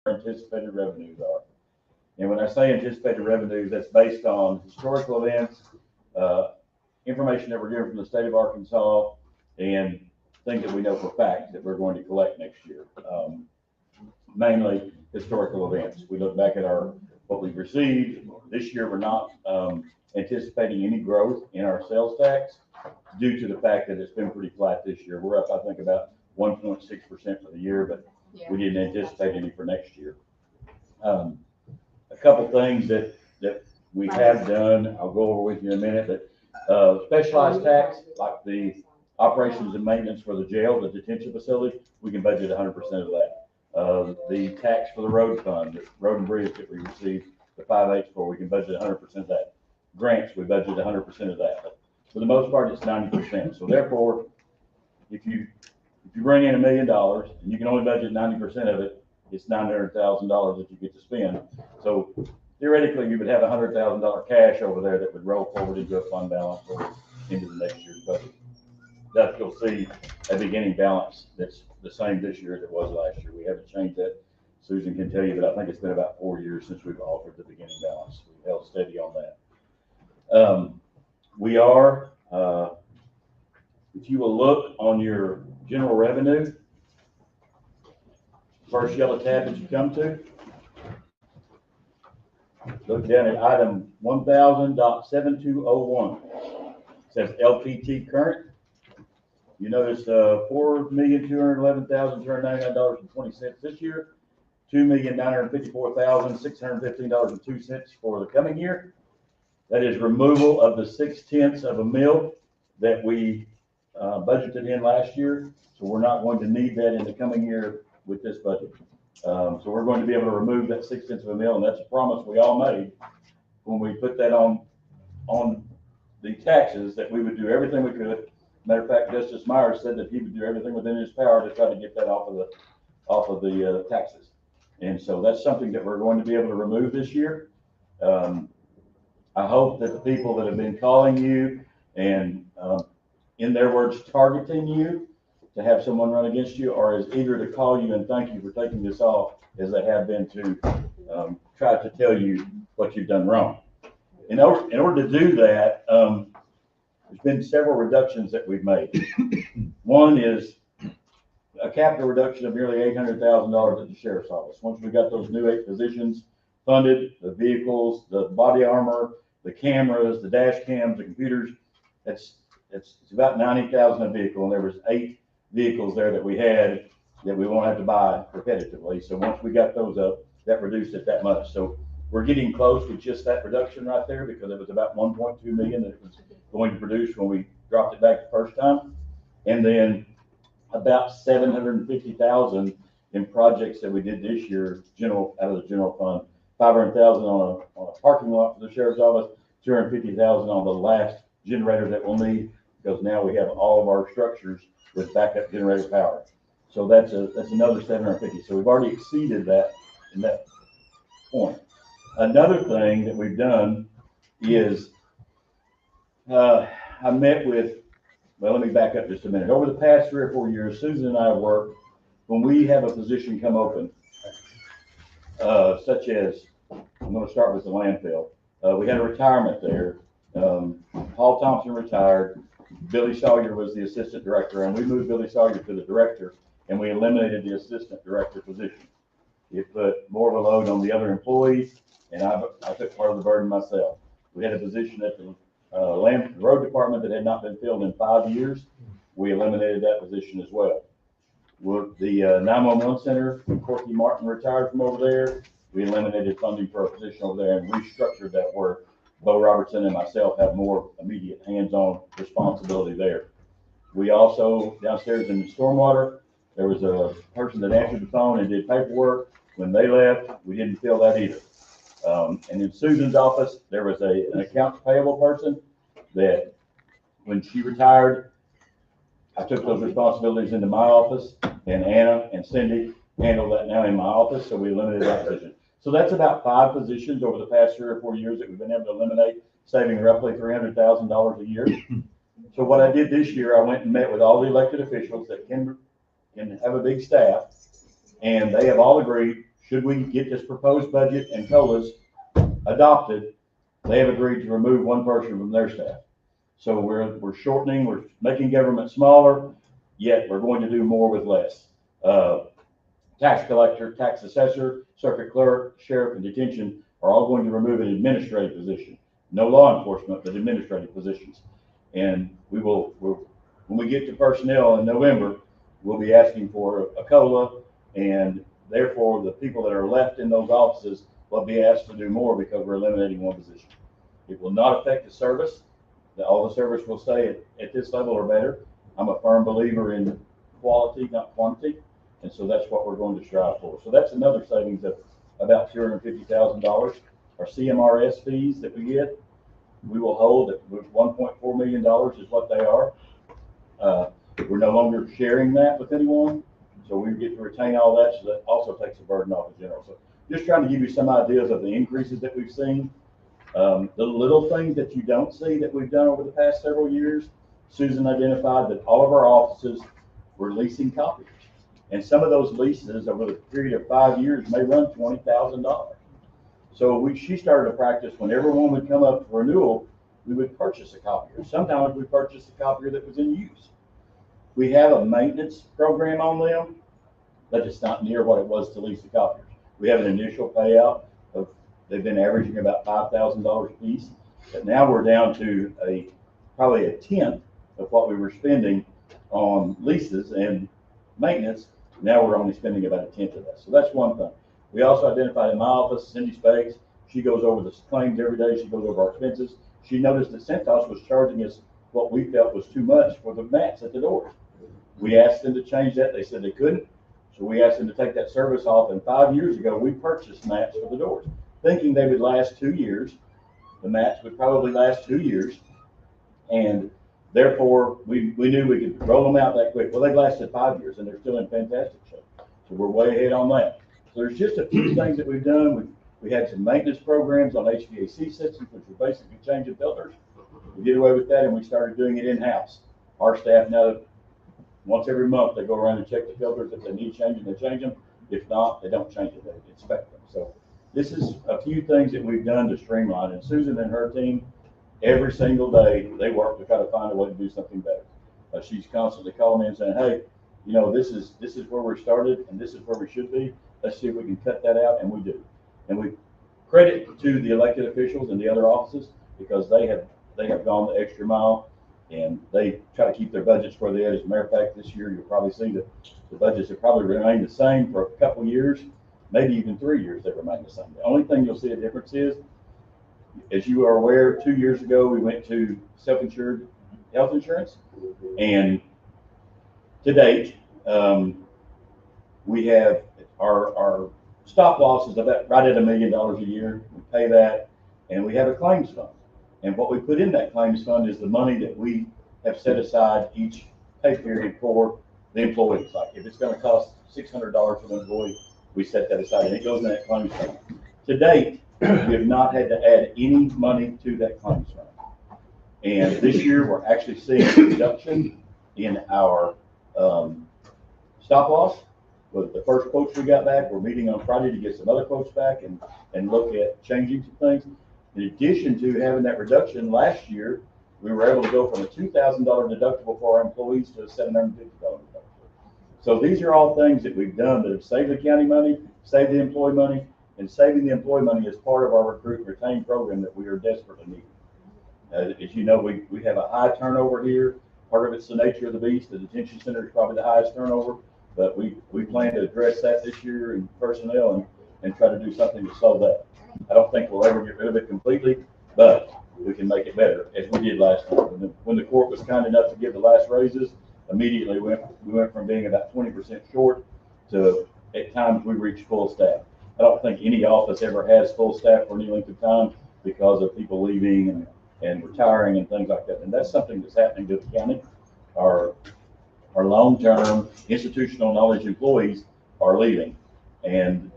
anticipated revenues are. And when I say anticipated revenues, that's based on historical events, information that we're getting from the state of Arkansas, and things that we know for fact that we're going to collect next year. Mainly historical events. We look back at what we've received. This year, we're not anticipating any growth in our sales tax due to the fact that it's been pretty flat this year. We're up, I think, about 1.6% for the year, but we didn't anticipate any for next year. A couple things that we have done, I'll go over with you in a minute, but specialized tax, like the operations and maintenance for the jail, the detention facility, we can budget 100% of that. The tax for the road fund, the road and bridge that we received, the 5/8 for, we can budget 100% of that. Grants, we budget 100% of that. But for the most part, it's 90%. So therefore, if you bring in $1 million and you can only budget 90% of it, it's $900,000 that you get to spend. So theoretically, you would have $100,000 cash over there that would roll forward into a fund balance or into the next year's budget. That you'll see a beginning balance that's the same this year as it was last year. We haven't changed that. Susan can tell you, but I think it's been about 4 years since we've offered the beginning balance. We've held steady on that. We are, if you will look on your general revenue, first yellow tab that you come to, look down at item 1000.7201. It says LPT current. You notice $4,211,299.20 this year, $2,954,615.02 for the coming year. That is removal of the 0.6 of a mil that we budgeted in last year. So we're not going to need that in the coming year with this budget. So we're going to be able to remove that 0.6 of a mil, and that's a promise we all made when we put that on the taxes, that we would do everything we could. Matter of fact, Justice Myers said that he would do everything within his power to try to get that off of the taxes. And so that's something that we're going to be able to remove this year. I hope that the people that have been calling you and, in their words, targeting you to have someone run against you are as eager to call you and thank you for taking this off as they have been to try to tell you what you've done wrong. In order to do that, there's been several reductions that we've made. One is a capital reduction of nearly $800,000 at the sheriff's office. Once we got those new 8 positions funded, the vehicles, the body armor, the cameras, the dash cams, the computers, it's about $90,000 a vehicle, and there was 8 vehicles there that we had that we won't have to buy repetitively. So once we got those up, that reduced it that much. So we're getting close with just that reduction right there, because it was about 1.2 million that it was going to produce when we dropped it back the first time. And then about 750,000 in projects that we did this year, out of the general fund, 500,000 on a parking lot for the sheriff's office, 250,000 on the last generator that we'll need, because now we have all of our structures with backup generator power. So that's another 750. So we've already exceeded that in that point. Another thing that we've done is I met with, well, let me back up just a minute. Over the past 3 or 4 years, Susan and I have worked, when we have a position come open, such as, I'm going to start with the landfill. We had a retirement there. Paul Thompson retired. Billy Sawyer was the assistant director, and we moved Billy Sawyer to the director, and we eliminated the assistant director position. It put more of a load on the other employees, and I took part of the burden myself. We had a position at the road department that had not been filled in 5 years. We eliminated that position as well. The 911 center, when Corky Martin retired from over there, we eliminated funding for a position over there and restructured that work. Bo Robertson and myself have more immediate hands-on responsibility there. We also, downstairs in the stormwater, there was a person that answered the phone and did paperwork. When they left, we didn't fill that either. And in Susan's office, there was an accounts payable person that, when she retired, I took those responsibilities into my office, and Anna and Cindy handle that now in my office, so we eliminated that position. So that's about 5 positions over the past 3 or 4 years that we've been able to eliminate, saving roughly $300,000 a year. So what I did this year, I went and met with all the elected officials that can have a big staff, and they have all agreed, should we get this proposed budget and COLAs adopted, they have agreed to remove one person from their staff. So we're shortening, we're making government smaller, yet we're going to do more with less. Tax collector, tax assessor, circuit clerk, sheriff, and detention are all going to remove an administrative position. No law enforcement, but administrative positions. And when we get to personnel in November, we'll be asking for a COLA, and therefore the people that are left in those offices will be asked to do more because we're eliminating one position. It will not affect the service. All the service will stay at this level or better. I'm a firm believer in quality, not quantity. And so that's what we're going to strive for. So that's another savings of about $250,000. Our CMRS fees that we get, we will hold at $1.4 million is what they are. We're no longer sharing that with anyone. So we get to retain all that. So that also takes the burden off the general. So just trying to give you some ideas of the increases that we've seen. The little things that you don't see that we've done over the past several years, Susan identified that all of our offices were leasing copiers. And some of those leases over the period of 5 years may run $20,000. So she started a practice when everyone would come up for renewal, we would purchase a copier. Sometimes we purchased a copier that was in use. We have a maintenance program on them, but it's not near what it was to lease the copiers. We have an initial payout of, they've been averaging about $5,000 a piece, but now we're down to probably a tenth of what we were spending on leases and maintenance. Now we're only spending about a tenth of that. So that's one thing. We also identified in my office, Cindy Spaggs, she goes over the claims every day. She goes over our expenses. She noticed that Centos was charging us what we felt was too much for the mats at the doors. We asked them to change that. They said they couldn't. So we asked them to take that service off. And 5 years ago, we purchased mats for the doors, thinking they would last 2 years. The mats would probably last 2 years. And therefore, we knew we could roll them out that quick. Well, they've lasted 5 years, and they're still in fantastic shape. So we're way ahead on that. So there's just a few things that we've done. We had some maintenance programs on HVAC systems, which were basically changing filters. We did away with that, and we started doing it in-house. Our staff now, once every month, they go around and check the filters. If they need changing, they change them. If not, they don't change it. They inspect them. So this is a few things that we've done to streamline. And Susan and her team, every single day, they work to try to find a way to do something better. She's constantly calling me and saying, hey, this is where we started, and this is where we should be. Let's see if we can cut that out, and we do. And we credit to the elected officials and the other offices because they have gone the extra mile, and they try to keep their budgets where they are. As a matter of fact, this year you'll probably see that the budgets have probably remained the same for a couple of years, maybe even 3 years they've remained the same. The only thing you'll see a difference is, as you are aware, 2 years ago we went to self-insured health insurance, and to date we have our stop loss is about right at $1 million a year. We pay that, and we have a claims fund. And what we put in that claims fund is the money that we have set aside each pay period for the employees. Like if it's going to cost $600 for the employee, we set that aside, and it goes in that claims fund. To date, we have not had to add any money to that claims fund. And this year, we're actually seeing a reduction in our stop loss. With the first quotes we got back, we're meeting on Friday to get some other quotes back and look at changing some things. In addition to having that reduction, last year, we were able to go from a $2,000 deductible for our employees to a $750 deductible. So these are all things that we've done that have saved the county money, saved the employee money, and saving the employee money is part of our recruit and retain program that we are desperately needing. As you know, we have a high turnover here. Part of it's the nature of the beast. The detention center is probably the highest turnover, but we plan to address that this year in personnel and try to do something to solve that. I don't think we'll ever get rid of it completely, but we can make it better, as we did last time. When the court was kind enough to give the last raises, immediately we went from being about 20% short to at times we reached full staff. I don't think any office ever has full staff for any length of time because of people leaving and retiring and things like that. And that's something that's happening to the county. Our long-term institutional knowledge employees are leaving, and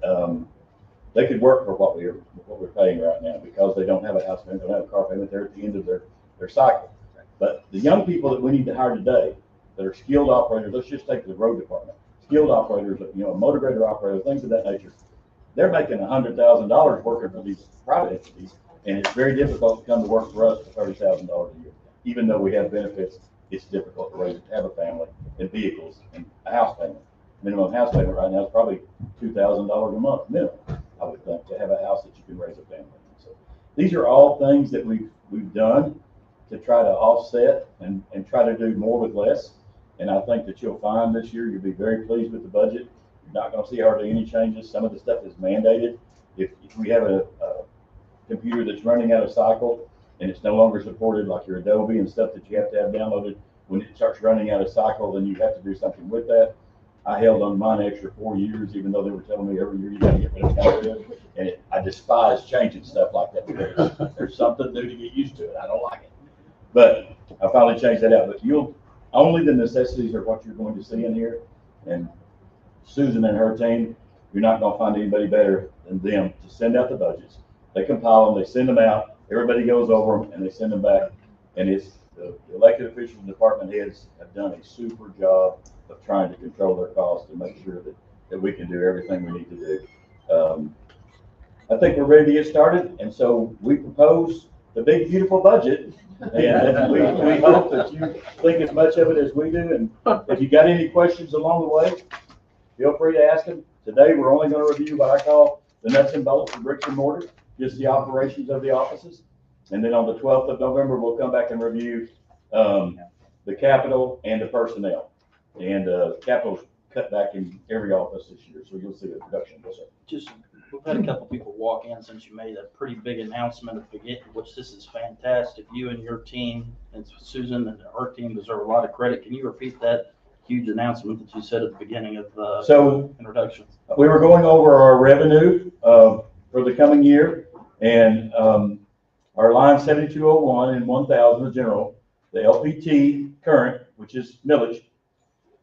they could work for what we're paying right now because they don't have a house payment, they don't have a car payment. They're at the end of their cycle. But the young people that we need to hire today that are skilled operators, let's just take the road department, skilled operators, a motor grader operator, things of that nature. they're making $100,000 working for these private entities, and it's very difficult to come to work for us for $30,000 a year. Even though we have benefits, it's difficult to have a family and vehicles and a house payment. Minimum house payment right now is probably $2,000 a month minimum, I would think, to have a house that you can raise a family in. So these are all things that we've done to try to offset and try to do more with less. And I think that you'll find this year you'll be very pleased with the budget. You're not going to see hardly any changes. Some of the stuff is mandated. If we have a computer that's running out of cycle and it's no longer supported, like your Adobe and stuff that you have to have downloaded, when it starts running out of cycle, then you have to do something with that. I held on mine an extra 4 years, even though they were telling me every year you got to get rid of it. And I despise changing stuff like that because there's something new to get used to it. I don't like it. But I finally changed that out. But only the necessities are what you're going to see in here. And Susan and her team, you're not going to find anybody better than them to send out the budgets. They compile them, they send them out, everybody goes over them, and they send them back. And it's the elected officials and department heads have done a super job of trying to control their costs and make sure that we can do everything we need to do. I think we're ready to get started, and so we propose the big, beautiful budget, and we hope that you think as much of it as we do, and if you got any questions along the way, feel free to ask them. Today, we're only going to review what I call the nuts and bolts of bricks and mortar, just the operations of the offices, and then on the 12th of November, we'll come back and review the capital and the personnel. And capital's cut back in every office this year, so you'll see a reduction. Just, we've had a couple people walk in since you made a pretty big announcement at the beginning, which this is fantastic. You and your team and Susan and her team deserve a lot of credit. Can you repeat that huge announcement that you said at the beginning of the introduction? We were going over our revenue for the coming year, and our line 7201 and 1000, the general, the LPT current, which is millage,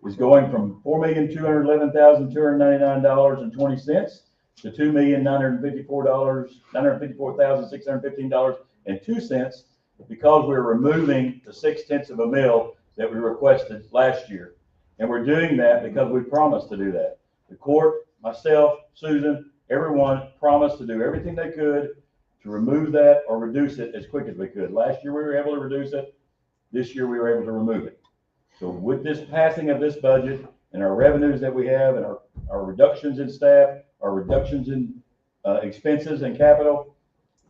is going from $4,211,299.20 to $2,954,615.02, because we're removing the 0.6 of a mil that we requested last year. And we're doing that because we promised to do that. The court, myself, Susan, everyone promised to do everything they could to remove that or reduce it as quick as we could. Last year we were able to reduce it. This year we were able to remove it. So with this passing of this budget and our revenues that we have and our reductions in staff, our reductions in expenses and capital,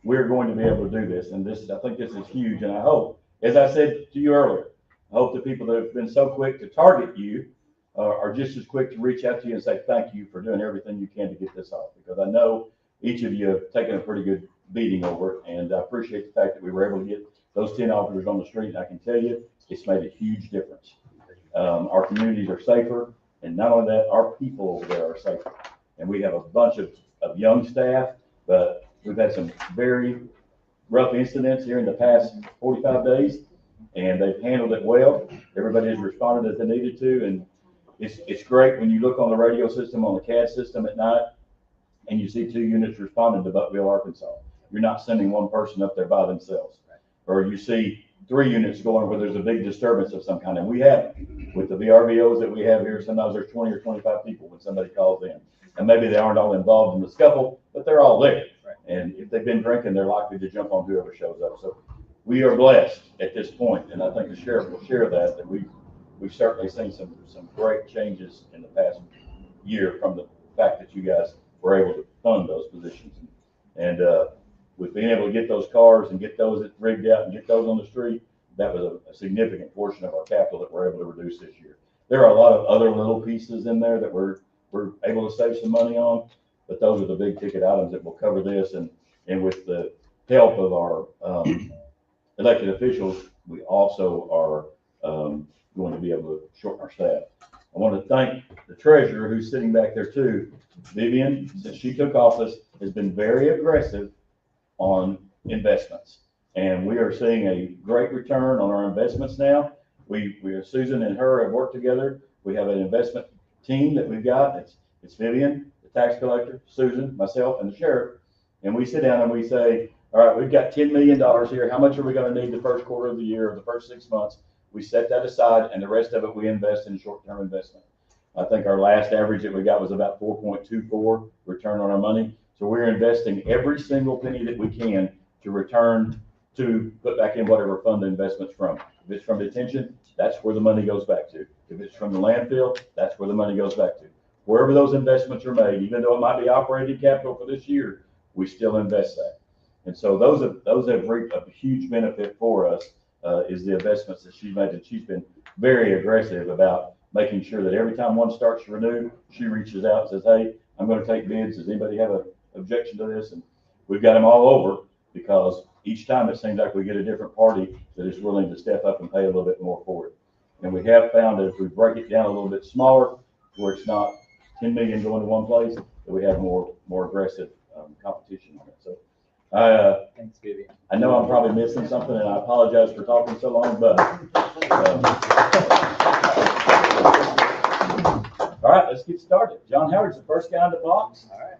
we're going to be able to do this. And I think this is huge. And I hope, as I said to you earlier, I hope the people that have been so quick to target you are just as quick to reach out to you and say thank you for doing everything you can to get this off. Because I know each of you have taken a pretty good beating over it. And I appreciate the fact that we were able to get those 10 officers on the street. And I can tell you, it's made a huge difference. Our communities are safer, and not only that, our people over there are safer. And we have a bunch of young staff, but we've had some very rough incidents here in the past 45 days, and they've handled it well. Everybody has responded as they needed to, and it's great when you look on the radio system, on the CAD system at night, and you see 2 units responding to Buckville, Arkansas. You're not sending one person up there by themselves. Or you see 3 units going where there's a big disturbance of some kind. And we have, with the VRBOs that we have here, sometimes there's 20 or 25 people when somebody calls in. And maybe they aren't all involved in the scuffle, but they're all there. And if they've been drinking, they're likely to jump on whoever shows up. So we are blessed at this point, and I think the sheriff will share that we've certainly seen some great changes in the past year from the fact that you guys were able to fund those positions. And with being able to get those cars and get those rigged out and get those on the street, that was a significant portion of our capital that we're able to reduce this year. There are a lot of other little pieces in there that we're able to save some money on, but those are the big ticket items that will cover this. And with the help of our elected officials, we also are going to be able to shorten our staff. I want to thank the treasurer, who's sitting back there too. Vivian, since she took office, has been very aggressive on investments, and we are seeing a great return on our investments now. Susan and her have worked together. We have an investment team that we've got. It's Vivian, the tax collector, Susan, myself, and the sheriff, and we sit down and we say, all right, we've got $10 million here. How much are we going to need the first quarter of the year or the first 6 months? We set that aside, and the rest of it we invest in short-term investment. I think our last average that we got was about 4.24 return on our money. So we're investing every single penny that we can to return to put back in whatever fund the investment's from. If it's from detention, that's where the money goes back to. If it's from the landfill, that's where the money goes back to. Wherever those investments are made, even though it might be operating capital for this year, we still invest that. And so those have reaped a huge benefit for us, is the investments that she's made. And she's been very aggressive about making sure that every time one starts to renew, she reaches out and says, hey, I'm going to take bids. Does anybody have an objection to this? And we've got them all over, because each time it seems like we get a different party that is willing to step up and pay a little bit more for it. And we have found that if we break it down a little bit smaller, where it's not 10 million going to one place, that we have more aggressive competition on it. So I know I'm probably missing something, and I apologize for talking so long, but all right, let's get started. John Howard's the first guy in the box. All right.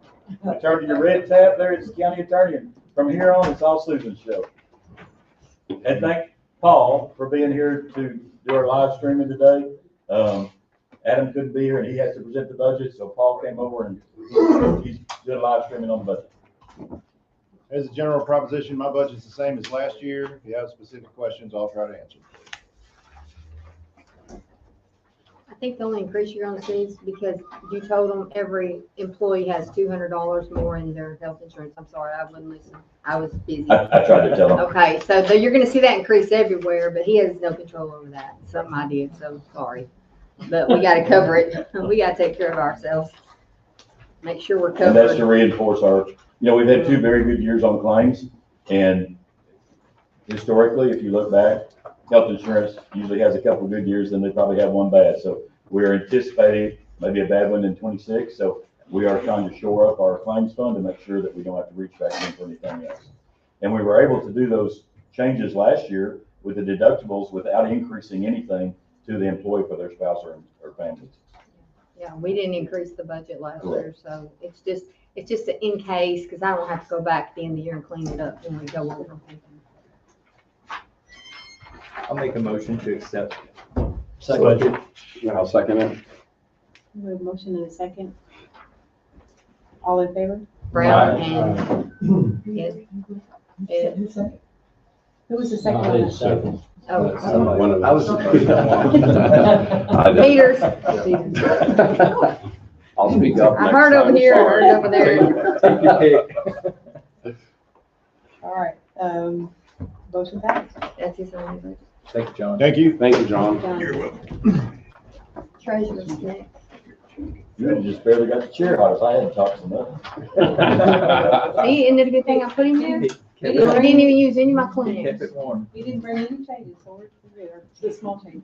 I turn to your red tab there. It's the county attorney, and from here on, it's all Susan's show. And thank Paul for being here to do our live streaming today. Adam couldn't be here, and he has to present the budget, so Paul came over and he's doing live streaming on the budget. As a general proposition, my budget's the same as last year. If you have specific questions, I'll try to answer. I think the only increase you're gonna see is because you told them every employee has $200 more in their health insurance. I'm sorry, I wouldn't listen. I was busy. I tried to tell him. Okay, so you're gonna see that increase everywhere, but he has no control over that. Something I did, so sorry. But we gotta cover it. We gotta take care of ourselves. Make sure we're And that's to covered. reinforce our, we've had 2 very good years on claims, and historically, if you look back, health insurance usually has a couple good years, then they probably have one bad. So we're anticipating maybe a bad one in 26. So we are trying to shore up our claims fund to make sure that we don't have to reach back in for anything else. And we were able to do those changes last year with the deductibles without increasing anything to the employee for their spouse or families. Yeah, we didn't increase the budget last year, so it's just in case, because I don't have to go back at the end of the year and clean it up when we go over. I'll make a motion to accept. Second. I'll second it. We have a motion and a second. All in favor? Brown and Ed. Who was the second one? Oh, One of I was. Peters. I'll speak up. I heard over here, I heard over there. Take your pick. All right, motion passed. That's his only budget. Thank you, John. Thank you. Thank you, John. Done. Treasurer's next. You had just barely got the chair hot if I hadn't talked so much. See, isn't it a good thing I put him there? I Kept didn't it even use any of my warm. Kept clinics. it warm. You didn't bring any changes, so we're good, or just small changes.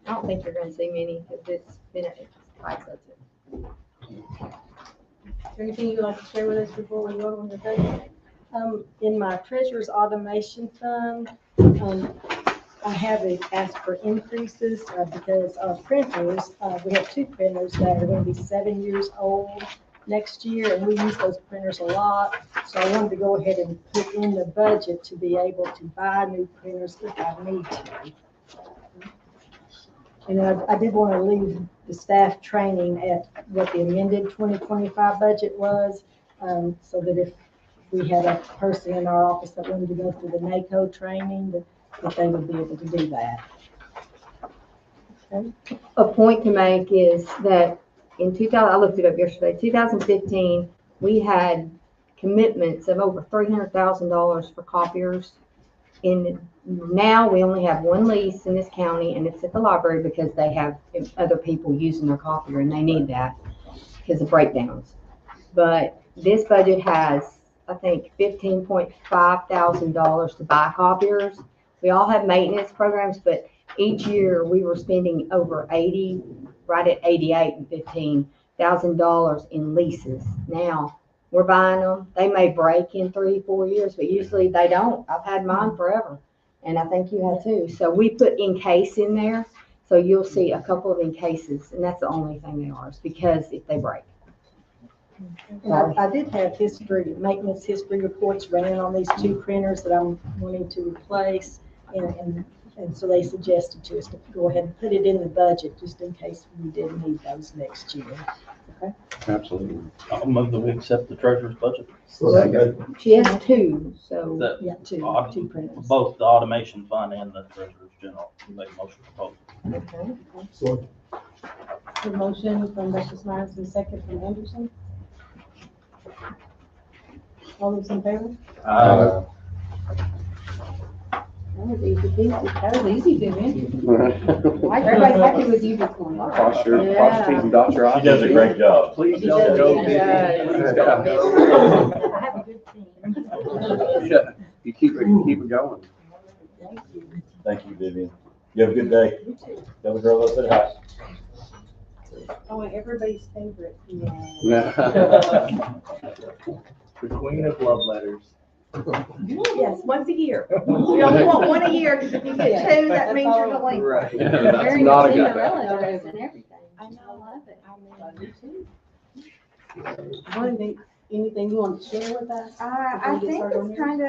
I don't think you're gonna see many, because it's been a tight budget. Is there anything you'd like to share with us before we vote on the budget? In my treasurer's automation fund, I have asked for increases because our printers, we have 2 printers that are going to be 7 years old next year, and we use those printers a lot. So I wanted to go ahead and put in the budget to be able to buy new printers if I need to. And I did want to leave the staff training at what the amended 2025 budget was, so that if we had a person in our office that wanted to go through the NACO training, that they would be able to do that. Okay. A point to make is that in 2000, I looked it up yesterday, 2015, we had commitments of over $300,000 for copiers. And now we only have 1 lease in this county, and it's at the library because they have other people using their copier, and they need that because of breakdowns. But this budget has, I think, $15.5 thousand to buy copiers. We all have maintenance programs, but each year we were spending over 80, right at 88 and $15,000 in leases. Now we're buying them. They may break in 3-4 years, but usually they don't. I've had mine forever, and I think you have too. So we put in case in there, so you'll see a couple of in cases, and that's the only thing they are, is because if they break. And I did have maintenance history reports running on these 2 printers that I'm wanting to replace. And And so they suggested to us to go ahead and put it in the budget just in case we did need those next year. Absolutely. I'll move that we accept the treasurer's budget. She has two, so. The, Yeah, two printers. both the automation fund and the treasurer's general. Make a motion proposal. Okay. The motion from Justice Myers and second from Anderson. All those in favor? That was easy, that was easy, Vivian. Everybody's happy with you this morning. Cross your T's and dot your I's. She does a great job. Please She don't does go, it. Vicky. Yeah. Please don't go. I have a good team. Yeah, you keep it going. Thank you. Thank you, Vivian. You have a good day. Tell the girl I said hi. Oh, and everybody's favorite. The queen of love letters. Yes, once a year. We only want one a year, because if you get two, that means you're delinquent. Right. That's Wearing not a the good. Cinderella dress and everything. I know. I love it. I mean, anything you want to share with us? I Before we get think started on it's yours? kind of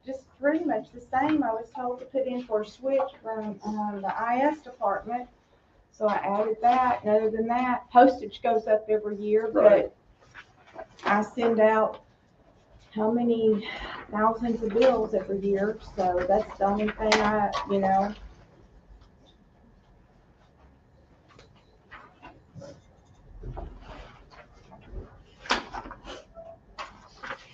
just pretty much the same. I was told to put in for a switch from the IS department. So I added that. And other than that, postage goes up every year, Right. but I send out how many thousands of bills every year. So that's the only thing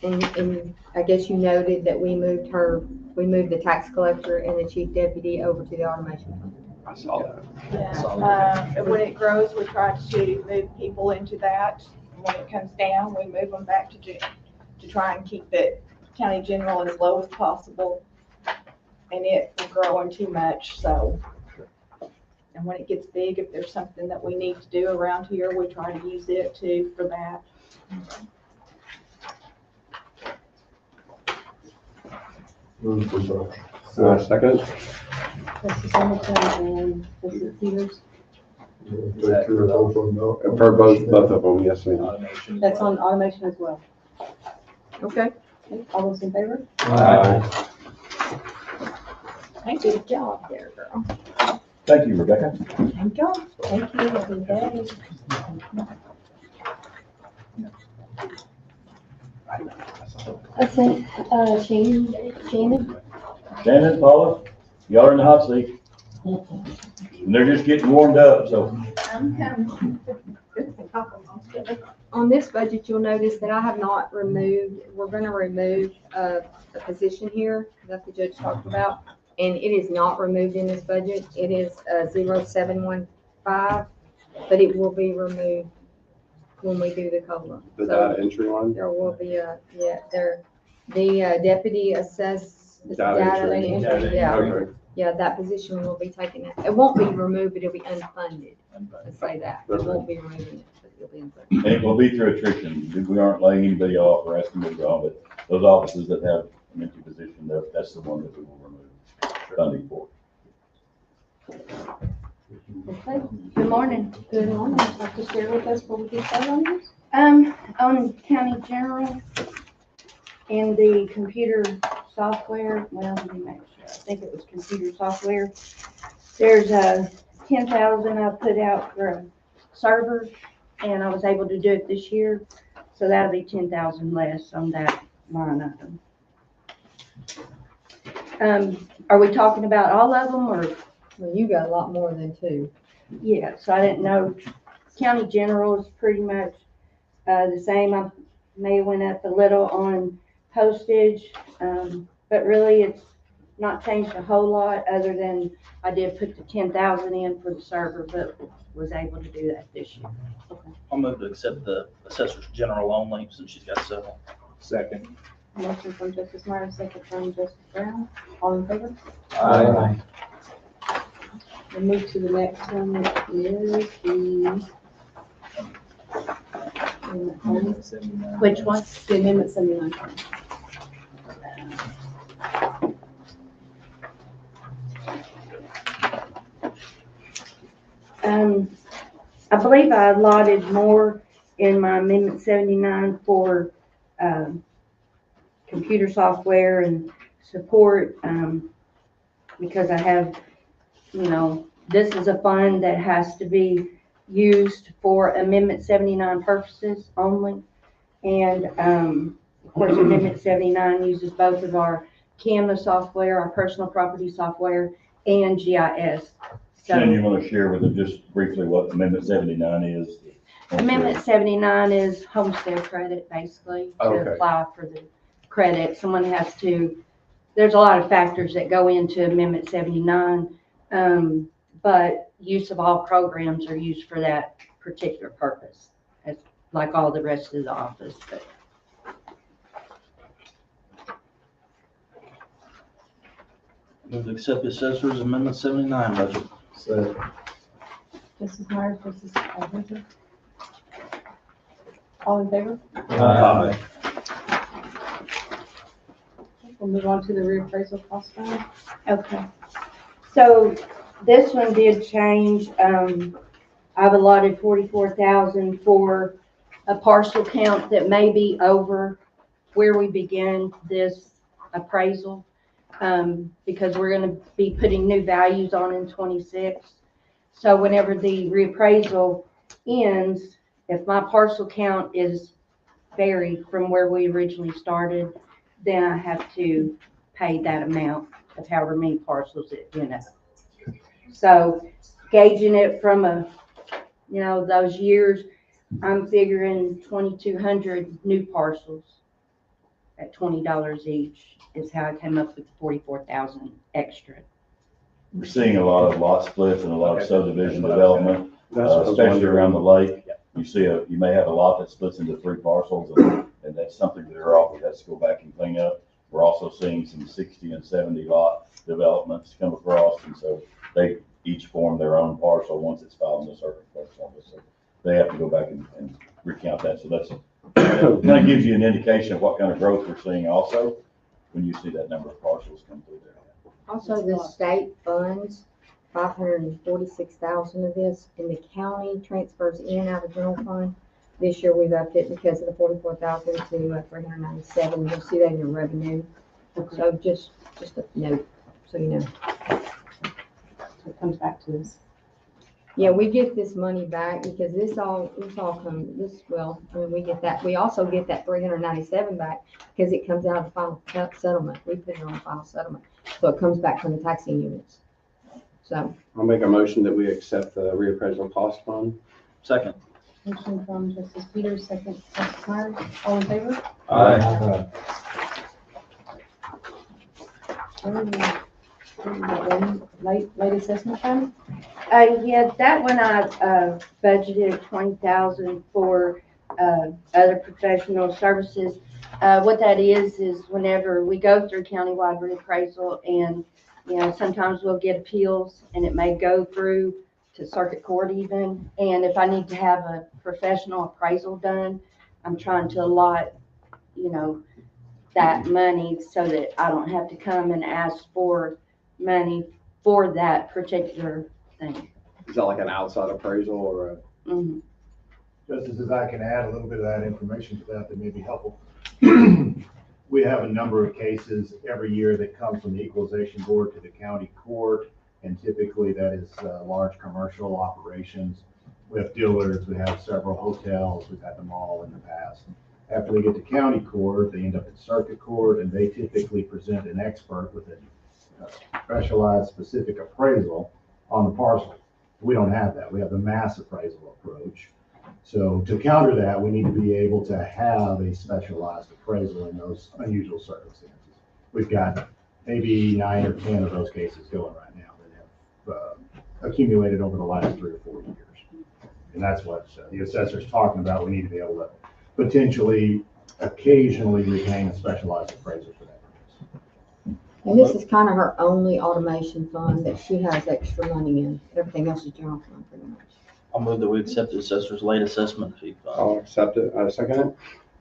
And I guess you noted that we moved the tax collector and the chief deputy over to the automation fund. I saw that. And when it grows, we try to move people into that. When it comes down, we move them back to try and keep the county general as low as possible. And it will growing too much, so. And when it gets big, if there's something that we need to do around here, we try to use it too for that. Second? Justice Hamilton and Justice Peters. For both of them, yes, ma'am. Automation. That's on automation as well. Okay. Okay, all those in favor? Aye. Thank you. Good job there, girl. Thank you, Rebecca. Thank you. Thank you, everybody. I think, Shannon, Shannon, Paula, y'all are in the hot seat. And they're just getting warmed up, so. I'm coming. On this budget, you'll notice that I have not removed, we're gonna remove a position here that the judge talked about. And it is not removed in this budget. It is 0715, but it will be removed when we do the COLA. The So data entry one? there will be the deputy Data entry. yeah. Okay. Yeah, that position will be taken out. It won't be removed, but it'll be unfunded. Let's say that. It won't be removing it, but it'll be unfunded. And it will be through attrition. We aren't laying anybody off or asking them to go, but those offices that have an empty position, that's the one that we will remove funding for. okay, Good morning. good morning. Would you like to share with us before we get started on this? On county general and the computer software, well, let me make sure, I think it was computer software. There's 10,000 I put out for a server, and I was able to do it this year, so that'll be 10,000 less on that line item. Are we talking about all of them, or? Well, you got a lot more than two. Yeah, so I didn't know, county general is pretty much the same. I may have went up a little on postage, but really it's not changed a whole lot, other than I did put the 10,000 in for the server, but was able to do that this year. I'll move to accept the assessor's general only, since she's got several. Second. Motion from Justice Myers, second from Justice Brown. All in favor? Aye. We'll move to the next one, which is the Which one? the amendment 79. I believe I allotted more in my amendment 79 for computer software and support, because I have this is a fund that has to be used for Amendment 79 purposes only. And, of course, Amendment 79 uses both of our CAMNA software, our personal property software, and GIS. Shannon, you So want to share with them just briefly what Amendment 79 is? Amendment 79 is homestead credit, basically, to Okay. apply for the credit. Someone has to, there's a lot of factors that go into Amendment 79, but use of all programs are used for that particular purpose, as like all the rest of the office. But Move to accept the assessor's amendment 79 budget. So, Justice Myers, Justice Winter. All in favor? Aye. We'll move on to the reappraisal cost fund. okay. So this one did change. I've allotted 44,000 for a parcel count that may be over where we began this appraisal, because we're going to be putting new values on in 26. So whenever the reappraisal ends, if my parcel count is varied from where we originally started, then I have to pay that amount of however many parcels it went up. So gauging it from those years, I'm figuring 2,200 new parcels at $20 each is how I came up with the 44,000 extra. We're seeing a lot of lot splits and a lot of subdivision development, That's what I was especially wondering. around the lake. You may have a lot that splits into 3 parcels, and that's something that our office has to go back and clean up. We're also seeing some 60 and 70 lot developments come across, and so they each form their own parcel once it's filed in the circuit clerk's office. So they have to go back and recount that. So that's kind of gives you an indication of what kind of growth we're seeing also when you see that number of parcels come through there. Also, the state funds 546,000 of this, and the county transfers in out of general fund. This year we've upped it because of the 44,000 to 397. You'll see that in your revenue. So just a note, so you know. So it comes back to us. Yeah, we get this money back because we get that. We also get that 397 back because it comes out of the final settlement. We put it on the final settlement. So it comes back from the taxing units. So, I'll make a motion that we accept the reappraisal cost fund. Second. Motion from Justice Peters, second Justice Myers. All in favor? Aye. Late assessment fund? Yeah, that one I budgeted 20,000 for other professional services. What that is whenever we go through countywide reappraisal, and sometimes we'll get appeals, and it may go through to circuit court even. And if I need to have a professional appraisal done, I'm trying to allot, that money so that I don't have to come and ask for money for that particular thing. Is that like an outside appraisal or a? Mhm. Justices, I can add a little bit of that information to that may be helpful. We have a number of cases every year that come from the equalization board to the county court, and typically that is large commercial operations. We have dealers, we have several hotels, we've had them all in the past. After they get to county court, they end up at circuit court, and they typically present an expert with a specialized specific appraisal on the parcel. We don't have that. We have the mass appraisal approach. So to counter that, we need to be able to have a specialized appraisal in those unusual circumstances. We've got maybe 9 or 10 of those cases going right now that have accumulated over the last 3 or 4 years. And that's what the assessor's talking about. We need to be able to potentially occasionally retain a specialized appraiser for that purpose. and this is kind of her only automation fund that she has extra money in. Everything else is general fund pretty much. I'll move that we accept the assessor's late assessment fee fund. I'll accept it. Second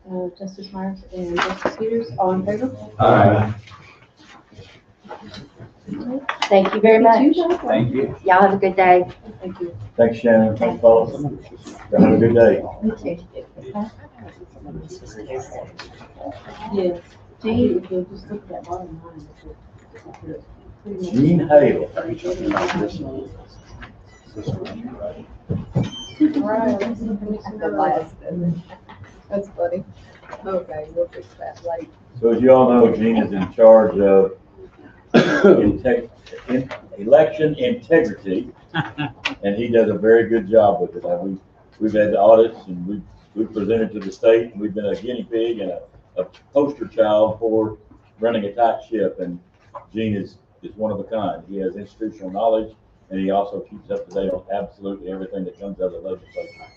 it. Justice Myers and Justice Peters, all in favor? Aye. Thank you very much. Thank you. Y'all have a good day. Thank you. Thanks, Shannon. Thanks, folks. Have a good day. You too. Yes. Gee, if you'll just look at that bottom line. Gene Hale. Right, that's funny. Okay, we'll fix that later. So as you all know, Gene is in charge of election integrity, and he does a very good job with it. We've had audits, and we've presented to the state, and we've been a guinea pig and a poster child for running a tight ship, and Gene is one of a kind. He has institutional knowledge, and he also keeps up to date on absolutely everything that comes out of the legislature.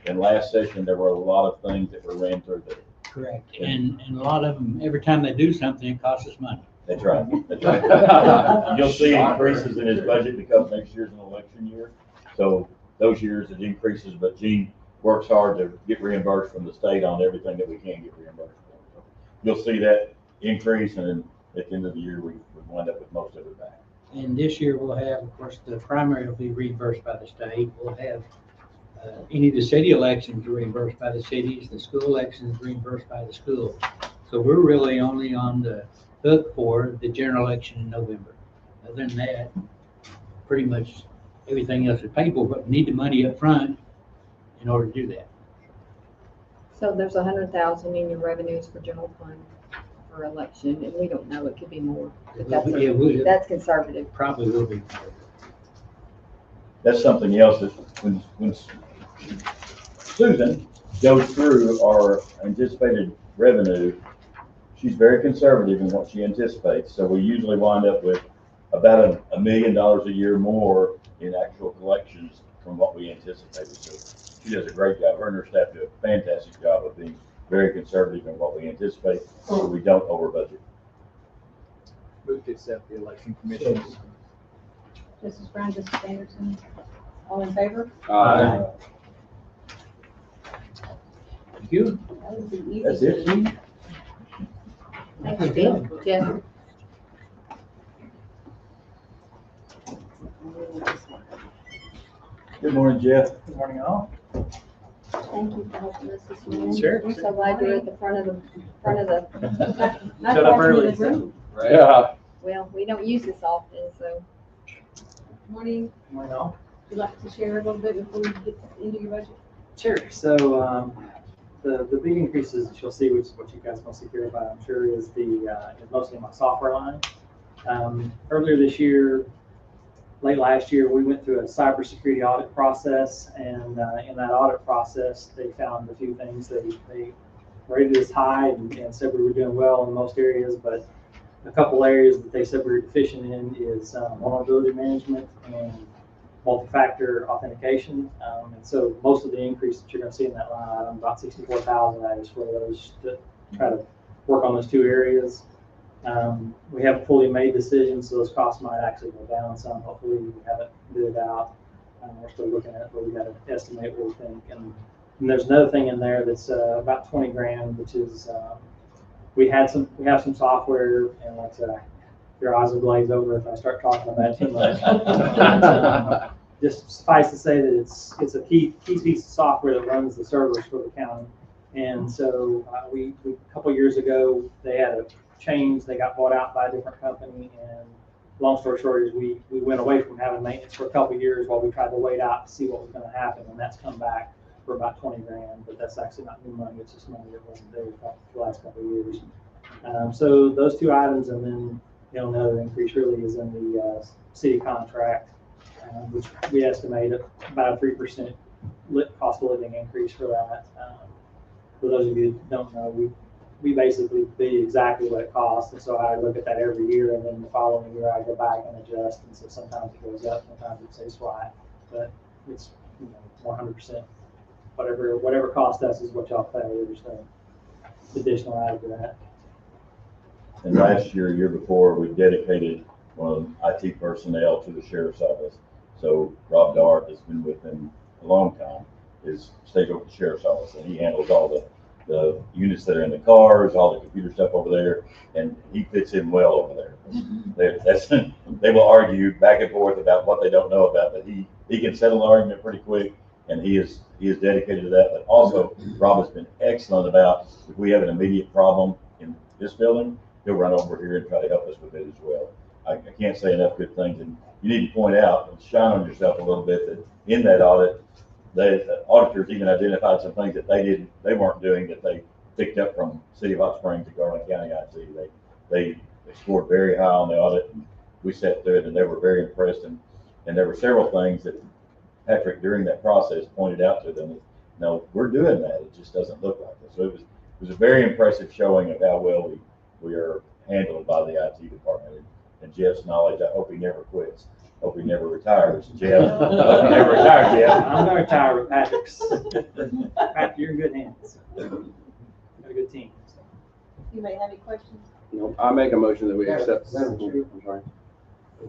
In last session, there were a lot of things that were ran through there. Correct. And a lot of them, every time they do something, it costs us money. That's right, that's right. You'll see increases in his budget because next year's an election year. So those years it increases, but Gene works hard to get reimbursed from the state on everything that we can get reimbursed for. So you'll see that increase, and then at the end of the year, we wind up with most of it back. And this year we'll have, of course, the primary will be reimbursed by the state. We'll have any of the city elections reimbursed by the cities, the school elections reimbursed by the schools. So we're really only on the hook for the general election in November. Other than that, pretty much everything else is paid for, but we need the money up front in order to do that. So there's 100,000 in your revenues for general fund for election, and we don't know, it could be more. But that's conservative. Probably will be. That's something else that when Susan goes through our anticipated revenue, she's very conservative in what she anticipates. So we usually wind up with about $1 million a year more in actual collections from what we anticipated. So she does a great job. Her and her staff do a fantastic job of being very conservative in what we anticipate, so we don't over budget. Move to accept the election commissioners. Mrs. Brown, Mrs. Anderson, all in favor? Aye. Thank you. That was the easy. That's it, Chief? Thank you, Jeff. Good morning, Jeff. Good morning, all. Thank you for helping us this morning. Sure. We're so glad you're at the front of the. Not Shut up watching early. the room. Yeah. Well, we don't use this often, so. Morning, Good morning, all. would you like to share a little bit before we get into your budget? Sure. So the big increases that you'll see, which is what you guys mostly care about, I'm sure, is is mostly my software line. Earlier this year, late last year, we went through a cybersecurity audit process, and in that audit process, they found a few things. They rated us high and said we were doing well in most areas, but a couple areas that they said we were deficient in is vulnerability management and multi-factor authentication. And so most of the increase that you're going to see in that line item, about 64,000, that is for those to try to work on those two areas. We haven't fully made decisions, so those costs might actually go down some. Hopefully, we haven't bid it out. We're still looking at it, but we got to estimate what we think. And there's another thing in there that's about 20 grand, which is we have some software, and like I said, your eyes will glaze over if I start talking about that too much. Just suffice to say that it's a key piece of software that runs the servers for the county. And so we a couple years ago, they had a change. They got bought out by a different company, and long story short is we went away from having maintenance for a couple of years while we tried to wait out to see what was going to happen, and that's come back for about 20 grand, but that's actually not new money. It's just money that wasn't there for the last couple of years. So those two items, and then another increase really is in the city contract, which we estimate about a 3% cost of living increase for that. For those of you who don't know, we basically bid exactly what it costs, and so I look at that every year, and then the following year I go back and adjust, and so sometimes it goes up, sometimes it stays flat, but it's 100%. Whatever cost us is what y'all pay. There's no additional added to that. And last year before, we dedicated one of IT personnel to the sheriff's office. So Rob Dart has been with him a long time, stayed over the sheriff's office, and he handles all the units that are in the cars, all the computer stuff over there, and he fits in well over there. They will argue back and forth about what they don't know about, but he can settle an argument pretty quick, and he is dedicated to that. But also, Rob has been excellent about if we have an immediate problem in this building, he'll run over here and try to help us with it as well. I can't say enough good things, and you need to point out and shine on yourself a little bit that in that audit, the auditors even identified some things that they weren't doing that they picked up from City of Hot Springs to Garland County IT. They scored very high on the audit, and we sat through it, and they were very impressed, and there were several things that Patrick, during that process, pointed out to them. No, we're doing that. It just doesn't look like it. So it was a very impressive showing of how well we are handled by the IT department. And Jeff's knowledge, I hope he never quits. Hope he never retires. Jeff, I hope you never retire, Jeff. I'm gonna retire with Patrick's. Patrick, you're in good hands. Got a good team. Anybody have any questions? No, I make a motion that we accept. Madam Chair. I'm sorry.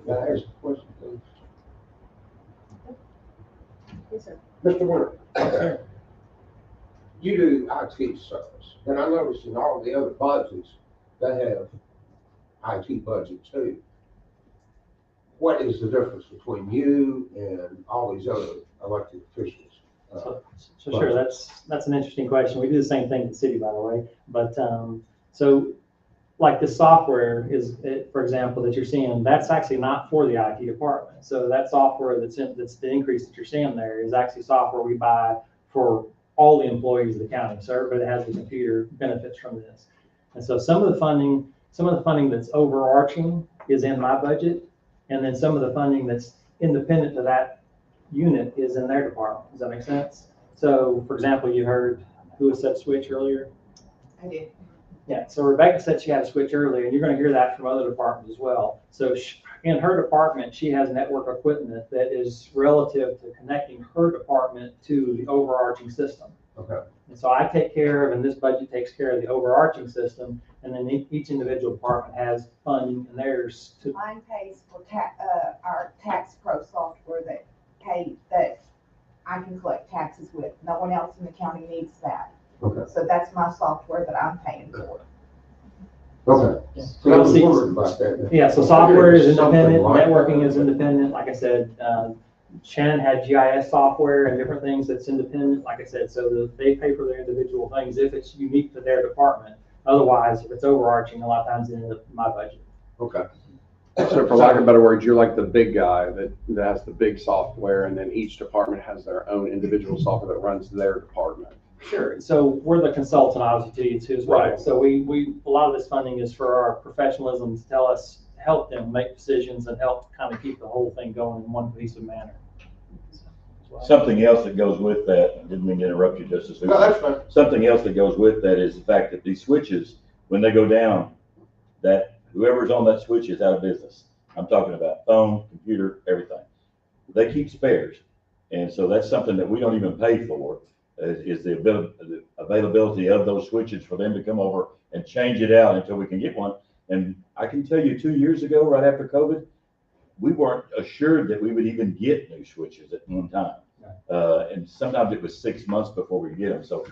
Can I ask a question, please? Yes, sir. Mr. Winter, you do IT service, and I noticed in all the other budgets, they have IT budget too. What is the difference between you and all these other elected officials? So sure, that's an interesting question. We do the same thing in the city, by the way. But so like the software is, for example, that you're seeing, that's actually not for the IT department. So that software that's the increase that you're seeing there is actually software we buy for all the employees of the county. So everybody that has a computer benefits from this. And so some of the funding that's overarching is in my budget, and then some of the funding that's independent to that unit is in their department. Does that make sense? So, for example, you heard who said switch earlier? I did. Yeah, so Rebecca said she had a switch earlier, and you're going to hear that from other departments as well. So in her department, she has network equipment that is relative to connecting her department to the overarching system. Okay. And so I take care of, and this budget takes care of the overarching system, and then each individual department has funding in theirs to. Mine pays for our tax pro software that I can collect taxes with. No one else in the county needs that. Okay. So that's my software that I'm paying for. Okay. Yeah. So I was wondering about that. Yeah, so software is independent, Something like networking that. is independent. Like I said, Shannon had GIS software and different things that's independent. Like I said, so they pay for their individual things if it's unique to their department. Otherwise, if it's overarching, a lot of times it ends up in my budget. Okay. So for lack of better words, you're like the big guy that has the big software, and then each department has their own individual software that runs their department. Sure. So we're the consultant, obviously, to you too as well. Right. So we a lot of this funding is for our professionalism to help them make decisions and help kind of keep the whole thing going in one cohesive manner. Something else that goes with that, I didn't mean to interrupt you, Justice. No, that's fine. Something else that goes with that is the fact that these switches, when they go down, that whoever's on that switch is out of business. I'm talking about phone, computer, everything. They keep spares. And so that's something that we don't even pay for, is the availability of those switches for them to come over and change it out until we can get one. And I can tell you 2 years ago, right after COVID, we weren't assured that we would even get new switches at one time. And sometimes it was 6 months before we get them. So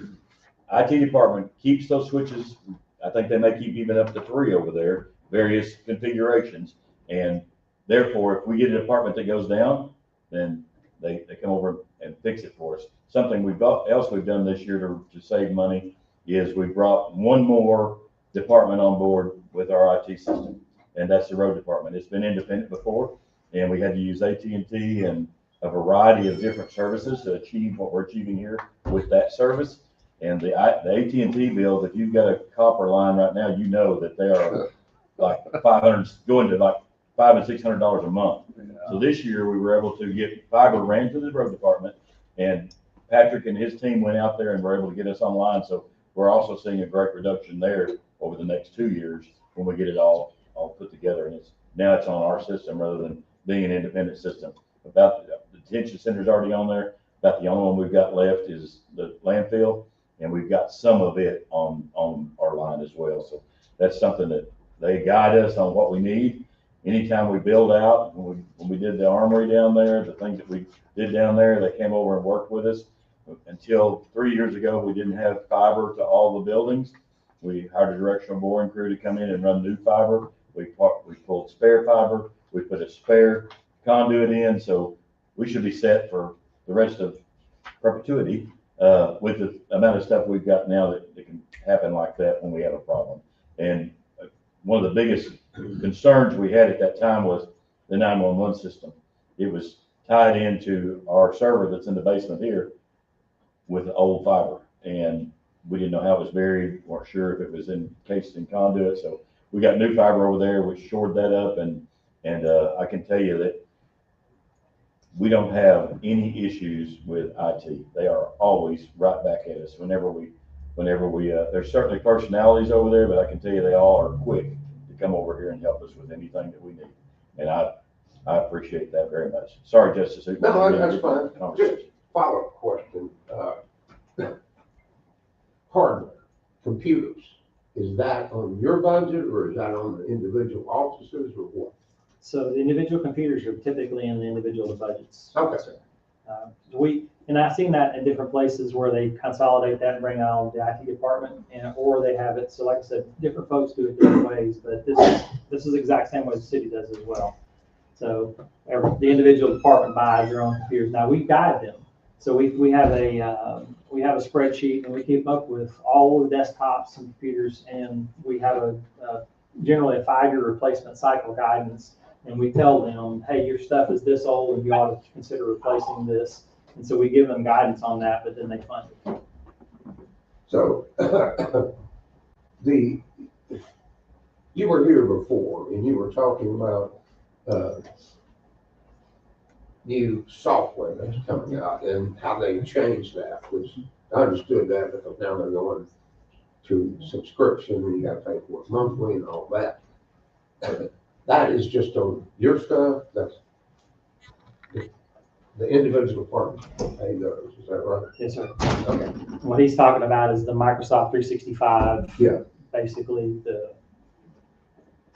IT department keeps those switches. I think they may keep even up to 3 over there, various configurations. And therefore, if we get a department that goes down, then they come over and fix it for us. Something else we've done this year to save money is we brought one more department on board with our IT system, and that's the road department. It's been independent before, and we had to use AT&T and a variety of different services to achieve what we're achieving here with that service. And the AT&T bills, if you've got a copper line right now, you know that they are like 500, going to like $500 and $600 a month. So this year we were able to get fiber ran to the road department, and Patrick and his team went out there and were able to get us online. So we're also seeing a great reduction there over the next 2 years when we get it all put together. And now it's on our system rather than being an independent system. About the detention center's already on there. About the only one we've got left is the landfill, and we've got some of it on our line as well. So that's something that they guide us on what we need. Anytime we build out, when we did the armory down there, the things that we did down there, they came over and worked with us. Until 3 years ago, we didn't have fiber to all the buildings. We hired a directional boring crew to come in and run new fiber. We pulled spare fiber. We put a spare conduit in, so we should be set for the rest of perpetuity with the amount of stuff we've got now that can happen like that when we have a problem. And one of the biggest concerns we had at that time was the 911 system. It was tied into our server that's in the basement here with old fiber, and we didn't know how it was buried, weren't sure if it was encased in conduit, so we got new fiber over there, which shored that up, and I can tell you that we don't have any issues with IT. They are always right back at us whenever we, there's certainly personalities over there, but I can tell you they all are quick to come over here and help us with anything that we need. And I appreciate that very much. Sorry, Justice. No, that's fine. Conversation. Just follow-up question. Hardware, computers, is that on your budget or is that on the individual officers or what? So the individual computers are typically in the individual budgets. Okay. And I've seen that in different places where they consolidate that and bring out the IT department, or they have it. So like I said, different folks do it different ways, but this is the exact same way the city does as well. So the individual department buys their own computers. Now we guide them. So we have a spreadsheet and we keep up with all the desktops and computers, and we have generally a 5-year replacement cycle guidance. And we tell them, hey, your stuff is this old and you ought to consider replacing this. And so we give them guidance on that, but then they fund it. So you were here before and you were talking about new software that's coming out and how they changed that, which I understood that because now they're going to subscription and you gotta pay for it monthly and all that. That is just on your stuff, that's the individual departments pay those, is that right? Yes, sir. Okay. What he's talking about is the Microsoft 365. Yeah. Basically,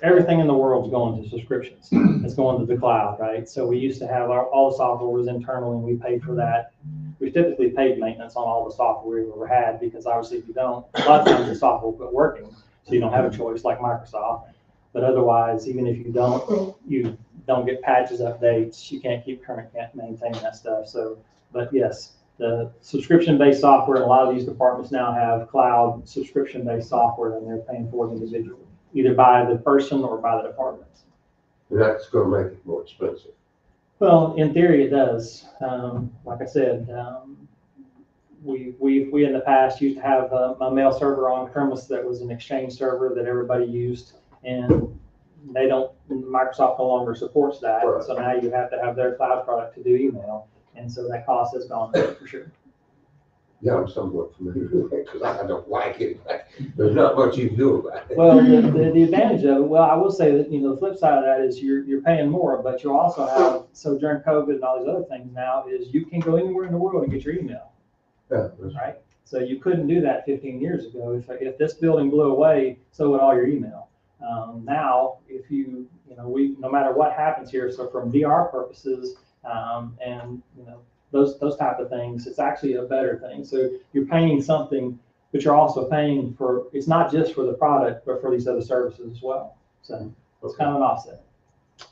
everything in the world's going to subscriptions. It's going to the cloud, right? So we used to have all the software was internal and we paid for that. We typically paid maintenance on all the software we ever had because obviously if you don't, a lot of times the software will quit working, so you don't have a choice like Microsoft. But otherwise, even if you don't get patches, updates, you can't keep current, can't maintain that stuff. So, but yes, the subscription-based software, and a lot of these departments now have cloud subscription-based software and they're paying for it individually, either by the person or by the department. And that's gonna make it more expensive. Well, in theory, it does. Like I said, we in the past used to have a mail server on premise that was an Exchange server that everybody used, and Microsoft no longer supports that. Right. So now you have to have their cloud product to do email, and so that cost has gone up for sure. Yeah, I'm somewhat familiar with it because I don't like it. There's not much you can do about it. Well, the advantage of it, well, I will say that, the flip side of that is you're paying more, but you also have, so during COVID and all these other things now, is you can go anywhere in the world and get your email. Yeah, right? So you couldn't do that 15 years ago. If this building blew away, so would all your email. Now, if no matter what happens here, so from DR purposes, and those type of things, it's actually a better thing. So you're paying something, but you're also paying for, it's not just for the product, but for these other services as well. So it's kind of an offset.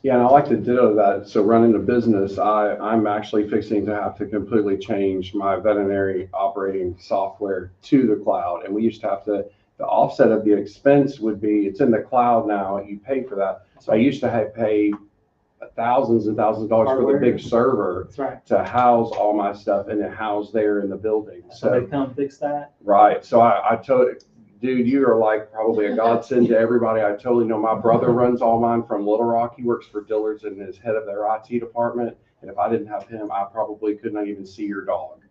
Yeah, and I like to ditto that. So running a business, I'm actually fixing to have to completely change my veterinary operating software to the cloud. And we used to have to, the offset of the expense would be, it's in the cloud now, you pay for that. So I used to pay thousands and thousands of dollars for the big server. That's right. To house all my stuff and it housed there in the building. So they come fix that? Right. So I told, dude, you are like probably a godsend to everybody. I totally know. My brother runs all mine from Little Rock. He works for Dillard's and is head of their IT department. And if I didn't have him, I probably could not even see your dog.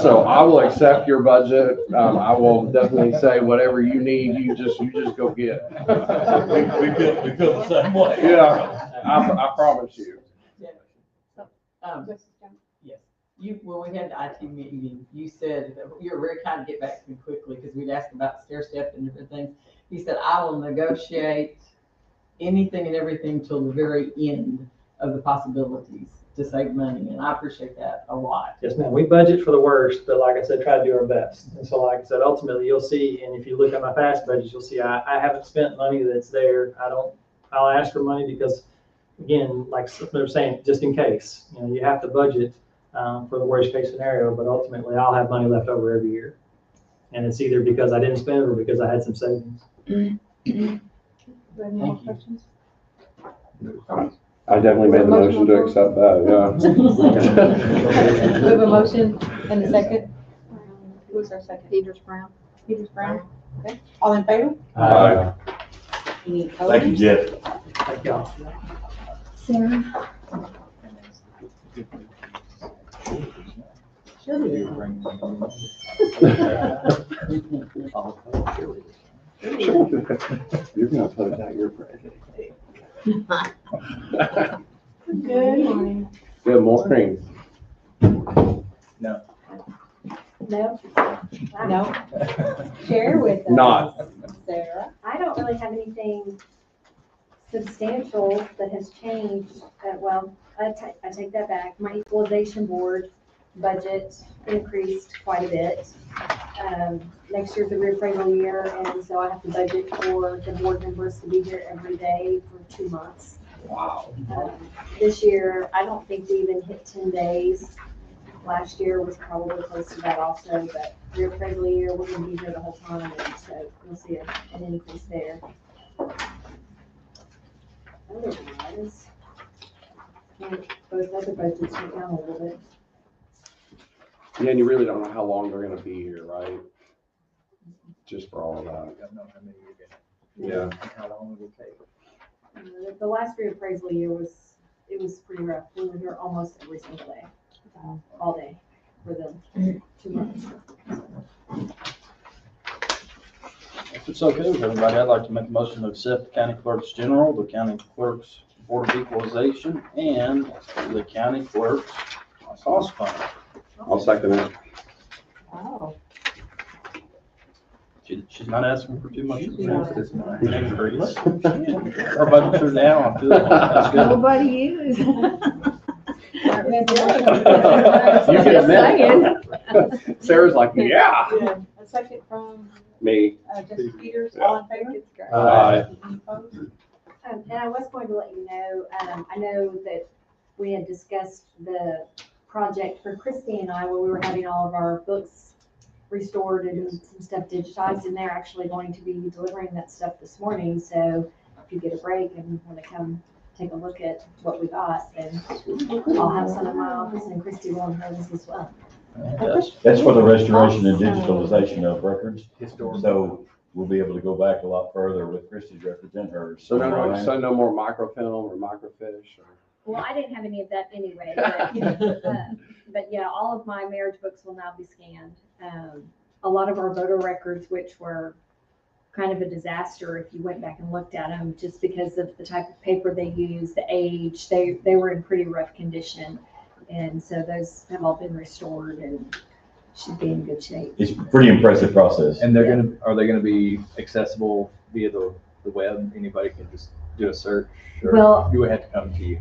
So I will accept your budget. I will definitely say whatever you need, you just go get. We feel the same way. Yeah, I promise you. Yes, when we had the IT meeting, you said, you were very kind to get back to me quickly because we'd asked about stair step and different things. He said, I will negotiate anything and everything till the very end of the possibilities to save money, and I appreciate that a lot. Yes, ma'am. We budget for the worst, but like I said, try to do our best. And so, like I said, ultimately, you'll see, and if you look at my past budgets, you'll see I haven't spent money that's there. I'll ask for money because, again, like they're saying, just in case, you have to budget for the worst case scenario, but ultimately, I'll have money left over every year. And it's either because I didn't spend it or because I had some savings. we have any more Thank you. questions? I definitely made the motion to accept that, We have a motion and a second. Who's our second? Peters Brown. Peters Brown. Okay, all in favor? yeah. Aye. Any opposed? Thank you, Jeff. Thank y'all. Sarah. She'll be You're gonna put it out your president. Good morning. Good morning. No? No? Share with us. Not. Sarah? I don't really have anything substantial that has changed. Well, I take that back. My equalization board budget increased quite a bit. Next year's a reappraisal year, and so I have to budget for the board members to be here every day for 2 months. Wow. This year, I don't think we even hit 10 days. Last year was probably close to that also, but reappraisal year, we're gonna be here the whole time, and so we'll see an increase there. Otherwise, both other budgets went down a little bit. Yeah, and you really don't know how long they're gonna be here, right? Just for all of that. I don't know how many you're gonna, Yeah. how long it will take. The last reappraisal year was pretty rough. We were here almost every single day, all day for the 2 months. If it's okay with everybody, I'd like to make a motion to accept the county clerk's general, the county clerk's board of equalization, and the county clerk's cost fund. I'll second it. Oh. She's not asking for too much. She's not. Increase. Our budgets are down. I feel like that's good. Nobody is. You can admit. Sarah's like, yeah. A second from, Me. Justice Peters, Yeah. all in favor? Aye. Any opposed? And I was going to let you know, I know that we had discussed the project for Christy and I, where we were having all of our books restored and some stuff digitized, and they're actually going to be delivering that stuff this morning. So if you get a break and want to come take a look at what we got, then I'll have some in my office, and Christy will have hers as well. That's for the restoration and digitalization of records. Historical. So we'll be able to go back a lot further with Christie to represent hers. So no more microfilm or microfiche or? Well, I didn't have any of that anyway, but yeah, all of my marriage books will now be scanned. A lot of our voter records, which were kind of a disaster if you went back and looked at them, just because of the type of paper they used, the age, they were in pretty rough condition. And so those have all been restored and should be in good shape. It's a pretty impressive process. And are they gonna be accessible via the web? Anybody can just do a search? Or Well- you would have to come to you?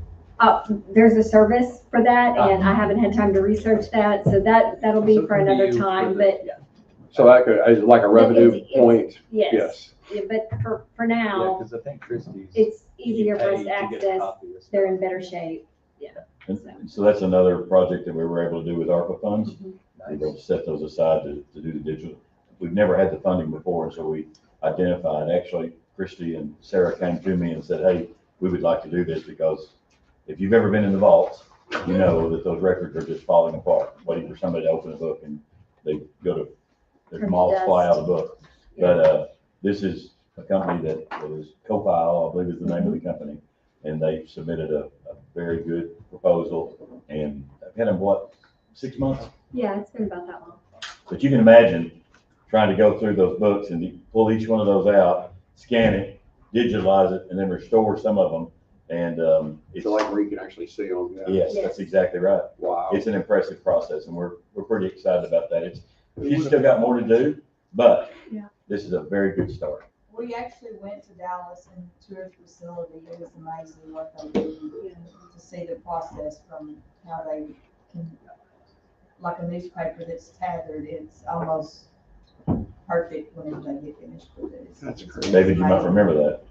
There's a service for that, and I haven't had time to research that, so that'll be So for it can be another you for time, the- but yeah. So that could, as like a revenue it's- point? yes. Yes. Yeah, but for Yeah, now, because I think Christie's. it's easier for us you to pay get a access. copy of They're stuff. in better shape. And so that's another project that we were able to do with ARPA funds. Mhm. We were able to set those aside to do the digital. We've never had the funding before, and so we identified, actually, Christy and Sarah came to me and said, hey, we would like to do this because if you've ever been in the vaults, you know that those records are just falling apart, waiting for somebody to open a book and they go to, there's moths fly out of the book. But this is a company that was Copile, I believe is the name of the company. And they submitted a very good proposal, and I've had them, what, 6 months? Yeah, it's been about that long. But you can imagine trying to go through those books and pull each one of those out, scan it, digitalize it, and then restore some of them. And it's So like where you can actually see them? Yeah. yes, that's exactly right. Wow. It's an impressive process, and we're pretty excited about that. She's still got more to do, but this is a very good start. We actually went to Dallas and toured the facility. It was amazing what they do to see the process from how they can, like a newspaper that's tethered, it's almost perfect whenever they get finished with it. That's great. David, you might remember that.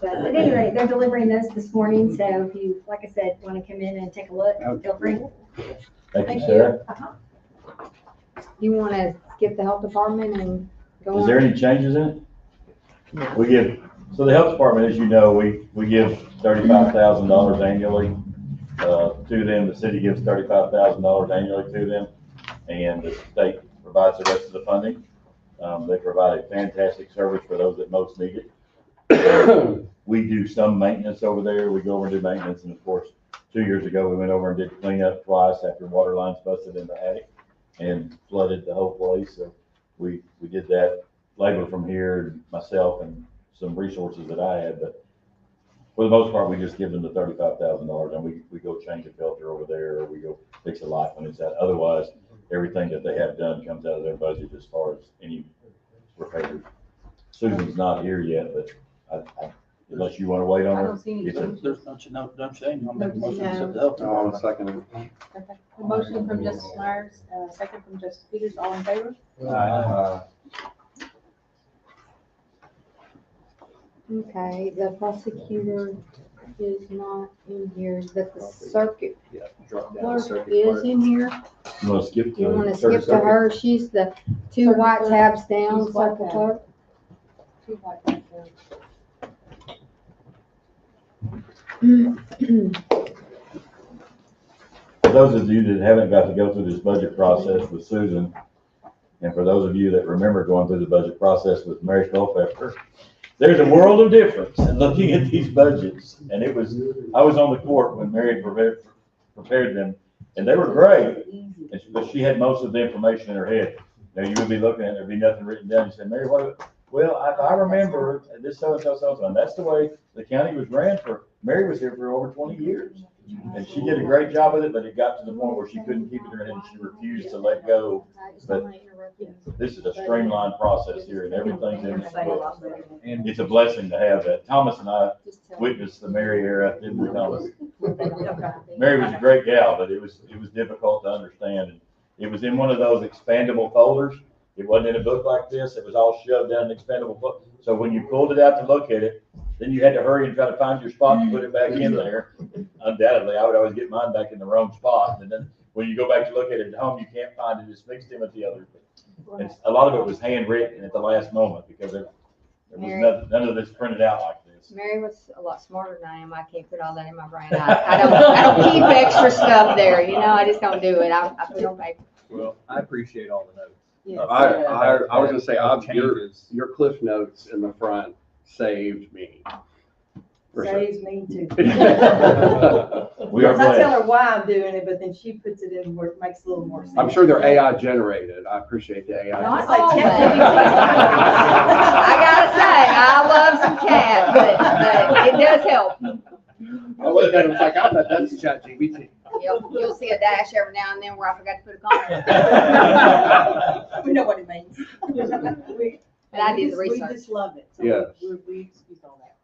But at any rate, they're delivering those this morning, so if you, like I said, want to come in and take a look, feel free. Thank you, Sarah. You want to skip the health department and go on? Is there any changes in it? We give, so the health department, as you know, we give $35,000 annually, to them. The city gives $35,000 annually to them, and the state provides the rest of the funding. They provide a fantastic service for those that most need it. We do some maintenance over there. We go over and do maintenance, and of course, 2 years ago, we went over and did cleanup twice after water lines busted in the attic and flooded the whole place. So we did that, labor from here, myself, and some resources that I had, but for the most part, we just give them the $35,000, and we go change a filter over there, or we go fix a light when it's out. Otherwise, everything that they have done comes out of their budget as far as any repairs. Susan's not here yet, but unless you want to wait on I her. don't see any. it's a- There's bunch of no, don't say, I'll make a motion to accept the health Oh, I'll department. second it. Okay. A motion from Justice Myers, second from Justice Peters, all in favor? Okay, the prosecutor is not in here, but the circuit Yeah, drop down clerk circuit is clerk. in here. You want to skip to? You wanna circuit skip to her? She's the two Circuit white clerk. tabs down, She's white circuit tab. clerk. Two white ones there. For those of you that haven't got to go through this budget process with Susan, and for those of you that remember going through the budget process with Mary Culpepper, there's a world of difference in looking at these budgets. And I was on the court when Mary prepared them, and they were great, but she had most of the information in her head. Now, you would be looking at it, there'd be nothing written down. You said, Mary, what? Well, if I remember, this so-and-so, so-and-so, and that's the way the county was ran Mary was here for over 20 years. And she did a great job with it, but it got to the point where she couldn't keep it in her head, and she refused to let go. But this is a streamlined process here, and everything's in this book. And it's a blessing to have that. Thomas and I witnessed the Mary era, didn't we, Thomas? Mary was a great gal, but it was difficult to understand. And it was in one of those expandable folders. It wasn't in a book like this. It was all shoved down an expandable book. So when you pulled it out to look at it, then you had to hurry and try to find your spot to put it back in there. Undoubtedly, I would always get mine back in the wrong spot. And then when you go back to look at it at home, you can't find it. It's mixed in with the others. And a lot of it was handwritten at the last moment because there was none of this printed out like this. Mary was a lot smarter than I am. I can't put all that in my brain. I don't keep extra stuff there, I just don't do it. I put it on paper. Well, I appreciate all the notes. I was gonna say, Changes. your cliff notes in the front saved me. For sure. Saves me too. We are I tell blessed. her why I'm doing it, but then she puts it in where it makes a little more sense. I'm sure they're AI generated. I appreciate the AI. Not like always. ChatGPT. I gotta say, I love some cat, but it does help. I looked at it, it's like, I bet that's ChatGPT. You'll see a dash every now and then where I forgot to put a comment. We know what it means. And I did the We research. just love it. So Yes. We excuse all that.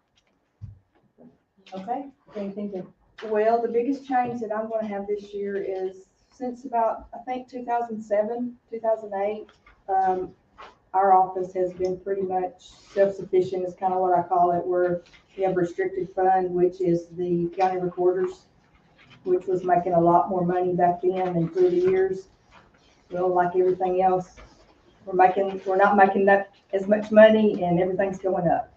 Okay, anything to? Well, the biggest change that I'm gonna have this year is since about, I think, 2007, 2008, our office has been pretty much self-sufficient, is kind of what I call it, where we have restricted fund, which is the county recorders, which was making a lot more money back then and through the years. Well, like everything else, we're not making that as much money and everything's going up.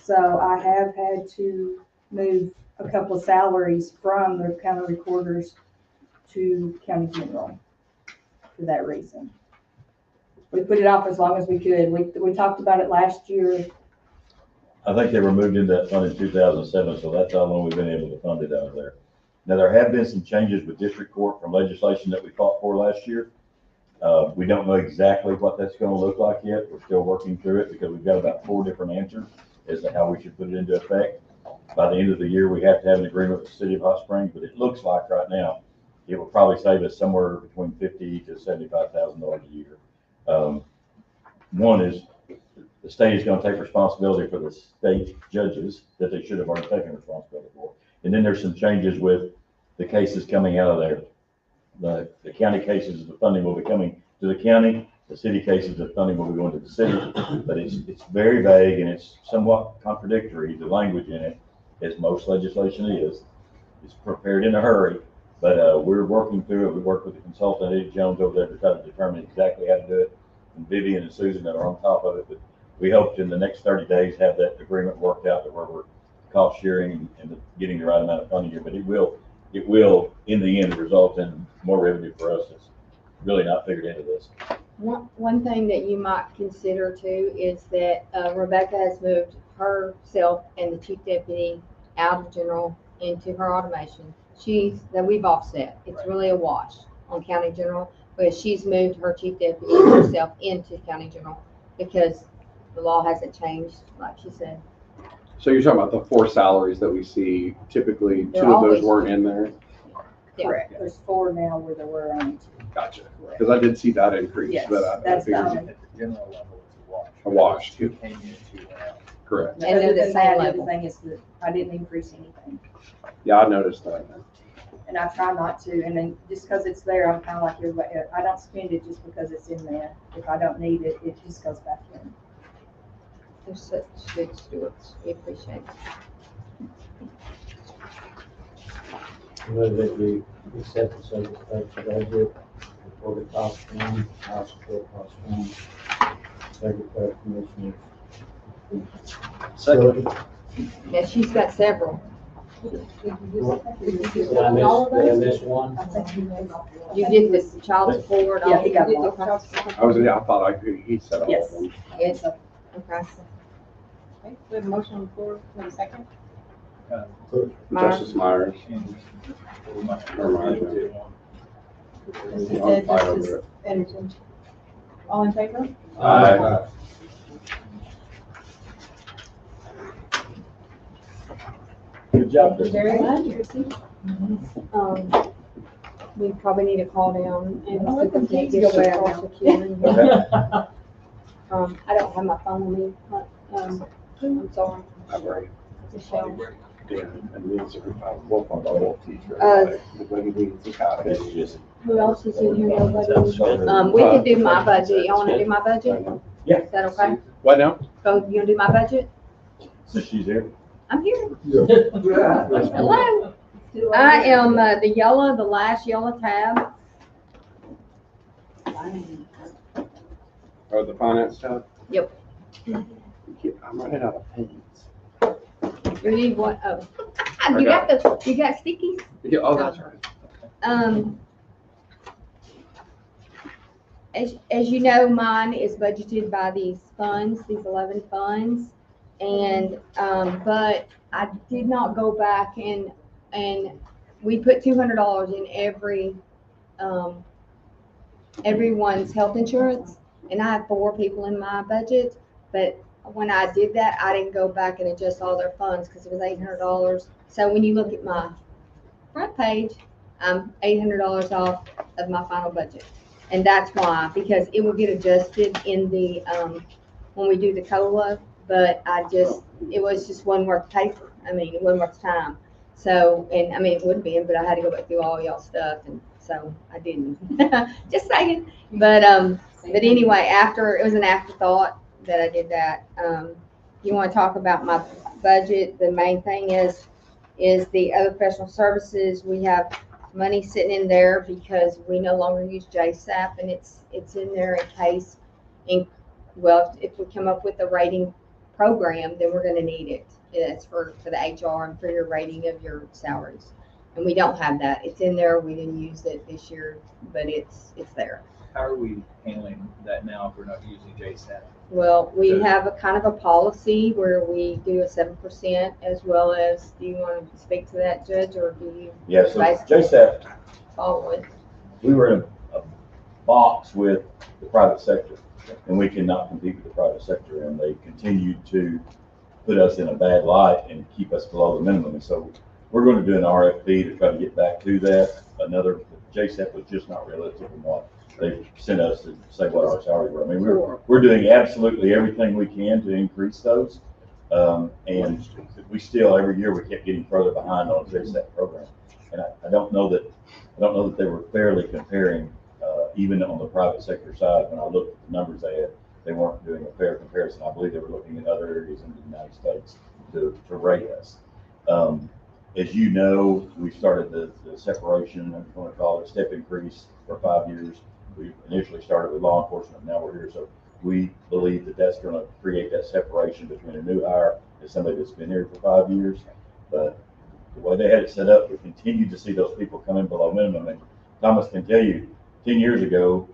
So I have had to move a couple of salaries from the county recorders to county general for that reason. We put it off as long as we could. We talked about it last year. I think they were moved into that fund in 2007, so that's how long we've been able to fund it out of there. Now, there have been some changes with district court from legislation that we fought for last year. We don't know exactly what that's going to look like yet. We're still working through it because we've got about 4 different answers as to how we should put it into effect. By the end of the year, we have to have an agreement with the city of Hot Springs, but it looks like right now, it will probably save us somewhere between $50,000 to $75,000 a year. One is the state is going to take responsibility for the state judges that they should have already taken responsibility for. And then there's some changes with the cases coming out of there. The county cases, the funding will be coming to the county. The city cases, the funding will be going to the city. But it's very vague and it's somewhat contradictory, the language in it, as most legislation is. It's prepared in a hurry, but we're working through it. We worked with the consultant, Eddie Jones, over there to try to determine exactly how to do it. And Vivian and Susan are on top of it, but we hope to, in the next 30 days, have that agreement worked out to where we're cost sharing and getting the right amount of funding here, but it will, in the end, result in more revenue for us that's really not figured into this. One thing that you might consider too is that Rebecca has moved herself and the chief deputy out of general into her automation. That we've offset. It's really a wash on county general, but she's moved her chief deputy herself into county general because the law hasn't changed, like she said. So you're talking about the 4 salaries that we see, typically They're 2 of those always- weren't in there? Correct, there's 4 now where there were only 2. Gotcha. Because I did see that increase, Yes, but I that's figured the At the general level, it's a wash. A wash. 2 came in, 2 went out. correct. And they're Other the than same that, level. the thing is that I didn't increase anything. Yeah, I noticed that. And I try not to, and then just because it's there, I'm kind of like everybody, I don't spend it just because it's in there. If I don't need it, it just goes back in. They're such good stewards. We appreciate it. Move that we accept the service budget for the cost one, house support cost one, secretary commissioners. Second. Yeah, she's got several. Did I miss one? You did this child support. Yeah, he got you did one. the child support. I thought he said all Yes. of them. Yes, okay. Okay, we have a motion on the floor, we have a second. Myers. Justice Myers. Or Myers, This is I'll it, fight this over is, it. and, all in favor? Aye. Good job, Thank you Kristen. very much. We probably need to call down and Oh, see if we it's can't easy get to go some back social now. security. I don't have my phone with me, but, I'm sorry. I'm ready. Michelle. Yeah, and these are, work on the whole teacher. Uh, When we got it. It's just, Who else is in here? Nobody? We can do my budget. Y'all wanna do my budget? Yeah. Is that okay? What now? So you gonna do my budget? since she's here. I'm here. Hello. I am the last yellow tab. Oh, the finance tab? Yep. I'm running out of pens. You need one, oh. You got stickies? Yeah, oh, that's right. As you know, mine is budgeted by these funds, these 11 funds. And, but I did not go back and we put $200 in everyone's health insurance. And I have 4 people in my budget, but when I did that, I didn't go back and adjust all their funds because it was $800. So when you look at my front page, I'm $800 off of my final budget. And that's why, because it will get adjusted in the, when we do the COLA, but it was just one worth paper. I mean, it wasn't worth time. So, and I mean, it would have been, but I had to go back through all y'all stuff. And so I didn't, just saying. But anyway, it was an afterthought that I did that. You want to talk about my budget? The main thing is the other professional services. We have money sitting in there because we no longer use JSAP, and it's in there in case, if we come up with a rating program, then we're going to need it. It's for the HR and for your rating of your salaries. And we don't have that. It's in there. We didn't use it this year, but it's there. How are we handling that now if we're not using JSAP? Well, we have a kind of a policy where we do a 7% as well as, do you want to speak to that, Judge, or do you? Yeah, so JSAP, Follow it. we were in a box with the private sector, and we cannot compete with the private sector, and they continue to put us in a bad light and keep us below the minimum. And so we're going to do an RFP to try to get back to that. JSAP was just not realistic in what they sent us to say what our salaries were. I mean, we're doing absolutely everything we can to increase those. And we still, every year, we kept getting further behind on the JSAP program. And I don't know that they were fairly comparing, even on the private sector side. When I looked at the numbers they had, they weren't doing a fair comparison. I believe they were looking at other areas in the United States to rate us. As you know, we started the separation, I'm going to call it a step increase for 5 years. We initially started with law enforcement, now we're here. So we believe that that's gonna create that separation between a new hire and somebody that's been here for 5 years. But the way they had it set up, we continued to see those people come in below minimum. And Thomas can tell you, 10 years ago,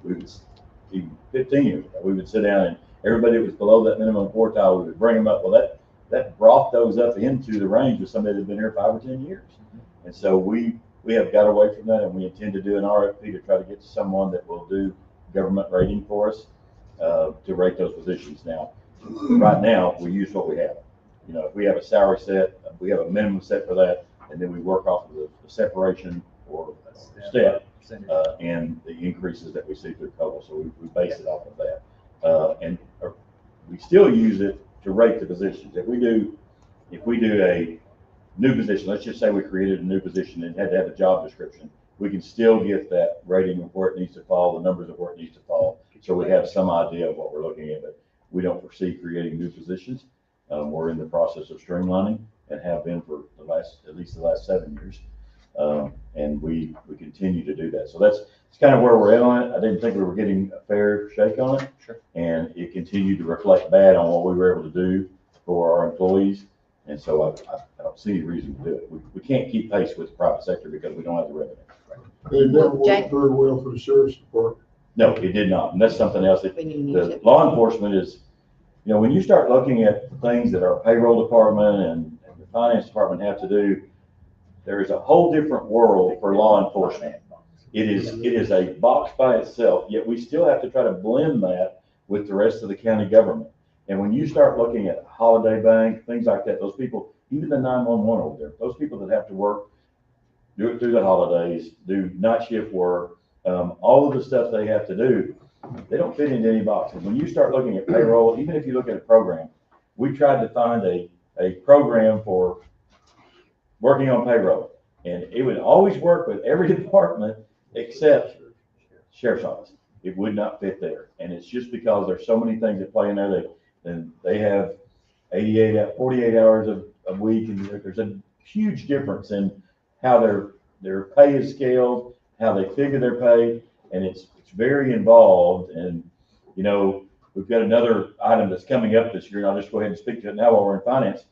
even 15 years ago, we would sit down and everybody that was below that minimum quartile, we would bring them up. Well, that brought those up into the range of somebody that's been here 5 or 10 years. And so we have got away from that, and we intend to do an RFP to try to get to someone that will do government rating for us, to rate those positions. Now, right now, we use what we have. You know, if we have a salary set, we have a minimum set for that, and then we work off of the separation or step, and the increases that we see through COLA. So we base it off of that. And we still use it to rate the positions. If we do a new position, let's just say we created a new position and had to have a job description, we can still get that rating of where it needs to fall, the numbers of where it needs to fall. So we have some idea of what we're looking at, but we don't foresee creating new positions. We're in the process of streamlining and have been for at least the last 7 years. And we continue to do that. So that's kind of where we're at on it. I didn't think we were getting a fair shake on it. Sure. And it continued to reflect bad on what we were able to do for our employees. And so I don't see any reason to do it. We can't keep pace with the private sector because we don't have the revenue. It never worked very well for the sheriff's department. No, it did not. And that's something else that the law enforcement is, you know, when you start looking at the things that our payroll department and the finance department have to do, there is a whole different world for law enforcement. It is a box by itself, yet we still have to try to blend that with the rest of the county government. And when you start looking at holiday bank, things like that, those people, even the 911 over there, those people that have to work, do it through the holidays, do night shift work, all of the stuff they have to do, they don't fit into any box. And when you start looking at payroll, even if you look at a program, we tried to find a program for working on payroll. And it would always work with every department except sheriff's office. It would not fit there. And it's just because there's so many things that play in there. They have 48 hours a week, and there's a huge difference in how their pay is scaled, how they figure their pay, and it's very involved. And, you know, we've got another item that's coming up this year, and I'll just go ahead and speak to it now while we're in finance.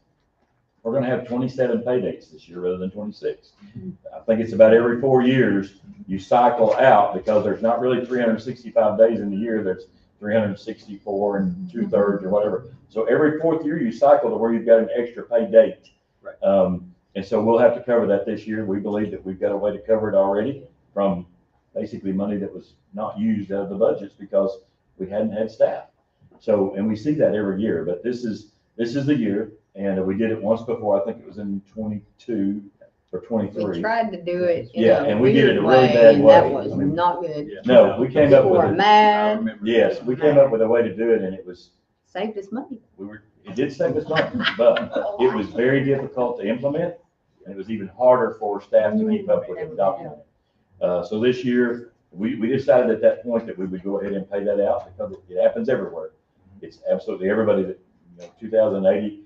We're going to have 27 pay dates this year rather than 26. I think it's about every 4 years you cycle out, because there's not really 365 days in the year. There's 364 and 2/3 or whatever. So every 4th year you cycle to where you've got an extra pay date. Right. And so we'll have to cover that this year. We believe that we've got a way to cover it already from basically money that was not used out of the budgets because we hadn't had staff. So, and we see that every year, but this is the year. And we did it once before. I think it was in 22 or 23. We tried to do it in Yeah, a and we did it in a weird really bad and way. that was I mean, not good. No, we came up People with were it. mad, Yes, we came up with a way to do it, and it saved us money. it did save us money, but it was very difficult to implement, and it was even harder for staff to keep up with and document it. So this year, we decided at that point that we would go ahead and pay that out because it happens everywhere. It's absolutely everybody that, 2,080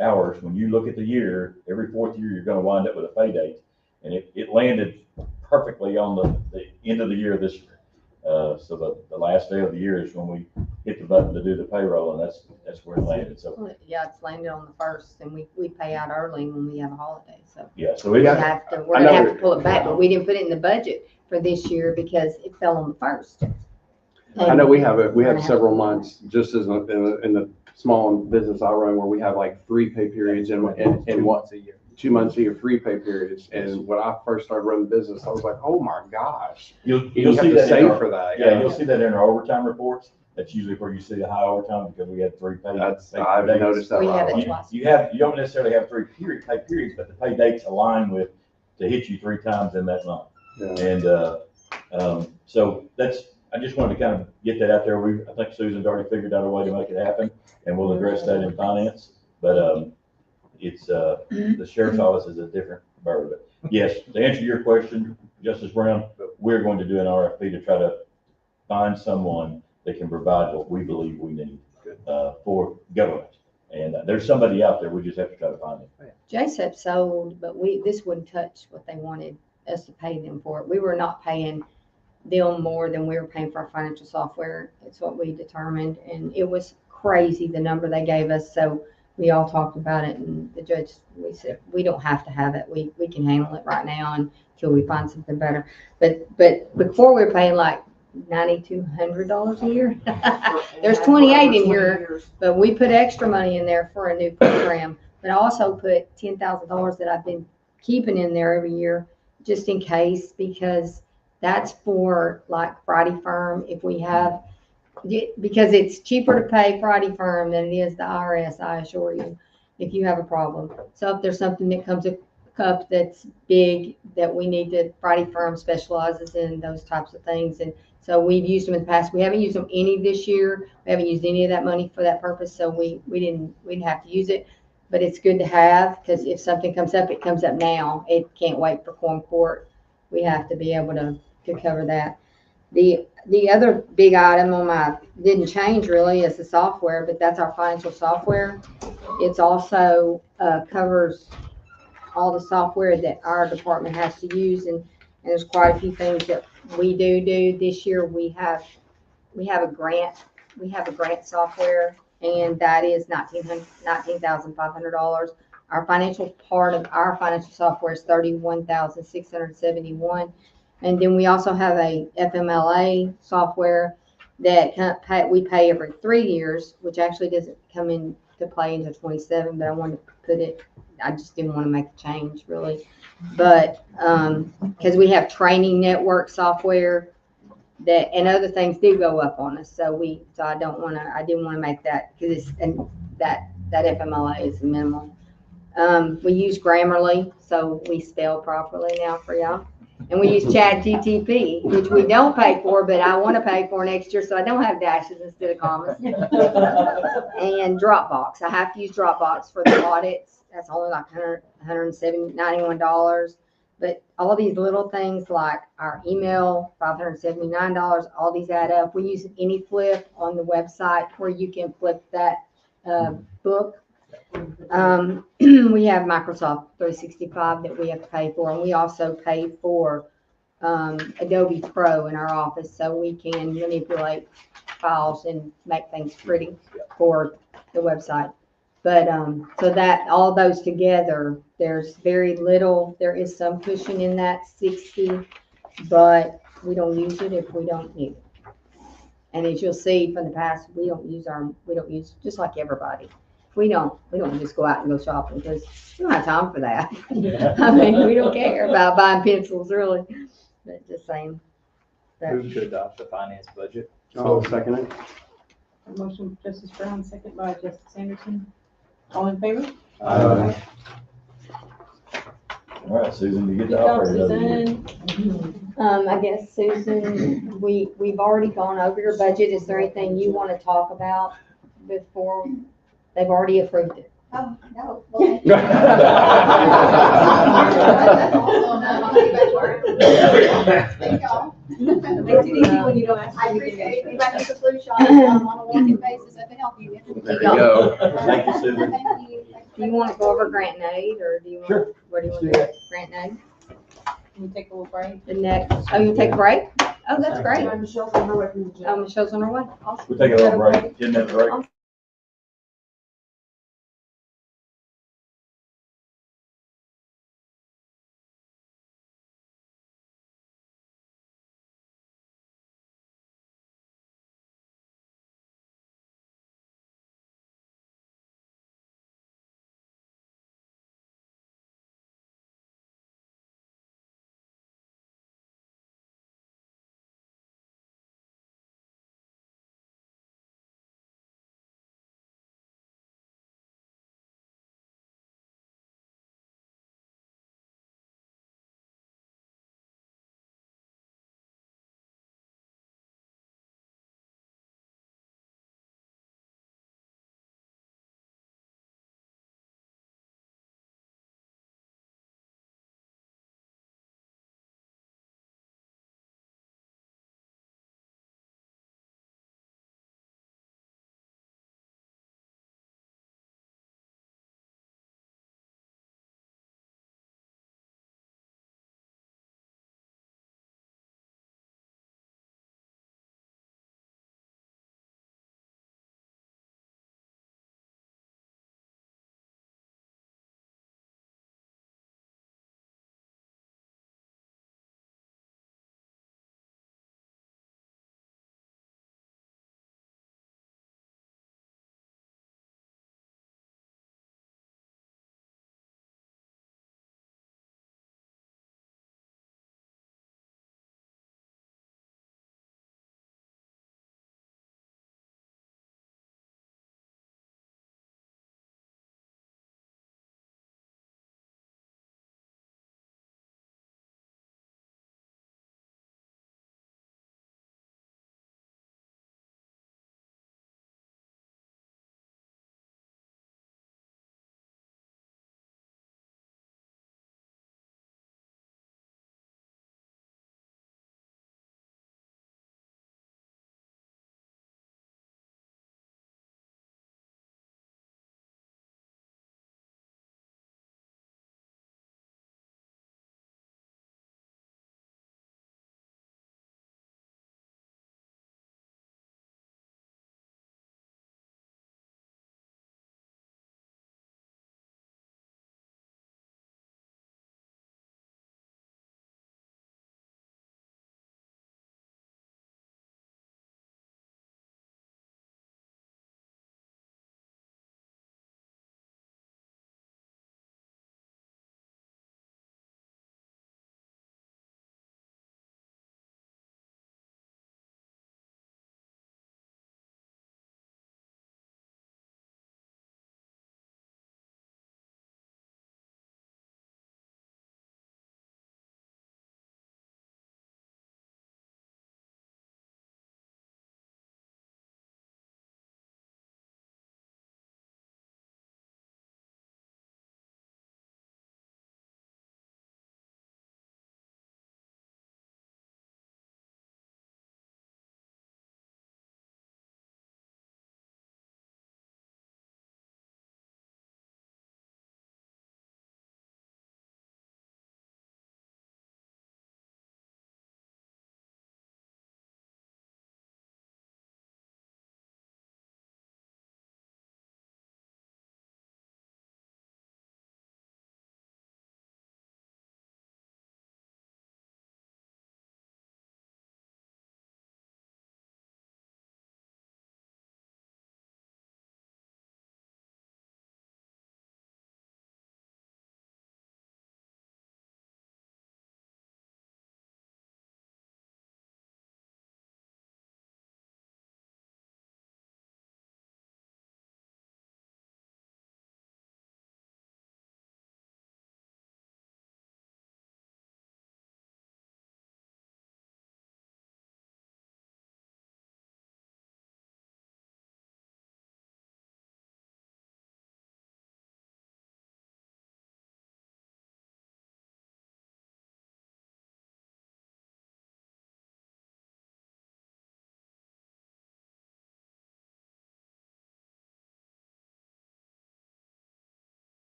hours. When you look at the year, every 4th year, you're going to wind up with a pay date, and it landed perfectly on the end of the year this year. So the last day of the year is when we hit the button to do the payroll, and that's where it landed. So Yeah, it's landed on the 1st, and we pay out early when we have a holiday, so. yeah, so We're we got. gonna have to pull it back, but we didn't put it in the budget for this year because it fell on the 1st. I know we have several months, just as in the small business I run, where we have like 3 pay periods and 2 months a year. 2 months a year, 3 pay periods. And when I first started running the business, I was like, oh my gosh. You'll have see to that save for that. Yeah, you'll see that in our overtime reports. That's usually where you see the high overtime because we had 3 pay. I've dates. noticed that. We right have it away. twice. You don't necessarily have 3 pay periods, but the pay dates align with to hit you 3 times in that month. Yeah. And so I just wanted to kind of get that out there. I think Susan's already figured out a way to make it happen, and we'll address that in finance. But it's the sheriff's office is a different bird. But yes, to answer your question, Justice Brown, we're going to do an RFP to try to find someone that can provide what we believe we need for government. And there's somebody out there. We just have to try to find it. JSEP sold, but this wouldn't touch what they wanted us to pay them for. We were not paying them more than we were paying for our financial software. It's what we determined, and it was crazy, the number they gave us. So we all talked about it, and the judge, we said, we don't have to have it. We can handle it right now until we find something better. But before we were paying like $9,200 a year. There's 28 in here, but we put extra money in there for a new program. But I also put $10,000 that I've been keeping in there every year, just in case, because that's for like Friday Firm. If we have, because it's cheaper to pay Friday Firm than it is the IRS, I assure you, if you have a problem. So if there's something that comes up that's big that we need to, Friday Firm specializes in those types of things. And so we've used them in the past. We haven't used them any this year. We haven't used any of that money for that purpose. So we didn't have to use it, but it's good to have, because if something comes up, it comes up now. It can't wait for Quorum Court. We have to be able to cover that. The other big item on my, didn't change really, is the software, but that's our financial software. It's also covers all the software that our department has to use, and there's quite a few things that we do this year. We have a grant software, and that is $19,500. Our financial part of our financial software is $31,671. And then we also have a FMLA software that we pay every 3 years, which actually doesn't come into play until 27, but I wanted to put it, I just didn't want to make a change really. But, because we have training network software that, and other things do go up on us. So I didn't want to make that, because that FMLA is minimal. We use Grammarly, so we spell properly now for y'all. And we use ChatGTP, which we don't pay for, but I want to pay for next year, so I don't have dashes instead of commas. And Dropbox. I have to use Dropbox for the audits. That's only like $91. But all these little things like our email, $579, all these add up. We use AnyFlip on the website where you can flip that book. We have Microsoft 365 that we have to pay for, and we also pay for Adobe Pro in our office, so we can manipulate files and make things pretty for the website. But so that all those together, there's very little. There is some cushion in that 60, but we don't use it if we don't need it. And as you'll see from the past, we don't use just like everybody. We don't just go out and go shopping, because we don't have time for that. I mean, we don't care about buying pencils really, but just saying. Move to adopt the finance budget. I'll second it. A motion, Justice Brown, second by Justice Anderson. All in favor? All right, Susan, you get Good the job, operator. Susan. I guess, Susan, we've already gone over your budget. Is there anything you want to talk about before? They've already approved it. Oh, no. Makes it easy when you don't ask. I appreciate it. If I need a flu shot on a walking basis, I can help you. There you go. Thank you, Susan. Thank you. Do you want to go over grant and aid, or do you want? Sure. What do you want to do? Grant and aid? Can we take a little break? The next. Oh, you take a break? Oh, that's great. Michelle's on her way from the gym. Oh, Michelle's on her way. Awesome. We'll take a little break, 10-minute break.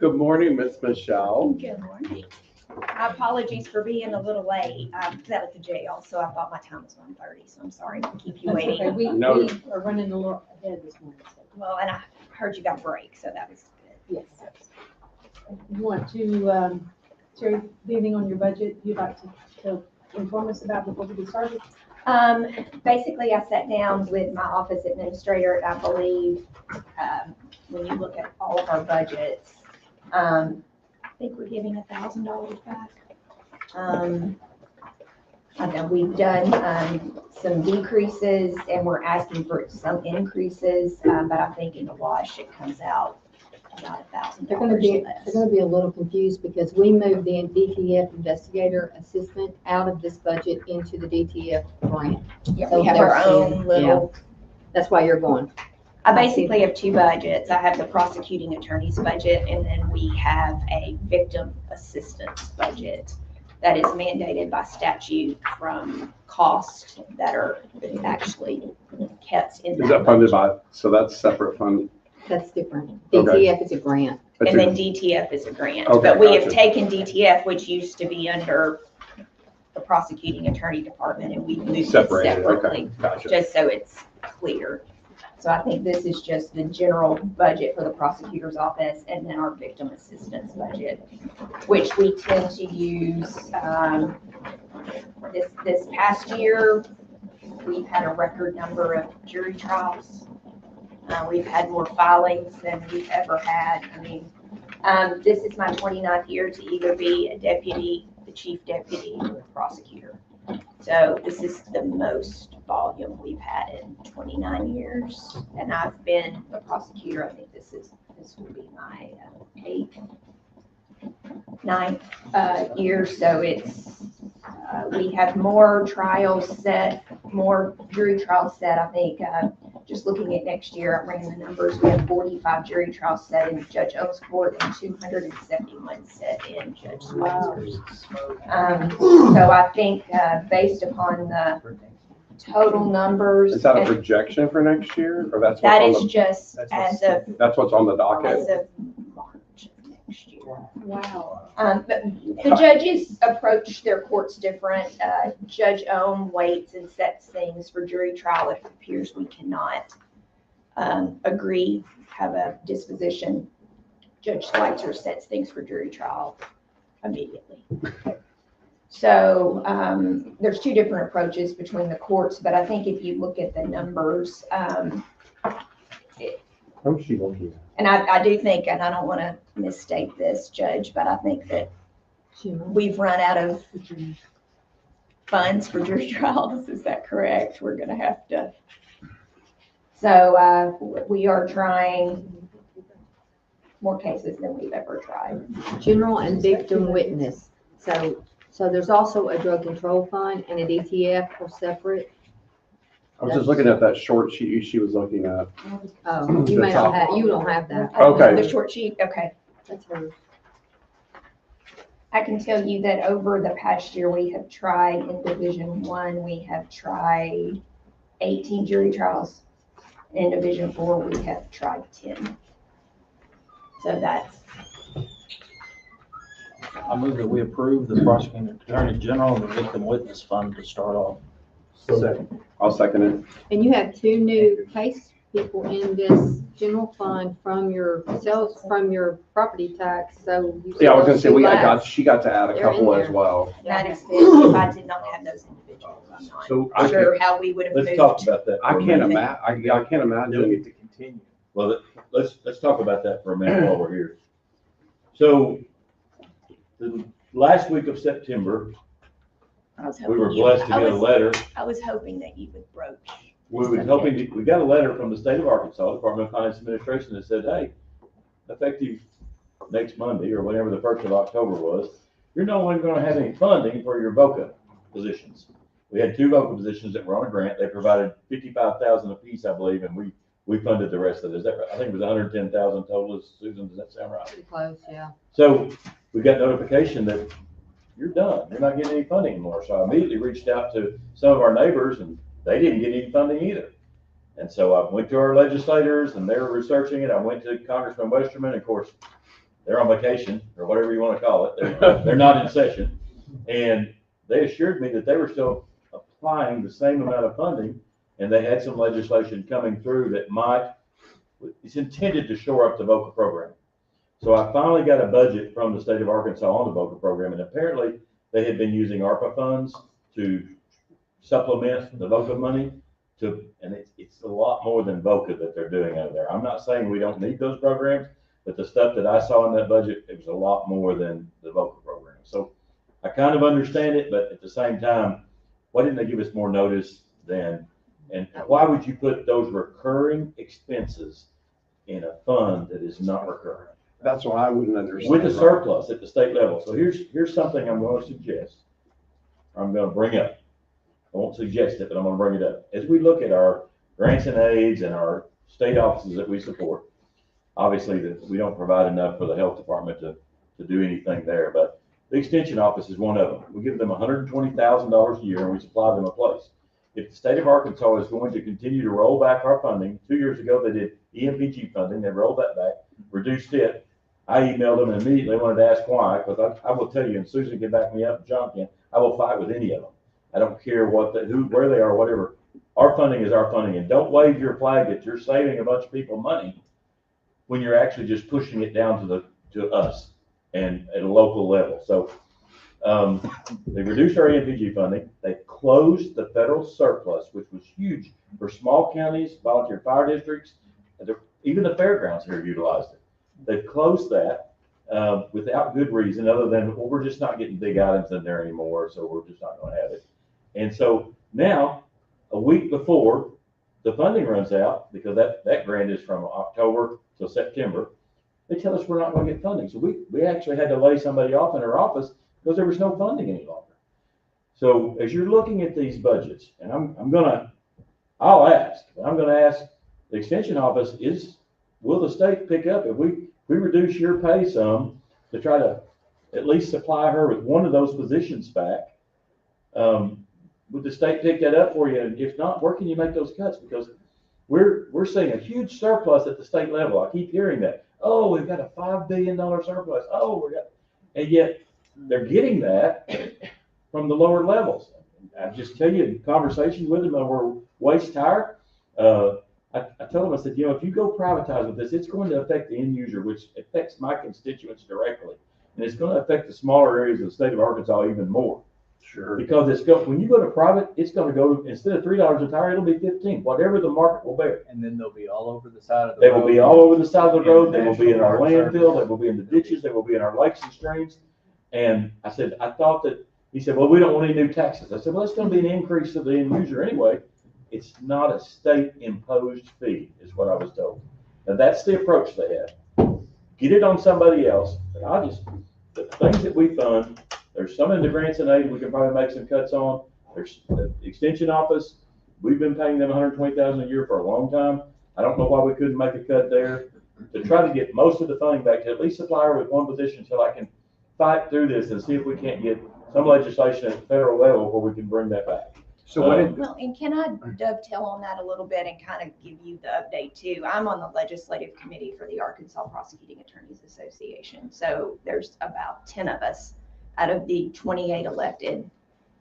Good morning, Miss Michelle. Good morning. My apologies for being a little late. I was out at the jail, so I thought my time was 1:30, so I'm sorry to keep you That's okay. waiting. We No. are running a little ahead this morning. So. Well, and I heard you got a break, so that was good. Yes. You want to, Terry, anything on your budget you'd like to inform us about before we get started? Basically, I sat down with my office administrator, and I believe, when you look at all of our budgets, I think we're giving $1,000 back. I know we've done, some decreases and we're asking for some increases, but I think in the wash, it comes out about $1,000 They're gonna be less. a little confused because we moved the DTF investigator assistant out of this budget into the DTF grant. Yeah, So we have our they're own seeing- little. That's why you're going. I basically have two budgets. I have the prosecuting attorney's budget, and then we have a victim assistance budget that is mandated by statute from costs that are actually kept in Is that that funded budget. by, so that's separate fund? That's different. Okay. DTF is a grant. That's And a- then DTF is a grant. Okay, But we have gotcha. taken DTF, which used to be under the prosecuting attorney department, and we've moved it Separated, okay, separately, gotcha. just so it's clear. So I think this is just the general budget for the prosecutor's office and then our victim assistance budget, which we tend to use, this past year, we've had a record number of jury trials. We've had more filings than we've ever had. I mean, this is my 29th year to either be a deputy, the chief deputy, or a prosecutor. So this is the most volume we've had in 29 years. And I've been a prosecutor, I think this will be my ninth year. So it's, we have more trials set, more jury trials set. I think, just looking at next year, I ran the numbers. We have 45 jury trials set in Judge O's court and 271 set in Judge Spencer's. So I think, based upon the total numbers. Is that a and projection for next year, or that's that what's is on the, just as of that's what's on the as docket? of March of next year. Wow. But the judges approach their courts different. Judge Ohm waits and sets things for jury trial if it appears we cannot agree, have a disposition. Judge Schweitzer sets things for jury trial immediately. So there's two different approaches between the courts, but I think if you look at the numbers, Oh, she looking at. and I do think, and I don't want to misstate this, Judge, but I think that we've run out of funds for jury trials. Is that correct? We're going to have to. So we are trying more cases than we've ever tried. General and victim witness. So there's also a drug control fund and a DTF are separate. I was just looking at that short sheet she was looking at. Oh, The you may top. not have, you don't have that. Okay. The short sheet, okay. That's hers. I can tell you that over the past year, we have tried in Division 1, we have tried 18 jury trials. In Division 4, we have tried 10. So that's, I move that we approve the prosecuting attorney general and the victim witness fund to start off. Second. I'll second it. And you have two new case people in this general fund from your sales, from your property tax, so. you Yeah, I was gonna say, still I have got, she got to add a They're in couple as there. well. that is, if I did not have those individuals, I'm not So, sure how we would have moved. let's talk about that. I for a can't minute. I can't imagine. To continue. Well, let's talk about that for a minute while we're here. So, the last week of September, I was we hoping were you- blessed to I get a was- letter. I was hoping that you would broach. We were hoping, we got a letter from the state of Arkansas, Department of Finance Administration, that said, hey, effective next Monday or whenever the 1st of October was, you're no longer gonna have any funding for your VOCA positions. We had 2 VOCA positions that were on a grant. They provided 55,000 apiece, I believe, and we funded the rest of it. Is that right? I think it was 110,000 total. Susan, does that sound right? Pretty close, yeah. So we got notification that you're done. You're not getting any funding anymore. So I immediately reached out to some of our neighbors and they didn't get any funding either. And so I went to our legislators and they were researching it. I went to Congressman Westerman. Of course, they're on vacation, or whatever you want to call it. They're not in session. And they assured me that they were still applying the same amount of funding, and they had some legislation coming through that it's intended to shore up the VOCA program. So I finally got a budget from the state of Arkansas on the VOCA program, and apparently they had been using ARPA funds to supplement the VOCA money and it's a lot more than VOCA that they're doing out there. I'm not saying we don't need those programs, but the stuff that I saw in that budget, it was a lot more than the VOCA program. So I kind of understand it, but at the same time, why didn't they give us more notice then? And why would you put those recurring expenses in a fund that is not recurring? That's what I wouldn't understand. With a surplus at the state level. So here's something I'm going to suggest. I'm going to bring up. I won't suggest it, but I'm going to bring it up. As we look at our grants and aids and our state offices that we support, obviously we don't provide enough for the health department to do anything there, but the extension office is one of them. We give them $120,000 a year and we supply them a place. If the state of Arkansas is going to continue to roll back our funding, 2 years ago they did EMPG funding, they rolled that back, reduced it. I emailed them and immediately wanted to ask why, because I will tell you, and Susan can back me up, John can, I will fight with any of them. I don't care where they are, whatever. Our funding is our funding, and don't wave your flag that you're saving a bunch of people money when you're actually just pushing it down to us and at a local level. So they reduced our EMPG funding. They closed the federal surplus, which was huge for small counties, volunteer fire districts. Even the fairgrounds here utilized it. They've closed that without good reason, other than, well, we're just not getting big items in there anymore, so we're just not going to have it. And so now, a week before the funding runs out, because that grant is from October till September, they tell us we're not going to get funding. So we actually had to lay somebody off in our office because there was no funding any longer. So as you're looking at these budgets, and I'll ask the extension office will the state pick up if we reduce your pay some to try to at least supply her with one of those positions back? Would the state pick that up for you? And if not, where can you make those cuts? Because we're seeing a huge surplus at the state level. I keep hearing that. Oh, we've got a $5 billion surplus. And yet they're getting that from the lower levels. I just tell you, in conversations with them over waste tire, I told them, I said, if you go privatize with this, it's going to affect the end user, which affects my constituents directly. And it's going to affect the smaller areas of the state of Arkansas even more. Sure. Because when you go to private, it's going to go, instead of $3 a tire, it'll be 15, whatever the market will bear. And then they'll be all over the side of the They road. will be all over the side of the road. They will be in our National Park landfill. They will be in the ditches. They will be in our lakes and streams. And I said, he said, well, we don't want any new taxes. I said, well, it's going to be an increase to the end user anyway. It's not a state imposed fee, is what I was told. Now that's the approach they have. Get it on somebody else. But the things that we fund, there's some in the grants and aid we can probably make some cuts on. There's the extension office. We've been paying them $120,000 a year for a long time. I don't know why we couldn't make a cut there to try to get most of the funding back to at least supply her with one position until I can fight through this and see if we can't get some legislation at the federal level where we can bring that back. So Well, and can I dovetail on that a little bit and kind of give you the update too? I'm on the legislative committee for the Arkansas Prosecuting Attorneys Association. So there's about 10 of us out of the 28 elected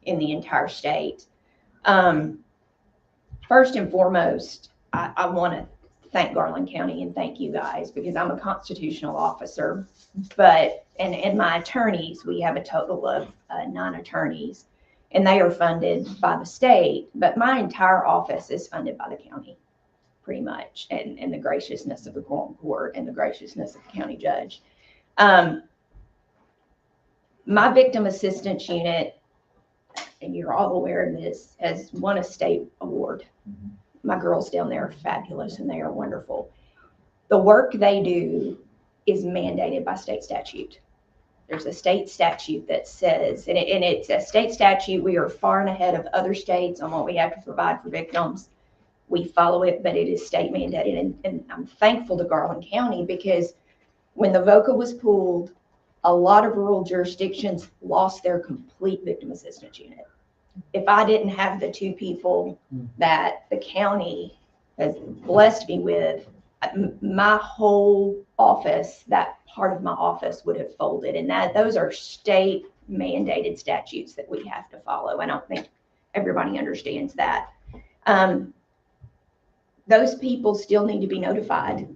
in the entire state. First and foremost, I want to thank Garland County and thank you guys, because I'm a constitutional officer, and my attorneys, we have a total of 9 attorneys, and they are funded by the state, but my entire office is funded by the county, pretty much, and the graciousness of the Quorum Court and the graciousness of the county judge. My victim assistance unit, and you're all aware of this, has won a state award. My girls down there are fabulous and they are wonderful. The work they do is mandated by state statute. There's a state statute that says, and it's a state statute, we are far and ahead of other states on what we have to provide for victims. We follow it, but it is state mandated. And I'm thankful to Garland County, because when the VOCA was pulled, a lot of rural jurisdictions lost their complete victim assistance unit. If I didn't have the 2 people that the county has blessed me with, my whole office, that part of my office would have folded. And those are state mandated statutes that we have to follow. I don't think everybody understands that. Those people still need to be notified.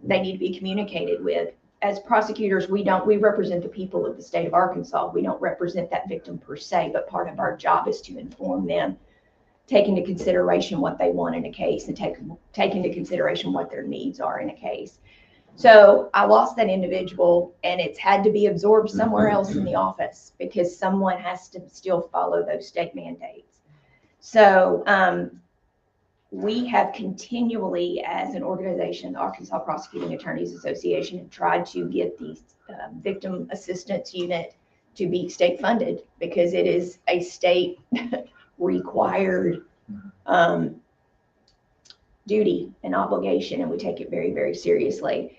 They need to be communicated with. As prosecutors, we represent the people of the state of Arkansas. We don't represent that victim per se, but part of our job is to inform them, take into consideration what they want in a case, and take into consideration what their needs are in a case. So I lost that individual, and it's had to be absorbed somewhere else in the office because someone has to still follow those state mandates. So we have continually, as an organization, the Arkansas Prosecuting Attorneys Association, have tried to get the victim assistance unit to be state funded because it is a state required duty and obligation, and we take it very, very seriously.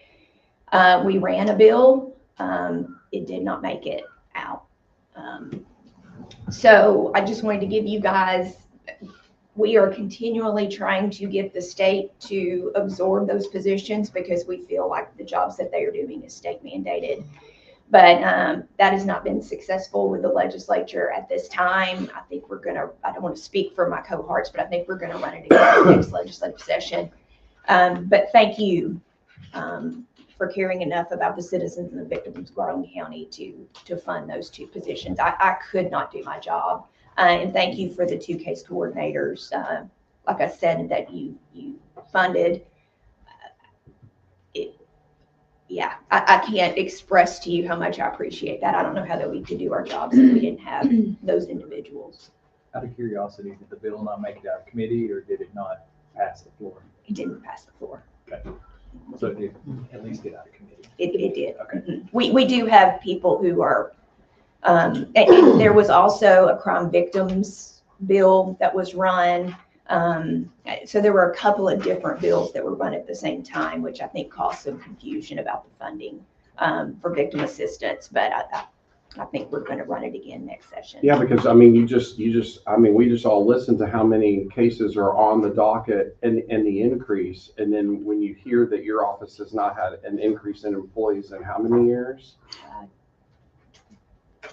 We ran a bill. It did not make it out. So I just wanted to give you guys, we are continually trying to get the state to absorb those positions because we feel like the jobs that they are doing is state mandated. But that has not been successful with the legislature at this time. I think we're going to, I don't want to speak for my cohorts, but I think we're going to run it again in the next legislative session. But thank you for caring enough about the citizens and the victims of Garland County to fund those two positions. I could not do my job. And thank you for the two case coordinators, like I said, that you funded. Yeah, I can't express to you how much I appreciate that. I don't know how that we could do our jobs if we didn't have those individuals. Out of curiosity, did the bill not make it out of committee, or did it not pass the floor? It didn't pass the floor. Okay. So it did at least get out of committee. It did. Okay. We do have people who are, and there was also a crime victims bill that was run. So there were a couple of different bills that were run at the same time, which I think caused some confusion about the funding for victim assistance. But I think we're going to run it again next session. Yeah, because I mean, we just all listened to how many cases are on the docket and the increase. And then when you hear that your office has not had an increase in employees in how many years?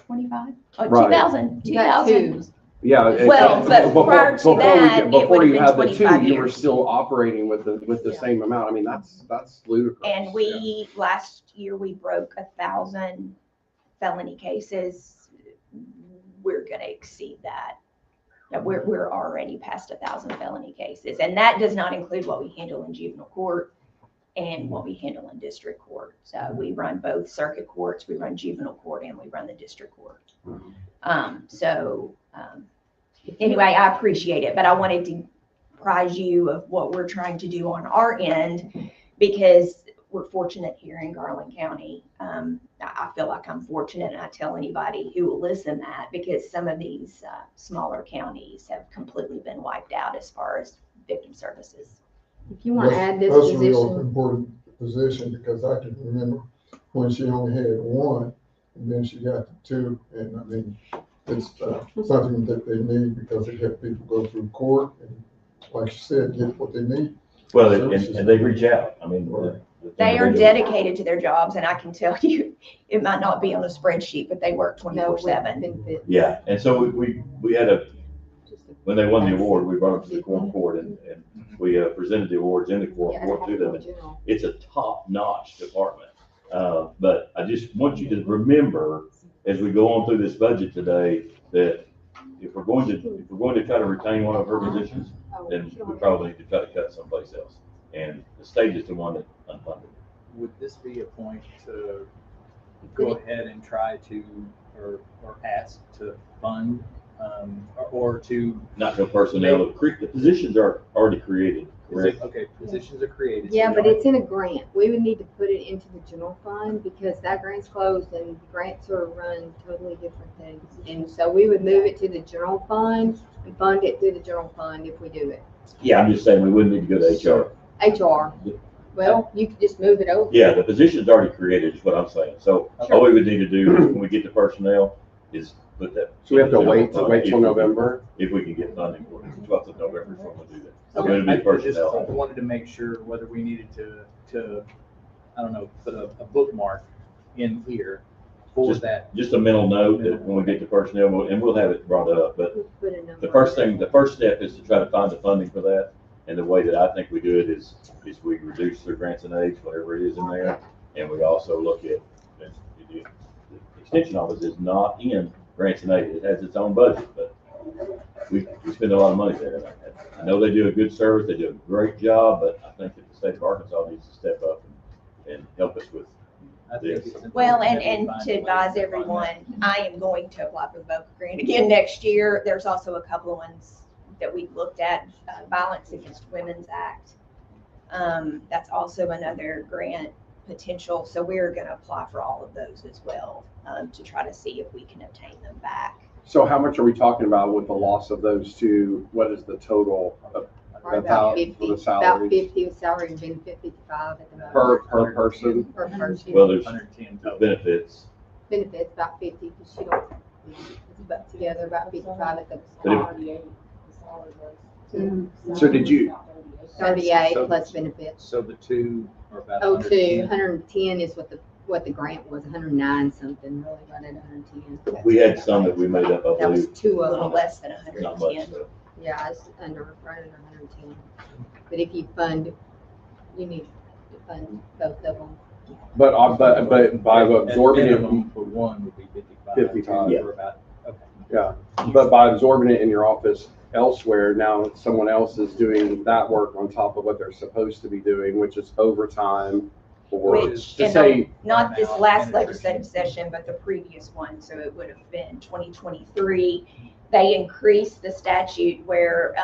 25? Oh, Right. 2000. You got 2000. Yeah. Well, but prior to that, it would before have you been had the 25 two, you were years. still operating with the same amount. I mean, that's ludicrous. And we, last year, we broke 1,000 felony cases. We're going to exceed that. We're already past 1,000 felony cases. And that does not include what we handle in juvenile court and what we handle in district court. So we run both circuit courts, we run juvenile court, and we run the district court. Anyway, I appreciate it, but I wanted to apprise you of what we're trying to do on our end because we're fortunate here in Garland County. I feel like I'm fortunate, and I tell anybody who will listen that because some of these smaller counties have completely been wiped out as far as victim services. If you want to add this That's a real position, important position because I can remember when she only had one and then she got the two. And I mean, it's something that they need because they have people go through court and, like you said, get what they need. Well, and they reach out. I mean, They are dedicated to their jobs, and I can tell you, it might not be on a spreadsheet, but they work 24/7. Yeah, and so we had when they won the award, we brought them to the Quorum Court and we presented the awards in the Quorum Court to them. And it's a top-notch department. But I just want you to remember, as we go on through this budget today, that if we're going to try to retain one of her positions, then we probably need to try to cut someplace else. And the state is the one that unfunded. Would this be a point to go ahead and try to, or ask to fund, or to? Not no personnel, the positions are already created, correct? Okay, positions are created. yeah, but it's in a grant. We would need to put it into the general fund because that grant's closed and grants are run totally different things. And so we would move it to the general fund and fund it through the general fund if we do it. Yeah, I'm just saying we wouldn't need to go to HR. HR. Well, you could just move it over. Yeah, the position's already created is what I'm saying. So all we would need to do when we get the personnel is put that. So we have to wait till November? If we can get funding for it. 12th of November is when we'll do that. So it'll be I just personnel. wanted to make sure whether we needed to, I don't know, put a bookmark in here for that. Just a mental note that when we get to personnel, and we'll have it brought up, but Put a number. the first step is to try to find the funding for that. And the way that I think we do it is we reduce their grants and aids, whatever it is in there. And we also look at, the extension office is not in grants and aids. It has its own budget, but we spend a lot of money there. I know they do a good service, they do a great job, but I think that the state of Arkansas needs to step up and help us with this. Well, and to advise everyone, I am going to apply for the VOCA grant again next year. There's also a couple of ones that we've looked at, Violence Against Women's Act. That's also another grant potential. So we're going to apply for all of those as well, to try to see if we can obtain them back. So how much are we talking about with the loss of those two? What is the total of About 50, for the about salaries 50 with salary and benefit, 55 at the moment. per person? Per person. Well, there's 110 benefits. Benefits about 50, because she don't, it's about together, about 55 at the. But if- So did you, 38 So- plus benefits. So the two are about. 02, 110 is what the grant was, 109 something, really right at 110. We had some that we made up, I That was believe, two A of little them. less than not much, 110. so. Yeah, it's right under 110. But if you fund, you need to fund both of them. but by absorbing it, For one would be 55. 55. For about, okay. yeah, but by absorbing it in your office elsewhere, now someone else is doing that work on top of what they're supposed to be doing, which is overtime or Which, to and say, not this Burnout, last and legislative session, but the previous one, so it would have been 2023. They increased the statute where,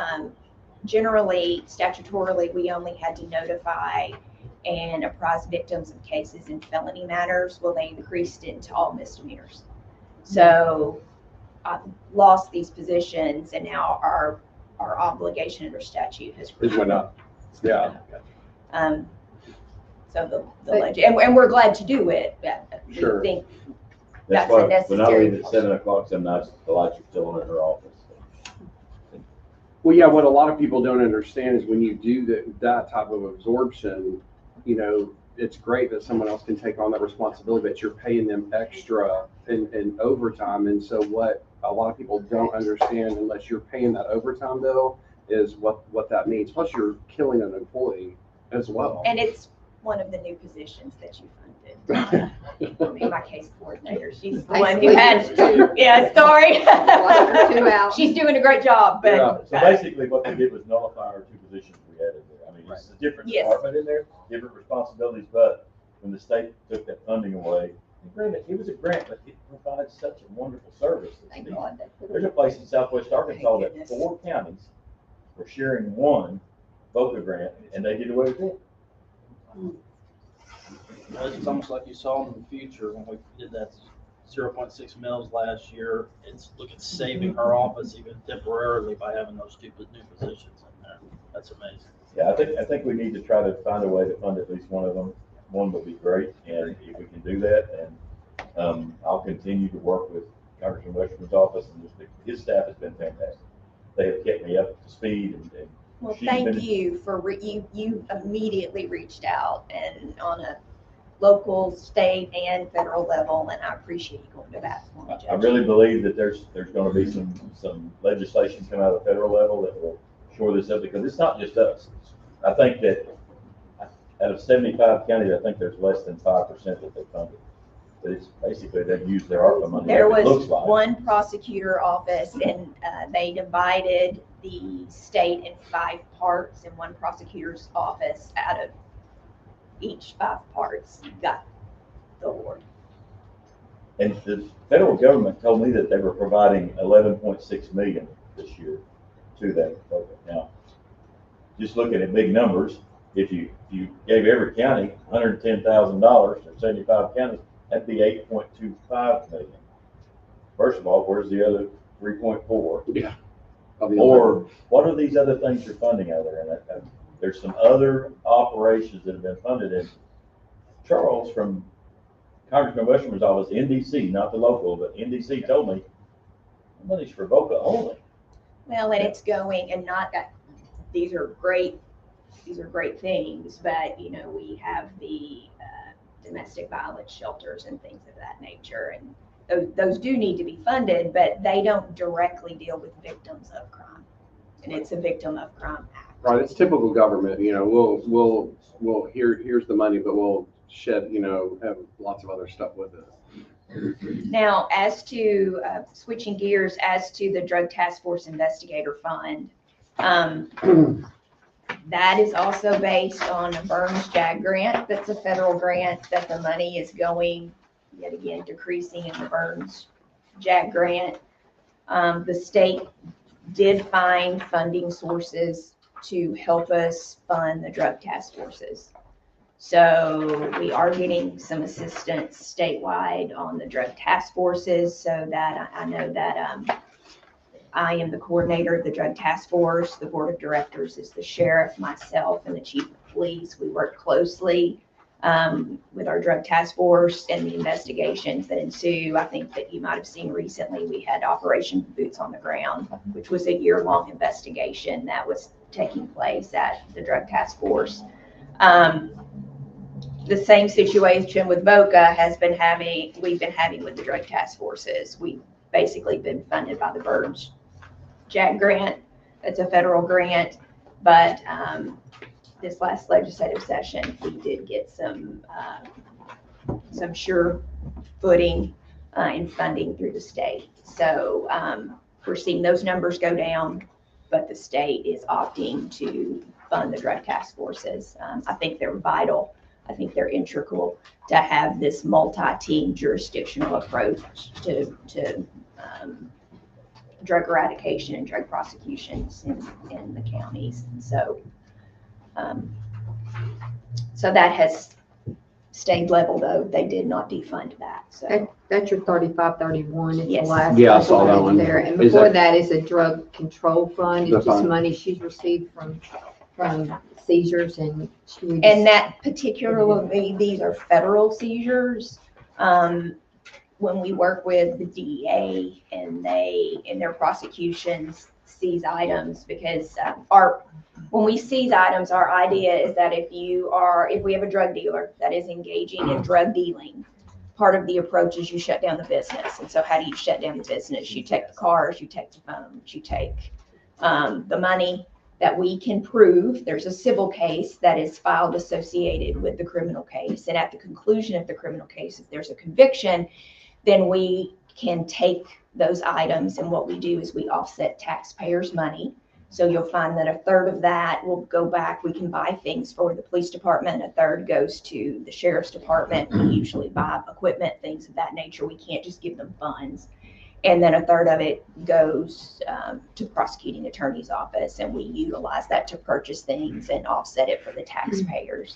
generally, statutorily, we only had to notify and apprise victims of cases in felony matters. Well, they increased it to all misdemeanors. So I've lost these positions, and now our obligation under statute has. it went up. Yeah. So and we're glad to do it, but we Sure. think That's That's a why, when I necessary leave at 7 o'clock some nights, the lights are still on in her office. Well, yeah, what a lot of people don't understand is when you do that type of absorption, you know, it's great that someone else can take on that responsibility, but you're paying them extra in overtime. And so what a lot of people don't understand, unless you're paying that overtime bill, is what that means. Plus you're killing an employee as well. and it's one of the new positions that you funded. I mean, my case coordinator, she's the one who had, yeah, sorry. She's doing a great job, Yeah, but. so basically what they did was nullify our two positions we added there. I mean, it's a different Yes. department in there, different responsibilities, but when the state took that funding away, and granted, it was a grant, but it provides such a wonderful service. Thank God. There's a place in southwest Arkansas that goodness. 4 counties were sharing one VOCA grant, and they did away with it. It's almost like you saw in the future when we did that 0.6 mils last year. It's look at saving her office even temporarily by having those two new positions in there. That's amazing. Yeah, I think we need to try to find a way to fund at least one of them. One would be great, and if we can do that, and I'll continue to work with Congressman Western's office, and his staff has been fantastic. They have kept me up to speed, and Well, she's thank been- you for, you immediately reached out and on a local, state, and federal level, and I appreciate you going to bat for me, I Judge. really believe that there's gonna be some legislation come out of the federal level that will shore this up, because it's not just us. I think that out of 75 counties, I think there's less than 5% that they funded. But it's basically they've used their ARPA money, There like it looks was like. one prosecutor office, and they divided the state in 5 parts, and one prosecutor's office out of each 5 parts got the award. And the federal government told me that they were providing 11.6 million this year to that program. Now, just looking at big numbers, if you gave every county $110,000 or 75 counties, that'd be 8.25 million. First of all, where's the other 3.4? Yeah. Or what are these other things you're funding out there? And there's some other operations that have been funded. And Charles from Congressman Western's office, NDC, not the local, but NDC told me, money's for VOCA only. Well, and it's going, and not that, these are great things, but, you know, we have the domestic violence shelters and things of that nature. And those do need to be funded, but they don't directly deal with victims of crime. And it's a victim of crime act. Right, it's typical government, you know, we'll here's the money, but we'll shed, you know, have lots of other stuff with it. Now, as to, switching gears, as to the Drug Task Force Investigator Fund, that is also based on a Burns JAG grant. That's a federal grant that the money is going, yet again, decreasing in the Burns JAG grant. The state did find funding sources to help us fund the drug task forces. So we are getting some assistance statewide on the drug task forces, so that I know that I am the coordinator of the drug task force. The board of directors is the sheriff, myself, and the chief of police. We work closely with our drug task force and the investigations that ensue. I think that you might have seen recently, we had Operation Boots on the Ground, which was a year-long investigation that was taking place at the drug task force. The same situation with VOCA we've been having with the drug task forces. We've basically been funded by the Burns JAG grant. That's a federal grant, but this last legislative session, we did get some sure footing in funding through the state. So we're seeing those numbers go down, but the state is opting to fund the drug task forces. I think they're vital. I think they're integral to have this multi-team jurisdictional approach to drug eradication and drug prosecutions in the counties. So, so that has stayed level, though. They did not defund that. So That's your 3531. It's the Yes. last. Yeah, I saw that budget one. there. And Is before that- that is a drug control fund. The It's just fund. money she's received from seizures, and and that particularly, these are federal seizures. When we work with the DEA and they, in their prosecutions, seize items, because when we seize items, our idea is that if we have a drug dealer that is engaging in drug dealing, part of the approach is you shut down the business. And so how do you shut down the business? You take the cars, you take the phones, you take the money that we can prove. There's a civil case that is filed associated with the criminal case. And at the conclusion of the criminal case, if there's a conviction, then we can take those items, and what we do is we offset taxpayers' money. So you'll find that a third of that will go back. We can buy things for the police department. A third goes to the sheriff's department. We usually buy equipment, things of that nature. We can't just give them funds. And then a third of it goes to prosecuting attorney's office, and we utilize that to purchase things and offset it for the taxpayers.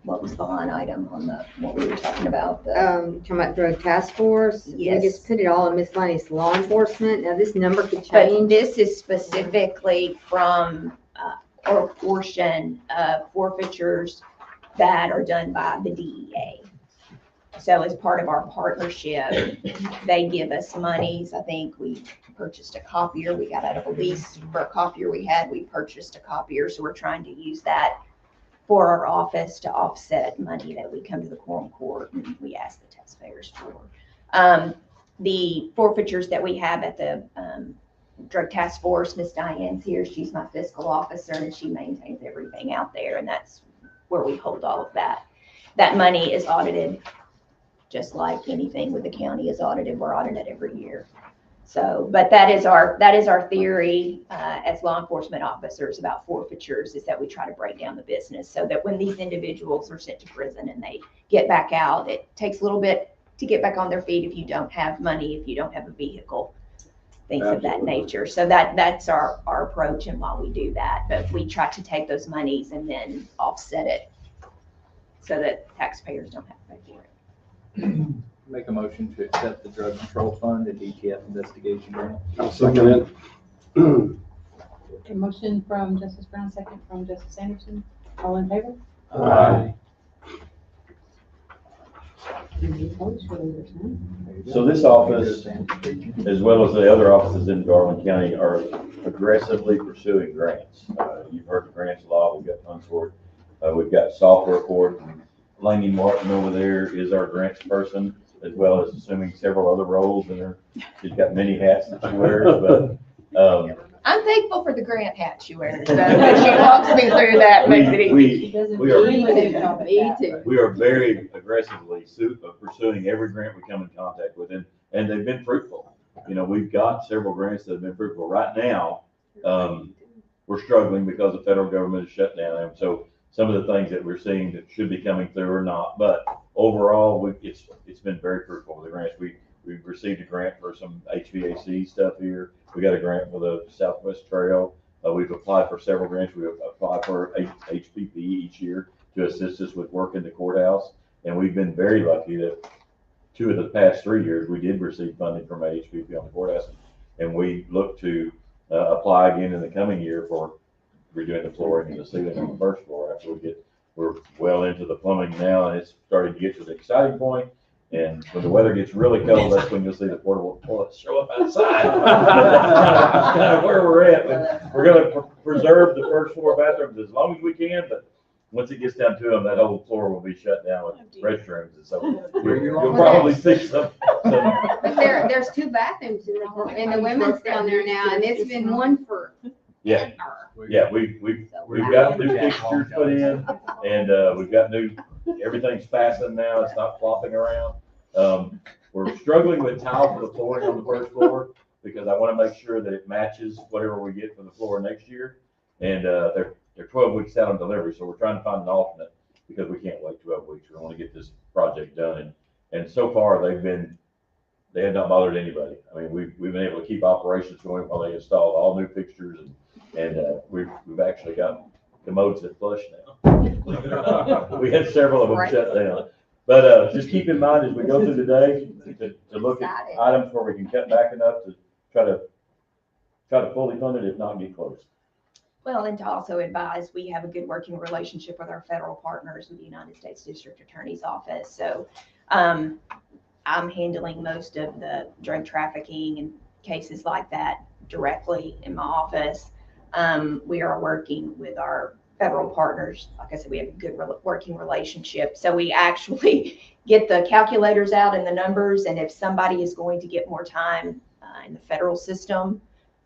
What was the line item on what we were talking about? talking about drug task force. Yes. We just put it all in miscellaneous law enforcement. Now, this number could But change. this is specifically from, or a portion of forfeitures that are done by the DEA. So as part of our partnership, they give us monies. I think we purchased a copier. We got out of a lease for a copier we had. We purchased a copier. So we're trying to use that for our office to offset money that we come to the Quorum Court and we ask the taxpayers for. The forfeitures that we have at the Drug Task Force, Miss Diane's here. She's my fiscal officer, and she maintains everything out there, and that's where we hold all of that. That money is audited, just like anything with the county is audited. We're audited every year. So, but that is our theory as law enforcement officers about forfeitures, is that we try to break down the business so that when these individuals are sent to prison and they get back out, it takes a little bit to get back on their feet if you don't have money, if you don't have a vehicle, things of that nature. So that's our approach and why we do that. But we try to take those monies and then offset it so that taxpayers don't have to pay for it. Make a motion to accept the drug control fund and DTF investigation grant. I'll second it. A motion from Justice Brown, second from Justice Anderson. All in favor? Aye. So this office, as well as the other offices in Garland County, are aggressively pursuing grants. You've heard the grants a lot, we've got tons for it. We've got software for it. Laney Martin over there is our grants person, as well as assuming several other roles in her. She's got many hats that she wears, but, I'm thankful for the grant hat she wears, so when she walks me through that, makes it easy. We are very aggressively pursuing every grant we come in contact with, and they've been fruitful. You know, we've got several grants that have been fruitful. Right now, we're struggling because the federal government is shut down, and so some of the things that we're seeing that should be coming through are not. But overall, it's been very fruitful with the grants. We've received a grant for some HVAC stuff here. We got a grant for the Southwest Trail. We've applied for several grants. We apply for HPP each year to assist us with work in the courthouse. And we've been very lucky that 2 of the past 3 years, we did receive funding from HPP on the courthouse. And we look to apply again in the coming year for redoing the flooring and the ceiling on the first floor after we're well into the plumbing now, and it's starting to get to the exciting point. And when the weather gets really cold, that's when you'll see the portable toilets show up outside. That's kind of where we're at. But we're going to preserve the first floor bathrooms as long as we can, but once it gets down to them, that whole floor will be shut down with restrooms, and so you'll probably see some. But there's 2 bathrooms in the women's down there now, and it's been one for. Yeah, yeah, we've got new fixtures put in, and we've got everything's fastened now, it's not flopping around. We're struggling with tile for the flooring on the first floor, because I want to make sure that it matches whatever we get for the floor next year. And they're 12 weeks out on delivery, so we're trying to find an alternate, because we can't wait 12 weeks. We want to get this project done, and so far they have not bothered anybody. I mean, we've been able to keep operations going while they install all new fixtures, and we've actually got commodes that flush now. We had several of them shut down. But just keep in mind as we go through the day to look at items where we can cut back enough to try to fully fund it, if not get close. Well, and to also advise, we have a good working relationship with our federal partners with the United States District Attorney's Office. So I'm handling most of the drug trafficking and cases like that directly in my office. We are working with our federal partners. Like I said, we have a good working relationship. So we actually get the calculators out and the numbers. And if somebody is going to get more time in the federal system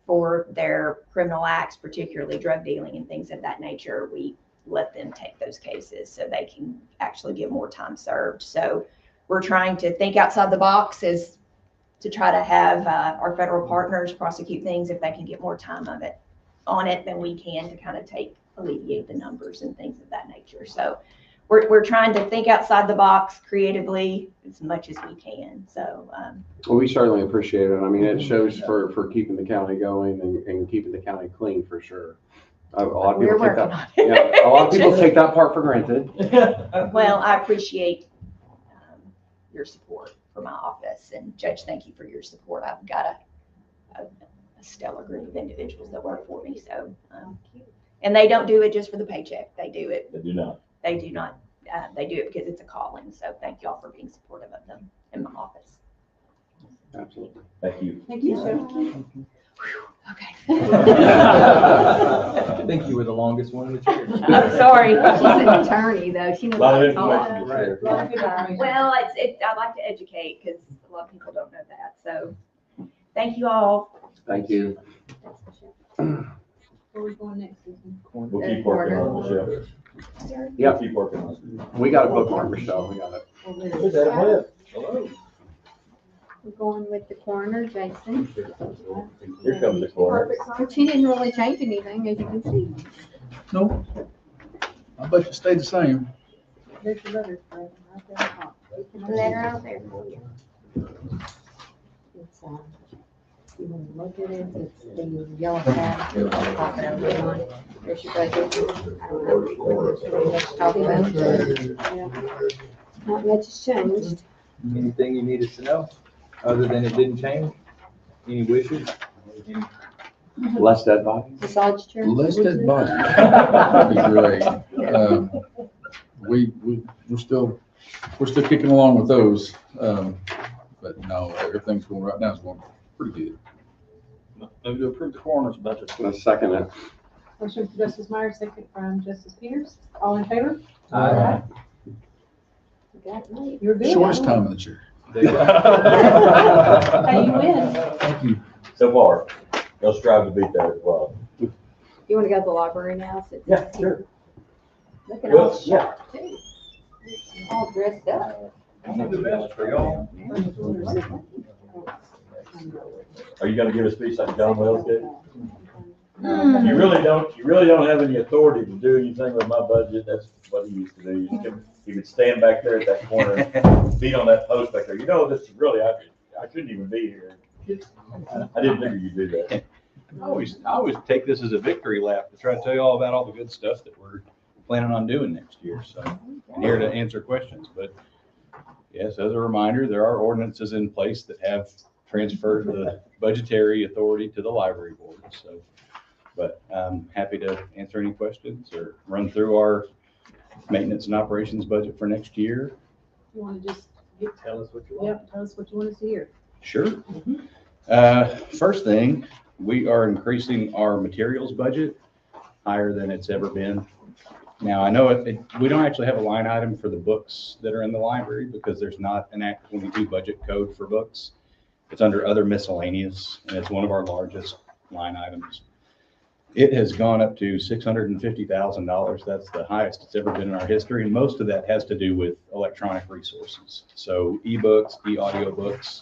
for their criminal acts, particularly drug dealing and things of that nature, we let them take those cases so they can actually get more time served. So we're trying to think outside the box as to try to have our federal partners prosecute things if they can get more time on it than we can, to kind of alleviate the numbers and things of that nature. So we're trying to think outside the box creatively as much as we can. So well, we certainly appreciate it. I mean, it shows for keeping the county going and keeping the county clean, for sure. A lot of people take that. Yeah, a lot of people take that part for granted. Well, I appreciate your support for my office, and Judge, thank you for your support. I've got a stellar group of individuals that work for me. So, and they don't do it just for the paycheck. They do it. They do not. They do not. They do it because it's a calling. So thank y'all for being supportive of them in my office. Absolutely. Thank you. Thank you. Okay. I think you were the longest one in the chair. I'm sorry. She's an attorney, though. She knows A lot of how to information talk. to share. Well, I like to educate because a lot of people don't know that. So thank you all. Thank you. Where are we going next, Susan? We'll keep working on it, Michelle. Yep. Keep working on it. We got a bookmark, Michelle. We got it. Hello. We're going with the coroner, Jason. Here comes the coroner. But she didn't really change anything, as you can see. No, I bet you stayed the same. There's the letter. Right there on top. Letter out there. It's, you want to look at it, it's the yellow pad, pop it over on. There's your budget. I don't know. Let's talk about it. Not much has changed. Anything you needed to know, other than it didn't change? Any wishes? Less dead bodies. Massage chair. Less dead bodies. That'd be great. We're still we're still kicking along with those. But no, everything's going right now. It's going pretty good. Move to approve the coroner's budget. A second it. Motion from Justice Myers, second from Justice Peters. All in favor? Aye. You got it, mate. You're good. Shortest time of the year. Hey, you win. Thank you. So far, they'll strive to beat that as well. You wanna go to the library now? Since Yeah, sure. Looking all Well, yeah. sharp too. All dressed up. Are you gonna give a speech like John Wells did? You really don't have any authority to do anything with my budget. That's what he used to do. He would stand back there at that corner, and beat on that post back there. You know, this is really, I shouldn't even be here. I didn't figure you'd do that. I always take this as a victory lap to try to tell you all about all the good stuff that we're planning on doing next year. So I'm here to answer questions. But yes, as a reminder, there are ordinances in place that have transferred the budgetary authority to the library board. So, but I'm happy to answer any questions or run through our maintenance and operations budget for next year. You wanna just Tell us what you want. Yep, tell us what you want us to hear. Sure. First thing, we are increasing our materials budget higher than it's ever been. Now, I know we don't actually have a line item for the books that are in the library because there's not an Act 22 budget code for books. It's under other miscellaneous, and it's one of our largest line items. It has gone up to $650,000. That's the highest it's ever been in our history, and most of that has to do with electronic resources. So ebooks, e-audiobooks.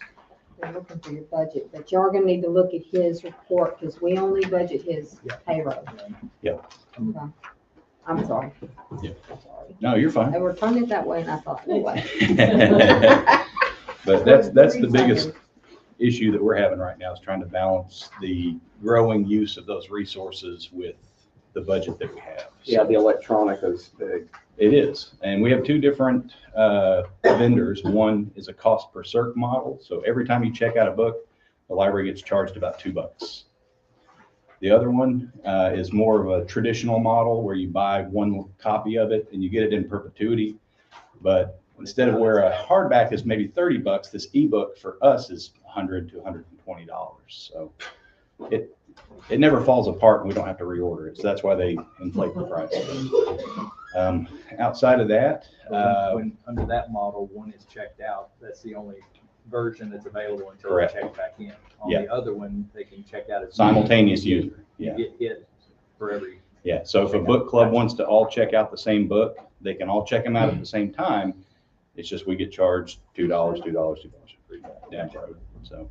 They're looking for your budget, but you are gonna need to look at his report, because we only budget his payroll. Yep. Okay. I'm sorry. Yep. No, you're fine. They were turning it that way, and I thought, no way. But that's the biggest issue that we're having right now, is trying to balance the growing use of those resources with the budget that we have. Yeah, the electronic is big. It is. And we have two different vendors. One is a cost per cert model. So every time you check out a book, the library gets charged about $2. The other one is more of a traditional model where you buy one copy of it and you get it in perpetuity. But instead of where a hardback is maybe $30, this ebook for us is $100 to $120. So it never falls apart and we don't have to reorder it. So that's why they inflate the price. Outside of that, When under that model, one is checked out, that's the only version that's available until they Correct. check back in. On Yeah. the other one, they can check out as simultaneous user. You Yeah. get hit for every. Yeah. So if a book club wants to all check out the same book, they can all check them out at the same time. It's just we get charged $2 down the road. So,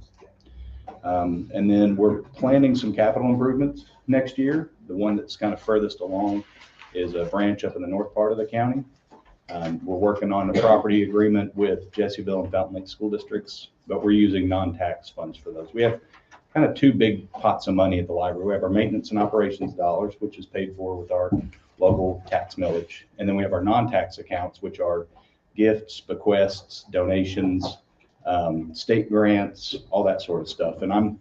and then we're planning some capital improvements next year. The one that's kind of furthest along is a branch up in the north part of the county. We're working on a property agreement with Jessieville and Fountain Lake school districts, but we're using non-tax funds for those. We have kind of two big pots of money at the library. We have our maintenance and operations dollars, which is paid for with our local tax millage. And then we have our non-tax accounts, which are gifts, bequests, donations, state grants, all that sort of stuff. And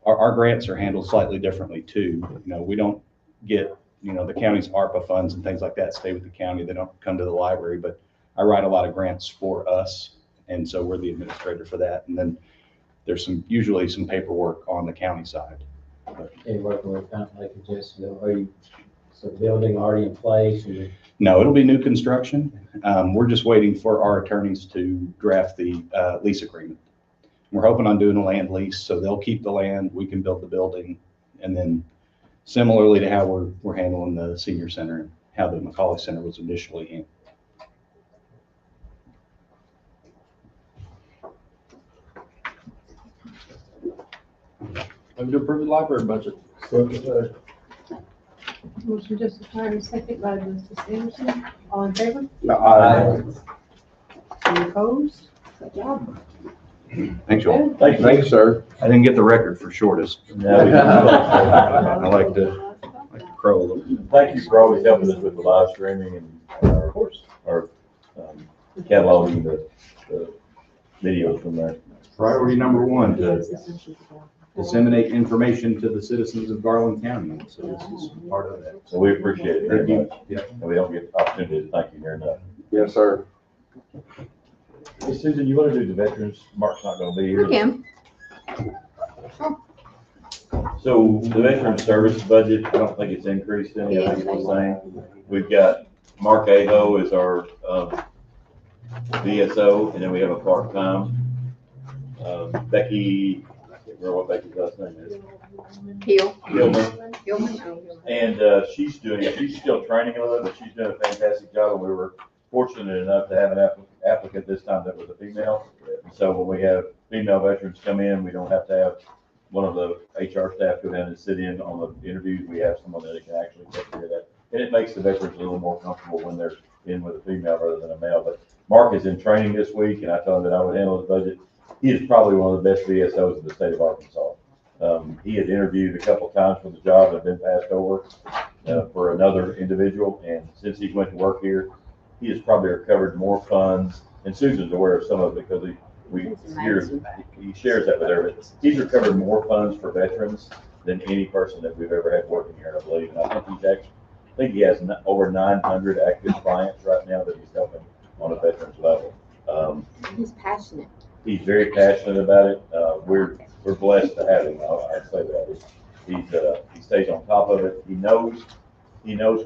our grants are handled slightly differently too. We don't get, the county's ARPA funds and things like that stay with the county. They don't come to the library, but I write a lot of grants for us. And so we're the administrator for that. And then there's usually some paperwork on the county side. Okay, working with Fountain Lake and Jessieville, are you, so building already in place? No, it'll be new construction. We're just waiting for our attorneys to draft the lease agreement. We're hoping on doing a land lease, so they'll keep the land, we can build the building, and then similarly to how we're handling the senior center and how the McCauley Center was initially handled. Move to approve the library budget. Motion Justice Myers, second by Justice Anderson. All in favor? Aye. Any opposed? Good job. Thanks, y'all. Thank you. Thank you, sir. I didn't get the record for shortest. I like to crow a little bit. Thank you for always helping us with the live streaming and of course, our cataloging the videos from there. Priority number one, to disseminate information to the citizens of Garland County. So this is part of that. So we appreciate it very Thank you. much. And we don't get the opportunity to thank you here enough. Yes, sir. Hey, Susan, you wanna do the veterans? Mark's not gonna be here. I can. So the veteran service budget, I don't think it's increased any, I think it's the same. We've got Mark Aho is our, VSO, and then we have a part-time. Becky, I can't remember what Becky's last name is. Gilman. And, she's still training a little, but she's doing a fantastic job, and we were fortunate enough to have an applicant this time that was a female. So when we have female veterans come in, we don't have to have one of the HR staff go down and sit in on the interviews. We have someone that can actually take care of that. And it makes the veterans a little more comfortable when they're in with a female rather than a male. But Mark is in training this week, and I told him that I would handle his budget. He is probably one of the best VSOs in the state of Arkansas. He had interviewed a couple times for the job and been passed over for another individual. And since he went to work here, he has probably recovered more funds. And Susan's aware of some of it because he shares that with everybody. He's recovered more funds for veterans than any person that we've ever had working here, I believe. And I think he has over 900 active clients right now that he's helping on a veterans level. He's passionate. He's very passionate about it. We're blessed to have him. I'd say that. He stays on top of it. He knows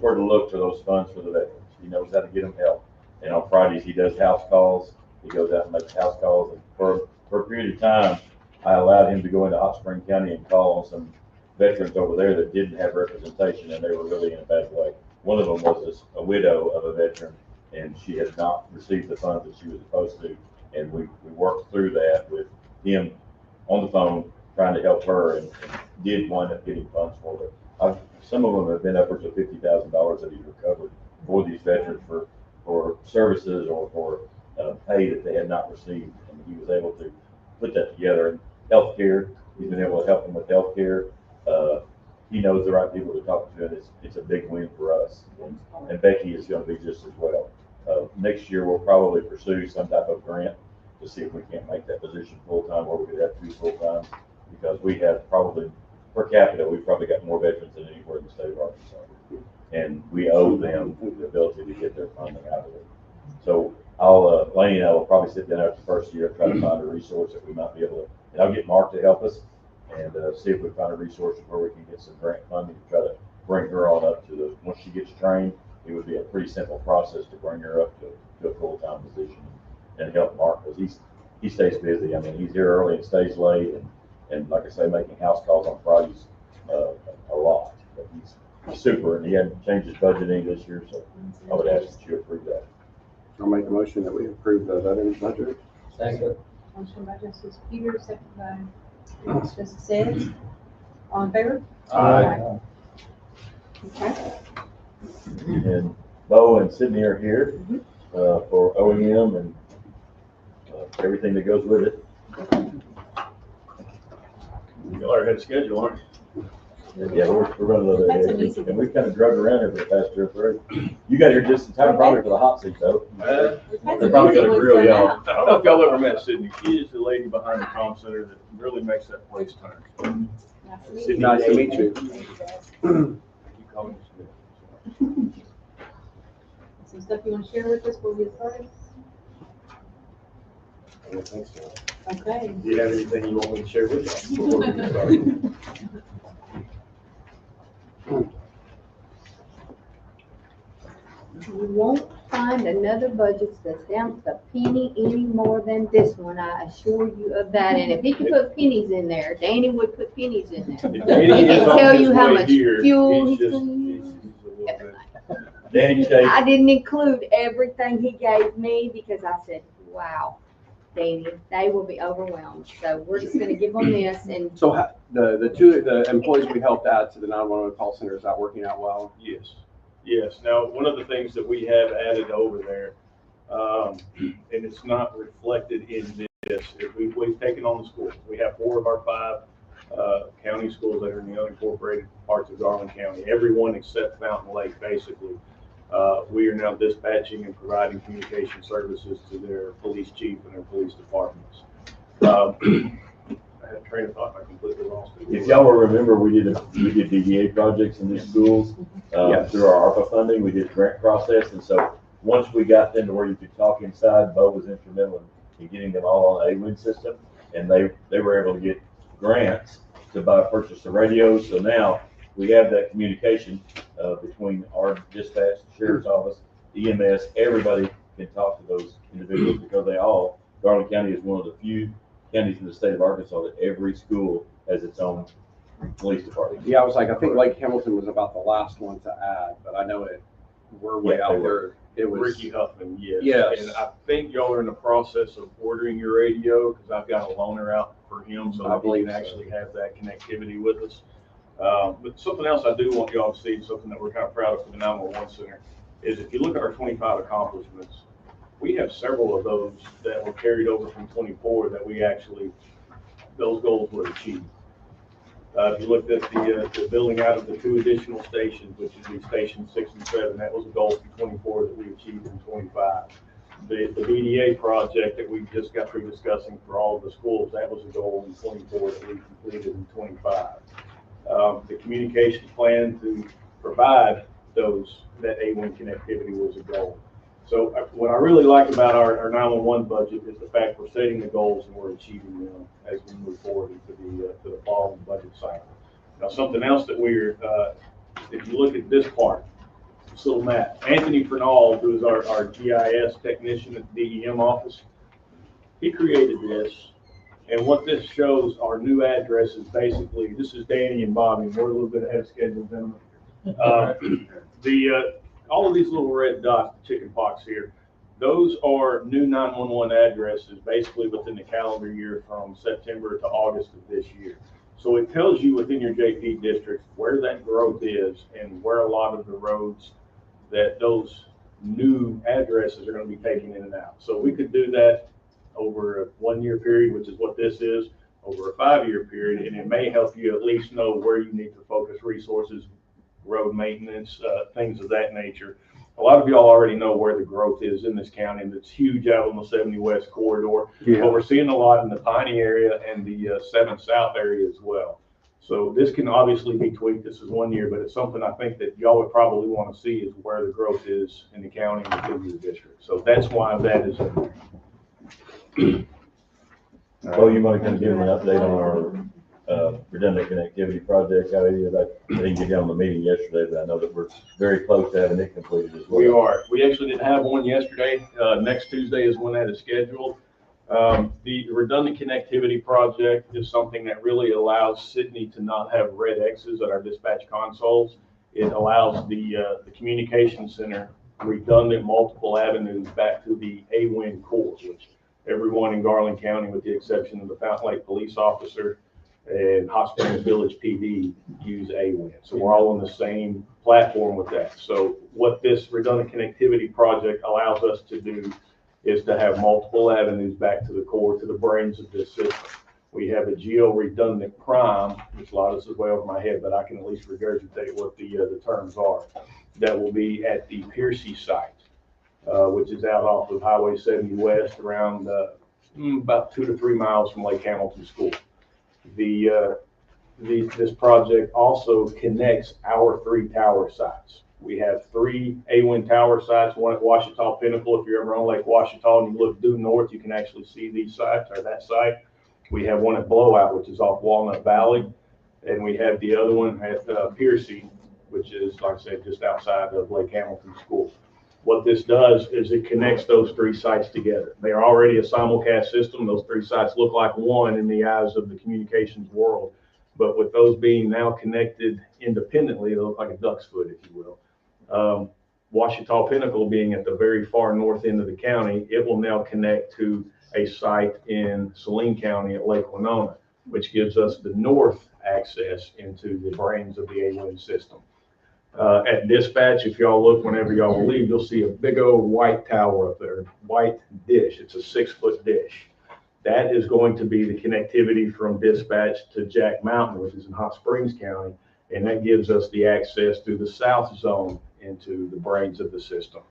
where to look for those funds for the veterans. He knows how to get them help. And on Fridays, he does house calls. He goes out and makes house calls. And for a period of time, I allowed him to go into Hot Spring County and call on some veterans over there that didn't have representation, and they were really in a bad way. One of them was a widow of a veteran, and she had not received the funds that she was supposed to. And we worked through that with him on the phone, trying to help her, and did wind up getting funds for her. Some of them have been upwards of $50,000 that he's recovered for these veterans for services or for pay that they had not received. And he was able to put that together. And healthcare, he's been able to help them with healthcare. He knows the right people to talk to, and it's a big win for us. And Becky is going to be just as well. Next year, we'll probably pursue some type of grant to see if we can't make that position full-time, or we could have 2 full-times, because we have probably, per capita, we've probably got more veterans than anywhere in the state of Arkansas. And we owe them the ability to get their funding out of it. So Laney and I will probably sit down after the first year and try to find a resource that we might be able to, and I'll get Mark to help us and see if we find a resource where we can get some grant funding to try to bring her on up to once she gets trained, it would be a pretty simple process to bring her up to a full-time position and help Mark, because he stays busy. I mean, he's here early and stays late, and like I say, making house calls on Fridays a lot. But he's super, and he hadn't changed his budget any this year, so I would ask that you approve that. I'll make a motion that we approve the veterans budget. Second. Motion by Justice Peters, second by Justice Sims. All in favor? Aye. Okay. And Bo and Sydney are here for OEM and everything that goes with it. You all are ahead of schedule, aren't you? Yeah, we're running a little bit ahead, and we kind of drug around here for the past 2 or 3. You got here just in time probably for the hot seat, though. They're probably gonna grill y'all. I don't know if y'all ever met Sydney. She is the lady behind the comm center that really makes that place turn. Sydney, Nice to meet you. You call me Sydney. Some stuff you want to share with us before we get started? I don't think so. Okay. Do you have anything you want me to share with us before we get started? You won't find another budget that's down to a penny any more than this one, I assure you of that. And if he could put pennies in there, Danny would put pennies in there. He can tell you how much fuel he's gonna use. I didn't include everything he gave me because I said, wow, Danny, they will be overwhelmed. So we're just gonna give them this and. So the employees we helped add to the 911 call center, is that working out well? Yes. Yes. Now, one of the things that we have added over there, and it's not reflected in this, is we've taken on the schools. We have 4 of our 5 county schools that are in the unincorporated parts of Garland County. Everyone except Fountain Lake, basically. We are now dispatching and providing communication services to their police chief and their police departments. I had a train of thought, and I completely lost it. If y'all will remember, we did DDA projects in these schools through our ARPA funding. We did grant process, and so once we got them to where you could talk inside, Bo was instrumental in getting them all on a win system. And they were able to get grants to purchase the radios. So now we have that communication between our dispatch, the sheriff's office, EMS, everybody can talk to those individuals because Garland County is one of the few counties in the state of Arkansas that every school has its own police department. Yeah, I think Lake Hamilton was about the last one to add, but I know we're way out there. It was Ricky Huffman, yes. Yes. And I think y'all are in the process of ordering your radio, because I've got a loaner out for him, so that he can actually have that connectivity with us. But something else I do want y'all to see, something that we're kind of proud of for the 911 Center, is if you look at our 25 accomplishments, we have several of those that were carried over from 24 that those goals were achieved. If you looked at the building out of the 2 additional stations, which would be Station 6 and 7, that was a goal from 24 that we achieved in 25. The BDA project that we just got through discussing for all of the schools, that was a goal in 24 that we completed in 25. The communication plan to provide that A1 connectivity was a goal. So what I really like about our 911 budget is the fact we're setting the goals and we're achieving them as we move forward into the following budget cycle. Now, something else that if you look at this part, this little map, Anthony Fernald, who is our GIS technician at the DEM office, he created this. And what this shows are new addresses. Basically, this is Danny and Bobby. We're a little bit ahead of schedule, gentlemen. All of these little red dots, the chicken pox here, those are new 911 addresses, basically within the calendar year from September to August of this year. So it tells you within your JP district where that growth is and where a lot of the roads that those new addresses are going to be taken in and out. So we could do that over a 1-year period, which is what this is, over a 5-year period, and it may help you at least know where you need to focus resources, road maintenance, things of that nature. A lot of y'all already know where the growth is in this county, and it's huge out on the 70 West corridor. Yeah. But we're seeing a lot in the Piney area and the 7 South area as well. So this can obviously be tweaked. This is 1 year, but it's something I think that y'all would probably want to see is where the growth is in the county and within your district. So that's why that is in there. Well, you want to kind of give them an update on our redundant connectivity project, how it is. I didn't get down on the meeting yesterday, but I know that we're very close to having it completed as well. We are. We actually didn't have one yesterday. Next Tuesday is when that is scheduled. The redundant connectivity project is something that really allows Sydney to not have red X's at our dispatch consoles. It allows the communication center redundant multiple avenues back to the AWIN core, which everyone in Garland County, with the exception of the Fountain Lake police officer and Hot Springs Village PD, use AWIN. So we're all on the same platform with that. So what this redundant connectivity project allows us to do is to have multiple avenues back to the core, to the brains of this system. We have a geo-redundant prime, which a lot of this is way over my head, but I can at least regurgitate what the terms are. That will be at the Piercy site, which is out off of Highway 70 West, around about 2 to 3 miles from Lake Hamilton School. This project also connects our 3 tower sites. We have 3 AWIN tower sites, one at Ouachita Pinnacle. If you're ever on Lake Ouachita and you look due north, you can actually see these sites, or that site. We have one at Blowout, which is off Walnut Valley. And we have the other one at Piercy, which is, like I said, just outside of Lake Hamilton School. What this does is it connects those 3 sites together. They are already a simulcast system. Those 3 sites look like one in the eyes of the communications world. But with those being now connected independently, they look like a duck's foot, if you will. Ouachita Pinnacle being at the very far north end of the county, it will now connect to a site in Saline County at Lake Winona, which gives us the north access into the brains of the AWIN system. At dispatch, if y'all look whenever y'all will leave, you'll see a big old white tower up there, white dish. It's a 6-foot dish. That is going to be the connectivity from dispatch to Jack Mountain, which is in Hot Springs County, and that gives us the access through the south zone into the brains of the system.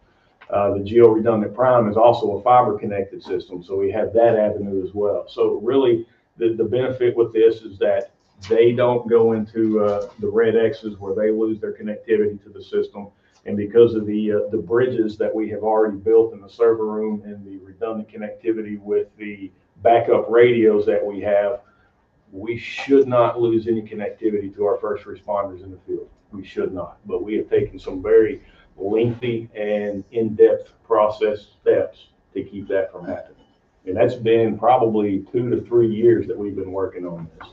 The geo-redundant prime is also a fiber connected system, so we have that avenue as well. So really, the benefit with this is that they don't go into the red X's where they lose their connectivity to the system, And because of the bridges that we have already built in the server room and the redundant connectivity with the backup radios that we have, we should not lose any connectivity to our first responders in the field. We should not, but we have taken some very lengthy and in-depth process steps to keep that from happening. And that's been probably 2 to 3 years that we've been working on this.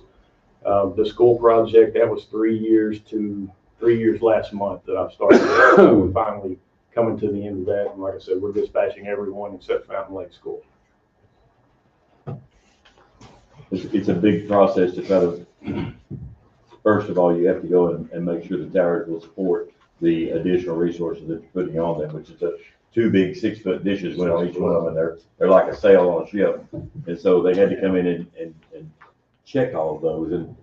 The school project, that was 3 years last month that I've started. We're finally coming to the end of that. And like I said, we're dispatching everyone except Fountain Lake School. It's a big process to try to, first of all, you have to go and make sure the towers will support the additional resources that you're putting on them, which is the 2 big 6-foot dishes went on each one of them, and they're like a sail on a ship. And so they had to come in and check all of those. And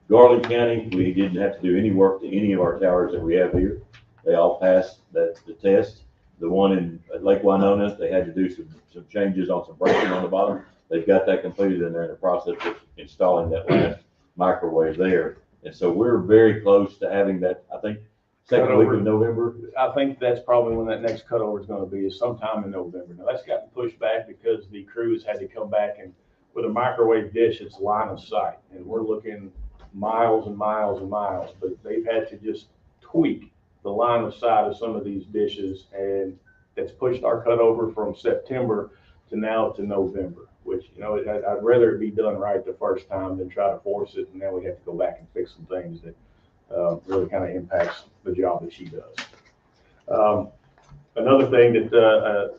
Garland County, we didn't have to do any work to any of our towers that we have here. They all passed the test. The one in Lake Winona, they had to do some changes on some breaking on the bottom. They've got that completed, and they're in the process of installing that last microwave there. And so we're very close to having that, I think, second week of November. I think that's probably when that next cutover is going to be, is sometime in November. Now, that's gotten pushed back because the crews had to come back, and with a microwave dish, it's line of sight. And we're looking miles and miles and miles, but they've had to just tweak the line of sight of some of these dishes, and it's pushed our cutover from September to now to November, which, you know, I'd rather it be done right the first time than try to force it, and then we have to go back and fix some things that really kind of impacts the job that she does. Another thing that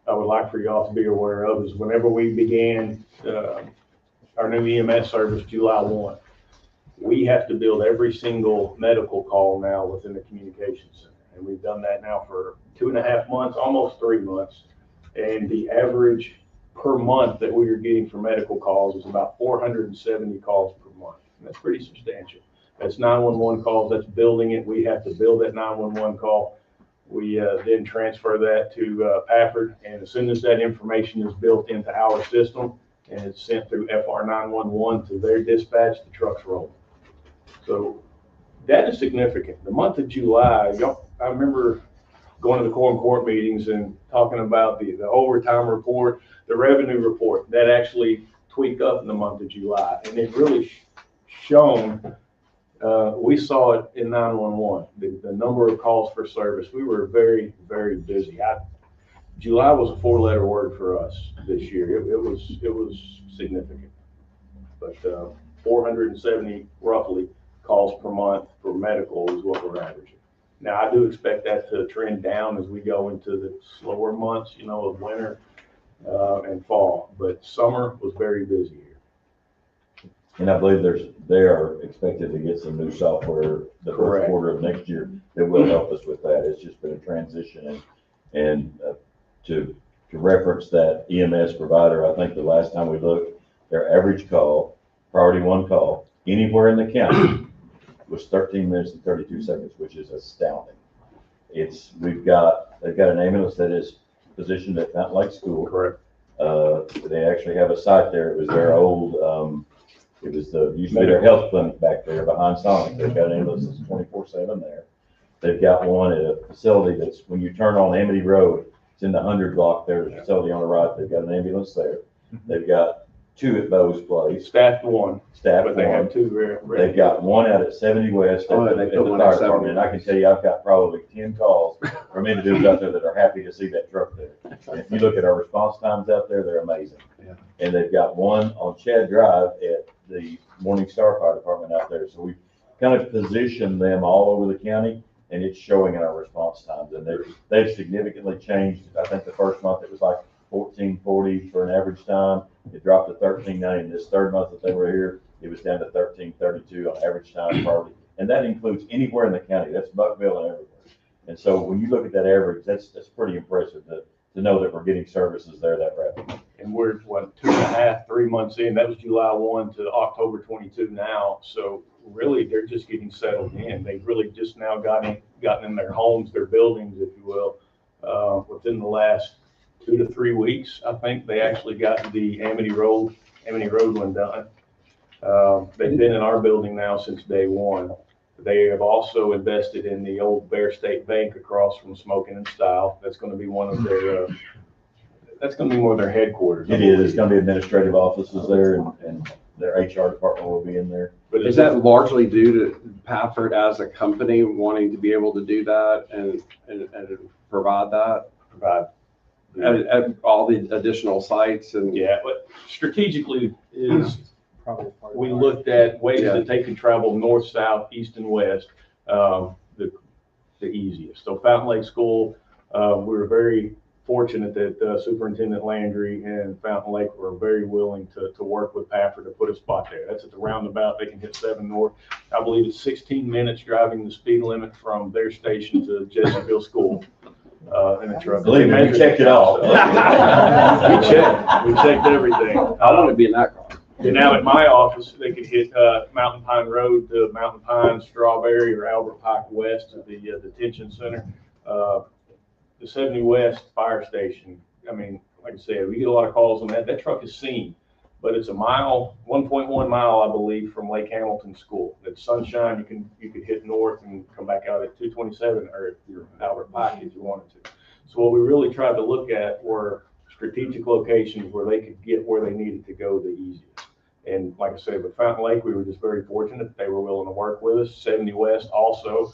I would like for y'all to be aware of is whenever we began our new EMS service July 1, we have to build every single medical call now within the communications center. And we've done that now for 2.5 months, almost 3 months. And the average per month that we are getting for medical calls is about 470 calls per month. And that's pretty substantial. That's 911 calls, that's building it. We have to build that 911 call. We then transfer that to Pafford, and as soon as that information is built into our system and it's sent through FR 911 to their dispatch, the trucks roll. So that is significant. The month of July, I remember going to the Quorum court meetings and talking about the overtime report, the revenue report, that actually tweaked up in the month of July. And it really shown, we saw it in 911, the number of calls for service. We were very, very busy. July was a 4-letter word for us this year. It was significant. But 470 roughly calls per month for medical is what we're averaging. Now, I do expect that to trend down as we go into the slower months, you know, of winter and fall. But summer was very busy here. And I believe they are expected to get some new software the first quarter of next year that will help us with that. It's just been a transition, and to reference that EMS provider, I think the last time we looked, their average call, priority 1 call, anywhere in the county was 13 minutes and 32 seconds, which is astounding. They've got an ambulance that is positioned at Fountain Lake School. Correct. They actually have a site there. It was their old, used to be their health clinic back there behind Sonic. They've got an ambulance that's 24/7 there. They've got one at a facility that's, when you turn on Amity Road, it's in the 100 block there, the facility on the right. They've got an ambulance there. They've got 2 at Bo's place. Staffed 1. But they have 2 They've got 1 out at 70 West at the fire department. And I can tell you, I've got probably 10 calls from individuals out there that are happy to see that truck there. And if you look at our response times out there, they're amazing. Yeah. And they've got 1 on Chad Drive at the Morning Star Fire Department out there. So we kind of position them all over the county, and it's showing in our response times. And they've significantly changed. I think the first month it was like 1440 for an average time. It dropped to 1390. This 3rd month that they were here, it was down to 1332 on average time probably. And that includes anywhere in the county. That's Buckville and everywhere. And so when you look at that average, that's pretty impressive to know that we're getting services there that rapidly. And we're 2.5, 3 months in. That was July 1 to October 22 now. So really, they're just getting settled in. They've really just now gotten in their homes, their buildings, if you will, within the last 2 to 3 weeks. I think they actually got the Amity Road one done. They've been in our building now since day 1. They have also invested in the old Bear State Bank across from Smoking and Style. That's going to be one of their, that's going to be more of their headquarters. It is, it's gonna be administrative offices there and their HR department will be in there. But Is that largely due to Pafford as a company wanting to be able to do that and provide that? Provide. At all the additional sites and? Yeah, but strategically is, Probably part of we our- looked at ways Yeah. that they can travel north, south, east, and west, the easiest. So Fountain Lake School, we were very fortunate that Superintendent Landry and Fountain Lake were very willing to work with Pafford to put a spot there. That's at the roundabout. They can hit 7 north. I believe it's 16 minutes driving the speed limit from their station to Jesseville School. In a truck. Believe me, we checked it all. We checked everything. I want to be in that car. And now at my office, they could hit Mountain Pine Road to Mountain Pine, Strawberry, or Albert Pike West of the detention center. The 70 West Fire Station, I mean, like I said, we get a lot of calls on that. That truck is seen, but it's a mile, 1.1 mile, I believe, from Lake Hamilton School. It's sunshine. You could hit north and come back out at 227 or if you're Albert Pike if you wanted to. So what we really tried to look at were strategic locations where they could get where they needed to go the easiest. And like I said, with Fountain Lake, we were just very fortunate that they were willing to work with us. 70 West also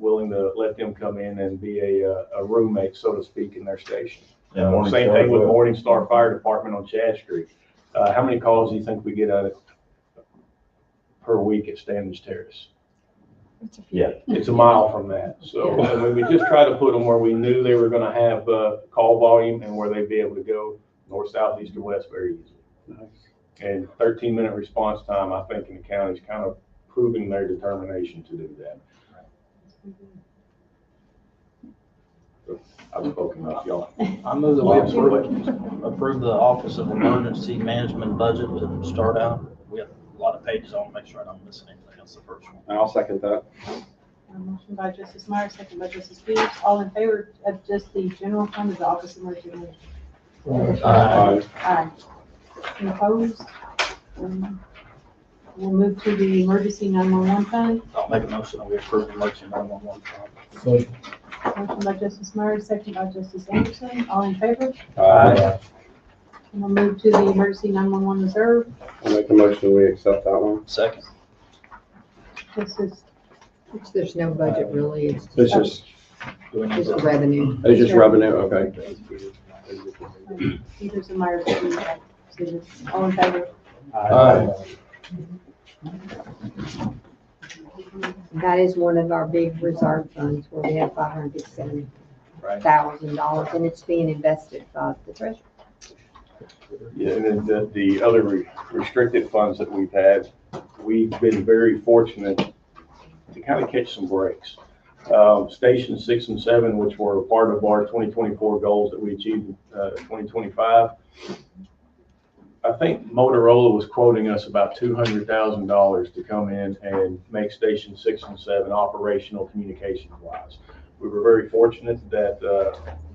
willing to let them come in and be a roommate, so to speak, in their station. Same thing with Morningstar Fire Department on Chad Street. How many calls do you think we get out of per week at Standish Terrace? Yeah. It's a mile from that. So I mean, we just try to put them where we knew they were going to have call volume and where they'd be able to go north, south, east, or west very easily. Nice. And 13-minute response time, I think, in the county is kind of proving their determination to do that. So, I've spoken enough, y'all. I move that we approve the Office of Emergency Management budget to start out. We have a lot of pages. I want to make sure I don't miss anything. That's the first one. I'll second that. Motion by Justice Myers, second by Justice Peters. All in favor of just the general fund of the Office of Emergency Management? Aye. Aye. Any opposed? We'll move to the emergency 911 fund. I'll make a motion that we approve the emergency 911 fund. Motion by Justice Myers, second by Justice Anderson. All in favor? Aye. And we'll move to the emergency 911 reserve. I'll make a motion, we accept that one. Second. This is Which there's no budget really, it's It's just, just revenue. it's just revenue, okay. Peters and Myers. All in favor? Aye. That is one of our big reserve funds where we have $507,000 and it's being invested by the treasurer. Yeah, and then the other restricted funds that we've had, we've been very fortunate to kind of catch some breaks. Station 6 and 7, which were part of our 2024 goals that we achieved in 2025. I think Motorola was quoting us about $200,000 to come in and make Station 6 and 7 operational communications wise. We were very fortunate that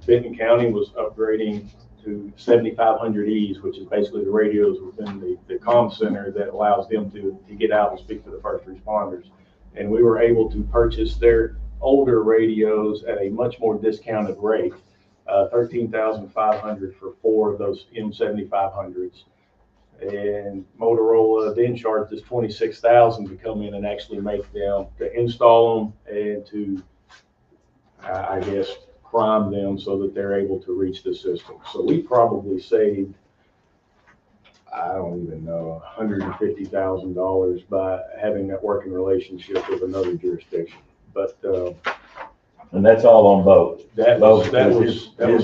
Benton County was upgrading to 7500Es, which is basically the radios within the comm center that allows them to get out and speak to the first responders. And we were able to purchase their older radios at a much more discounted rate, $13,500 for 4 of those M7500s. And Motorola then charged us $26,000 to come in and actually make them, to install them and to, I guess, prime them so that they're able to reach the system. So we probably saved, I don't even know, $150,000 by having that working relationship with another jurisdiction. But and that's all on both. That was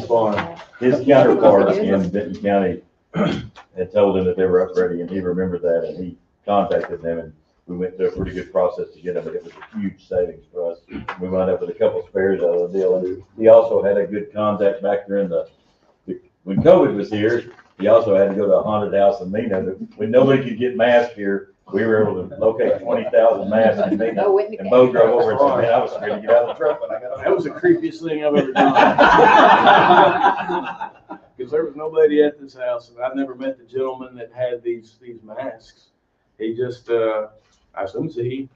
fun. His counterpart in Benton County had told him that they were upgrading, and he remembered that, and he contacted them, and we went through a pretty good process to get them, but it was a huge savings for us. We wound up with a couple spares out of the deal, and he also had a good contact back there in when COVID was here. He also had to go to a haunted house in Mena. When nobody could get masks here, we were able to locate 20,000 masks in Mena. And Bo drove over and said, man, I was scared to get out of the truck when I got out. That was the creepiest thing I've ever done. Because there was nobody at this house, and I'd never met the gentleman that had these masks. He just, I assume he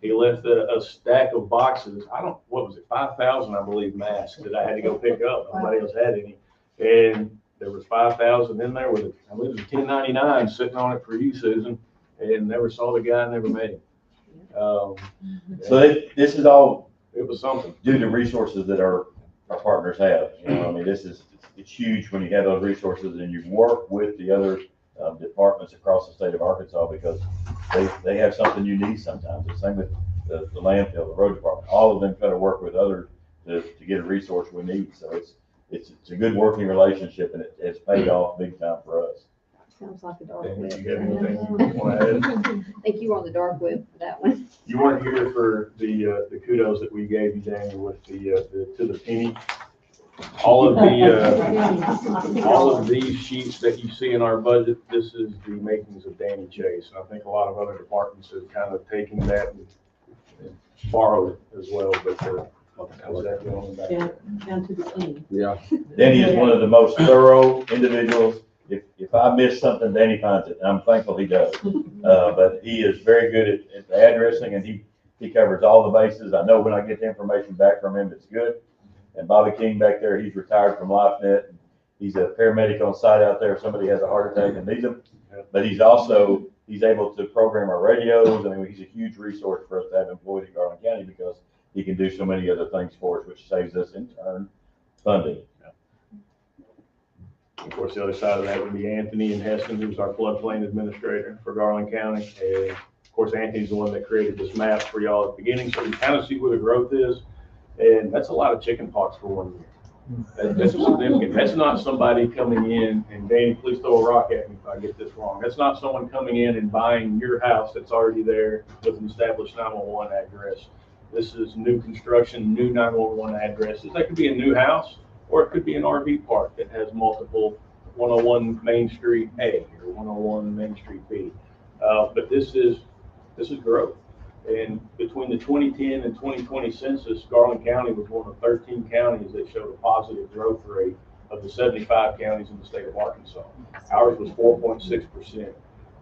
He left a stack of boxes. What was it, 5,000, I believe, masks that I had to go pick up. Nobody else had any. And there was 5,000 in there with, I believe it was 1099 sitting on it for you, Susan, and never saw the guy, never met him. So this is all. It was something. Due to resources that our partners have. You know, I mean, it's huge when you have those resources and you work with the other departments across the state of Arkansas, because they have something you need sometimes. The same with the landfill, the road department, all of them try to work with others to get a resource we need. So it's a good working relationship, and it's paid off big time for us. Sounds like a dark Dan, web. you got anything you want to add? I think you were on the dark web for that one. You weren't here for the kudos that we gave you, Daniel, with the to the penny. All of these sheets that you see in our budget, this is the makings of Danny Chase. And I think a lot of other departments have kind of taken that and borrowed it as well, but Yeah, down to the penny. Yeah. Danny is one of the most thorough individuals. If I miss something, Danny finds it, and I'm thankful he does. But he is very good at the addressing, and he covers all the bases. I know when I get the information back from him, it's good. And Bobby King back there, he's retired from LifeNet. He's a paramedic on site out there if somebody has a heart attack and needs him. But he's able to program our radios. I mean, he's a huge resource for us to have employed in Garland County, because he can do so many other things for us, which saves us in turn funding. Of course, the other side of that would be Anthony and Heston, who's our floodplain administrator for Garland County. And of course, Anthony's the one that created this map for y'all at the beginning, so you kind of see where the growth is. And that's a lot of chicken pox for 1 year. That's significant. That's not somebody coming in, and Danny, please throw a rock at me if I get this wrong. That's not someone coming in and buying your house that's already there with an established 911 address. This is new construction, new 911 addresses. That could be a new house, or it could be an RV park that has multiple 101 Main Street A or 101 Main Street B. But this is growth. And between the 2010 and 2020 census, Garland County was one of 13 counties that showed a positive growth rate of the 75 counties in the state of Arkansas. Ours was 4.6%.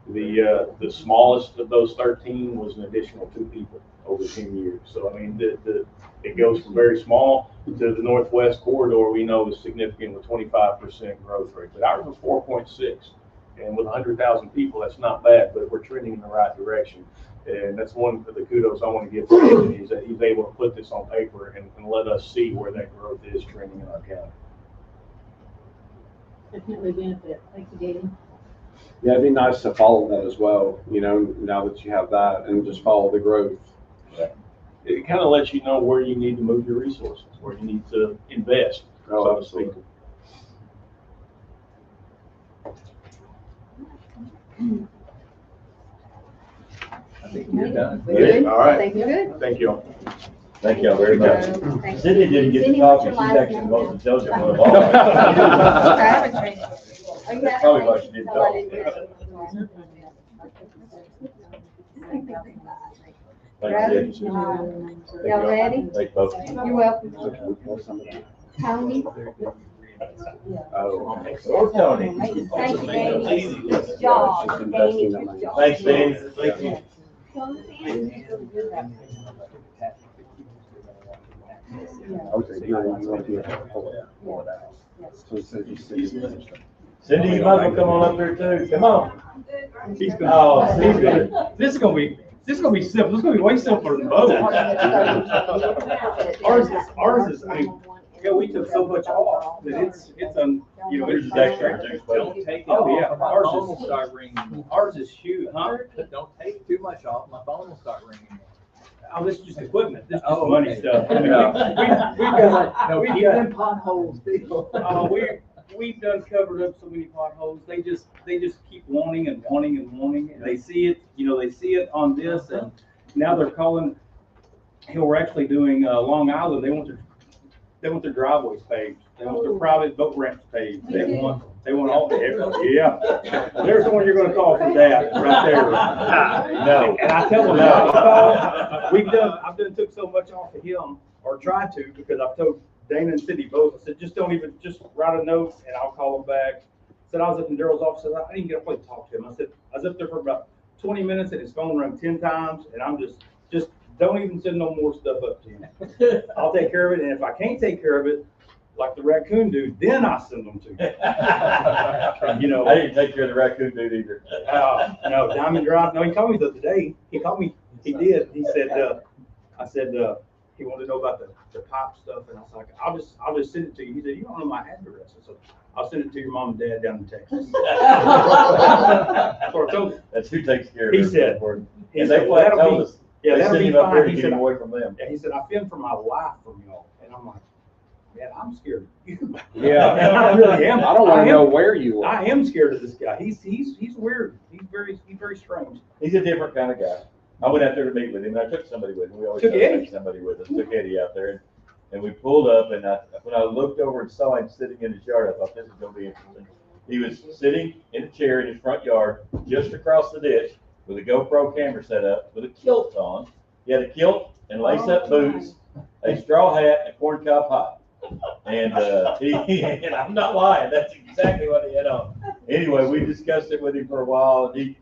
The smallest of those 13 was an additional 2 people over 10 years. So, I mean, it goes from very small to the northwest corridor we know is significant with 25% growth rate. But ours was 4.6. And with 100,000 people, that's not bad, but we're trending in the right direction. And that's one of the kudos I want to give to Anthony, is that he's able to put this on paper and let us see where that growth is trending in our county. Definitely benefit. Thank you, Danny. Yeah, it'd be nice to follow that as well, you know, now that you have that, and just follow the growth. It kind of lets you know where you need to move your resources, where you need to invest, so to speak. I think we're done. Good. All right. Thank you. Good. Thank you all. Thank y'all very much. Thank Cindy didn't get to talk, and she's actually the most intelligent one of all. That's probably why she didn't talk. Thanks, Cindy. Y'all ready? Thanks, folks. You're welcome. Tony? Oh, Tony. Thank you, Danny. Good job, Danny. Good job. Thanks, Danny. Thank you. Cindy, you might as well come on up here too. Come on. This is gonna be simple. This is gonna be way simpler than both. Ours is, I mean, yeah, we took so much off that it's you know, it's extra. Don't take it Oh, yeah. off, my phone will start ringing. Ours is huge, huh? Don't take too much off, my phone will start ringing. Oh, this is just equipment. This is just Oh, money okay. stuff. I mean, we've got potholes, people. We've done covered up so many potholes. They just keep wanting and wanting and wanting. And they see it, you know, they see it on this, and now they're calling. We're actually doing Long Island. They want their driveways paved. They want their private boat ramps paved. They want all yeah. There's the one you're going to call for that right there. No. And I tell them I've done took so much off of him, or tried to, because I've told Dana and Cindy both. I said, just write a note and I'll call them back. I said, I was up in Daryl's office. I didn't get a place to talk to him. I said, I was up there for about 20 minutes and his phone rang 10 times, and I'm just don't even send no more stuff up to me. I'll take care of it, and if I can't take care of it, like the raccoon dude, then I send them to you. You know. I didn't take care of the raccoon dude either. No, Diamond Drive, no, he called me the other day, he called me, he did, he said, I said, he wanted to know about the pipe stuff, and I was like, I'll just send it to you. He said, you don't know my address. I said, I'll send it to your mom and dad down in Texas. That's what I told him. That's who takes care of it. He said, And they flat told us, yeah, they that'll send be him up there fine. to He get him said, away from them. yeah, he said, I fend for my life from y'all. And I'm like, man, I'm scared of you. Yeah. I really am. I don't want to know where you are. I am scared of this guy. He's weird. He's very strange. He's a different kind of guy. I went out there to meet with him, and I took somebody with him. We always Took try to Eddie? take somebody with us. Took Eddie out there, and we pulled up, and when I looked over and saw him sitting in his yard, I thought this is gonna be interesting. He was sitting in a chair in his front yard, just across the ditch, with a GoPro camera set up, with a kilt on. He had a kilt and lace-up boots, a straw hat, and a corncob pipe. And and I'm not lying, that's exactly what he had on. Anyway, we discussed it with him for a while, and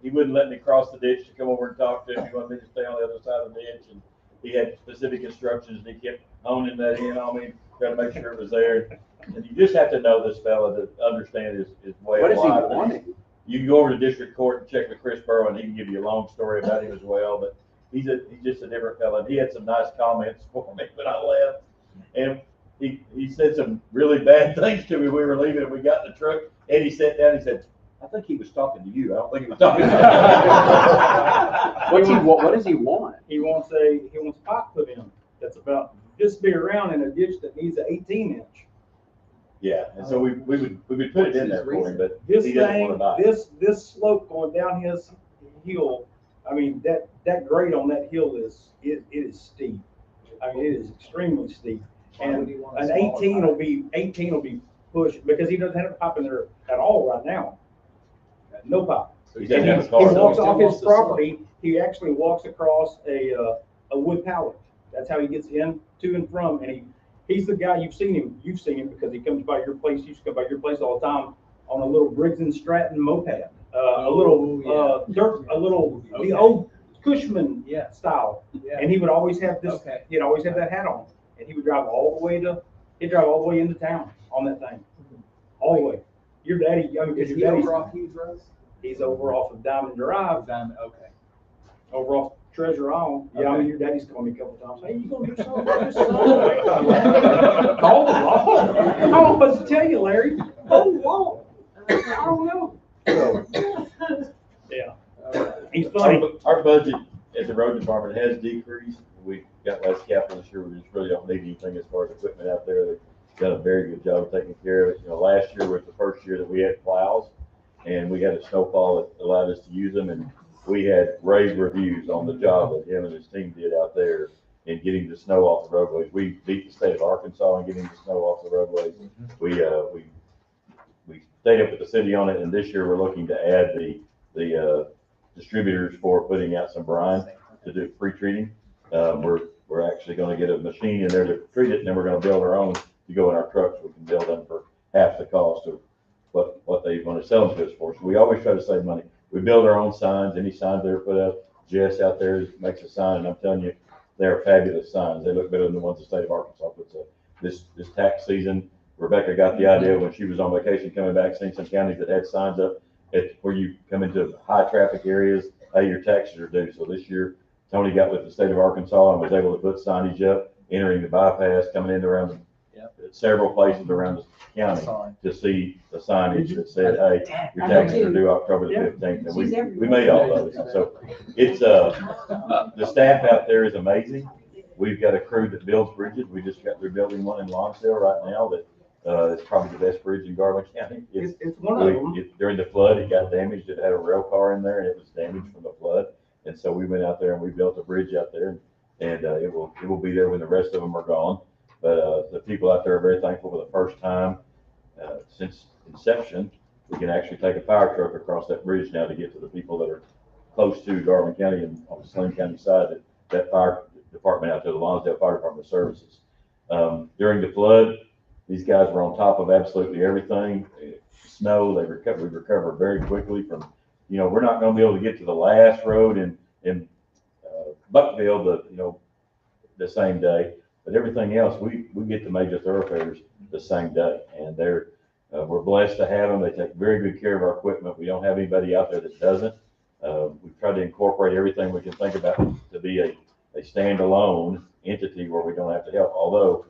he wouldn't let me cross the ditch to come over and talk to him. He wanted me to stay on the other side of the ditch, and he had specific instructions, and he kept honing that in on me, trying to make sure it was there. And you just have to know this fella to understand his way What of is he life. wanting? You can go over to district court and check with Chris Burrow, and he can give you a long story about him as well, but he's just a different fella. And he had some nice comments for me when I left. And he said some really bad things to me. We were leaving, and we got in the truck, and he sat down and he said, I think he was talking to you. I don't think he was talking to you. What does he want? He wants a pipe put in that's about this big around in a ditch that needs an 18-inch. Yeah, and so we would put it in there for him, but This he doesn't want to thing, buy it. this slope going down his hill, I mean, that grade on that hill it is steep. I mean, it is extremely steep. And an 18 will be pushed, because he doesn't have a pipe in there at all right now. No pipe. So he And doesn't have a he car. walks off his property, he actually walks across a wood pallet. That's how he gets in, to and from, and he's the guy, you've seen him because he comes by your place, he used to come by your place all the time on a little Briggs and Stratton moped. The old Cushman style. Yeah. And he would always have this, Okay. he'd always have that hat on, and he would drive all the way into town on that thing, all the way. Your daddy, I mean, because Is your he daddy's, over off Hughes Road? he's over off of Diamond Drive, Okay. over off Treasure Island. Yeah, I mean, your daddy's called me a couple times, hey, you gonna do something about this? Call the law. I don't know what to tell you, Larry. Call the law. I don't know. So, yeah. He's funny. Our budget at the road department has decreased. We got less capital this year. We just really don't need anything as far as equipment out there. They've done a very good job of taking care of it. You know, last year was the first year that we had plows, and we had a snowfall that allowed us to use them, and we had rave reviews on the job that him and his team did out there in getting the snow off the roadways. We beat the state of Arkansas in getting the snow off the roadways. We stayed up with the city on it, and this year we're looking to add the distributors for putting out some brine to do pre-treating. We're actually gonna get a machine in there to treat it, and then we're gonna build our own to go in our trucks. We can build them for half the cost of what they want to sell them to us for. So we always try to save money. We build our own signs, any signs that are put up. Jess out there makes a sign, and I'm telling you, they're fabulous signs. They look better than the ones the state of Arkansas puts up. This tax season, Rebecca got the idea when she was on vacation coming back, seeing some counties that had signs up where you come into high traffic areas, hey, your taxes are due. So this year, Tony got with the state of Arkansas and was able to put signage up, entering the bypass, coming in around several places around the county to see the signage that said, hey, your taxes are due October the 15th. And we made all those. And so it's, the staff out there is amazing. We've got a crew that builds bridges. We just got through building one in Lonsdale right now that it's probably the best bridge in Garland County. It's one of them. During the flood, it got damaged. It had a rail car in there, and it was damaged from the flood. And so we went out there and we built a bridge out there, and it will be there when the rest of them are gone. But the people out there are very thankful. For the first time since inception, we can actually take a fire truck across that bridge now to get to the people that are close to Garland County and on the Slim County side. That fire department out there, the Lonsdale Fire Department Services. During the flood, these guys were on top of absolutely everything. Snow, we recovered very quickly from, we're not going to be able to get to the last road in Buckville, the same day. But everything else, we get the major thoroughfares the same day. And we're blessed to have them. They take very good care of our equipment. We don't have anybody out there that doesn't. We've tried to incorporate everything we can think about to be a standalone entity where we don't have to help. Although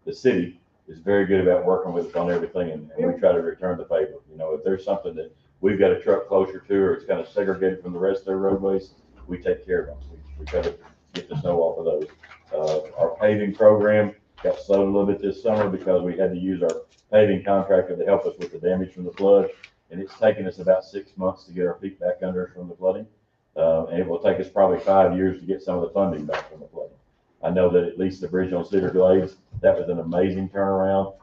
the city is very good about working with us on everything, and we try to return the favor. If there's something that we've got a truck closer to, or it's kind of segregated from the rest of their roadways, we take care of them. We try to get the snow off of those. Our paving program got slowed a little bit this summer because we had to use our paving contractor to help us with the damage from the flood. And it's taken us about 6 months to get our feet back under us from the flooding. And it will take us probably 5 years to get some of the funding back from the flooding. I know that at least the bridge on Cedar Glades, that was an amazing turnaround.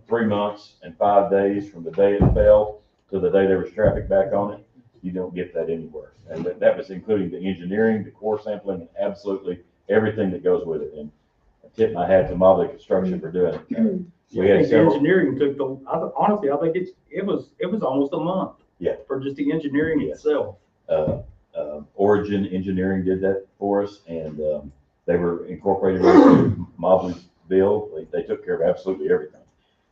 3 months and 5 days from the day it fell to the day there was traffic back on it. You don't get that anywhere. And that was including the engineering, the core sampling, and absolutely everything that goes with it. And I tip my hat to Mobley Construction for doing it. We had several. Engineering took honestly, I think it was almost a month. Yeah. For just the engineering itself. Origin Engineering did that for us, and they were incorporated into Mobley's bill. They took care of absolutely everything.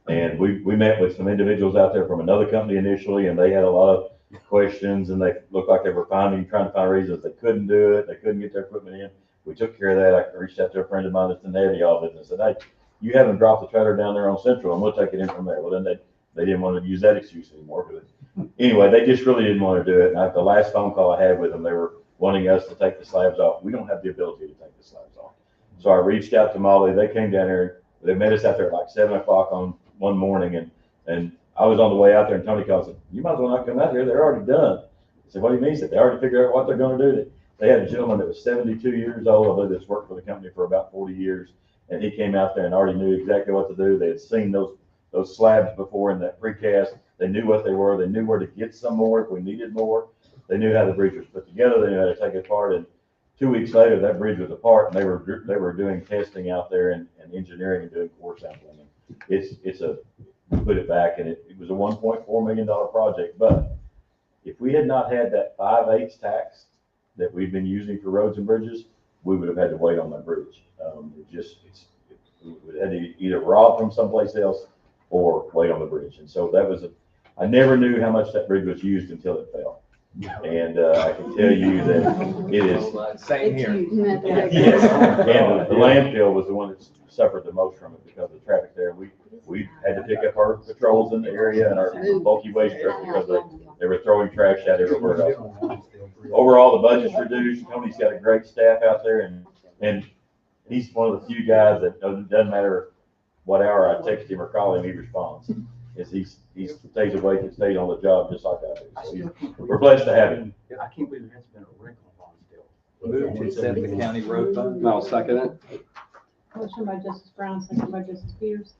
And we met with some individuals out there from another company initially, and they had a lot of questions, and they looked like they were trying to find reasons they couldn't do it. They couldn't get their equipment in. We took care of that. I reached out to a friend of mine that's in the heavy office and said, hey, you haven't dropped the trailer down there on Central, and we'll take it in from there. Well, then they didn't want to use that excuse anymore. But anyway, they just really didn't want to do it. And the last phone call I had with them, they were wanting us to take the slabs off. We don't have the ability to take the slabs off. So I reached out to Molly. They came down here. They met us out there at like 7 o'clock on one morning, and I was on the way out there, and Tony called and said, you might as well not come out here. They're already done. I said, what do you mean? He said, they already figured out what they're going to do. They had a gentleman that was 72 years old, I believe, that's worked for the company for about 40 years. And he came out there and already knew exactly what to do. They had seen those slabs before in that precast. They knew what they were. They knew where to get some more if we needed more. They knew how the bridge was put together. They knew how to take it apart. And 2 weeks later, that bridge was apart, and they were doing testing out there and engineering and doing core sampling. We put it back, and it was a $1.4 million project. But if we had not had that 5/8 tax that we've been using for roads and bridges, we would have had to wait on that bridge. We had to either rob from someplace else or wait on the bridge. And so I never knew how much that bridge was used until it fell. And I can tell you that it is. Same here. Yes. And the landfill was the one that suffered the most from it because of the traffic there. We had to pick up our patrols in the area and our bulky waste trucks because they were throwing trash out everywhere else. Overall, the budget's reduced. Tony's got a great staff out there, and he's one of the few guys that doesn't matter what hour I text him or call him, he responds. He stays awake and stays on the job just like I do. So we're blessed to have him. I can't believe there hasn't been a wreck on Lonsdale. Move to accept the county road fund. I'll second it. Motion by Justice Brown, second by Justice Peters.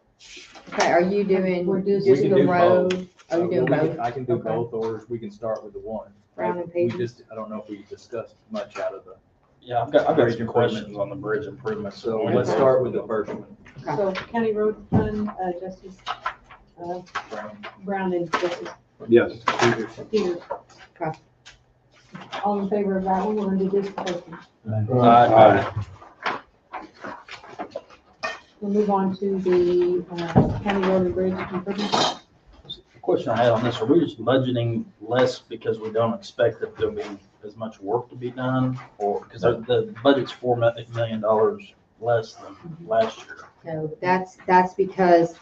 Okay, are you doing We're just doing the road? Are you doing both? I can do Okay. both, or we can start with the one. Brown and We Peters? I don't know if we discussed much out of the. Yeah, I've got Bridge some questions on the bridge improvements. So let's start with the first one. So county road fund, Justice Brown and Justice Yes. Peters. Okay. All in favor of that one, we're gonna do this first one. Aye. We'll move on to the county road and bridge improvement. The question I had on this, are we just budgeting less because we don't expect that there'll be as much work to be done? Or, because the budget's $4 million less than last year. No, that's because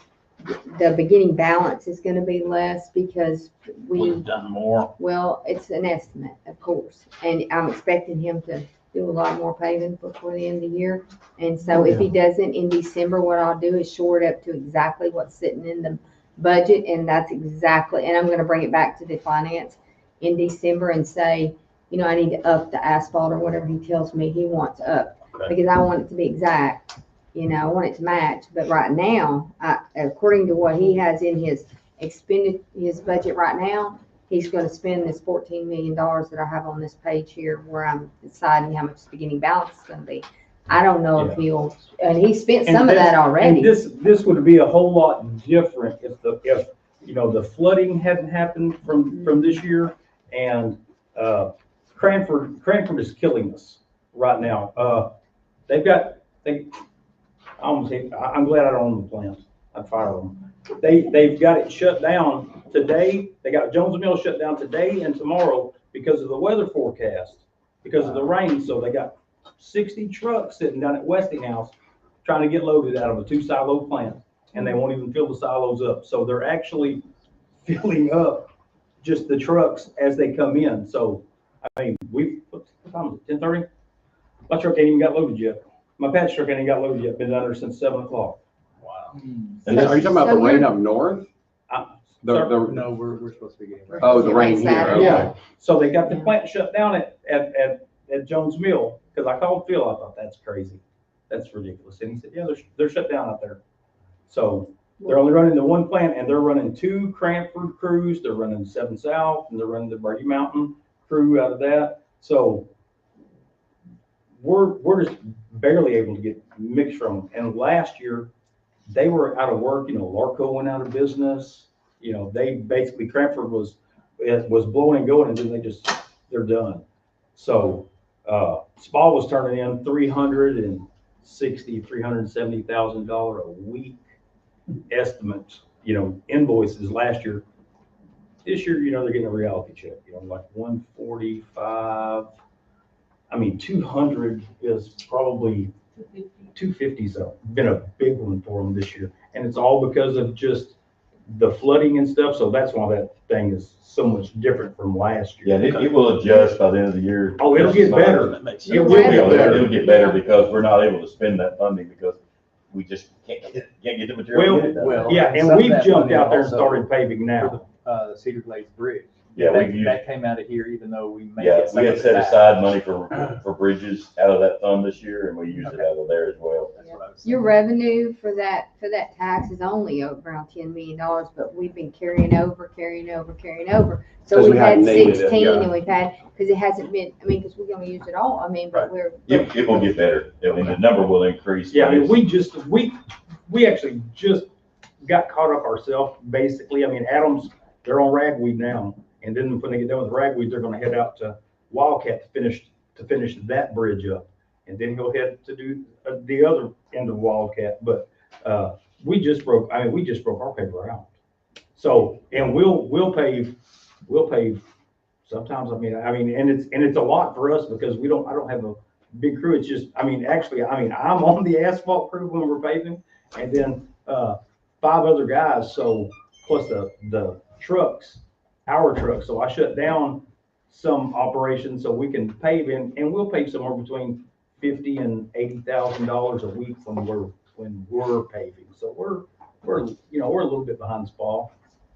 the beginning balance is gonna be less because We've done more. well, it's an estimate, of course. And I'm expecting him to do a lot more paving before the end of the year. And so if he doesn't in December, what I'll do is shore it up to exactly what's sitting in the budget. And that's exactly, and I'm gonna bring it back to the finance in December and say, I need to up the asphalt or whatever he tells me he wants up. Okay. Because I want it to be exact, I want it to match. But right now, according to what he has in his budget right now, he's gonna spend this $14 million that I have on this page here where I'm deciding how much the beginning balance is gonna be. I don't know if and he spent some of that already. And this would be a whole lot different if the flooding hadn't happened from this year, and Cranford is killing us. right now. They've got, I'm glad I don't own the plant. I'd fire them. They've got it shut down today. They got Jones Mill shut down today and tomorrow because of the weather forecast, because of the rain. So they got 60 trucks sitting down at Westinghouse trying to get loaded out of a 2-silo plant, and they won't even fill the silos up. So they're actually filling up just the trucks as they come in. So, I mean, what time is it, 10:30? My truck ain't even got loaded yet. My patch truck ain't even got loaded yet, been down there since 7 o'clock. Wow. And are you talking about the rain up north? No, we're supposed to be getting rain. Oh, the rain here, okay. Yeah, so they got the plant shut down at Jones Mill, because I called Phil, I thought, that's crazy. That's ridiculous. And he said, yeah, they're shut down out there. So they're only running the one plant, and they're running 2 Cranford crews, they're running 7 South, and they're running the Brady Mountain crew out of that. So we're just barely able to get mixed from them. And last year, they were out of work, Larco went out of business. They basically, Cranford was blowing and going, and then they're done. So, Spa was turning in $370,000 a week estimates, invoices last year. This year, they're getting a reality check, like 145. I mean, 200 is probably 250's been a big one for them this year. And it's all because of just the flooding and stuff. So that's why that thing is so much different from last year. Yeah, it will adjust by the end of the year. Oh, it'll get better. It'll get better because we're not able to spend that funding because we just can't get the material. And we've jumped out there and started paving now. The Cedar Glades Bridge. Yeah, that came out of here, even though we may Yeah, get some we of had it set back. aside money for bridges out of that fund this year, and we used it out of there as well. Your revenue for that tax is only around $10 million, but we've been carrying over. So we've had 16 and we've had, because it hasn't been, because we're gonna use it all, but It will get better. I mean, the number will increase. Yeah, we actually just got caught up ourselves, basically. Adams, they're on ragweed now. And then when they get done with ragweed, they're gonna head out to Wildcat to finish that bridge up. And then he'll head to do the other end of Wildcat. But we just broke our paper out. So, and we'll pave sometimes. And it's a lot for us because I don't have a big crew. It's just, I'm on the asphalt crew when we're paving, and then 5 other guys. So plus the trucks. Our trucks. So I shut down some operations so we can pave and we'll pave somewhere between $50,000 and $80,000 a week when we're paving. So we're a little bit behind Spa,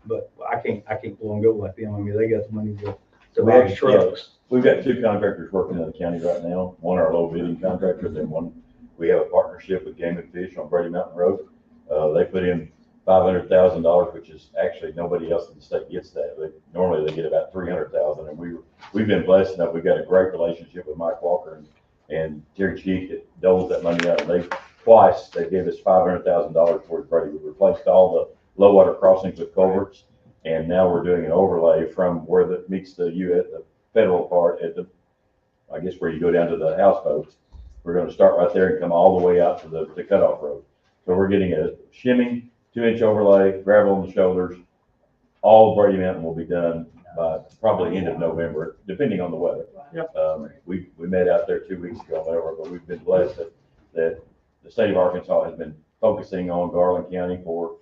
but I can't blow and go like them. They got the money to buy trucks. We've got 2 contractors working in the county right now. One our low bidding contractor, then one we have a partnership with Game and Fish on Brady Mountain Road. They put in $500,000, which is actually nobody else in the state gets that. Normally they get about $300,000, and we've been blessed enough. We've got a great relationship with Mike Walker and Terry Cheek that doles that money out. And they gave us $500,000 towards Brady. We replaced all the low water crossings with culverts, and now we're doing an overlay from where that meets the federal part I guess where you go down to the houseboats. We're going to start right there and come all the way out to the cutoff road. So we're getting a shimming 2-inch overlay, gravel on the shoulders. All Brady Mountain will be done by probably end of November, depending on the weather. Yep. We met out there 2 weeks ago, whatever, but we've been blessed that the state of Arkansas has been focusing on Garland County for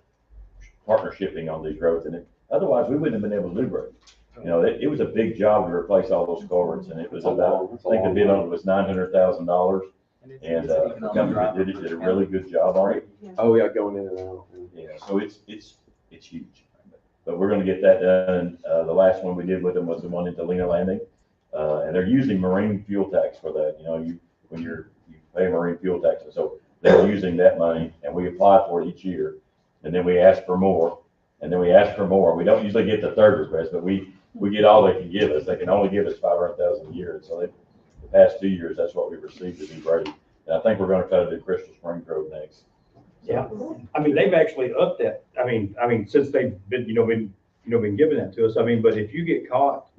partnershiping on these roads, and otherwise we wouldn't have been able to do Brady. It was a big job to replace all those culverts, and it was about, I think the bid on it was $900,000. And the company that did a really good job on it. Oh yeah, going in and out. Yeah, so it's huge. But we're gonna get that done. The last one we did with them was the one at Delina Landing. And they're using marine fuel tax for that. When you pay marine fuel tax, and so they're using that money, and we apply for it each year. And then we ask for more, and then we ask for more. We don't usually get the third request, but we get all they can give us. They can only give us $500,000 a year. And so the past 2 years, that's what we received to do Brady. And I think we're gonna try to do Crystal Springs Road next. Yeah, they've actually upped that. Since they've been, been giving that to us. But if you get caught,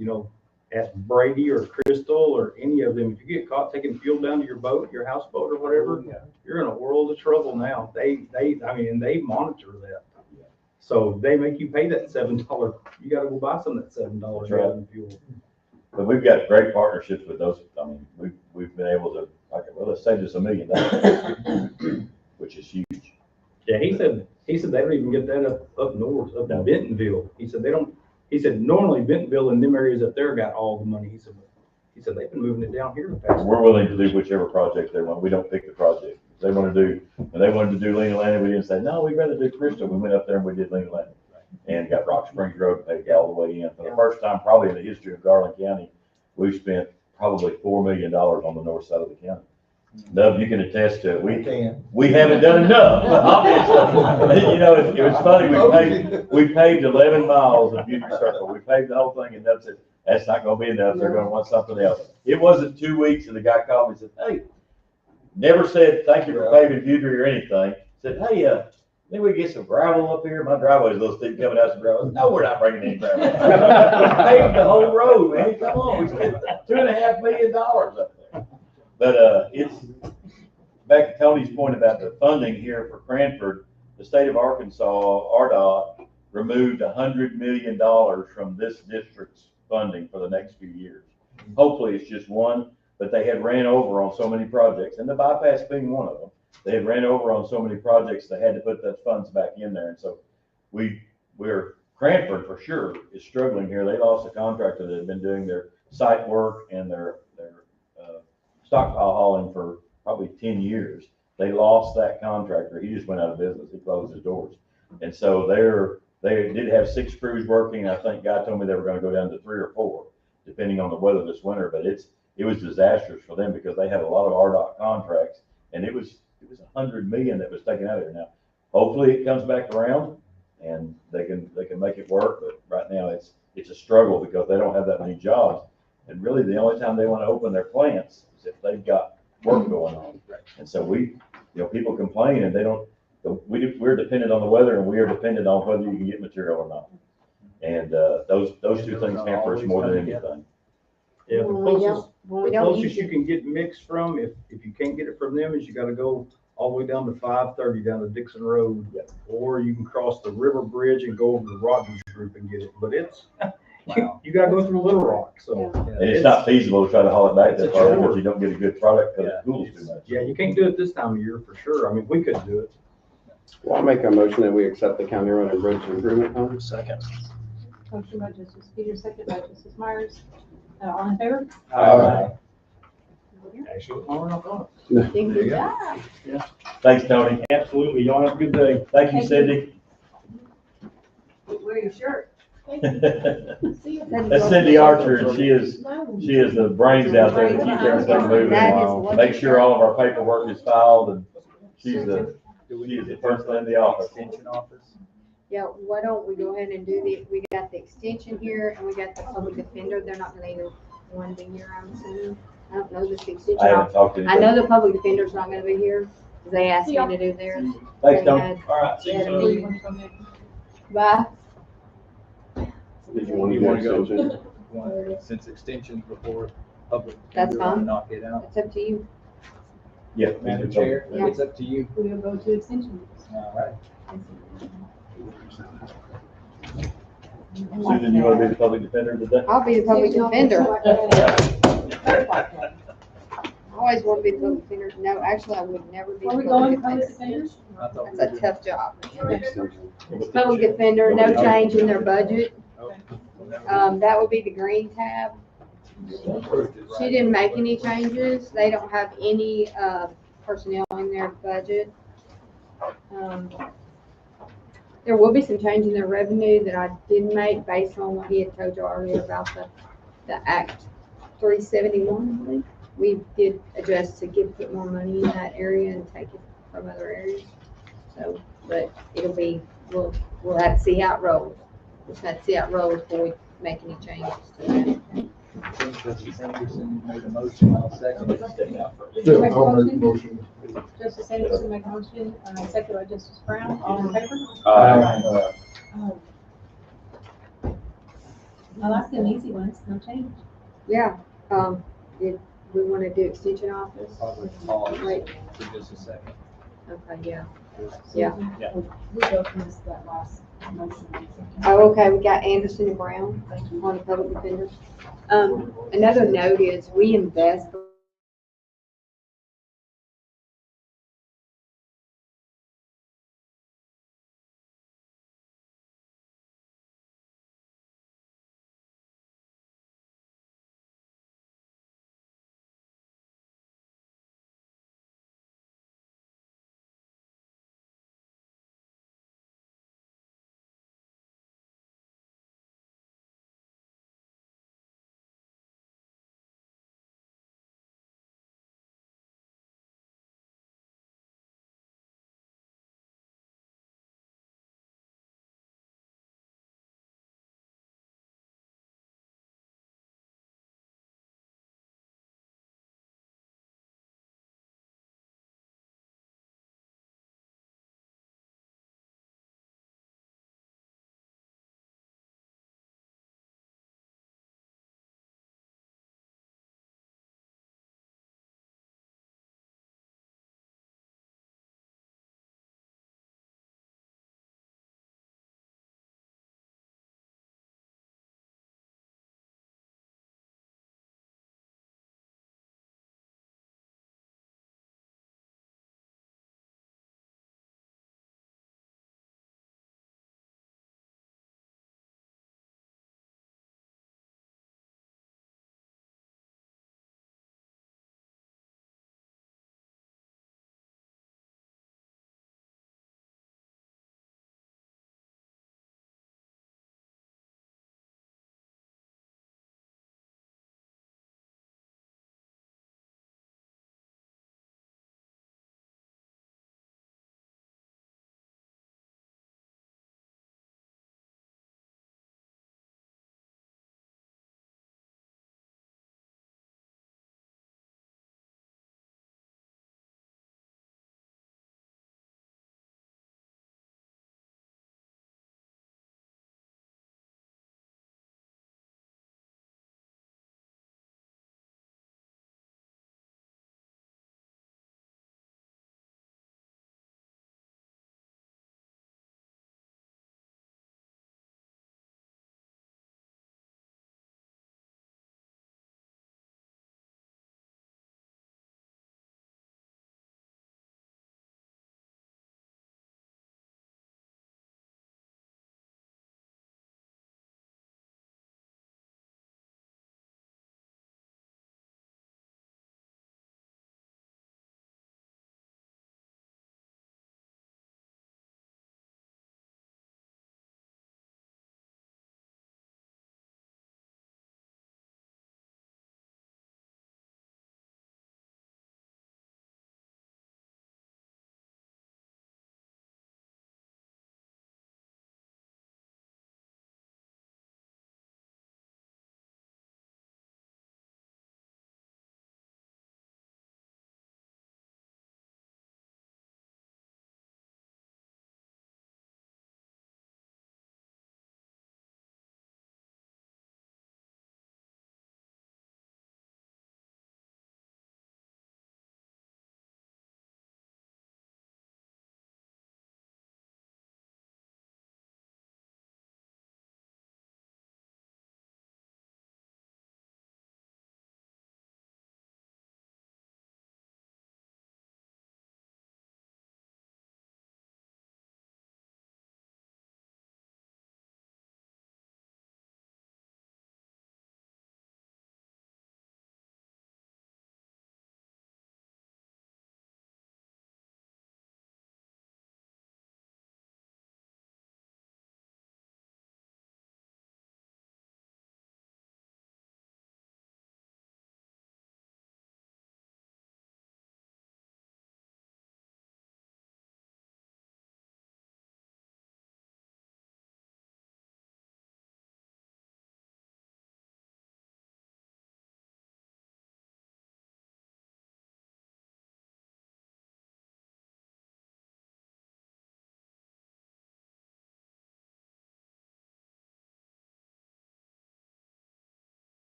at Brady or Crystal or any of them, if you get caught taking fuel down to your boat, your houseboat or whatever, you're in a world of trouble now. They monitor that. So they make you pay that $7. You gotta go buy some of that $7 rather than fuel. But we've got great partnerships with those. I mean, we've been able to, well, it saved us $1 million, which is huge. Yeah, he said they don't even get that up north, up in Bentonville. He said normally Bentonville and them areas up there got all the money. He said they've been moving it down here the past. We're willing to do whichever project they want. We don't pick the project. If they want to do, when they wanted to do Lena Landing, we didn't say, no, we'd rather do Crystal. We went up there and we did Lena Landing. And got Rock Springs Road paid all the way in. For the first time probably in the history of Garland County, we've spent probably $4 million on the north side of the county. Dub, you can attest to it. We haven't done enough, obviously. You know, it was funny. We paved 11 miles of Beauty Circle. We paved the whole thing, and Dub said, that's not gonna be enough. They're gonna want something else. It wasn't 2 weeks, and the guy called me and said, hey, never said thank you for paving Beauty or anything. Said, hey, then we get some gravel up here. My driveway's a little steep coming out some gravel. No, we're not bringing any gravel. We paved the whole road, man. Come on, we spent $2.5 million up there. But it's back to Tony's point about the funding here for Cranford. The state of Arkansas, RDOT, removed $100 million from this district's funding for the next few years. Hopefully it's just one, but they had ran over on so many projects, and the bypass being one of them. They had ran over on so many projects, they had to put those funds back in there. And so we're Cranford for sure is struggling here. They lost a contractor that had been doing their site work and their stockpile hauling for probably 10 years. They lost that contractor. He just went out of business. He closed his doors. And so they did have 6 crews working. I think Guy told me they were going to go down to 3 or 4, depending on the weather this winter. But it was disastrous for them because they had a lot of RDOT contracts, and it was $100 million that was taken out of there. Now, hopefully it comes back around and they can make it work. But right now it's a struggle because they don't have that many jobs. And really the only time they want to open their plants is if they've got work going on. And so people complain and we're dependent on the weather, and we are dependent on whether you can get material or not. And those two things hamper us more than anything. Yeah, the closest you can get mixed from, if you can't get it from them, is you gotta go all the way down to 530 down to Dixon Road. Or you can cross the river bridge and go over to Rogers Group and get it. But it's, you gotta go through Little Rock, so. And it's not feasible to try to haul it back that far because you don't get a good product because it cools too much. Yeah, you can't do it this time of year for sure. I mean, we couldn't do it. Well, I'll make a motion that we accept the county road and bridge improvement fund. Second. Motion by Justice Peters, second by Justice Myers. All in favor? Aye. Actually, Good job. Thanks, Tony. Absolutely. Y'all have a good day. Thank you, Cindy. Wear your shirt. That's Cindy Archer, and she is the brains out there to keep everything moving. Make sure all of our paperwork is filed, and she is the first in the office. Yeah, why don't we go ahead and do we got the extension here and we got the public defender. They're not gonna either one be here, I'm assuming. I don't know this extension. I haven't talked to I know the public defender's not gonna be here, because they asked me to do theirs. Thanks, Tony. All right, see you soon. Bye. Did you want to go since extensions before public? That's fine. Knock it out. It's up to you. Yeah. Madam Chair, Yeah. it's up to you. we'll go to extension. All right. Susan, you want to be the public defender today? I'll be the public defender. I always want to be the public defender. No, actually, I would never be. Are we the going public public defender. defenders? That's a tough job. Public defender, no change in their budget. That would be the green tab. She didn't make any changes. They don't have any personnel in their budget. There will be some change in their revenue that I didn't make based on what he had told you earlier about the Act 371, I believe. We did adjust to put more money in that area and take it from other areas. So, but it'll be, we'll have to see how it rolls. We'll have to see how it rolls before we make any changes to that. Justice Anderson made a motion, I'll second it. Yeah, I'll make a motion. Justice Anderson make a motion, second by Justice Brown. All in favor? I like them easy ones, no change. Yeah, did we want to do extension office? Probably pause Wait, for just a second. okay, yeah. Yeah. We both missed that last motion. Oh, okay, we got Anderson and Brown on the public defenders. Another note is we invest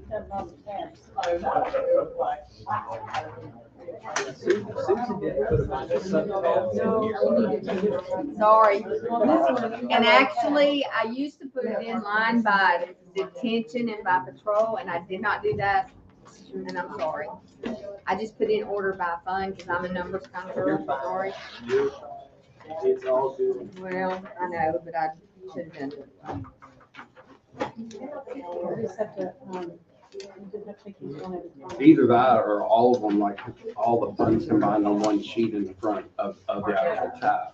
Doesn't love the tabs. Susan did put a bunch of subtabs in here. Sorry. And actually, I used to put it in line by detention and by patrol, and I did not do that. And I'm sorry. I just put in order by fund because I'm a numbers kind of girl. Sorry. It's all good. Well, I know, but I should have done it. We just have to, just have to take each one at a time. Either that or all of them, like all the funds combined on one sheet in the front of the actual tab.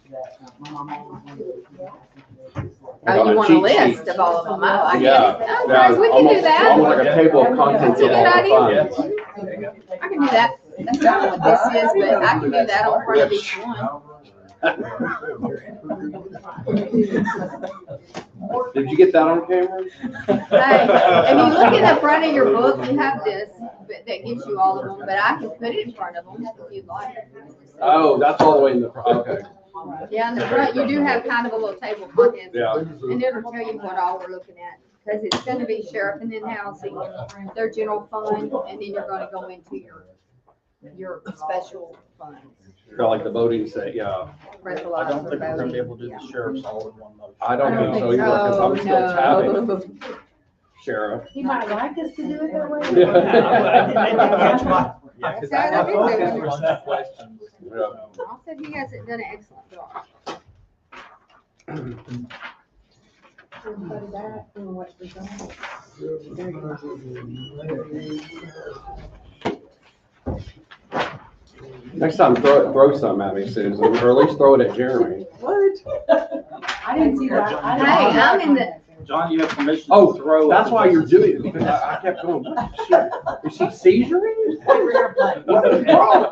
Oh, you want a cheat list sheet. of all of them? Oh, I Yeah. guess. Oh, Yeah, guys, we can do that. Almost like a table of contents of all the That's a funds. I can do that. That's not what this is, but I can do that on front of each one. Did you get that on camera? Hey, if you look in the front of your book, you have this, but that gives you all of them, but I can put it in front of them if you'd like. Oh, that's all the way in the front, okay. Yeah, in the front, you do have kind of a little table of contents. Yeah. And it'll tell you what all we're looking at, because it's gonna be sheriff and then housing, their general fund, and then you're gonna go into your special funds. Kind of like the voting set, yeah. Rental I don't items think for we're gonna be voting. able to do the sheriff's all in one motion. I don't think so either, because I'm still Oh, no. tabbing sheriff. He might like us to do it that way. Yeah, because I I didn't focused do it. on that question. I said he hasn't done an excellent job. Everybody back, and what we're doing. There you go. Next time, throw some at me, Susan, or at least throw it at Jeremy. I didn't see that. I didn't Hey, see that. I'm in the, John, you have permission Oh, to throw. that's why you're doing it, because I kept going, what the shit? Is she seizuring? What is wrong?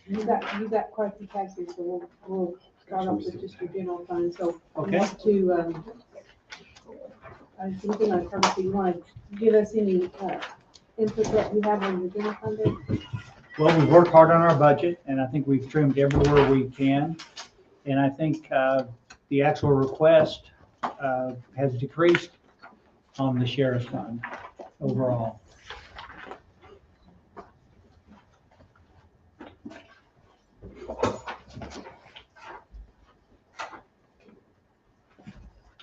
You got quite a few taxes, so we'll start off with just your general fund, so. Okay. You want to, looking at purpose, you want to give us any, input that you have on the general fund there? Well, we've worked hard on our budget, and I think we've trimmed everywhere we can. And I think the actual request has decreased on the sheriff's fund overall.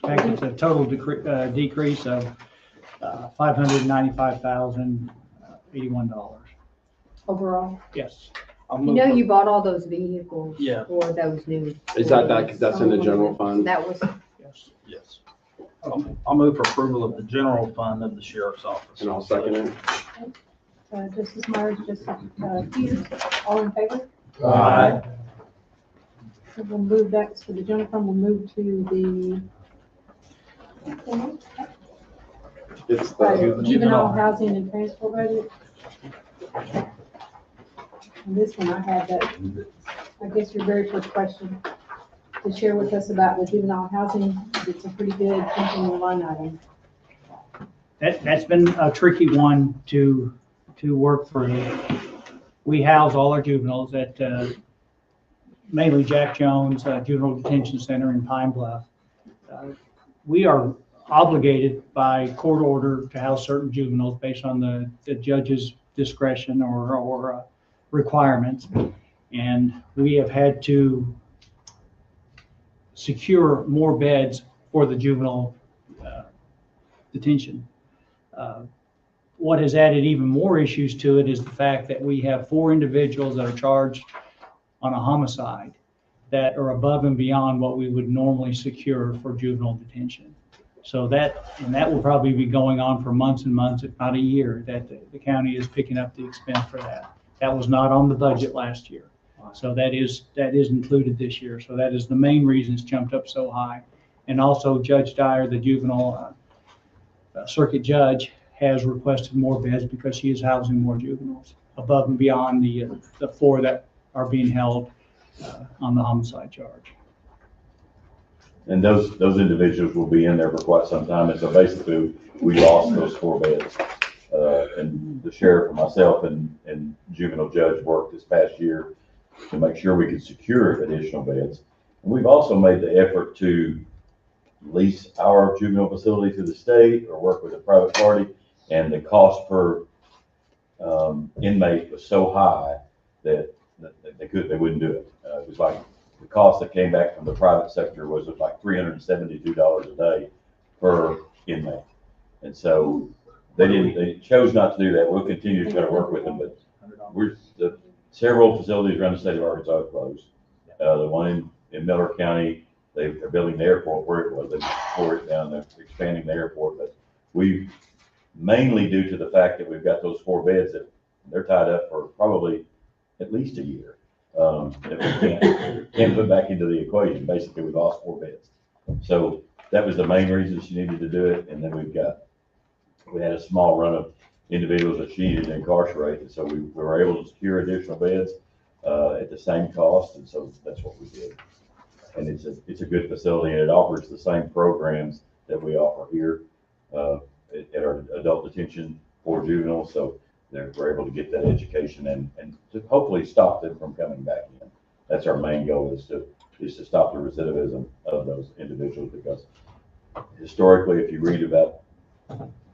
In fact, it's a total decrease of $595,081. Overall? Yes. you know, you bought all those vehicles Yeah. for those new. Is that, because that's in the general fund? That was, Yes. I'll move for approval of the general fund of the sheriff's office. And I'll second it. Justice Myers, Justice Hughes, all in favor? Aye. So we'll move that for the general fund, we'll move to the It's the juvenile housing and transport budget. And this one I had that, I guess your very first question to share with us about the juvenile housing. It's a pretty good continual line item. That's been a tricky one to work through. We house all our juveniles at mainly Jack Jones Juvenile Detention Center in Pine Bluff. We are obligated by court order to house certain juveniles based on the judge's discretion or requirements. And we have had to secure more beds for the juvenile detention. What has added even more issues to it is the fact that we have 4 individuals that are charged on a homicide that are above and beyond what we would normally secure for juvenile detention. So that will probably be going on for months and months, if not a year, that the county is picking up the expense for that. That was not on the budget last year. So that is included this year. So that is the main reason it's jumped up so high. And also Judge Dyer, the juvenile circuit judge, has requested more beds because she is housing more juveniles above and beyond the 4 that are being held on the homicide charge. And those individuals will be in there for quite some time. And so basically, we lost those 4 beds. And the sheriff and myself and juvenile judge worked this past year to make sure we could secure additional beds. And we've also made the effort to lease our juvenile facility to the state or work with a private party. And the cost per inmate was so high that they wouldn't do it. It was like the cost that came back from the private sector was like $372 a day per inmate. And so they chose not to do that. We'll continue to try to work with them, but several facilities around the state of Arkansas are closed. The one in Miller County, they're building the airport where it was. They tore it down. They're expanding the airport, but we mainly due to the fact that we've got those 4 beds that they're tied up for probably at least a year. That we can't put back into the equation. Basically, we lost 4 beds. So that was the main reason she needed to do it. And then we had a small run of individuals that she needed to incarcerate. And so we were able to secure additional beds at the same cost. And so that's what we did. And it's a good facility, and it offers the same programs that we offer here at our adult detention for juveniles. So we're able to get that education and to hopefully stop them from coming back in. That's our main goal, is to stop the recidivism of those individuals, because historically, if you read about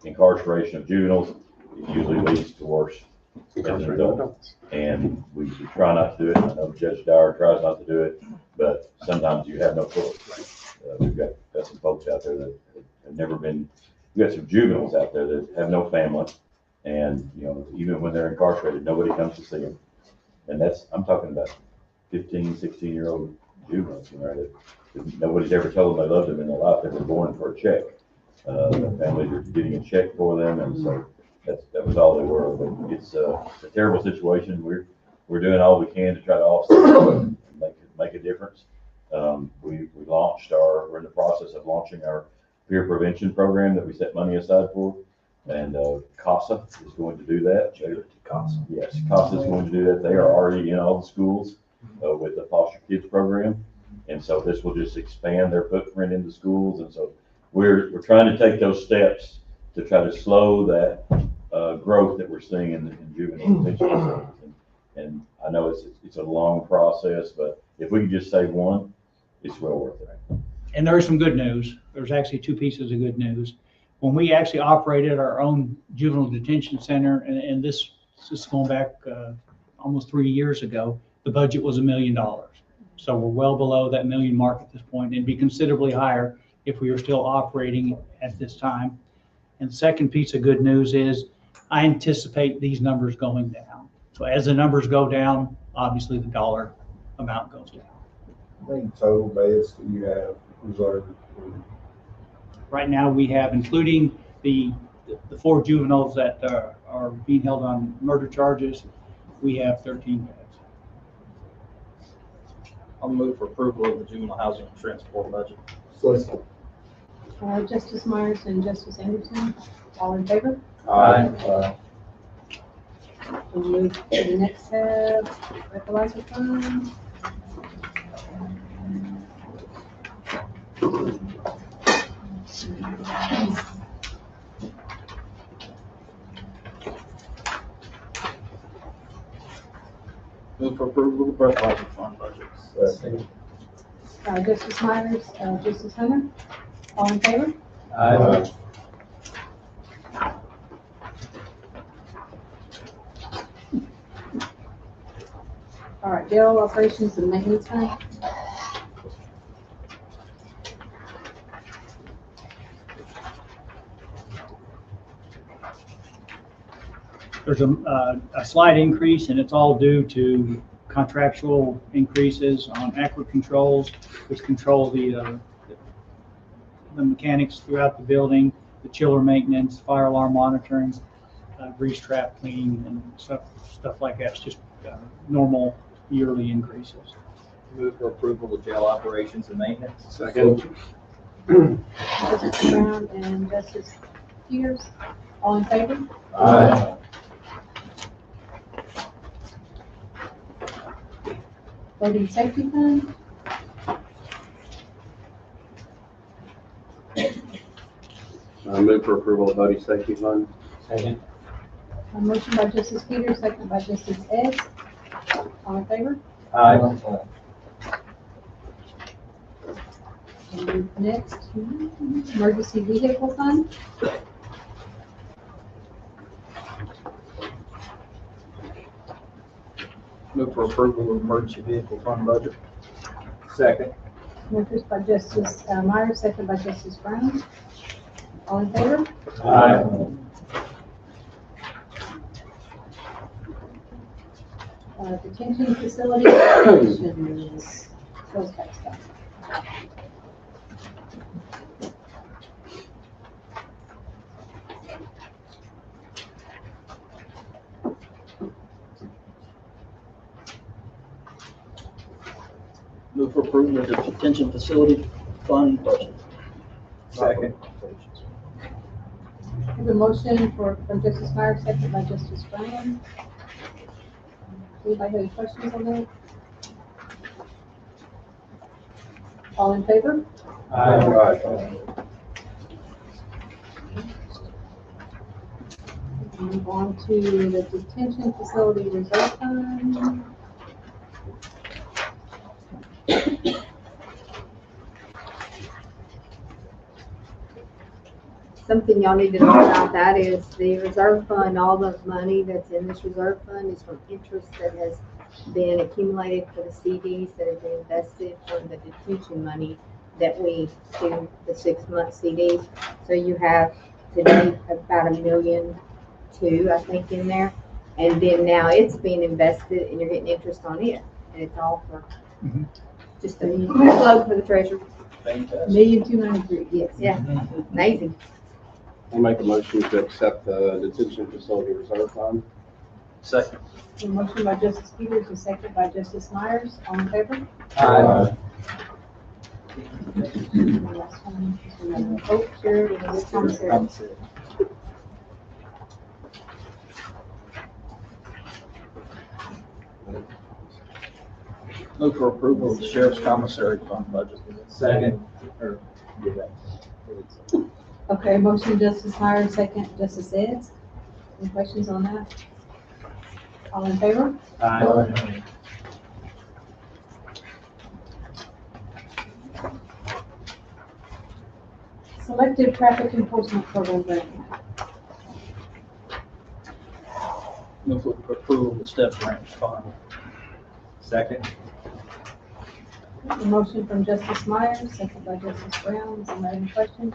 incarceration of juveniles, it usually leads to worse as an adult. And we try not to do it. I know Judge Dyer tries not to do it, but sometimes you have no choice. We've got some folks out there that have never been, we've got some juveniles out there that have no family. And, even when they're incarcerated, nobody comes to see them. And I'm talking about 15, 16-year-old juveniles, that nobody's ever told them they loved them in their life. They were born for a check. Their families are getting a check for them, and so that was all they were. But it's a terrible situation. We're doing all we can to try to offset and make a difference. We're in the process of launching our peer prevention program that we set money aside for. And CASA is going to do that. Yes, CASA is going to do that. They are already in all the schools with the foster kids program. And so this will just expand their footprint into schools. And so we're trying to take those steps to try to slow that growth that we're seeing in juvenile detention facilities. And I know it's a long process, but if we can just save one, it's well worth it. And there is some good news. There's actually 2 pieces of good news. When we actually operated our own juvenile detention center, and this is going back almost 3 years ago, the budget was $1 million. So we're well below that $1 million mark at this point, and it'd be considerably higher if we were still operating at this time. And the second piece of good news is I anticipate these numbers going down. So as the numbers go down, obviously the dollar amount goes down. How many total beds do you have reserved? Right now, we have, including the 4 juveniles that are being held on murder charges, we have 13 beds. I'll move for approval of the juvenile housing and transport budget. Justice Myers and Justice Anderson, all in favor? Aye. We'll move to the next tab, equalizer fund. Move for approval of the breathalyzer fund budget. Justice Myers, Justice Hunter, all in favor? Aye. All right, jail operations and maintenance fund. There's a slight increase, and it's all due to contractual increases on aqua controls, which control the mechanics throughout the building, the chiller maintenance, fire alarm monitoring, grease trap cleaning, and stuff like that. It's just normal yearly increases. Move for approval of jail operations and maintenance. Second. Justice Brown and Justice Peters. All in favor? Aye. Voting Safety Fund. I move for approval of voting safety fund. Second. A motion by Justice Peters, second by Justice Eds. All in favor? Aye. And next, Emergency Vehicle Fund. Move for approval of emergency vehicle fund budget. Second. Motion by Justice Myers, second by Justice Brown. All in favor? Aye. Detention facility operations. Sales tax fund. Move for approval of the detention facility fund budget. Second. I have a motion from Justice Myers, second by Justice Brown. Anybody have any questions on that? All in favor? Aye. Move on to the detention facility reserve fund. Something y'all need to know about that is the reserve fund, all the money that's in this reserve fund is from interest that has been accumulated for the CDs that have been invested from the detention money that we do the 6-month CDs. So you have today about $1.2 million, I think, in there. And then now it's being invested and you're getting interest on it. And it's all for just a plug for the treasurer. Fantastic. $1,293,000, yes. Yeah, amazing. I'll make a motion to accept the detention facility reserve fund. Second. A motion by Justice Peters, a second by Justice Myers. All in favor? Aye. Last one, oh, Jared, and this commissary. Move for approval of the sheriff's commissary fund budget. Second. Okay, motion Justice Myers, second Justice Eds. Any questions on that? All in favor? Aye. Selective Traffic Enforcement Program grant. Move for approval of the step branch fund. Second. A motion from Justice Myers, second by Justice Brown. Is there any questions?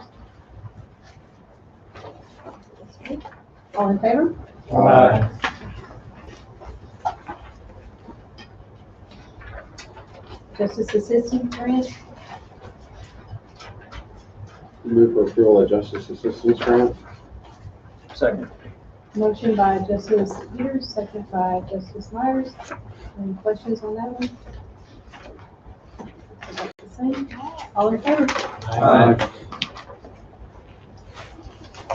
All in favor? Aye. Justice Assistance Grant. Move for approval of justice assistance grant. Second. Motion by Justice Peters, second by Justice Myers. Any questions on that one? Is that the same? All in favor? Aye.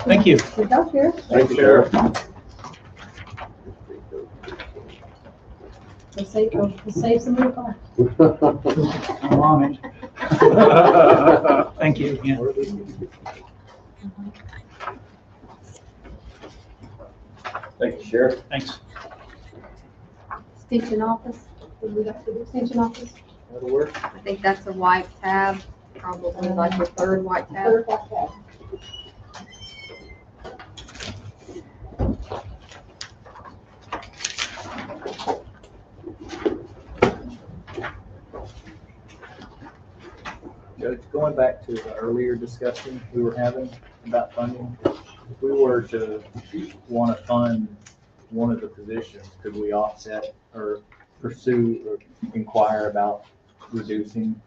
Thank you. Good job, Sheriff. Thank you, Sheriff. We'll save some of the car. I'm on it. Thank you again. Thank you, Sheriff. Thanks. Extension office, Did we got to the extension office? That'll work. I think that's a white tab, probably like the third white tab. Third like that. Judge, going back to the earlier discussion we were having about funding, if we were to want to fund one of the positions, could we offset or pursue or inquire about reducing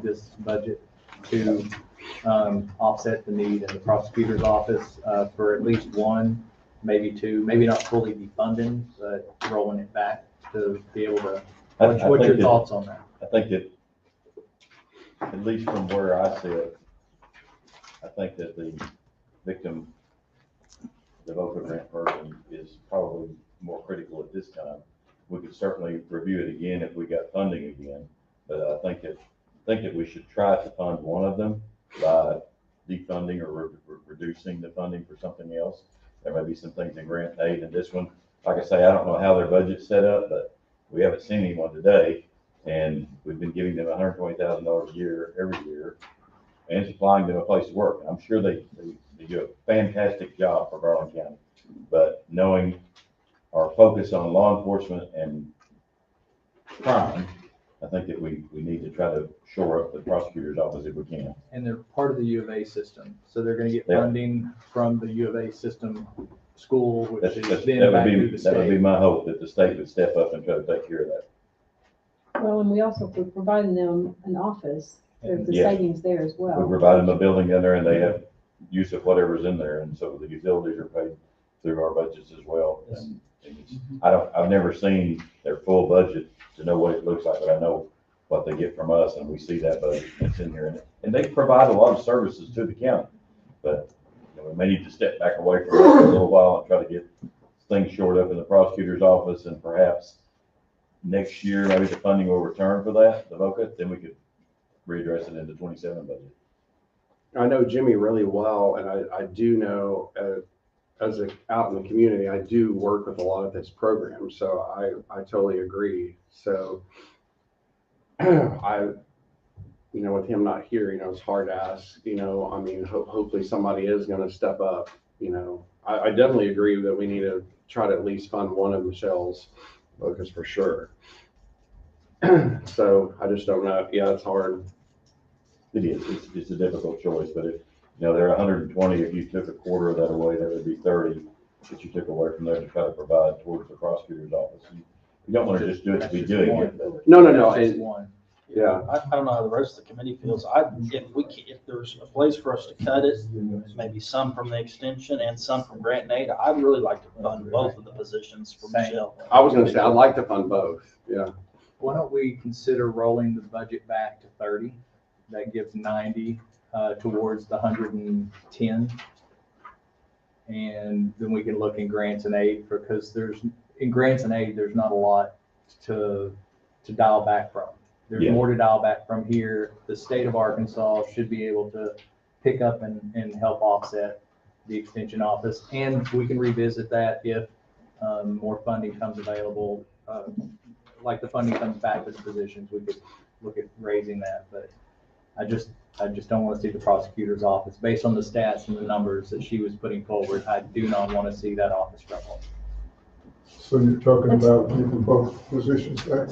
this budget to offset the need in the prosecutor's office for at least one, maybe two, maybe not fully defunding, but rolling it back to be able to, what's your thoughts on that? I think that, at least from where I sit, I think that the victim, the VOCA grant person is probably more critical at this time. We could certainly review it again if we got funding again, but I think that we should try to fund one of them by defunding or reducing the funding for something else. There may be some things in grant aid, and this one, like I say, I don't know how their budget's set up, but we haven't seen anyone today, and we've been giving them $120,000 a year, every year, and supplying them a place to work. I'm sure they do a fantastic job for Garland County, but knowing our focus on law enforcement and crime, I think that we need to try to shore up the prosecutor's office if we can. And they're part of the U of A system, so they're gonna get Yeah. funding from the U of A system school, which That's, is that then would back be, to the that would be state. my hope, that the state would step up and try to take care of that. Well, and we also, we're providing them an office, there's the Yeah. savings there as We well. provide them a building in there, and they have use of whatever's in there, and so the utilities are paid through our budgets as well. And I've never seen their full budget to know what it looks like, but I know what they get from us, and we see that budget that's in here. And they provide a lot of services to the county, but we may need to step back away from it for a little while and try to get things shored up in the prosecutor's office, and perhaps next year, maybe the funding will return for that, the VOCA, then we could readdress it in the 27 budget. I know Jimmy really well, and I do know, out in the community, I do work with a lot of his programs, so I totally agree. So with him not here, it's hard to ask, I mean, hopefully somebody is gonna step up, I definitely agree that we need to try to at least fund one of Michelle's focus for sure. So I just don't know. Yeah, it's hard. It is, it's a difficult choice, but there are 120, if you took a quarter of that away, that would be 30 that you took away from there to try to provide towards the prosecutor's office. You don't want to just do it to be doing it. but- No. That's just one. Yeah. I don't know how the rest of the committee feels. If there's a place for us to cut it, maybe some from the extension and some from grant and aid, I'd really like to fund both of the positions for Same. Michelle. I was gonna say, I'd like to fund both. Yeah. Why don't we consider rolling the budget back to 30? That gives 90 towards the 110. And then we can look in grants and aid, because in grants and aid, there's not a lot to dial back from. There's Yeah. more to dial back from here. The state of Arkansas should be able to pick up and help offset the extension office. And we can revisit that if more funding comes available, like the funding comes back to the positions, we could look at raising that. But I just don't want to see the prosecutor's office, based on the stats and the numbers that she was putting forward. I do not want to see that office struggle. So you're talking about keeping both positions back?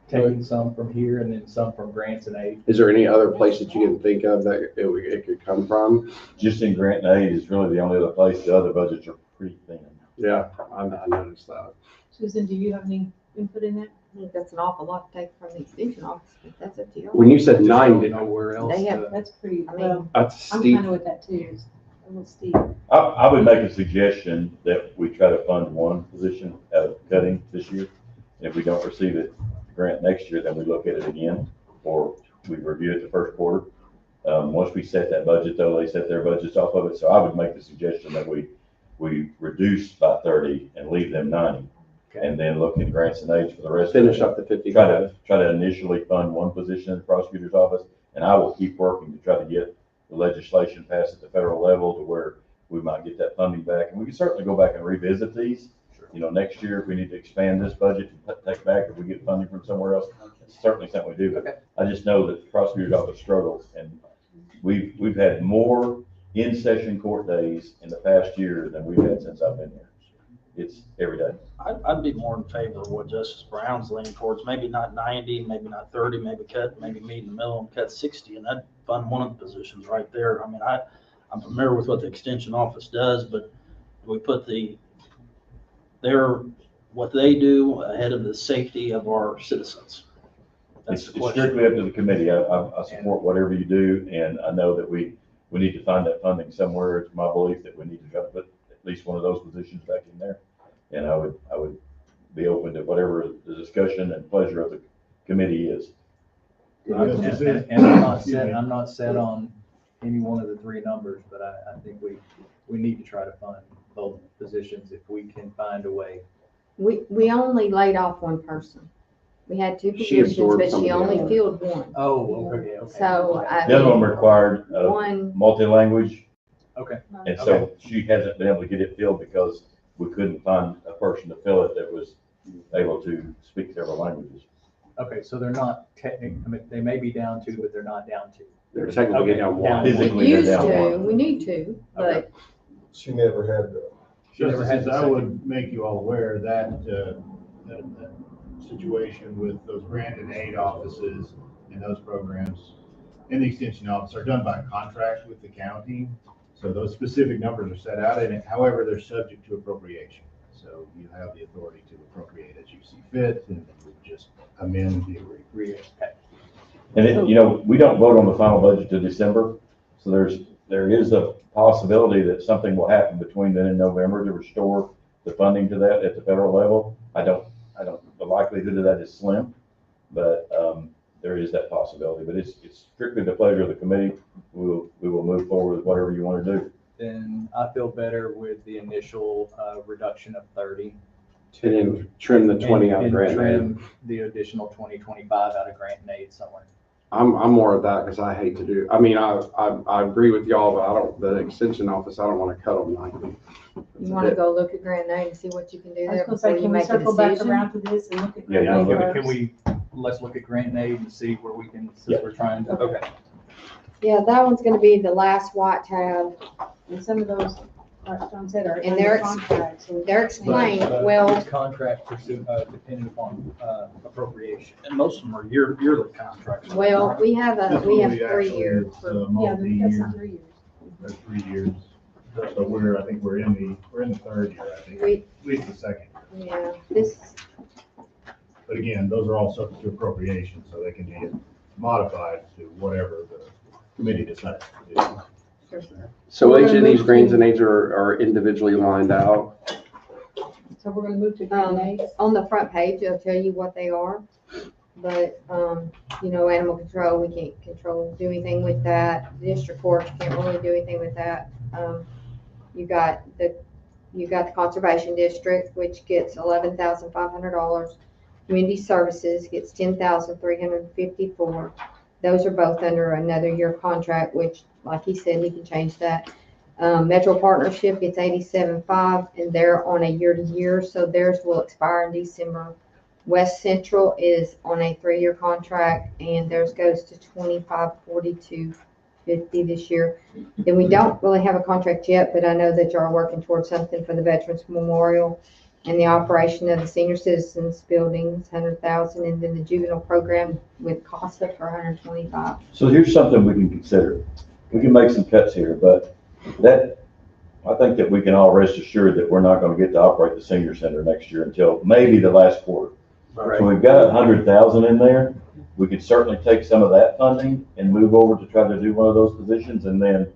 Taking some from here and then some from grants and aid. Is there any other place that you can think of that it could come from? Just in grant and aid is really the only other place. The other budgets are pretty thin. Yeah, I noticed that. Susan, do you have any input in that? I think that's an awful lot to take from the extension office, but that's up to you. When you said 9, I don't know where else They have- to. That's pretty, I mean, well, That's I'm steep. kind of with that too, it's a little steep. I would make a suggestion that we try to fund one position out of cutting this year. And if we don't receive it, grant next year, then we look at it again, or we review it the first quarter. Once we set that budget, though, they set their budgets off of it. So I would make the suggestion that we reduce by 30 and leave them 90. Okay. And then look in grants and aids for the rest. Finish of up it. the 50. Try to initially fund one position in the prosecutor's office, and I will keep working to try to get the legislation passed at the federal level to where we might get that funding back. And we can certainly go back and revisit these. Next year, if we need to expand this budget and take back, if we get funding from somewhere else, it's certainly something we do. But I just know that the prosecutor's office struggles, and we've had more in-session court days in the past year than we've had since I've been here. It's every day. I'd be more in favor of what Justice Brown's leaning towards, maybe not 90, maybe not 30, maybe meet in the middle and cut 60, and I'd fund one of the positions right there. I mean, I'm familiar with what the extension office does, but we put what they do ahead of the safety of our citizens. That's It's the question. strictly up to the committee. I support whatever you do, and I know that we need to find that funding somewhere. It's my belief that we need to try to put at least one of those positions back in there. And I would be open to whatever the discussion and pleasure of the committee is. And I'm not set on any one of the three numbers, but I think we need to try to fund both positions if we can find a way. We only laid off one person. We had two She positions, absorbed but she somebody only else. filled one. Oh, okay, okay. So, I The other one mean, required one, multi-language, Okay. and so she hasn't been able to get it filled because we couldn't find a person to fill it that was able to speak several languages. Okay, so they're not technically, I mean, they may be down two, but they're not down two. They're technically down one. we Physically, they're used down to, one. we need to, but She never had the. She never had Justices, the I second. would make you all aware that, that situation with those grant and aid offices and those programs and the extension office are done by contract with the county. So those specific numbers are set out in it. However, they're subject to appropriation. So you have the authority to appropriate as you see fit, and we just amend the agreement. And it, you know, we don't vote on the final budget till December, so there is a possibility that something will happen between then and November to restore the funding to that at the federal level. The likelihood of that is slim, but, there is that possibility, but it's strictly the pleasure of the committee. We will move forward with whatever you want to do. Then I feel better with the initial, reduction of 30. And then trim the 20 out of and grant and aid. trim the additional 20, 25 out of grant and aid somewhere. I'm more of that because I hate to do, I mean, I agree with y'all, but the extension office, I don't want to cut them like. you wanna go look at Grant Aid and see what you can do I was there gonna before say, you can we make a circle back decision. around to this and look at? Yeah, Grant Aid yeah. Can first? we, let's look at grant and aid and see where we can, since Yeah. we're trying to, okay. Yeah, that one's gonna be the last white tab, And some of those, like John said, are and under they're, contract, so. they're explained, But well, these contracts pursue, dependent upon, appropriation. And most of them are yearly contracts. well, we have This we one have we 3 actually- years. it's, Yeah, that's multi-year, not 3 years. there's 3 years. So I think we're in the third year, I think, We, at least the second. yeah, this, But again, those are all subject to appropriation, so they can be modified to whatever the committee decides to do. So each of these grants and aids are individually lined out. So we're gonna move to grant and aid. on the front page, it'll tell you what they are. But, you know, animal control, we can't do anything with that. District court, you can't really do anything with that. You got the conservation district, which gets $11,500. Community services gets $10,354. Those are both under another year contract, which, like he said, he can change that. Metro Partnership gets $87,500, and they're on a year-to-year, so theirs will expire in December. West Central is on a 3-year contract, and theirs goes to $25,4250 this year. Then we don't really have a contract yet, but I know that y'all are working towards something for the Veterans Memorial and the operation of the senior citizens buildings, $100,000, and then the juvenile program with CASA for $125,000. So here's something we can consider. We can make some cuts here, but I think that we can all rest assured that we're not going to get to operate the senior center next year until maybe the last quarter. So we've got $100,000 in there. We could certainly take some of that funding and move over to try to do one of those positions, and then,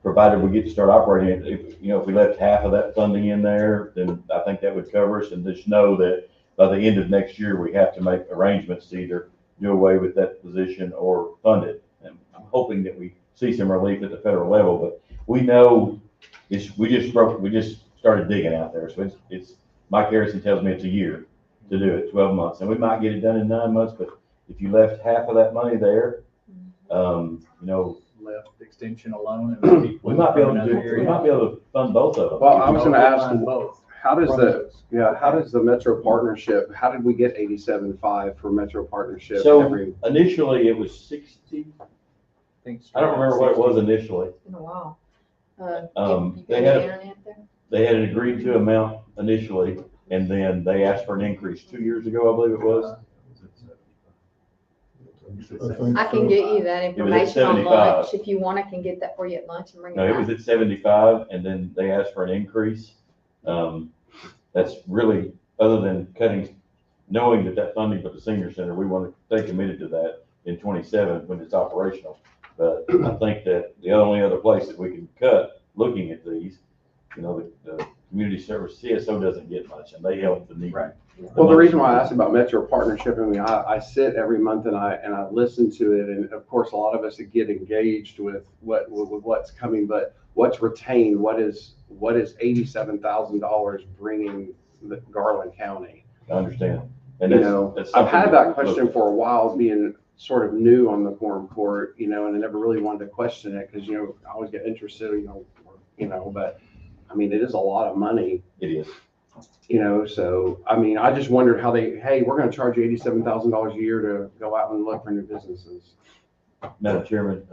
provided we get to start operating it, if we left half of that funding in there, then I think that would cover us, and just know that by the end of next year, we have to make arrangements to either do away with that position or fund it. And I'm hoping that we see some relief at the federal level, but we know we just started digging out there. So it's Mike Harrison tells me it's a year to do it, 12 months, and we might get it done in 9 months, but if you left half of that money there, Left extension alone. And we might be able to fund both of them. Well, I was going to ask, both. how does the Metro Partnership, how did we get 87.5 for Metro Partnership? So initially it was 60. I don't remember what it was initially. It's been a while. They had an agreed to amount initially, and then they asked for an increase 2 years ago, I believe it was. I can get you that It was at information on 75. lunch. If you want, I can get that for you at lunch and bring it No, it back. was at 75, and then they asked for an increase. That's really, other than knowing that funding for the senior center, we want to stay committed to that in 27 when it's operational. But I think that the only other place that we can cut, looking at these, the community service, CSO doesn't get much, and they help the needy. Right. Well, the reason why I asked about Metro partnership, I mean, I sit every month and I listen to it, and of course, a lot of us get engaged with what's coming, but what's retained, what is $87,000 bringing the Garland County? I understand. And You that's, know, that's I've had something that we question look- for a while, being sort of new on the Quorum Court, you know, and I never really wanted to question it, because, you know, I always get interested, you know, but, I mean, it is a lot of money. It is. You know, so, I mean, I just wondered how hey, we're gonna charge you $87,000 a year to go out and look for new businesses. Madam Chairman,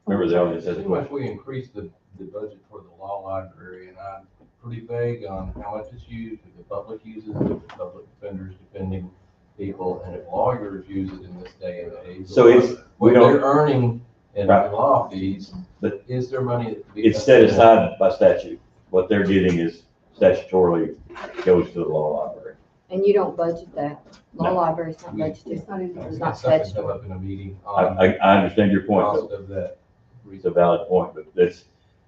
member of the audience has a Too much question. we increased the budget for the law library, and I'm pretty vague on how much it's used, if the public uses it, if the public defenders defending people, and if lawyers use it in this day and age. So it's, What we don't. they're earning in Right. law fees, But is there money that be? it's set aside by statute. What they're getting is statutorily goes to the law library. And you don't budget that. Law No. library's not We- budgeted. It's not in there. It's not Something come statutory. up in a meeting I, on I understand your point, cost though. of that. It's a valid point, but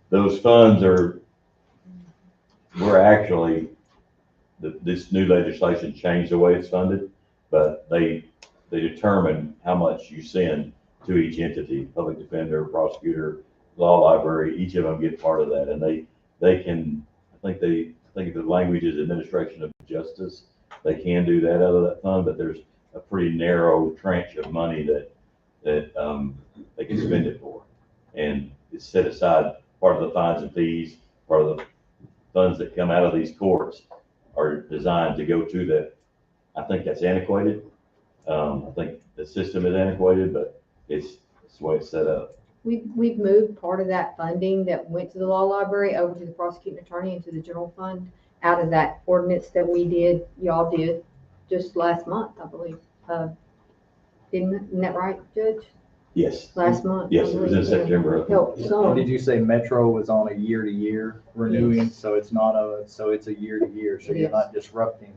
those funds we're actually, this new legislation changed the way it's funded, but they determine how much you send to each entity, public defender, prosecutor, law library, each of them get part of that, and they can, I think if the language is administration of justice, they can do that out of that fund, but there's a pretty narrow tranche of money that they can spend it for. And it's set aside, part of the fines and fees, part of the funds that come out of these courts are designed to go to that. I think that's antiquated. I think the system is antiquated, but it's the way it's set up. We've moved part of that funding that went to the law library over to the prosecuting attorney and to the general fund out of that ordinance that y'all did just last month, I believe. Isn't that right, Judge? Yes. Last month. Yes, it was in September. Helped And some. did you say Metro was on a year-to-year renewing, so it's a year-to-year, so you're Yes. not disrupting,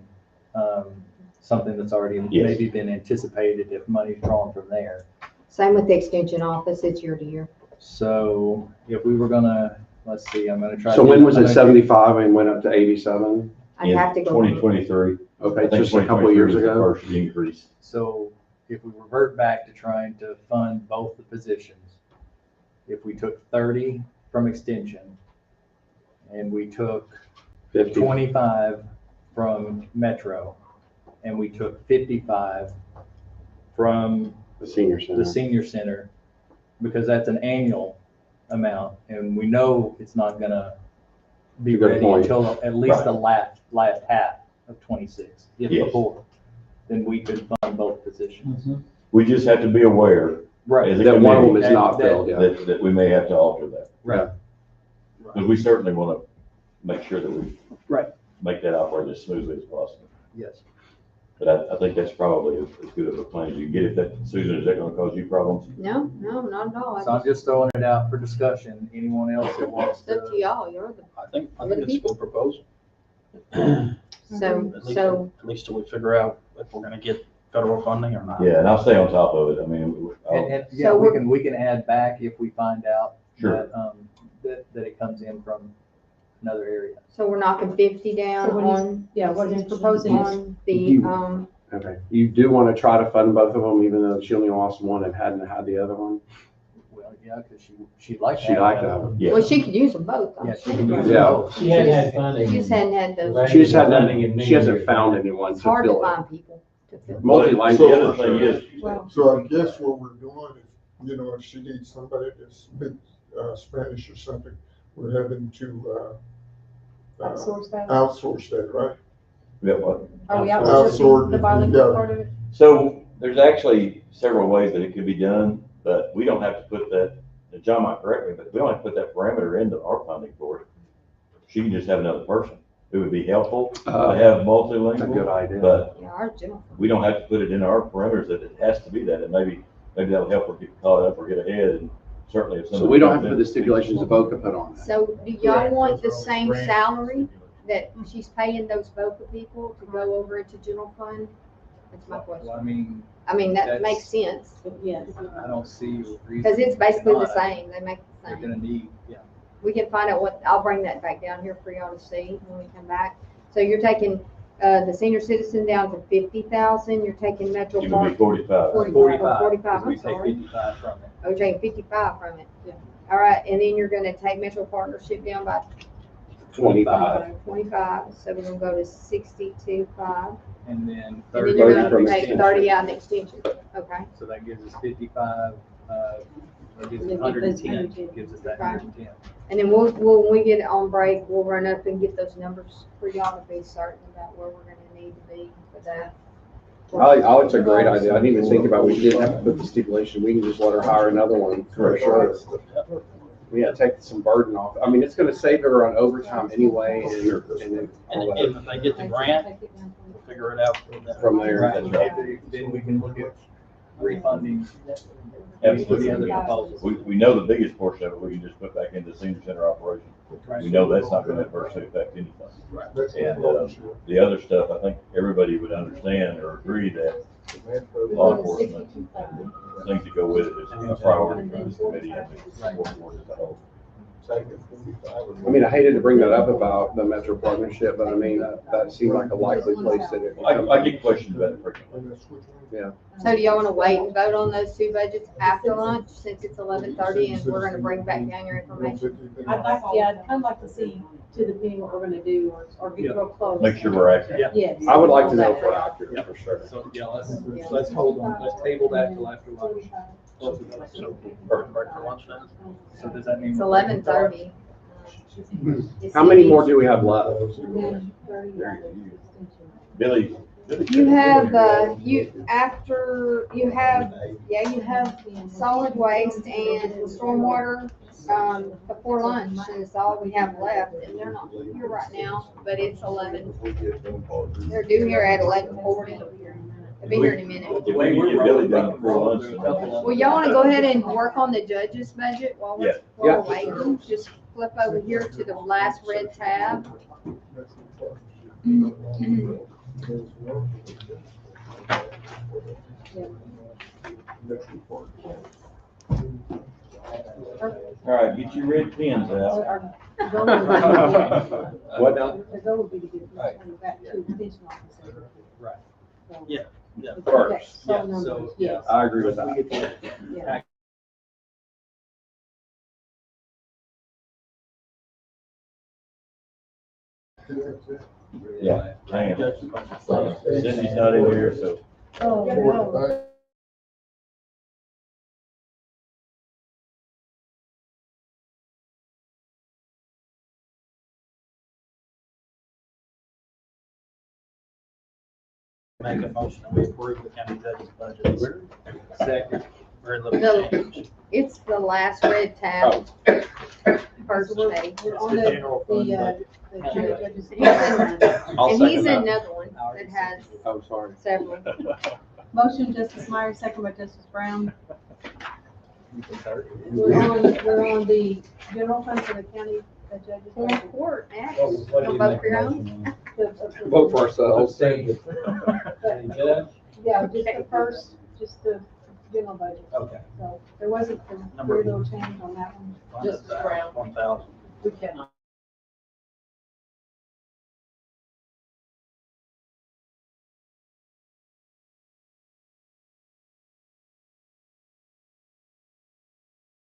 something that's already Yes. maybe been anticipated if money's drawn from there. Same with the extension office, it's year to year. So if we were gonna, let's see, I'm gonna try. So to when do- was I'm it gonna- 75 and went up to 87? I'd have to go. 2023. Okay, just a couple of years ago. First increase. So if we revert back to trying to fund both the positions, if we took 30 from extension and we took 50. 25 from Metro and we took 55 from The senior center. the senior center, because that's an annual amount and we know it's not gonna be Good ready point. until at least Right. the last half of 26, if Yes. before. Then we could fund both positions. We just have to be aware Right. as a That one of them committee is not filled yet. that we may have to alter that. Right. Because we certainly want to make sure that we Right. make that operate as smoothly as possible. Yes. But I think that's probably as good of a plan as you can get. If that, Susan, is that going to cause you problems? No, not at all. So I'm just throwing it out for discussion. Anyone else that wants It's up to to? y'all, you're the, I think it's a good proposal. so, At least till we figure out if we're gonna get federal funding or not. Yeah, and I'll stay on top of it. I mean, Yeah, So we can add back if we find out Sure. that it comes in from another area. so we're knocking 50 down So what he's- on, Yeah, what he's proposing is, on the, You- Okay. You do want to try to fund both of them, even though she only lost one and hadn't had the other one? Well, yeah, because she'd like to She'd have like that. to have it. yeah. well, she could use them both. Yeah, she can use Yeah. both. She hadn't had funding. She just hadn't had those. She just hadn't, she hasn't found anyone It's to hard to fill it. find people to fill. Multi-language. The other thing is, well, So I guess what we're doing is, you know, if she needs somebody that speaks Spanish or something, we're having to outsource that. outsource that, right? yeah, what? Are we Outsource, outsourcing the bilingual yeah. part of it? So there's actually several ways that it could be done, but we don't have to put that, and John might correct me, but we don't have to put that parameter into our funding for it. She can just have another person. It would be helpful to have That's a good multilingual, idea. but Yeah, our general. we don't have to put it in our parameters that it has to be that, and maybe that'll help her get caught up or get ahead, and certainly if So somebody. we don't have to put the stipulations the Boca put on that. So do y'all want the same salary that she's paying those VOCA people to go over into general fund? That's my question. Well, I mean, I mean, that That's- makes sense, Yes. I don't see a reason. because it's basically the not. same, they make the They're same. gonna need, yeah. we can find out what, I'll bring that back down here for y'all to see when we come back. So you're taking, the senior citizen down to 50,000, you're taking Metro It would be Park. 45. 45, We I'm take sorry. 55 from it. Oh, you're taking 55 from it. All right, and then you're gonna take Metro Partnership down by 25. 25, so we're gonna go to 62.5. And then And 30. then you're from gonna take extension. 30 out of the extension, okay? So that gives us 55, that gives us And then 110, gives us that Right. 110. And then when we get on break, we'll run up and get those numbers for y'all to be certain about where we're gonna need to be for that. It's a great idea. I didn't even think about, we didn't have to put the stipulation. We can just let her hire another one. For sure. Yeah, take some burden off. I mean, it's gonna save her on overtime anyway, and then all And that if they get the grant, we'll figure it out from there. Right. Then we can look at refunding. Absolutely. The other proposals. We know the biggest portion of it, we can just put back into senior center operation. We know that's not gonna adversely affect anything. And, the other stuff, I think everybody would understand or agree that law enforcement, and things that go with it is a priority for this committee and the board as a whole. I mean, I hated to bring that up about the Metro Partnership, but I mean, that seemed like a likely place that it. I get questions about it frequently. Yeah. So do y'all wanna wait and vote on those two budgets after lunch, since it's 11:30 and we're gonna bring back down your information? I'd kind of like to see, to depending what we're gonna do, or get real close. Make sure we're accurate. Yes. I would like to know for accurate, for sure. So, yeah, let's hold on, let's table that till after lunch. Both of those. So, perfect, right for lunch then? So does that mean? It's 11:30. How many more do we have left? Billy. You have, you have solid waste and stormwater, before lunch, and it's all we have left, and they're not here right now, but it's 11. They're due here at 11:40. They'll be here in a minute. If we can get Billy done before lunch. Well, y'all wanna go ahead and work on the judge's budget while Yeah. we're waiting? Just flip over here to the last red tab. All right, get your red pens out. What now? The goal would be to get this money back to the pension officer. Right. So- Yeah, yeah. First. So Yeah, numbers, so, yes. I agree with We that. get the Yeah. Yeah, I am. Cindy's not in here, so. Oh, no. make a motion that we approve the county judge's budget. Second. Very little change. It's the last red tab. First page. We're on the county judge's. And he's another one that has I'm sorry. several. Motion, Justice Myers, second by Justice Brown. We're on the general fund for the county judge's. Foreign court, next. You'll vote for your own? Vote for ourselves. Yeah, just the first, just the general budget. Okay. So there wasn't a Number- very little change on that one. Just around. 1,000. We cannot.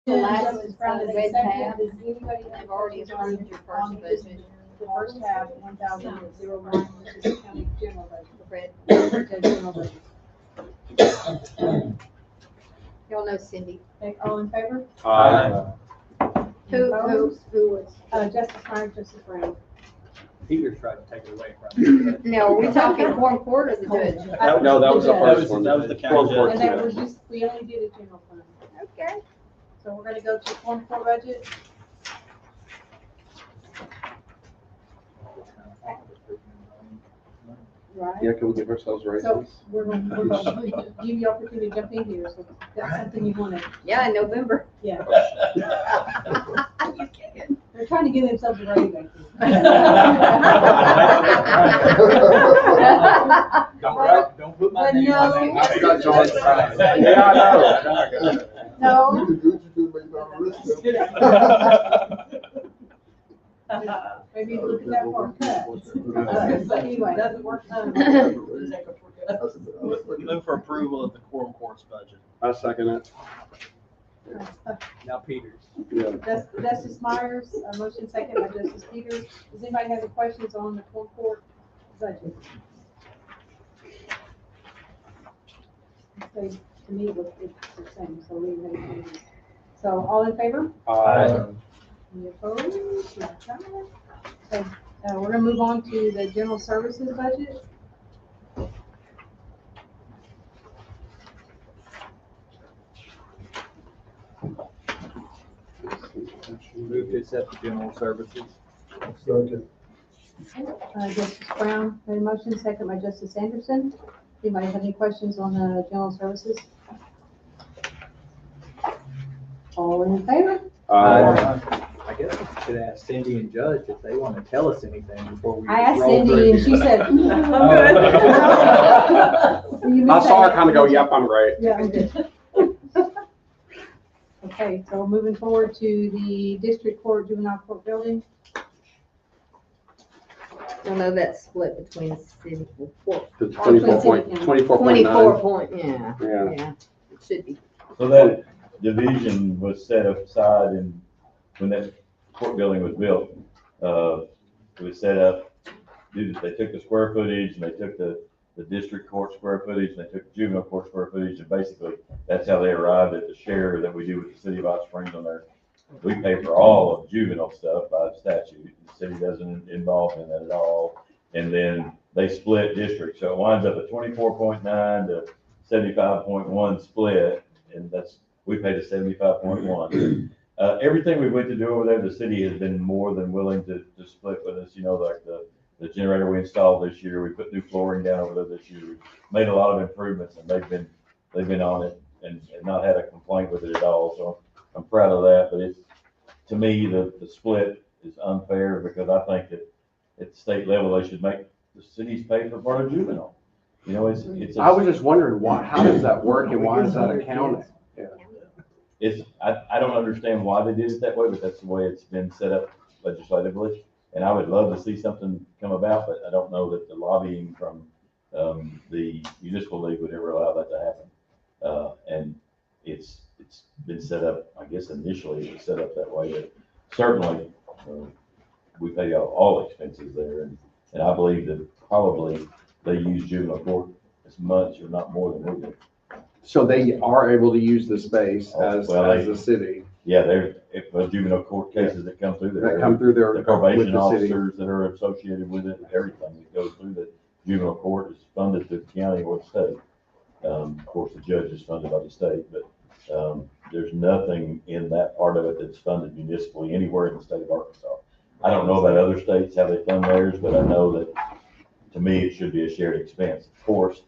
The last Justice Brown, red is it second? tab. Does anybody They've already approved your on first this- budget. The first tab, 1,001, which is the county general budget. The red. The general budget. Y'all know Cindy. Okay, all in favor? Who was? Justice Myers, Justice Brown. Peter's tried to take it away from me. No, are we talking foreign court or the judge? No, that was the first one. That was the county Fourth court, And yeah. that was just, we only did a general fund. Okay. So we're gonna go to Form 4 budget. Right. Yeah, can we give ourselves raises? So we're gonna give you the opportunity to jump in here, so if that's something you wanna, Yeah, in November. yeah. You can. They're trying to give themselves a raise back Don't put my But name on no. that. I got George Price. Yeah, I know. No. You could do $2 million risk. Maybe look at that for a cut. But anyway. Doesn't work. Move for approval of the Quorum Courts budget. I second it. Now Peters. Yeah. Justice Myers, a motion second by Justice Peters. Does anybody have any questions on the full court budget? Okay, to me, it's the same, so we may change it. So all in favor? Aye. Any opposed? No. Okay, we're gonna move on to the general services budget. Move to accept the general services. Second. Justice Brown made a motion, second by Justice Anderson. Anybody have any questions on the general services? All in favor? Aye. I guess we should ask Cindy and Judge if they want to tell us anything before we. I asked roll Cindy through and she these. said, I'm good. I saw her kind of go, yep, I'm great. Yeah, I'm good. Okay, so moving forward to the district court juvenile court building. I know that's split between the city and court. The 24.9. 24 point, yeah, Yeah. yeah, it should be. So that division was set aside and when that court building was built, it was set up, they took the square footage and they took the district court square footage and they took the juvenile court square footage and basically that's how they arrived at the share that we do with the city of Hot Springs on there. We pay for all of juvenile stuff by statute. The city doesn't involve in that at all. And then they split districts. So it winds up at 24.9 to 75.1 split. And we pay the 75.1. Everything we went to do over there, the city has been more than willing to split with us. You know, like the generator we installed this year, we put new flooring down over there this year. We made a lot of improvements and they've been on it and not had a complaint with it at all. So I'm proud of that, but to me, the split is unfair because I think that at the state level, they should make the cities pay for part of juvenile. You know, I was just wondering how does that work and why is that accounted? I don't understand why they did it that way, but that's the way it's been set up legislatively. And I would love to see something come about, but I don't know that the lobbying from the municipal league would ever allow that to happen. And it's been set up, I guess initially it was set up that way, but certainly we pay all expenses there. And I believe that probably they use juvenile court as much or not more than we do. So they are able to use the space as a city. Yeah, if juvenile court cases that come through there. That come through there The with probation the city. officers that are associated with it, everything that goes through the juvenile court is funded through the county or the state. Of course, the judge is funded by the state, but there's nothing in that part of it that's funded municipally anywhere in the state of Arkansas. I don't know about other states, how they fund theirs, but I know that to me, it should be a shared expense. Of course,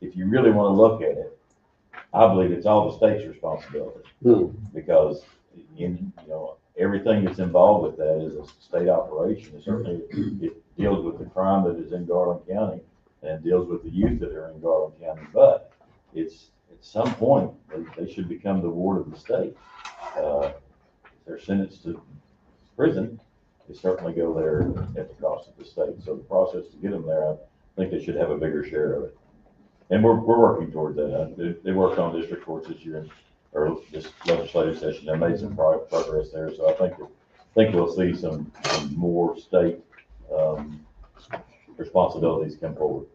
if you really want to look at it, I believe it's all the state's responsibility because everything that's involved with that is a state operation. And certainly it deals with the crime that is in Garland County and deals with the youth that are in Garland County. But it's at some point they should become the ward of the state. If they're sentenced to prison, they certainly go there at the cost of the state. So the process to get them there, I think they should have a bigger share of it. And we're working towards that. They worked on district courts this year, or this legislative session. They made some progress there. So I think we'll see some more state responsibilities come forward.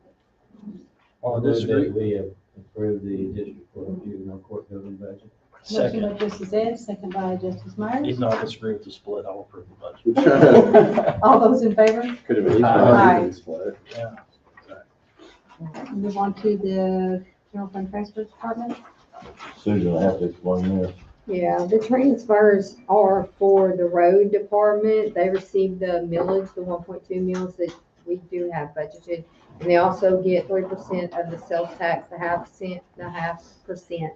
On this, we approve the district court juvenile court building budget. Motion by Justice Ed, second by Justice Myers. Even though I disagree with the split, I'll approve the budget. All those in favor? Could have at least Aye. been split. Yeah. Move on to the general fund transfer department. Susan, I have to explain this. Yeah, the transfers are for the road department. They receive the millage, the 1.2 mills that we do have budgeted. And they also get 3% of the sales tax, the 0.5%.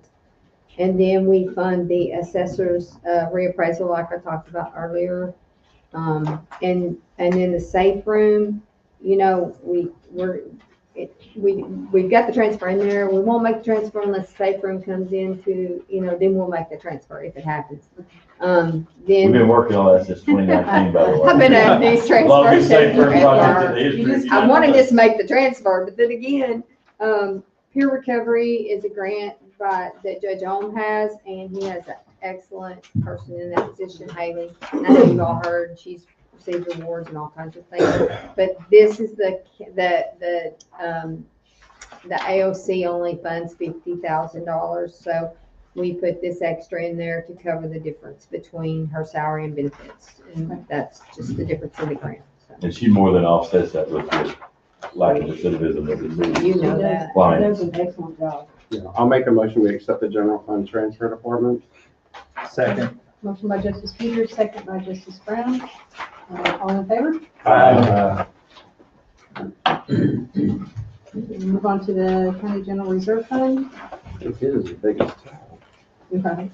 And then we fund the assessor's reappraisal like I talked about earlier. And then the safe room, we're we've got the transfer in there. We won't make the transfer unless the safe room comes into, then we'll make the transfer if it happens. We've Then, been working on that since 2019, by the way. I've been having these Longest safe room transfers. project in the history of the I United wanted States. to make the transfer, but then again, Peer Recovery is a grant that Judge Ohm has, and he has an excellent person in that position, Haley. I know you've all heard, she's received awards and all kinds of things. But this is the AOC only funds $50,000, so we put this extra in there to cover the difference between her salary and benefits, and that's just the difference in the grant. So. And she more than offsets that with the lack of recidivism of the city. You know that. She Clients. does an excellent job. Yeah, I'll make a motion, we accept the general fund transfer department. Second. Motion by Justice Peters, second by Justice Brown. All in favor? Move on to the County General Reserve Fund. This is the biggest. Okay.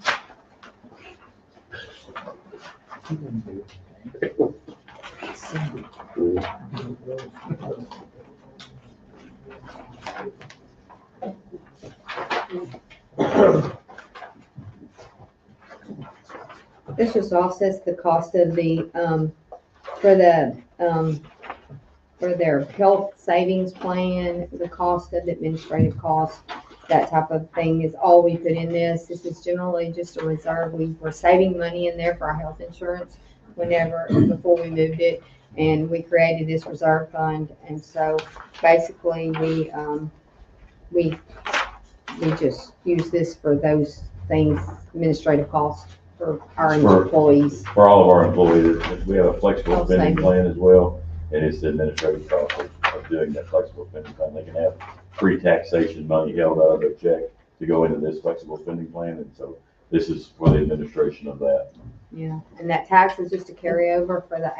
This just offsets the cost of for their health savings plan, the cost of the administrative cost, that type of thing is all we put in this. This is generally just a reserve. We were saving money in there for our health insurance before we moved it, and we created this reserve fund. And so basically we just use this for those things, administrative costs for our employees. For all of our employees, we have a flexible Oh, spending savings. plan as well, and it's the administrative cost of doing that flexible spending plan. They can have pre-taxation money held out of their check to go into this flexible spending plan, and so this is for the administration of that. Yeah, and that tax is just a carryover for the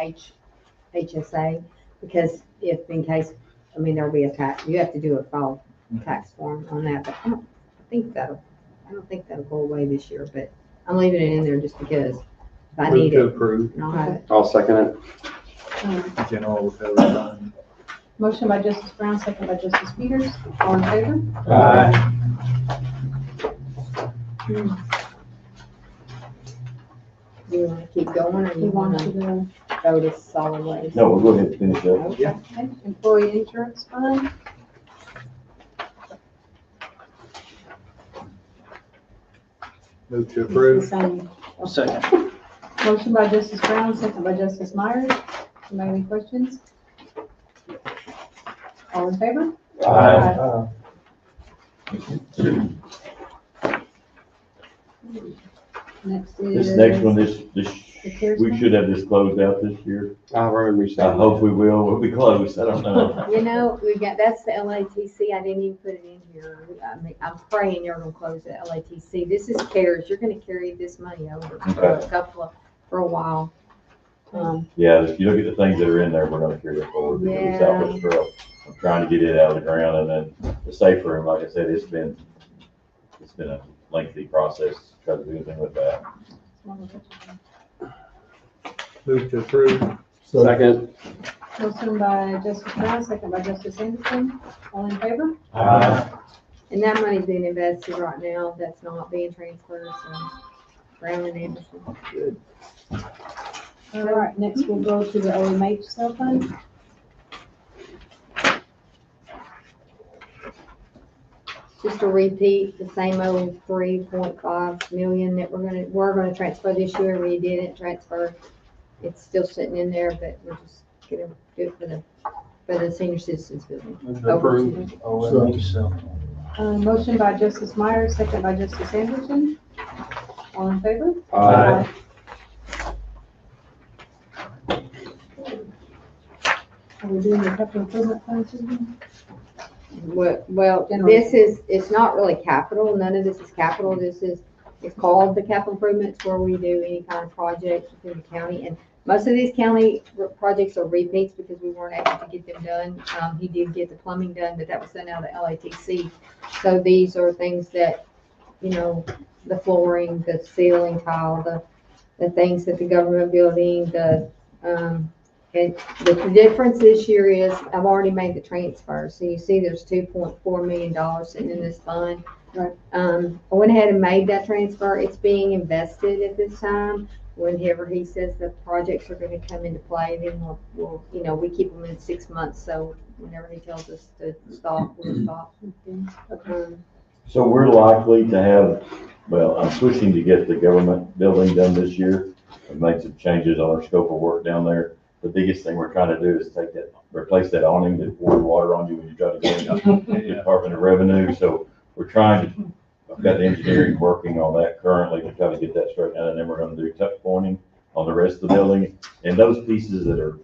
HSA, because if in case, there'll be a tax, you have to do a file tax form on that, but I don't think that'll go away this year, but I'm leaving it in there just because if I need Move to it, approve. and I'll have it. I'll second it. General recovery fund. Motion by Justice Brown, second by Justice Peters. All in favor? Do you want to keep going, or We you want want to to do go to solid waste? No, we'll go ahead and finish up. Okay. employee insurance fund. Move to It's the approve. same. Second. Motion by Justice Brown, second by Justice Myers. Anybody have any questions? All in favor? Next is. This next one, the CARES we fund? should have this closed out this year. I remember you I saying. hope we will. We'll be close. I don't know. That's the LATC, I didn't even put it in here. I'm praying you're gonna close the LATC. This is CARES, you're gonna carry this money over for a while. Yeah, if you look at the things that are in there, we're gonna carry it forward. Because Yeah. Southwest Trail, I'm trying to get it out of the ground, and then the safe room, like I said, it's been a lengthy process to try to do anything with that. Move to approve. Second. Motion by Justice Brown, second by Justice Anderson. All in favor? And that money's being invested right now, that's not being transferred, so Brown and Anderson. Good. All right, next we'll go to the OMH cell fund. Just to repeat, the same old 3.5 million that we're gonna transfer this year, we didn't transfer. It's still sitting in there, but we're just gonna do it for the senior citizens building. Move to approve. OMH cell. Motion by Justice Myers, second by Justice Anderson. All in favor? Aye. Are we doing the capital improvement fund, Susan? Well, it's not really capital, none of this is capital, it's called the capital improvements, where we do any kind of project within the county, and most of these county projects are repeats because we weren't able to get them done. He did get the plumbing done, but that was done out of the LATC. So these are things that, the flooring, the ceiling tile, the things at the government building, And the difference this year is I've already made the transfer. So you see there's $2.4 million sitting in this fund. Right. I went ahead and made that transfer. It's being invested at this time. Whenever he says the projects are going to come into play, then we'll, you know, we keep them in 6 months. So whenever he tells us to stop, we'll stop. So we're likely to have, well, I'm pushing to get the government building done this year. We've made some changes on our scope of work down there. The biggest thing we're trying to do is replace that awning that pours water on you when you try to go in the Department of Revenue. So we're trying to, I've got the engineering working on that currently to try to get that straightened out. And then we're going to do tuck pointing on the rest of the building. And those pieces that are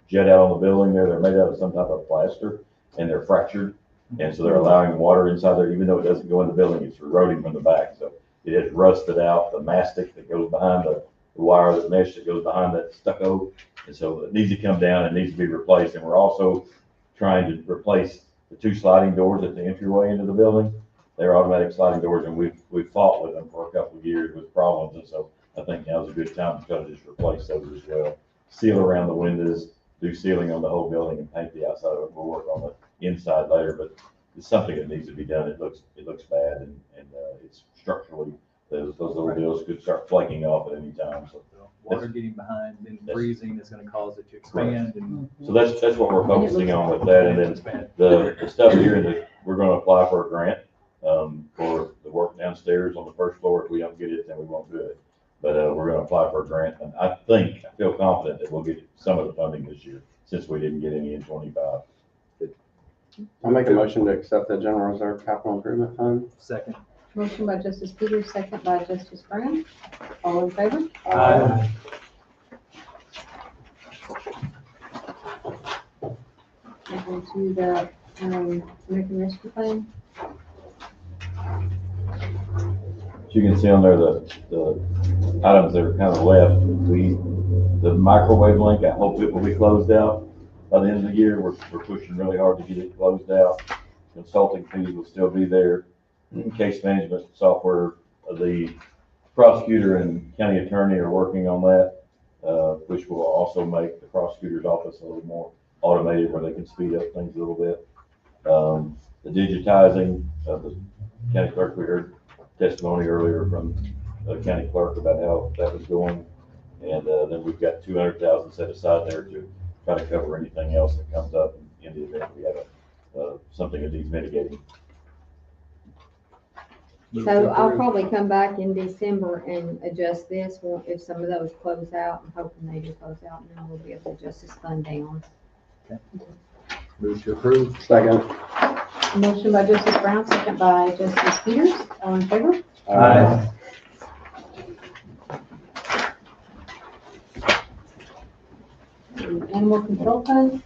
jet out on the building there, they're made out of some type of plaster and they're fractured. And so they're allowing water inside there, even though it doesn't go in the building, it's eroding from the back. So it has rusted out the mastic that goes behind the wire, the mesh that goes behind that stucco. And so it needs to come down and needs to be replaced. And we're also trying to replace the 2 sliding doors at the entryway into the building. They're automatic sliding doors, and we've fought with them for a couple of years with problems. And so I think now's a good time to try to just replace those as well. Seal around the windows, do sealing on the whole building, and paint the outside of it. We'll work on the inside later, but it's something that needs to be done. It looks bad, and it's structurally, those little deals could start flaking off at any time. So Water getting behind and freezing is gonna cause it to expand and. So that's what we're focusing on with that. And then the stuff here, we're gonna apply for a grant, for the work downstairs on the first floor. If we don't get it, then we won't do it. But, we're gonna apply for a grant, and I feel confident that we'll get some of the funding this year, since we didn't get any in 25. I'll make a motion to accept the general reserve capital improvement fund. Second. Motion by Justice Peters, second by Justice Brown. All in favor? Aye. Moving to the, American Rescue Plan. As you can see on there, the items that are kind of left, the microwave link, I hope it will be closed out by the end of the year. We're pushing really hard to get it closed out. Consulting fees will still be there. Case management software, the prosecutor and county attorney are working on that, which will also make the prosecutor's office a little more automated, where they can speed up things a little bit. The digitizing of the county clerk, we heard testimony earlier from the county clerk about how that was going. And then we've got 200,000 set aside there to try to cover anything else that comes up in the event we have something that needs mitigating. So I'll probably come back in December and adjust this, if some of those close out. I'm hoping they do close out, and then we'll be able to adjust this fund down. Move to approve. Second. Motion by Justice Brown, second by Justice Peters. All in favor? Aye. Animal Control Fund.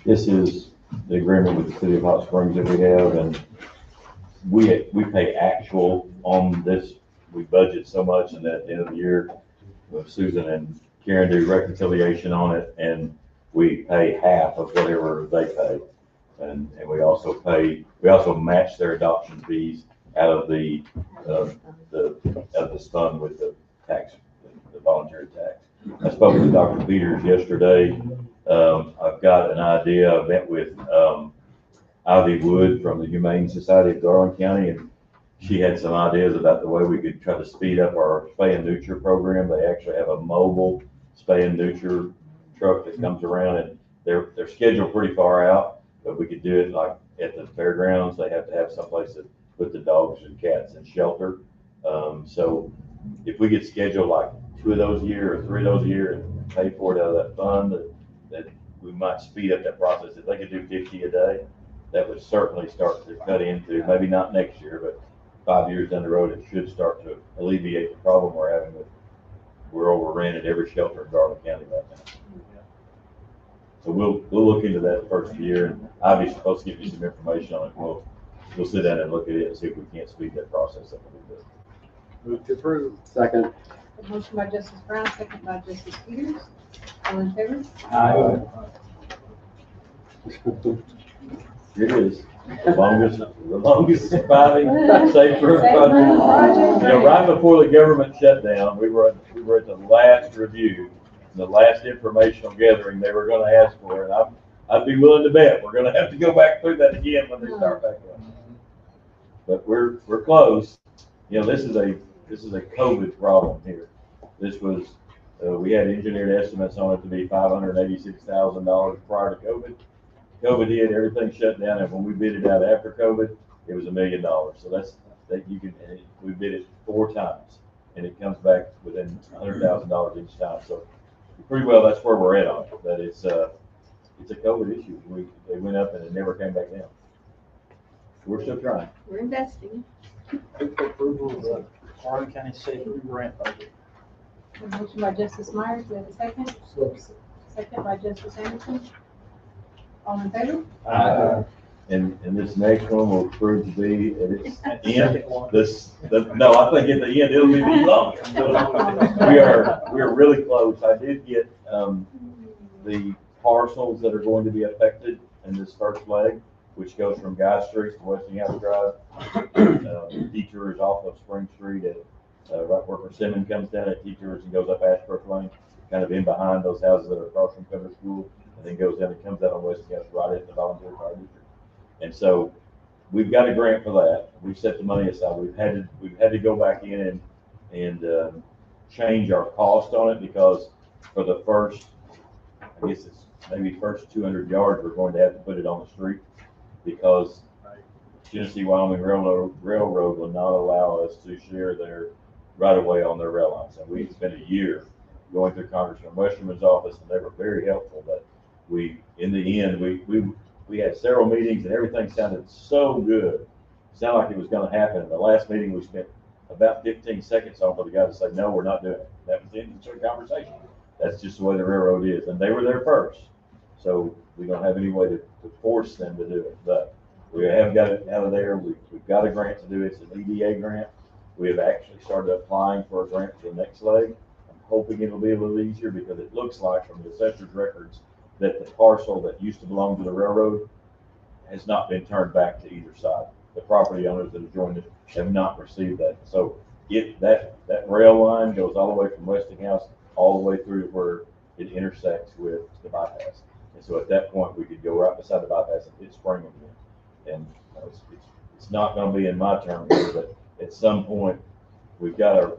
This is the agreement with the city of Hot Springs that we have, and we pay actual on this. We budget so much, and at the end of the year, Susan and Karen do reconciliation on it, and we pay half of whatever they pay. And we also match their adoption fees out of the this fund with the tax, the voluntary tax. I spoke with Dr. Peters yesterday. I've got an idea. I met with Ivy Wood from the Humane Society of Garland County, and she had some ideas about the way we could try to speed up our spay and neuter program. They actually have a mobile spay and neuter truck that comes around, and they're scheduled pretty far out, but we could do it like at the fairgrounds. They have to have someplace to put the dogs and cats in shelter. So if we get scheduled like 2 of those a year or 3 of those a year and pay for it out of that fund, that we might speed up that process. If they could do 50 a day, that would certainly start to cut into, maybe not next year, but 5 years down the road, it should start to alleviate the problem we're having with, we're overrun at every shelter in Garland County right now. So we'll look into that first year, and I'll be supposed to give you some information on it. We'll sit down and look at it and see if we can't speed that process up a little bit. Move to approve. Second. Motion by Justice Brown, second by Justice Peters. All in favor? Aye. Here it is. The longest surviving safe room project. You know, right before the government shut down, we were at the last review, the last informational gathering they were gonna ask for, and I'd be willing to bet we're gonna have to go back through that again when they start back up. But we're close. You know, this is a COVID problem here. This was, we had engineered estimates on it to be $586,000 prior to COVID. COVID hit, everything shut down, and when we bid it out after COVID, it was $1 million. So we bid it 4 times, and it comes back within $100,000 each time. So pretty well, that's where we're at on it. But it's a COVID issue. They went up and it never came back down. We're still trying. We're investing. Approval of the Quorum County Safe Room Grant Budget. A motion by Justice Myers, do we have a second? Second by Justice Anderson. All in favor? And this next one will prove to be at its end. Second one. No, I think at the end it'll be longer. We are really close. I did get the parcels that are going to be affected in this first leg, which goes from Guy Street to Westinghouse Drive. Detours off of Spring Street at right where Persimmon comes down at Detours and goes up Ashbrook Lane, kind of in behind those houses that are across from Cover School, and then goes down and comes out on Westinghouse right at the volunteer fire district. And so we've got a grant for that. We've set the money aside. We've had to go back in and change our cost on it, because for the first, I guess it's maybe first 200 yards, we're going to have to put it on the street, because Tennessee Wyoming Railroad will not allow us to share their right of way on their rail lines. And we spent a year going through Congressman Westerman's office, and they were very helpful. But in the end, we had several meetings, and everything sounded so good. It sounded like it was going to happen. In the last meeting, we spent about 15 seconds on for the guy to say, no, we're not doing it. That was the end of the conversation. That's just the way the railroad is. And they were there first. So we don't have any way to force them to do it. But we have got it out of there. We've got a grant to do it. It's an EDA grant. We have actually started applying for a grant for the next leg. I'm hoping it'll be a little easier, because it looks like from the assessor's records that the parcel that used to belong to the railroad has not been turned back to either side. The property owners that have joined it have not received that. So that rail line goes all the way from Westinghouse all the way through to where it intersects with the bypass. And so at that point, we could go right beside the bypass and hit Spring again. And it's not going to be in my term here, but at some point, we've got our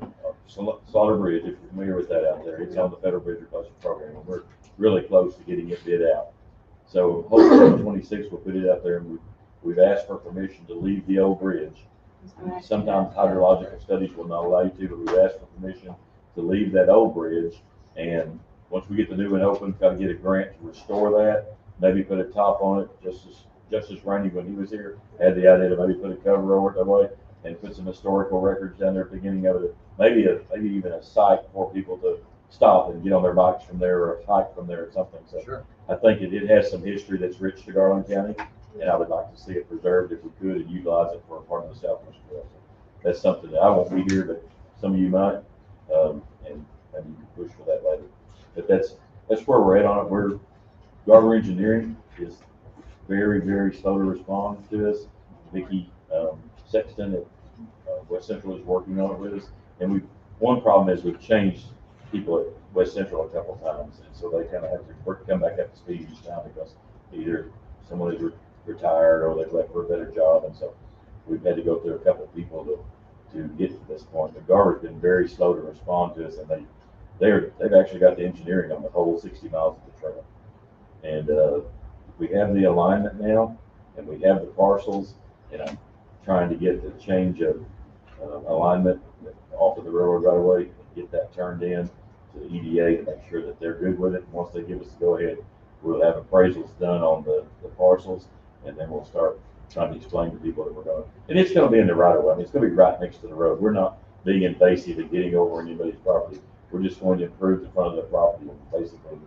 Slaughter Bridge, if you're familiar with that out there. It's on the Federal Bridge Replacement Program, and we're really close to getting it bid out. So hopefully in 26 we'll put it out there, and we've asked for permission to leave the old bridge. Sometimes hydrological studies will not allow you to, but we've asked for permission to leave that old bridge. And once we get the new one open, got to get a grant to restore that, maybe put a top on it, just as Randy, when he was here, had the idea to maybe put a cover over it that way and put some historical records down there at the beginning of it. Maybe even a site for people to stop and get on their bikes from there, or hike from there or something. So sure. I think it has some history that's rich to Garland County, and I would like to see it preserved if we could, and utilize it for a part of the southwest trail. So that's something that I won't be here, but some of you might, and maybe you can push for that later. But that's where we're at on it. Garber Engineering is very, very slow to respond to us. Vicki Sexton at West Central is working on it with us, and one problem is we've changed people at West Central a couple of times, and so they kind of have to come back up to speed each time, because either someone is retired or they've left for a better job, and so we've had to go through a couple of people to get to this point. But Garber's been very slow to respond to us, and they've actually got the engineering on the whole 60 miles of the trail, and we have the alignment now, and we have the parcels, and I'm trying to get the change of alignment off of the railroad right away, and get that turned in to the EDA to make sure that they're good with it. And once they give us the go ahead, we'll have appraisals done on the parcels, and then we'll start trying to explain to people that we're going. And it's going to be in the right of way. I mean, it's going to be right next to the road. We're not being invasive and getting over anybody's property. We're just going to improve the front of the property. And basically,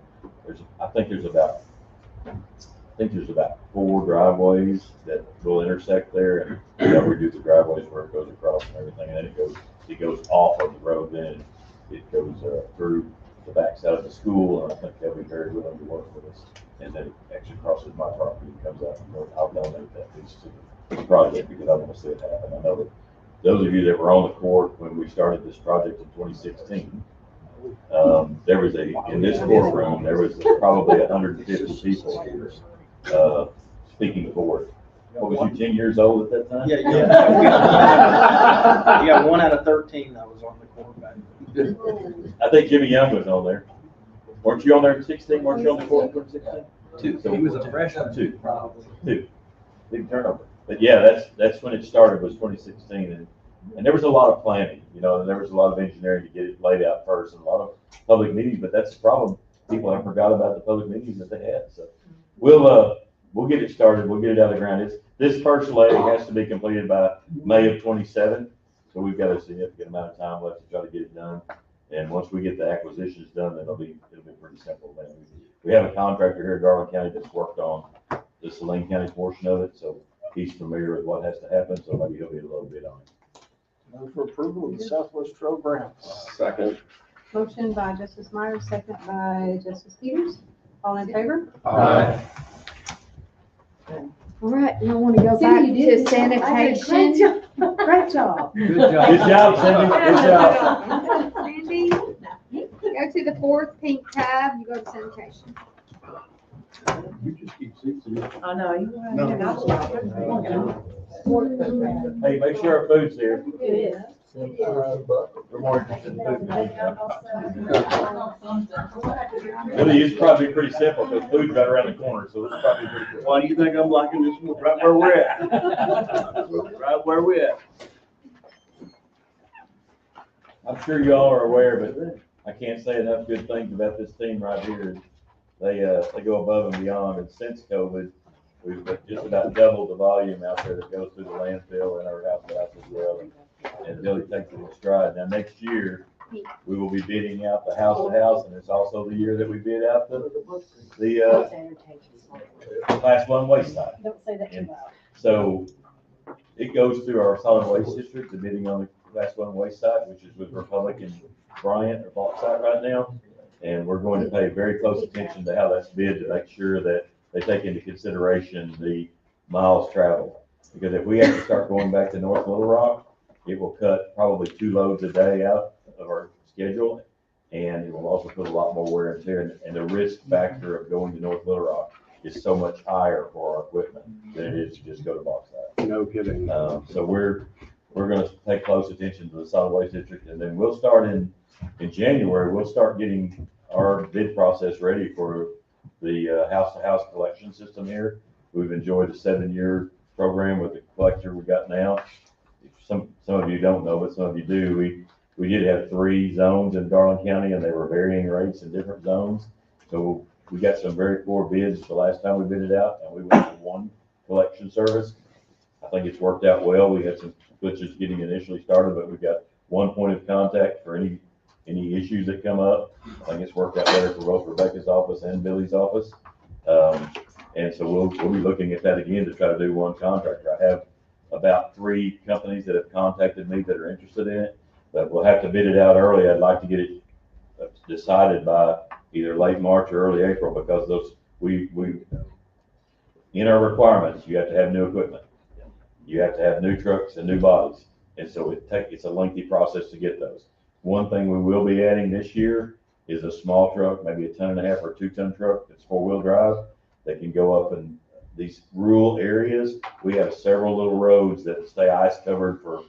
I think there's about 4 driveways that will intersect there, and they'll redo the driveways where it goes across and everything, and then it goes off of the road, then it goes through the backside of the school, and I think they'll be very willing to work with us. And then it actually crosses my property and comes out, and I'll donate that piece to the project because I want to see it happen. I know that those of you that were on the court when we started this project in 2016, there was in this courtroom, there was probably 150 people here, speaking for it. What was you, 10 years old at that time? Yeah. You got 1 out of 13 that was on the court back then. I think Jimmy Young was on there. Weren't you on there in 16? Weren't you on the court in 16? Two. So He was a freshman. Two. Big turnover. But yeah, that's when it started, was 2016. And there was a lot of planning, you know, there was a lot of engineering to get it laid out first and a lot of public meetings, but that's the problem. People have forgot about the public meetings that they had. So we'll get it started. We'll get it out of the ground. This first leg has to be completed by May of 27. So we've got a significant amount of time left to try to get it done. And once we get the acquisitions done, then it'll be pretty simple. Then we have a contractor here in Garland County that's worked on the Saline County portion of it. So he's familiar with what has to happen. So maybe he'll be a little bit on it. Move for approval of the Southwest Road grant. Second. Motion by Justice Myers, second by Justice Peters. All in favor? Aye. All right, y'all want to go Cindy, back you to did- I sanitation? did a Great job. Good job. Good job, Cindy. Good job. Cindy, go to the fourth pink tab, you go to sanitation. You just keep seats. I know, you. Hey, make sure our food's here. It is. We're more interested in food. Really, it's probably pretty simple because food's right around the corner, so it's probably pretty good. Why do you think I'm liking this one? Right where we're at. Right where we're at. I'm sure you all are aware, but I can't say enough good things about this team right here. They go above and beyond, and since COVID, we've just about doubled the volume out there that goes through the landfill and our house as well. And Billy takes it in stride. Now, next year, we will be bidding out the house to house, and it's also the year that we bid out the Class 1 waste site. Don't say that too loud. So it goes through our solid waste district, the bidding on the Class 1 waste site, which is with Republic and Bryant or Bauxite right now. And we're going to pay very close attention to how that's bid to make sure that they take into consideration the miles traveled. Because if we have to start going back to North Little Rock, it will cut probably 2 loads a day out of our schedule. And it will also put a lot more wear and tear. And the risk factor of going to North Little Rock is so much higher for our equipment than it is to just go to Bauxite. No kidding. So we're going to pay close attention to the solid waste district, and then we'll start in January. We'll start getting our bid process ready for the house-to-house collection system here. We've enjoyed a 7-year program with the collector we got now. Some of you don't know, but some of you do. We did have 3 zones in Garland County, and they were varying rates in different zones. So we got some very poor bids the last time we bid it out, and we went to 1 collection service. I think it's worked out well. We had some glitches getting initially started, but we've got 1 point of contact for any issues that come up. I think it's worked out better for both Rebecca's office and Billy's office. And so we'll be looking at that again to try to do 1 contractor. I have about 3 companies that have contacted me that are interested in it, but we'll have to bid it out early. I'd like to get it decided by either late March or early April, because we in our requirements, you have to have new equipment. You have to have new trucks and new bodies. And so it's a lengthy process to get those. One thing we will be adding this year is a small truck, maybe a 1.5 ton or 2 ton truck that's 4-wheel drive that can go up in these rural areas. We have several little roads that stay ice covered for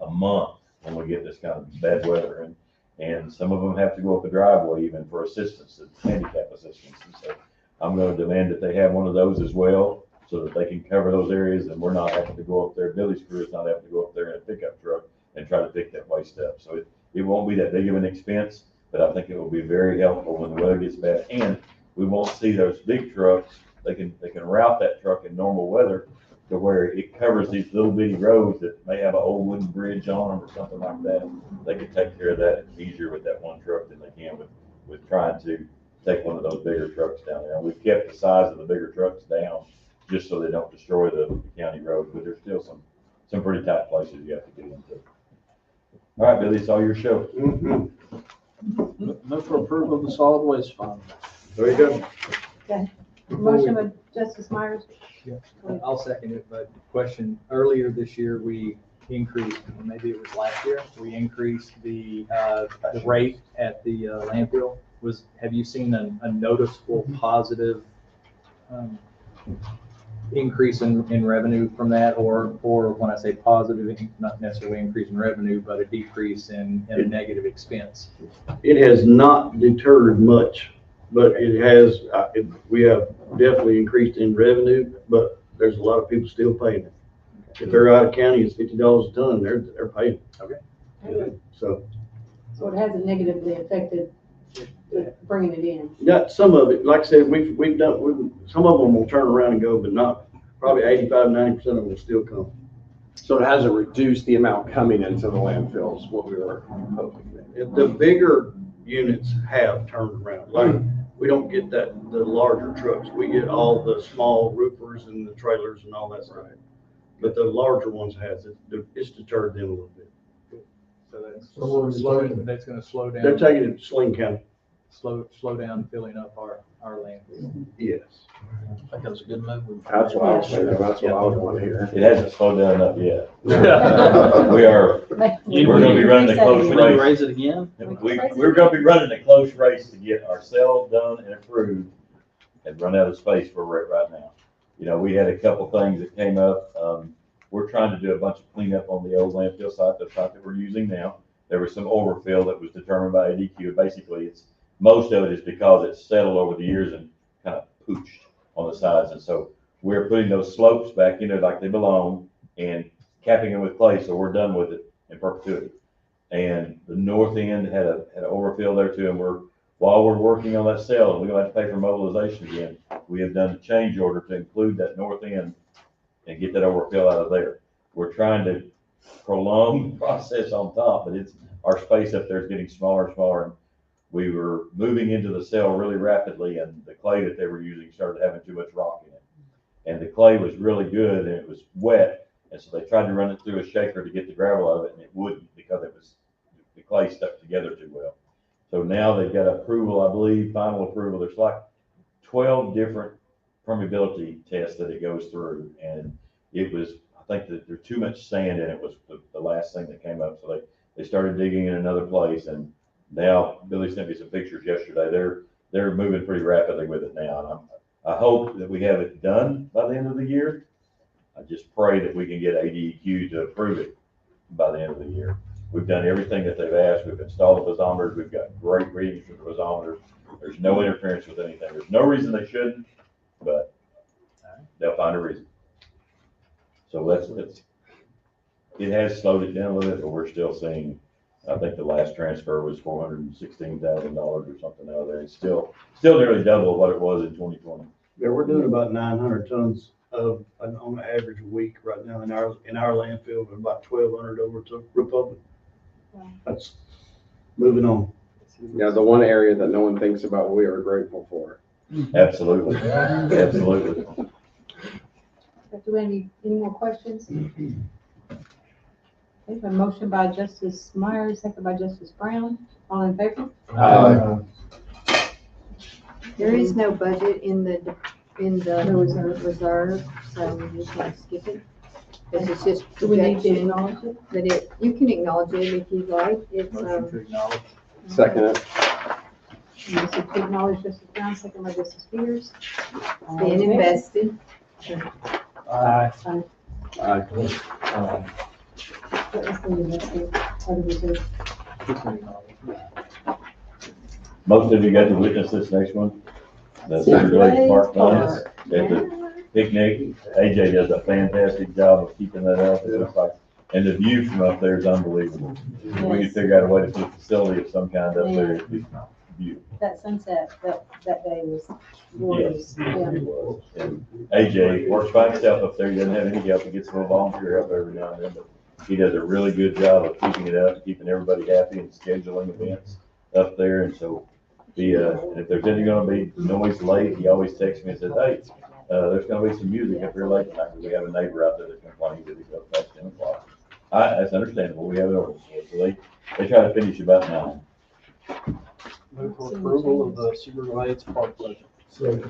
a month when we get this kind of bad weather. And some of them have to go up a driveway even for assistance, handicap assistance. And so I'm going to demand that they have one of those as well, so that they can cover those areas, and we're not having to go up there. Billy's crew is not having to go up there in a pickup truck and try to pick that waste up. So it won't be that big of an expense, but I think it will be very helpful when the weather gets bad. And we won't see those big trucks. They can route that truck in normal weather to where it covers these little bitty roads that may have an old wooden bridge on them or something like that. They can take care of that easier with that 1 truck than they can with trying to take one of those bigger trucks down there. And we've kept the size of the bigger trucks down just so they don't destroy the county roads, but there's still some pretty tight places you have to get into. All right, Billy, it's all your show. Move for approval of the solid waste fund. There you go. Okay. Motion by Justice Myers. I'll second it, but question, earlier this year, we increased, maybe it was last year, we increased the rate at the landfill. Have you seen a noticeable positive increase in revenue from that? Or when I say positive, not necessarily increase in revenue, but a decrease in a negative expense? It has not deterred much, but it has, we have definitely increased in revenue, but there's a lot of people still paying it. If they're out of county, it's $50 a ton, they're paying. Okay. So. So it hasn't negatively affected bringing it in. Yeah, some of it, like I said, we've done, some of them will turn around and go, but not, probably 85-90% of them will still come. So it hasn't reduced the amount coming into the landfills, what we were hoping. The bigger units have turned around. Like, we don't get the larger trucks. We get all the small roofers and the trailers and all that stuff. But the larger ones it's deterred them a little bit. So that's going to slow down. They're taking it to Sling County. Slow down filling up our landfill. Yes. I think that was a good move. That's what I was thinking, that's what I would want to hear. It hasn't slowed down enough yet. We're gonna be running a close We need to race. raise it again? We're gonna be running a close race to get our sale done and approved and run out of space where we're at right now. You know, we had a couple things that came up. We're trying to do a bunch of cleanup on the old landfill site, the site that we're using now. There was some overfill that was determined by ADQ. Basically, most of it is because it's settled over the years and kind of pooched on the sides. And so we're putting those slopes back, like they belong, and capping them with clay, so we're done with it in perpetuity. And the north end had an overfill there too, and while we're working on that sale, and we're gonna have to pay for mobilization again, we have done a change order to include that north end and get that overfill out of there. We're trying to prolong the process on top, but our space up there is getting smaller and smaller. And we were moving into the cell really rapidly, and the clay that they were using started having too much rock in it. And the clay was really good, and it was wet, and so they tried to run it through a shaker to get the gravel out of it, and it wouldn't because the clay stuck together too well. So now they've got approval, I believe, final approval. There's like 12 different permeability tests that it goes through, and I think that there's too much sand in it was the last thing that came up. So they started digging in another place, and now Billy sent me some pictures yesterday. They're moving pretty rapidly with it now, and I hope that we have it done by the end of the year. I just pray that we can get ADQ to approve it by the end of the year. We've done everything that they've asked. We've installed the piezometers. We've got great readings for the piezometers. There's no interference with anything. There's no reason they shouldn't, but they'll find a reason. So it has slowed it down a little bit, but we're still seeing, I think the last transfer was $416,000 or something out of there. It's still nearly double what it was in 2020. Yeah, we're doing about 900 tons on average a week right now in our landfill, and about 1,200 over to Republic. Wow. That's moving on. Yeah, the one area that no one thinks about, we are grateful for. Absolutely, absolutely. Do we have any more questions? Okay, a motion by Justice Myers, second by Justice Brown. All in favor? There is no budget in the reserve, so we just want to skip it. This is just Do we need to projection, acknowledge it? but you can acknowledge it if you'd like. It's, Motion to acknowledge. Second it. Motion to acknowledge Justice Brown, second by Justice Peters. All in being favor? invested. Aye. Aye. What else do we investigate? What do we do? Most of you got to witness this next one. The Cedar Lake Park plants at the picnic. AJ does a fantastic job of keeping that up. It looks like, and the view from up there is unbelievable. If we could figure out a way to put a facility of some kind up there, it'd be beautiful. That sunset, that day was glorious. Yes, Yeah. it was. And AJ works by himself up there. He doesn't have any help. He gets a little volunteer help every now and then, but he does a really good job of keeping it up, keeping everybody happy and scheduling events up there. And so and if there's any gonna be noise late, he always texts me and says, hey, there's gonna be some music up here late tonight, because we have a neighbor out there that complains that it goes past 10 o'clock. That's understandable. We have it over. So they try to finish about 9. Move for approval of the sewer related park budget. So,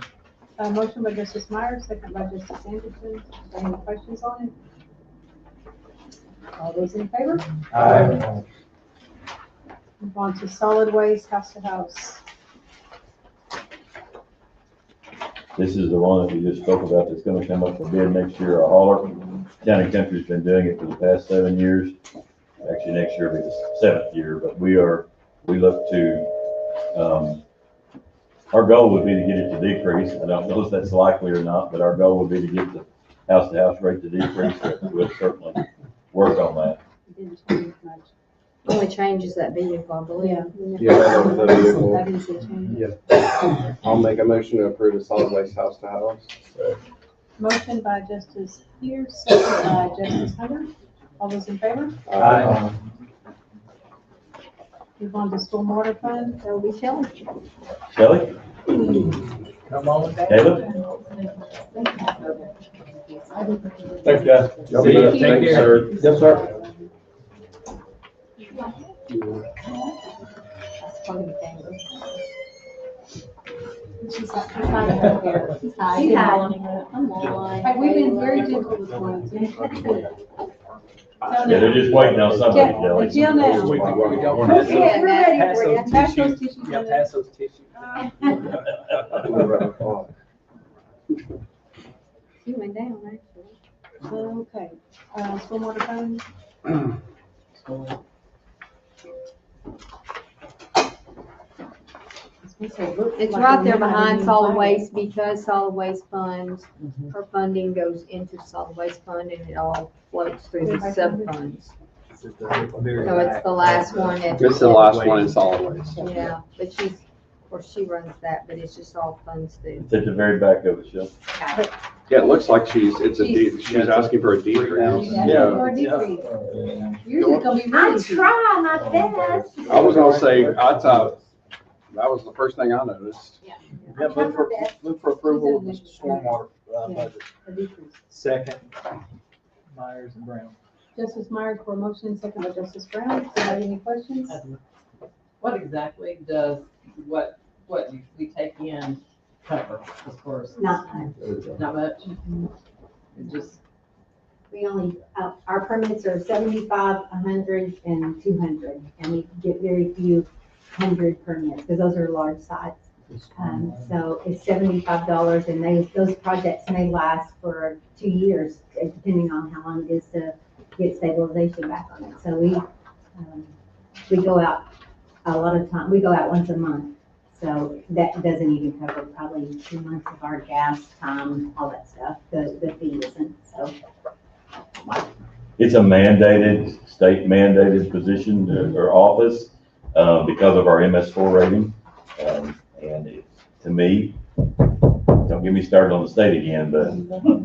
Motion by Justice Myers, second by Justice Anderson. Is there any questions on it? All those in favor? Aye. Move on to solid waste, house to house. This is the one that we just spoke about that's gonna come up for bid next year, a hauler. Town and Country's been doing it for the past 7 years. Actually, next year will be the 7th year, but we look to, our goal would be to get it to decrease. I don't know if that's likely or not, but our goal would be to get the house-to-house rate to decrease. We'll certainly work on that. It didn't change much. Only changes that vehicle, I believe. Yeah, the vehicle. That is a change. Yeah. I'll make a motion to approve the solid waste house to house. Motion by Justice Pierce, second by Justice Hunter. All those in favor? Aye. Move on to stormwater fund. That will be Shelley. Shelley? Come on. Caleb? Thanks, guys. Y'all be good. Thank you, sir. Yes, sir. She's trying to help here. Hi. Come on. Hey, we've been very gentle with one. Yeah, they're just waiting on somebody, Shelley. Jill now. Yeah, We're ready Pass for you. those Pass those tissues. tissues. Yeah, pass those tissues. She went down, actually. Okay, stormwater fund. It's right there behind solid waste because solid waste funds, her funding goes into solid waste fund and it all floats through the sub-funds. So it's the last one. This is the last one in solid waste. Yeah, but she's, of course, she runs that, but it's just all funds through. It's at the very back of it, Shelley. Yeah, it looks like she's asking for a decrease. Yeah. Or a decrease. Yours is gonna be really. try my best. I was gonna say, I thought, that was the first thing I noticed. Yeah, move for approval of the stormwater budget. A decrease. Second. Myers and Brown. Justice Myers for a motion, second by Justice Brown. Do you have any questions? What exactly does what we take in cover as far as? Not much. Not much? It just, We only, our permits are 75, 100, and 200, and we get very few 100 permits, because those are large sites. So it's $75, and those projects may last for 2 years, depending on how long it is to get stabilization back on it. So we go out a lot of time, we go out once a month. So that doesn't even cover probably 2 months of our gas, time, all that stuff. The fee isn't, so. It's a mandated, state mandated position or office, because of our MS4 rating. And it, to me, don't get me started on the state again, but,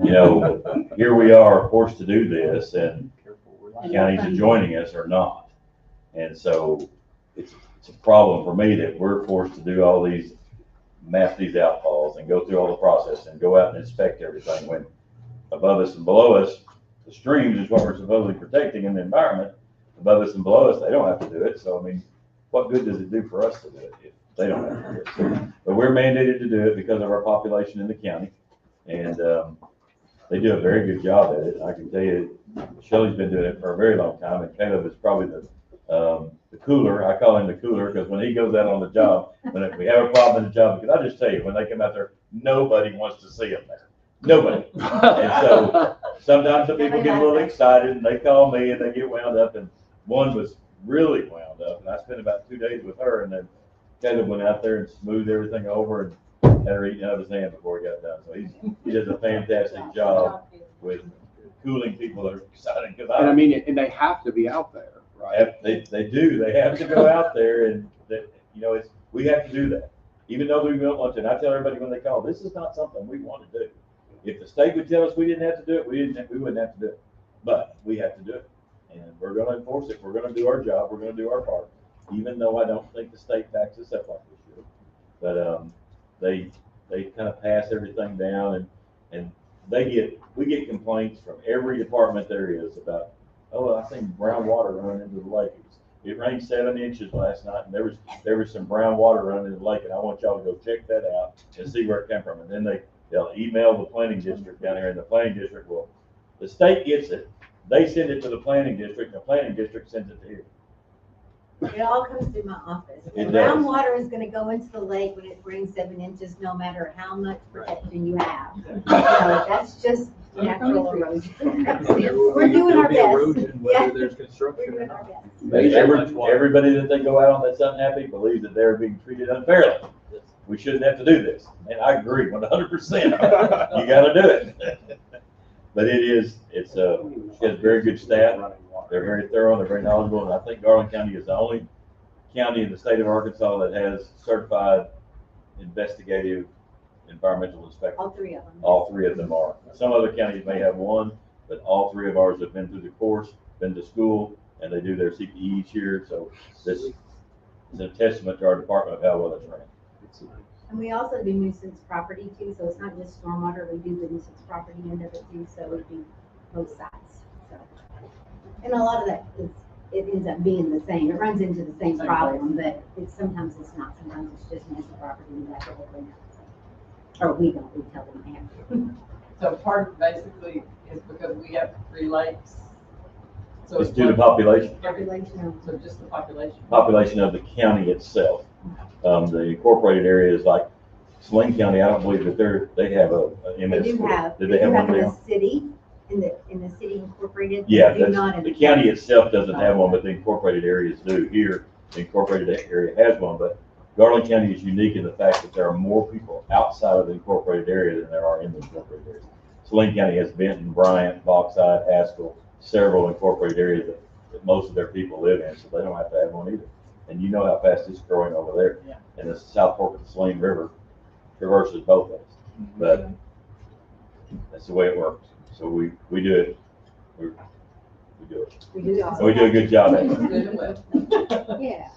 you know, here we are forced to do this and counties are joining us or not. And so it's a problem for me that we're forced to do all these, map these outfalls and go through all the process and go out and inspect everything when above us and below us, the streams is what we're supposedly protecting in the environment. Above us and below us, they don't have to do it. So, I mean, what good does it do for us to do it if they don't have to do it? So, but we're mandated to do it because of our population in the county. And they do a very good job at it. I can tell you, Shelley's been doing it for a very long time, and Caleb is probably the cooler. I call him the cooler because when he goes out on the job, when we have a problem in the job, because I just tell you, when they come out there, nobody wants to see them there. Nobody. And so sometimes the people get a little excited and they call me and they get wound up, and one was really wound up, and I spent about 2 days with her, and then Caleb went out there and smoothed everything over and had her eating out of his hand before he got done. So he does a fantastic job with cooling people that are excited. And I mean, and they have to be out there, right? They do. They have to go out there, and that, you know, we have to do that. Even though we don't want to. And I tell everybody when they call, this is not something we want to do. If the state would tell us we didn't have to do it, we wouldn't have to do it. But we have to do it. And we're going to enforce it. We're going to do our job. We're going to do our part. Even though I don't think the state backs us up like we should. But they kind of pass everything down, and we get complaints from every department there is about, oh, I think brown water running into the lake. It rained 7 inches last night, and there was some brown water running in the lake, and I want y'all to go check that out and see where it came from. And then they'll email the planning district down there, and the planning district will, the state gets it, they send it to the planning district, and the planning district sends it to here. It all comes through my office. It The does. groundwater is gonna go into the lake when it rains 7 inches, no matter how much protection you have. So that's just natural erosion. We're doing our best. Yeah. Whether there's construction We're or doing our not. best. Everybody that they go out on that's unhappy believes that they're being treated unfairly. We shouldn't have to do this. And I agree 100%. You gotta do it. But it's got very good staff. They're very thorough, they're very knowledgeable, and I think Garland County is the only county in the state of Arkansas that has certified investigative environmental inspectors. All three of them. All three of them are. Some other counties may have one, but all three of ours have been through the course, been to school, and they do their CPE each year. So this is a testament to our department of how well it's ran. And we also do nuisance property too, so it's not just stormwater, we do the nuisance property end of it too, so we do both sides, so. And a lot of that it ends up being the same, it runs into the same problem, but sometimes it's not, sometimes it's just nuisance property, we have to clean up, so. Or we don't, we tell them they have to. So part of basically is because we have 3 lakes. So It's due to population. Population. So just the population. Population of the county itself. The incorporated areas like Saline County, I don't believe that they have a MS. They do have, Did they have one in now? the city, in the city incorporated. Yeah, they do not in the county itself doesn't have one, but the incorporated areas do. Here, the incorporated area has one, but Garland County is unique in the fact that there are more people outside of the incorporated area than there are in the incorporated area. Saline County has Benton, Bryant, Bauxite, Haskell, several incorporated areas that most of their people live in, so they don't have to have one either. And you know how fast it's growing over there. Yeah. And the South Fork of the Saline River traverses both of us. But that's the way it works. So we do it. We do it. We do. And we do a good job at it. Yeah.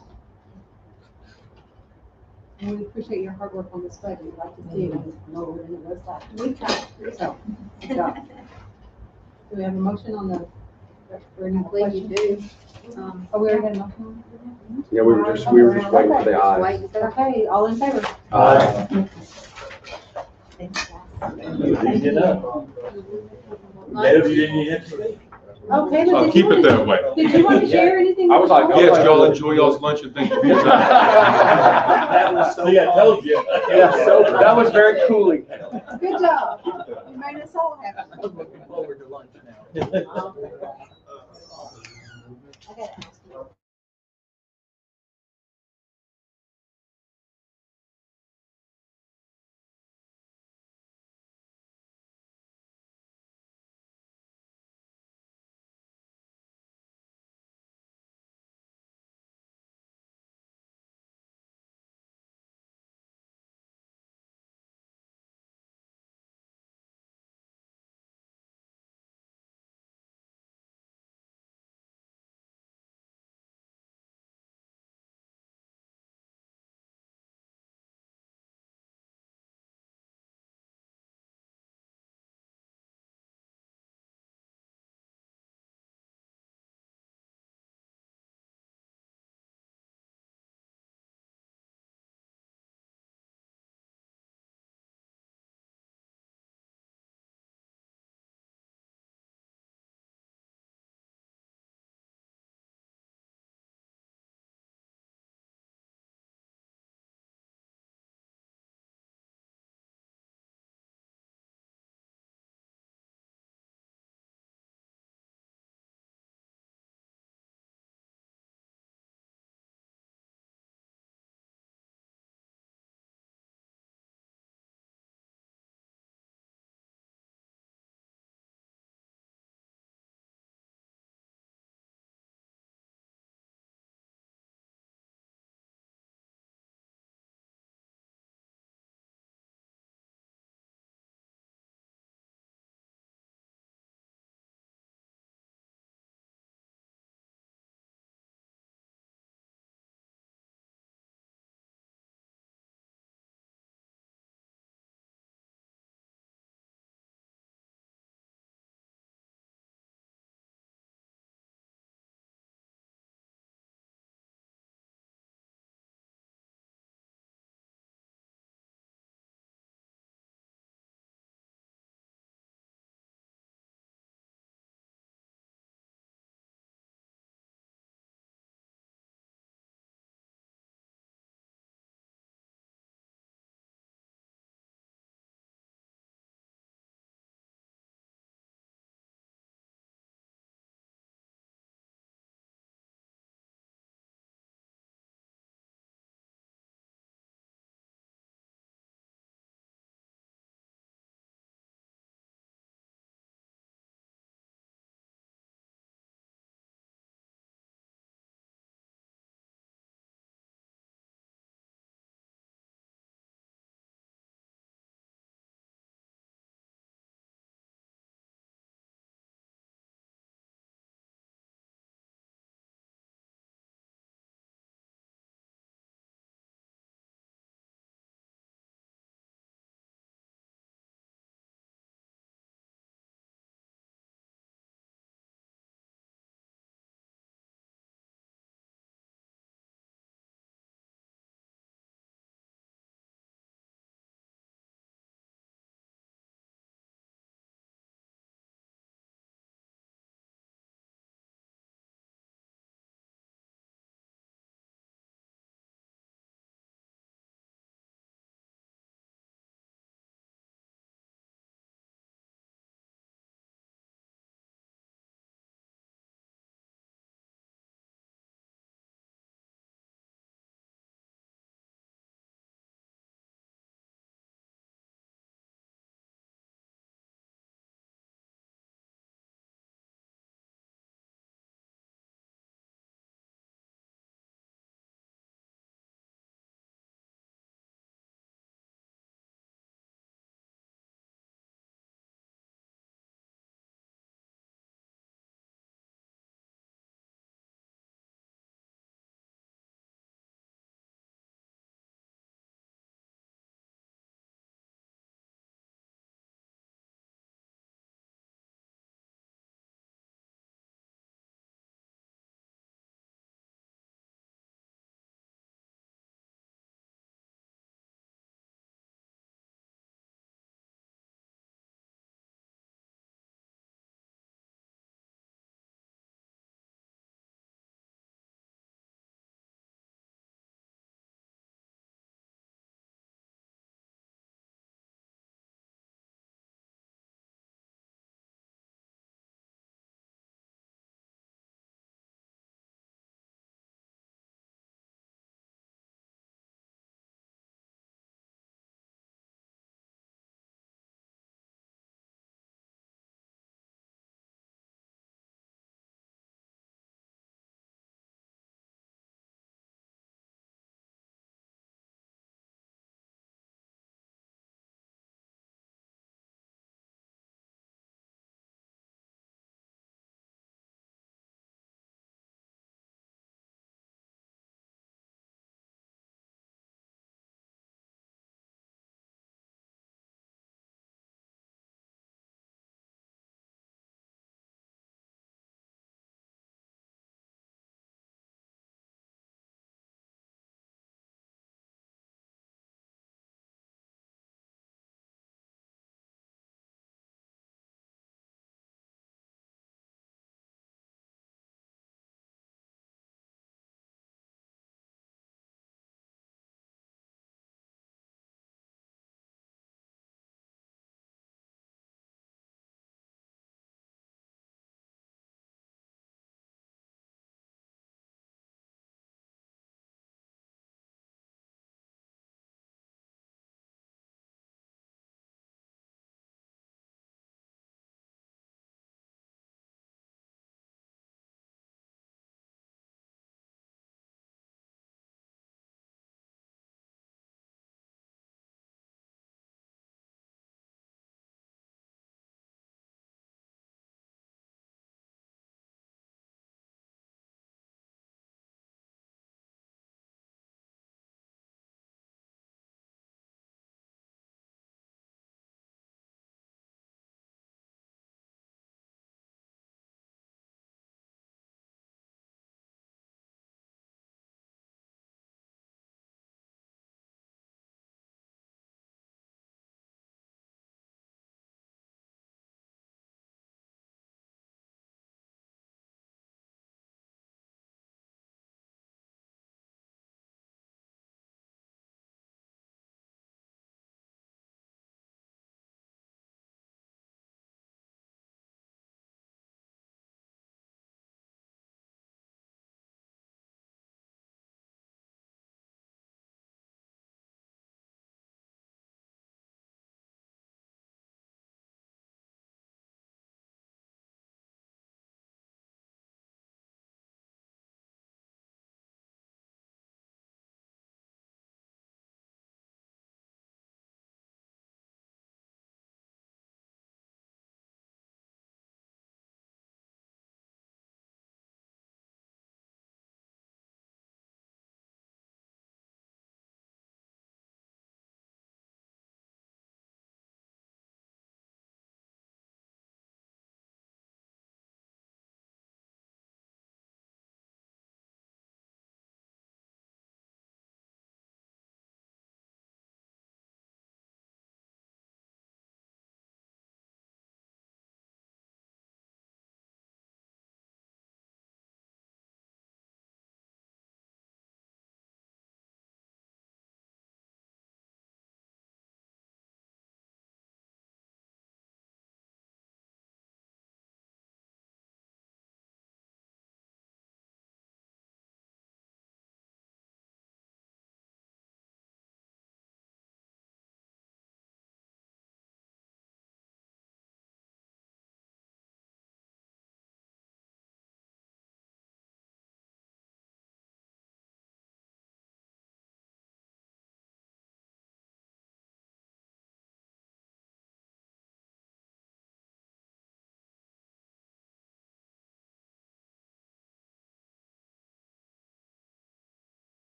And we appreciate your hard work on this budget, like you do. No, and it was like, we tried, so, good job. Do we have a motion on the? I believe you do. Oh, we already had a motion? Yeah, we were just waiting for the ayes. Okay, all in favor? Aye. Easy enough. Caleb, you didn't yet? Okay, I'll keep it that way. Did you want to share anything? I was like, Yes, y'all enjoy y'all's lunch and thank you for your time. That was so See, I told you. Yeah, so that was very cooling. Good job. You made us all happy. I'm looking forward to lunch now. I gotta ask you.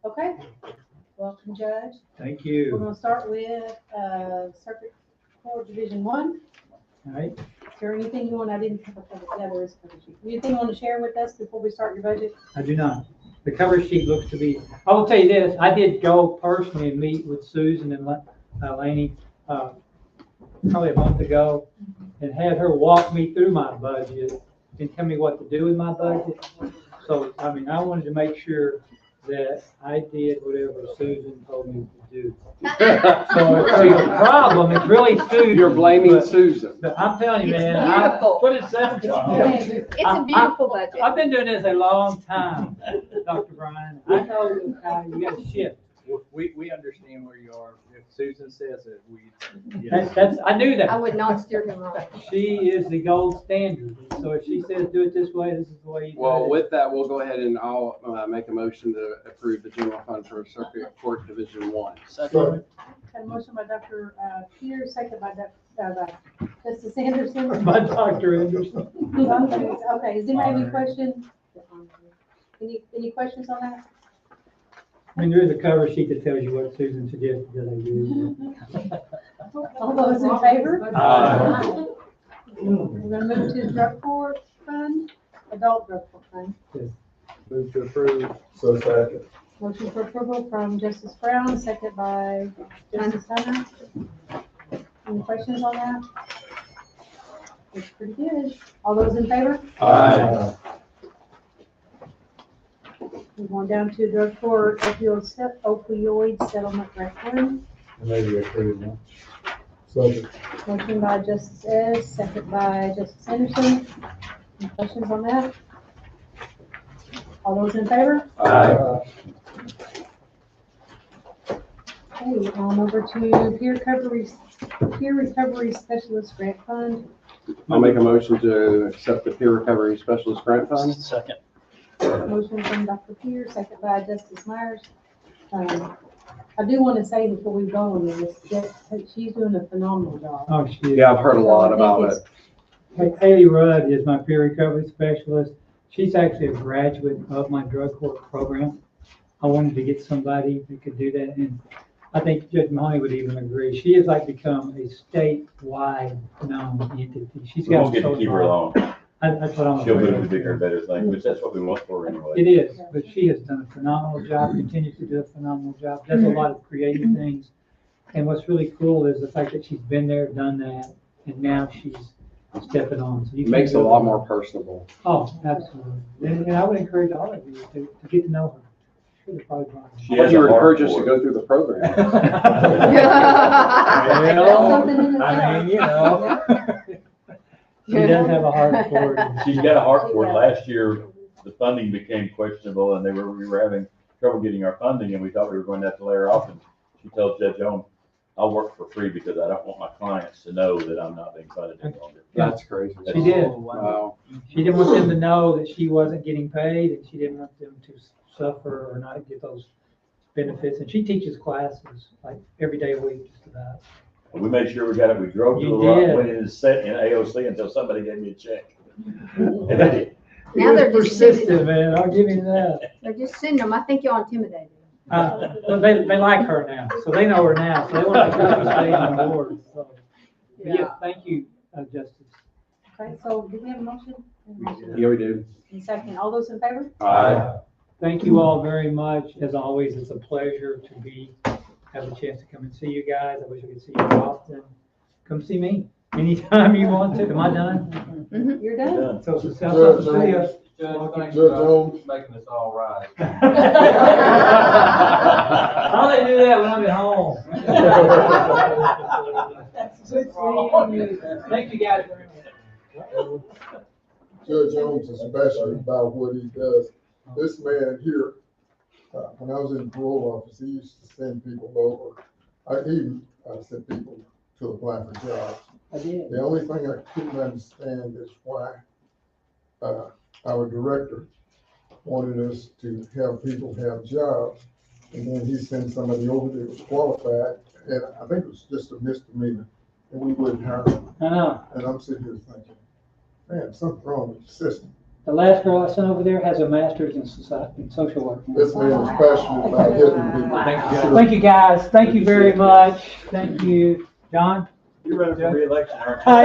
Okay, welcome, Judge. Thank We're you. gonna start with, Circuit Court Division 1. All right. Is there anything you want, I didn't have a cover, yeah, there is a cover sheet. Anything you want to share with us before we start your budget? I do not. The cover sheet looks to be, I will tell you this, I did go personally and meet with Susan and Laney, probably a month ago, and had her walk me through my budget and tell me what to do with my budget. So, I mean, I wanted to make sure that I did whatever Susan told me to do. So if there's a problem, it's really Susan. You're blaming but- Susan. But I'm telling you, It's man, beautiful. what it sounds like. It's a beautiful budget. I've been doing this a long time, Dr. Brian. I know how you got to shift. We understand where you are. If Susan says it, we. That's, I knew I that. would not steer him wrong. She is the gold standard. So if she says do it this way, this is the way you do it. Well, with that, we'll go ahead and I'll make a motion to approve the general fund for Circuit Court Division 1. Got a motion by Dr. Peters, second by Justice Anderson. By Dr. Anderson. Okay, does anybody have any questions? Any questions on that? I mean, there is a cover sheet that tells you what Susan suggested that I do. All those in favor? Aye. We're gonna move to the drug court fund, adult drug court fund. Move to approve. So second. Motion for approval from Justice Brown, second by Justice Hunter. Any questions on that? Looks pretty good. All those in favor? Aye. We're going down to drug court opioid settlement referendum. Maybe approve that. Second. Motion by Justice S, second by Justice Anderson. Any questions on that? All those in favor? Aye. Okay, over to peer recovery specialist grant fund. I'll make a motion to accept the peer recovery specialist grant fund. Second. Motion from Dr. Pierce, second by Justice Myers. I do want to say before we go on this, that she's doing a phenomenal job. Oh, she is. Yeah, I've heard a lot about it. Haley Rudd is my peer recovery specialist. She's actually a graduate of my drug court program. I wanted to get somebody who could do that, and I think Judge Mahoney would even agree. She has like become a statewide known entity. She's We got. won't get to keep her alone. That's what I'm. She'll afraid move to of. bigger and better things, which that's what we want for her anyway. It is, but she has done a phenomenal job, continues to do a phenomenal job, does a lot of creative things. And what's really cool is the fact that she's been there, done that, and now she's stepping on. So you It makes it a can't go lot wrong. more personable. Oh, absolutely. And I would encourage all of you to get to know her. Should have probably brought her. She But has you a would heart encourage us for to it. go through the program. Well, I mean, you know. She does have a heart for it. She's got a heart for it. Last year, the funding became questionable and we were having trouble getting our funding and we thought we were going to have to lay her off. And she told Judge Owen, I'll work for free because I don't want my clients to know that I'm not being funded any longer. That's crazy. She did. Wow. She didn't want them to know that she wasn't getting paid, and she didn't want them to suffer or not get those benefits. And she teaches classes like every day a week, just about. And we made sure we got it. We drove to You the rock, did. went in and sat in AOC until somebody gave me a check. And they did. Now they're just sending persistent, them. man. I'll give you that. They're just sending them. I think y'all intimidated. Well, they like her now, so they know her now, so they want to go to stay on board. So, yeah, thank you, Justice. Okay, so do we have a motion? Yeah, we do. And second, all those in favor? Aye. Thank you all very much. As always, it's a pleasure to have a chance to come and see you guys. I wish I could see you often. Come see me anytime you want to. Am I done? Mm-hmm. You're done. So it's a South Studios. Judge, thanks Judge for Jones. making this all right. I only do that when I'm at home. Thank you guys very much. Judge Jones is passionate about what he does. This man here, when I was in the parole office, he used to send people over. I sent people to apply for jobs. I did. The only thing I couldn't understand is why our director wanted us to have people have jobs, and then he sent somebody over that was qualified, and I think it was just a misdemeanor, and we wouldn't hire them. I know. And I'm sitting here thinking, man, something's wrong with the system. The last girl I sent over there has a master's in society, in social work. This man is passionate about hitting people. Thank you, guys. Thank you very much. Thank you. John? You're running for reelection, aren't you? I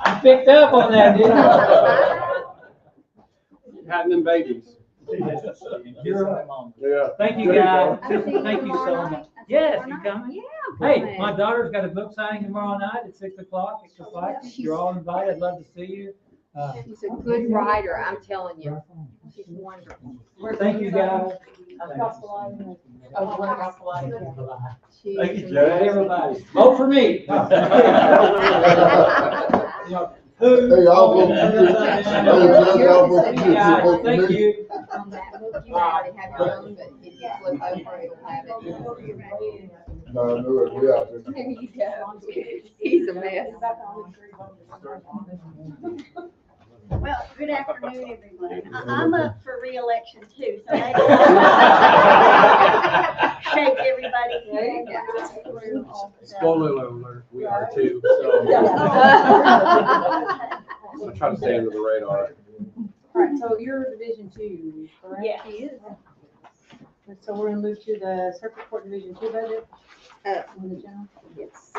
am. You picked up on that, didn't you? Having them babies. You're right. Yeah. Thank you, guys. I'll see you Thank you so tomorrow much. night. Yes, you coming? Yeah. Hey, my daughter's got a book signing tomorrow night at 6 o'clock. It's a fight. You're all invited. I'd love to see you. She's a good writer, I'm telling you. She's wonderful. Thank you, guys. She's Thank you, Hey, Judge. everybody. Vote for me. Hey, I'll vote for you. Hey, Judge, I'll vote for you. Yeah, thank you. On that book, you already have your own, but if you flip over, it'll have it. No, I knew it, we out there. There you go. He's a mess. Well, good afternoon, everyone. I'm up for reelection too, so maybe shake everybody's hand. Spoiler alert, we are too, so I try to stay under the radar. All right, so you're Division 2, correct? Yes. So we're gonna move to the Circuit Court Division 2 budget? In the general? Yes.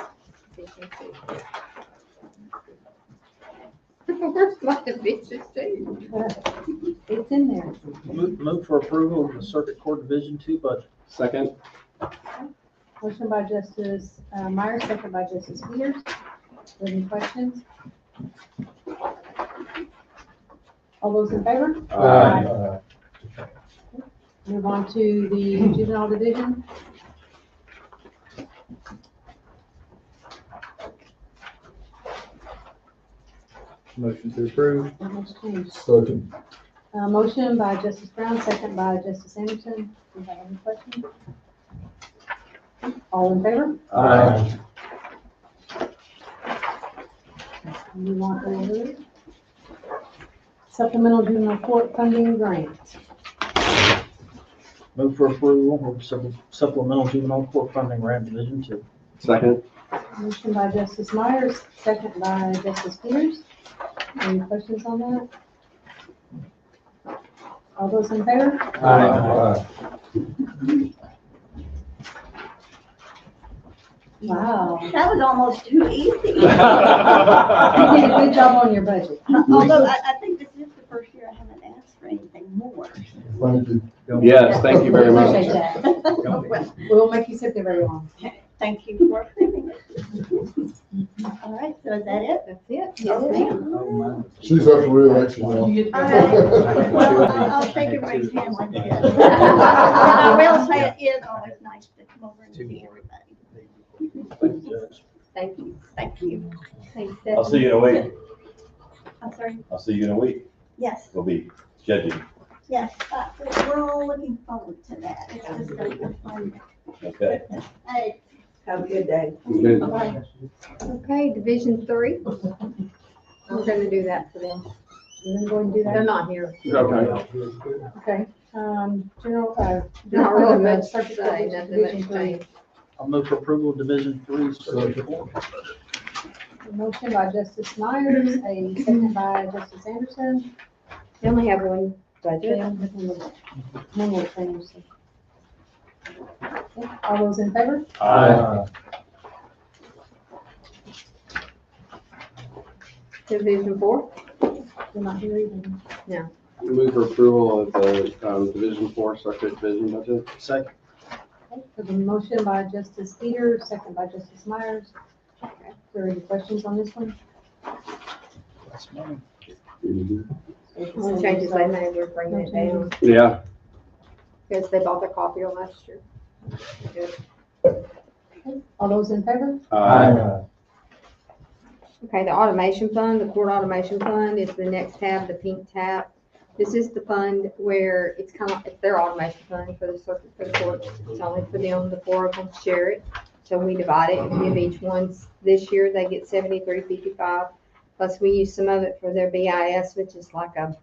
Where's my division two? It's in there. Move for approval of the Circuit Court Division 2 budget. Second. Motion by Justice Myers, second by Justice Peters. Any questions? All those in favor? Aye. Move on to the Juvenile Division. Motion to approve. Much change. Second. Motion by Justice Brown, second by Justice Anderson. Do you have any questions? All in favor? Aye. You want to supplemental juvenile court funding grant. Move for approval of supplemental juvenile court funding grant Division 2. Second. Motion by Justice Myers, second by Justice Peters. Any questions on that? All those in favor? Aye. Wow. That was almost too easy. You did a good job on your budget. Although I think this is the first year I haven't asked for anything more. Thank you. Yes, thank you very much. Appreciate that. We won't make you sit there very long. Thank you for approving it. All right, so is that it? That's it. Yes, ma'am. She's up for reelection now. All right. Well, I'll shake everybody's hand like this. And I will say it is always nice to come over and see everybody. Thank you. Thank you. Thanks, I'll see you in a week. I'm sorry. I'll see you in a week. Yes, We'll be judging. yes, we're all looking forward to that. It's just gonna be fun. Okay. Hey, Have a good day. Good. Okay, Division 3. We're gonna do that for them. And then go and do They're that. not here. Okay. Okay. General, Not really much to Circuit Court say, nothing much Division to say. 3. I'll move for approval of Division 3 Circuit Court. Motion by Justice Myers, a second by Justice Anderson. They only have one budget. One more thing. So. Okay, all those in favor? Aye. Division 4? You're not here either. No. Move for approval of the Division 4 Circuit Division budget. Second. Okay, so the motion by Justice Peters, second by Justice Myers. Are there any questions on this one? That's money. Only changes they made, we're bringing it down, Yeah. because they bought their copier last year. Good. All those in favor? Aye. Okay, the automation fund, the court automation fund is the next tab, the pink tab. This is the fund where it's kind of, it's their automation fund for the circuit, for the court. It's only for them, the 4 of them share it. So we divide it and give each one, this year they get $73.55. Plus we use some of it for their BIS, which is like a,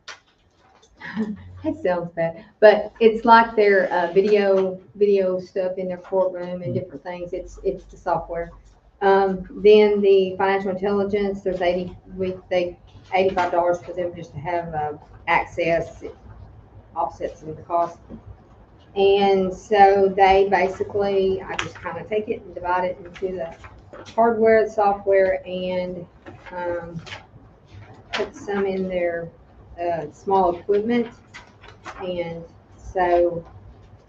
that sounds bad, but it's like their video stuff in their courtroom and different things. It's the software. Then the financial intelligence, there's 80, they $85 for them just to have, access. It offsets some of the cost. And so they basically, I just kind of take it and divide it into the hardware, the software, and, put some in their, small equipment. And so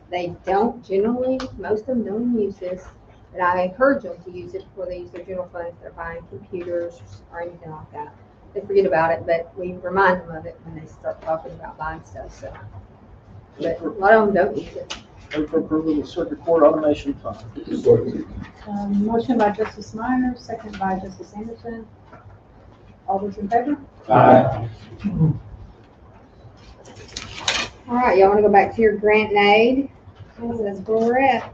they don't generally, most of them don't use this, but I encourage them to use it before they use their general fund if they're buying computers or anything like that. They forget about it, but we remind them of it when they start talking about buying stuff, so. But a lot of them don't use it. Move for approval of the circuit court automation fund. Motion by Justice Minor, second by Justice Anderson. All those in favor? Aye. All right, y'all wanna go back to your grant and aid? That's where we're at.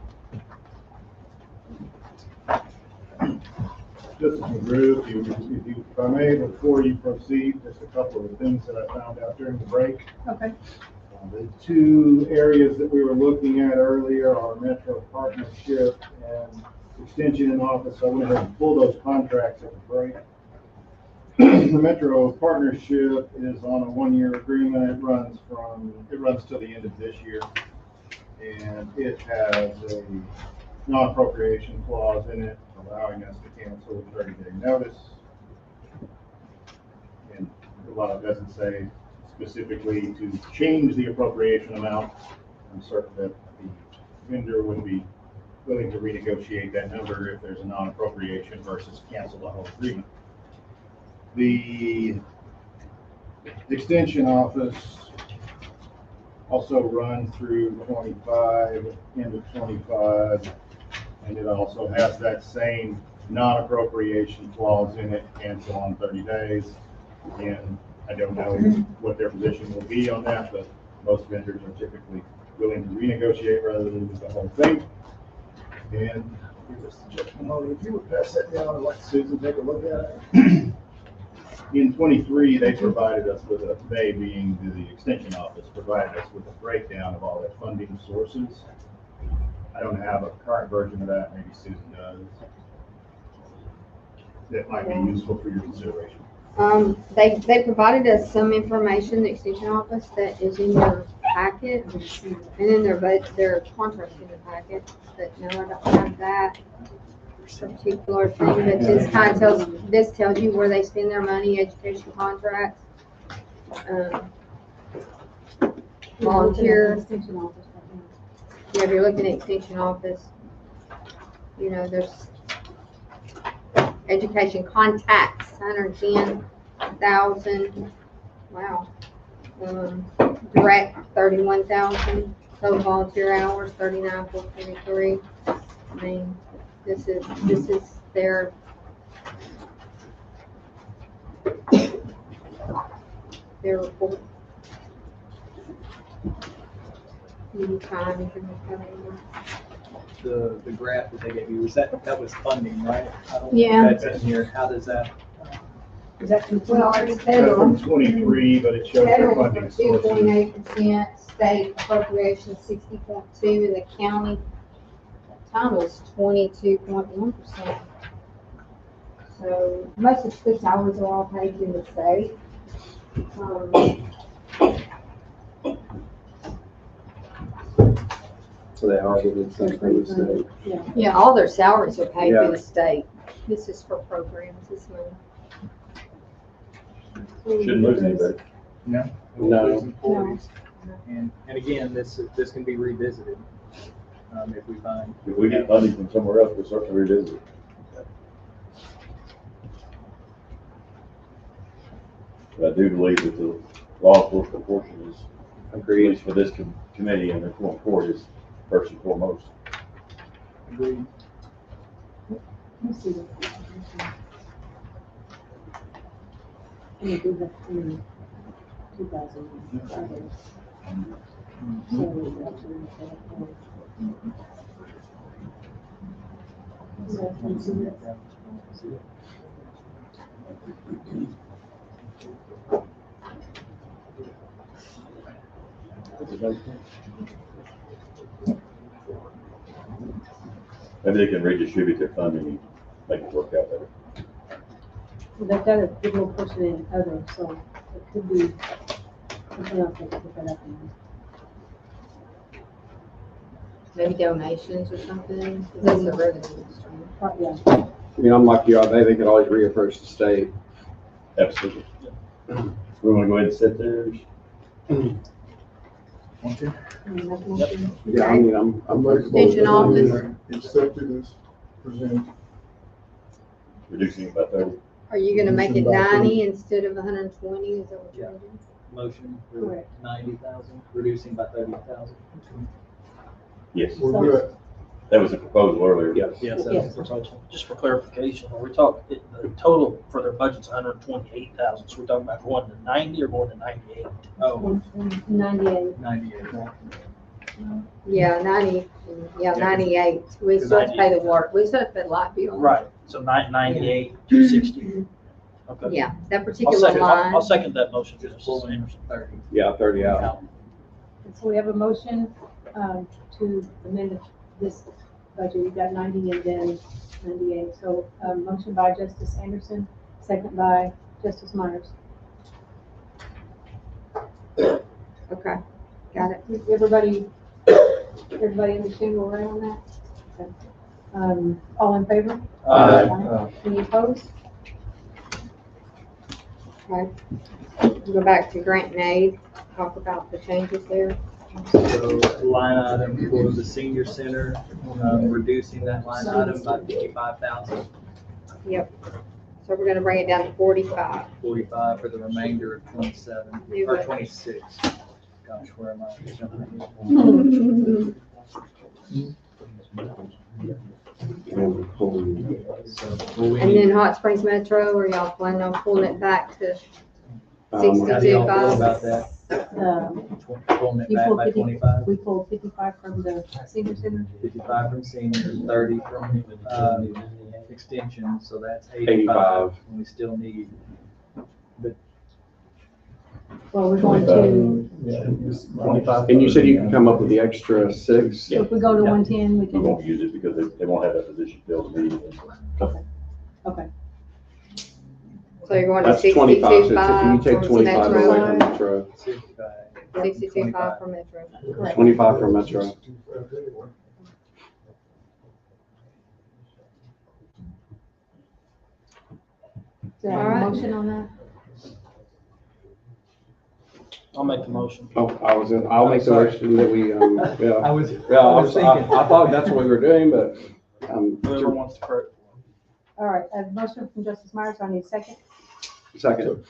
Just as a group, if I may, before you proceed, just a couple of things that I found out during the break. Okay. The two areas that we were looking at earlier are Metro Partnership and Extension in Office. I went ahead and pulled those contracts at the break. The Metro Partnership is on a one-year agreement. It runs till the end of this year. And it has a non-appropriation clause in it, allowing us to cancel with 30-day notice. And while it doesn't say specifically to change the appropriation amount, I'm certain that the vendor would be willing to renegotiate that number if there's a non-appropriation versus cancel the whole agreement. The extension office also runs through 25, end of 25, and it also has that same non-appropriation clause in it, cancel on 30 days. And I don't know what their position will be on that, but most vendors are typically willing to renegotiate rather than do the whole thing. And give us the judgment. If you would pass that down and let Susan take a look at it. In 23, they provided us with they being the extension office, provided us with a breakdown of all their funding sources. I don't have a current version of that, maybe Susan does. That might be useful for your consideration. They provided us some information, the extension office, that is in your packet, and then their contract in the packet, but no, I don't have that particular thing, but this kind of tells you where they spend their money, education contracts, volunteer. Yeah, if you're looking at extension office, you know, there's education contacts, 110,000. Wow. Direct 31,000. Total volunteer hours 39,423. I mean, this is their report. Anytime you can come in. The graph that they gave you, that was funding, right? I don't Yeah. think that's in here. How does that? Is that Well, it's That's federal. from 23, but it shows their Federal for funding sources. 2.8%, state appropriation 60.2, and the county total was 22.1%. So most of the salaries are all paid through the state. So they are getting something from the state. Yeah, all their salaries are paid Yeah. through the state. This is for programs, this money. Shouldn't lose anybody. No. No. Employees. And again, this can be revisited, if we find. If we get funding from somewhere else, we'll certainly revisit it. But I do believe that the law enforcement portion is, at least for this committee and the Quorum court, is first and foremost. Agreed. Let's see. And we do have 2,000. So we actually Maybe they can redistribute their funding and make it work out better. They've got a big little portion in other, so it could be something else they could put that up in. Maybe donations or something, 'cause that's a revenue stream. Yeah. I mean, I'm like you, they could always reapproach the state. Absolutely. We want to go ahead and sit there. Want to? Yeah, I mean, I'm. Extension office. Accepted as presented. Reducing it by 30. Are you gonna make it 90 instead of 120? Is that what you're gonna do? Motion for Correct. 90,000, reducing by 30,000. Yes. We're good. That was a proposal earlier. Yes. Yes, Yes. that's the proposal. Just for clarification, are we talking, the total for their budget's 128,000, so we're talking about going to 90 or going to 98? Oh, 98. 98. Yeah, 90, yeah, 98. We still have to pay the water, we still have to pay the light bill. Right, so 98, 260. Okay. Yeah, that I'll particular second, line. I'll second that motion, Mrs. Anderson. 30. Yeah, 30 out. So we have a motion, to amend this budget. We've got 90 and then 98. So, motion by Justice Anderson, second by Justice Myers. Okay, got it. Everybody understand where we're at on that? Okay. All in favor? Aye. Any opposed? Okay. Go back to grant and aid, talk about the changes there. So line item for the senior center, reducing that line item by 55,000, Yep. So we're gonna bring it down to 45. 45 for the remainder of 27, New or budget. 26. Gosh, where am I? And then Hot Springs Metro, are y'all planning on pulling it back to How do y'all feel 62.5? about that? Pulling it You back pulled by 50 25? We pulled 55 from the senior center. 55 from senior, 30 from extension, so that's 85. 85. And we still need, Well, we're going to, And you said you can come up with the extra 6? so if we go to 110, we We can, won't use it because they won't have that position filled immediately. okay. So you're going to That's 25, so if 62.5 you take from 25 away Metro, from Metro, 65. 62.5 from Metro. Correct. 25 from Metro. Do I have All right. a motion on that? I'll make the motion. Oh, I'll make the motion that we, yeah. I was I thought that's what we were doing, but, Whoever wants to correct. All right, I have a motion from Justice Myers. I need a second. second,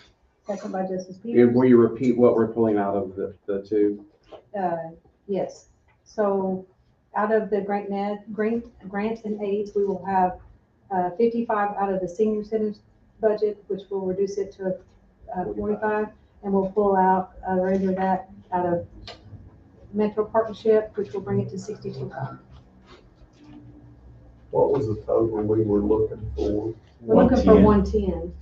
Second by Justice Peters. will you repeat what we're pulling out of the two? Yes. So out of the grants and aids, we will have 55 out of the senior center's budget, which will reduce it to 45. And we'll pull out the remainder of that out of Metro Partnership, which will bring it to 62.5. What was the total we were looking for? We're looking for 110.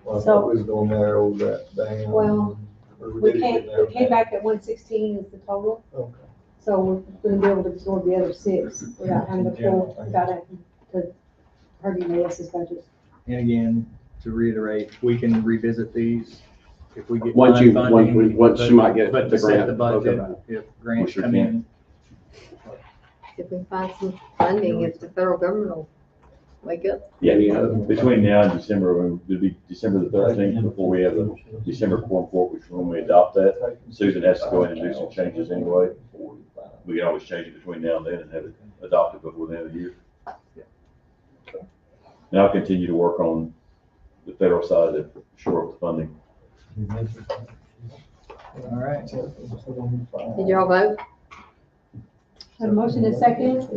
Well, I So- thought we was gonna narrow that down. Well, Or We did came, it narrow we came down? back at 116 is the total. Okay. So we're gonna be able to absorb the other 6 without having to pull, without having to hurting the AS's budget. And again, to reiterate, we can revisit these if we get. Once you- line once funding, we- once you might get but the to set grant, the budget, okay. if grants sure come can. in. If we find some funding, if the federal government will wake up. Yeah, between now and December, it'll be December the 13th before we have the December quorum court, which when we adopt that, Susan has to go in and do some changes anyway. We can always change it between now and then and have it adopted before the end of the year. And I'll continue to work on the federal side to shore up the funding. All right. Did y'all vote? A motion is second.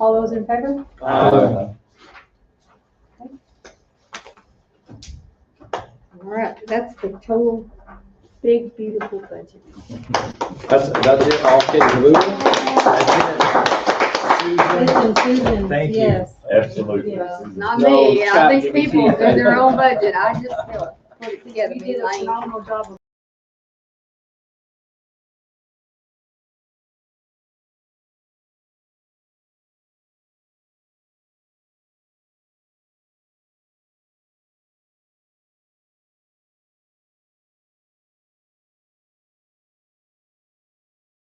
All those in favor? All right, that's the total big, beautiful budget. That's it, all kidding, Susan, Susan, Thank you. yes. Absolutely. Yes. Not No, me, all these ChatGPT. people do their own budget, I just put it together, You me did and a Lane. phenomenal job of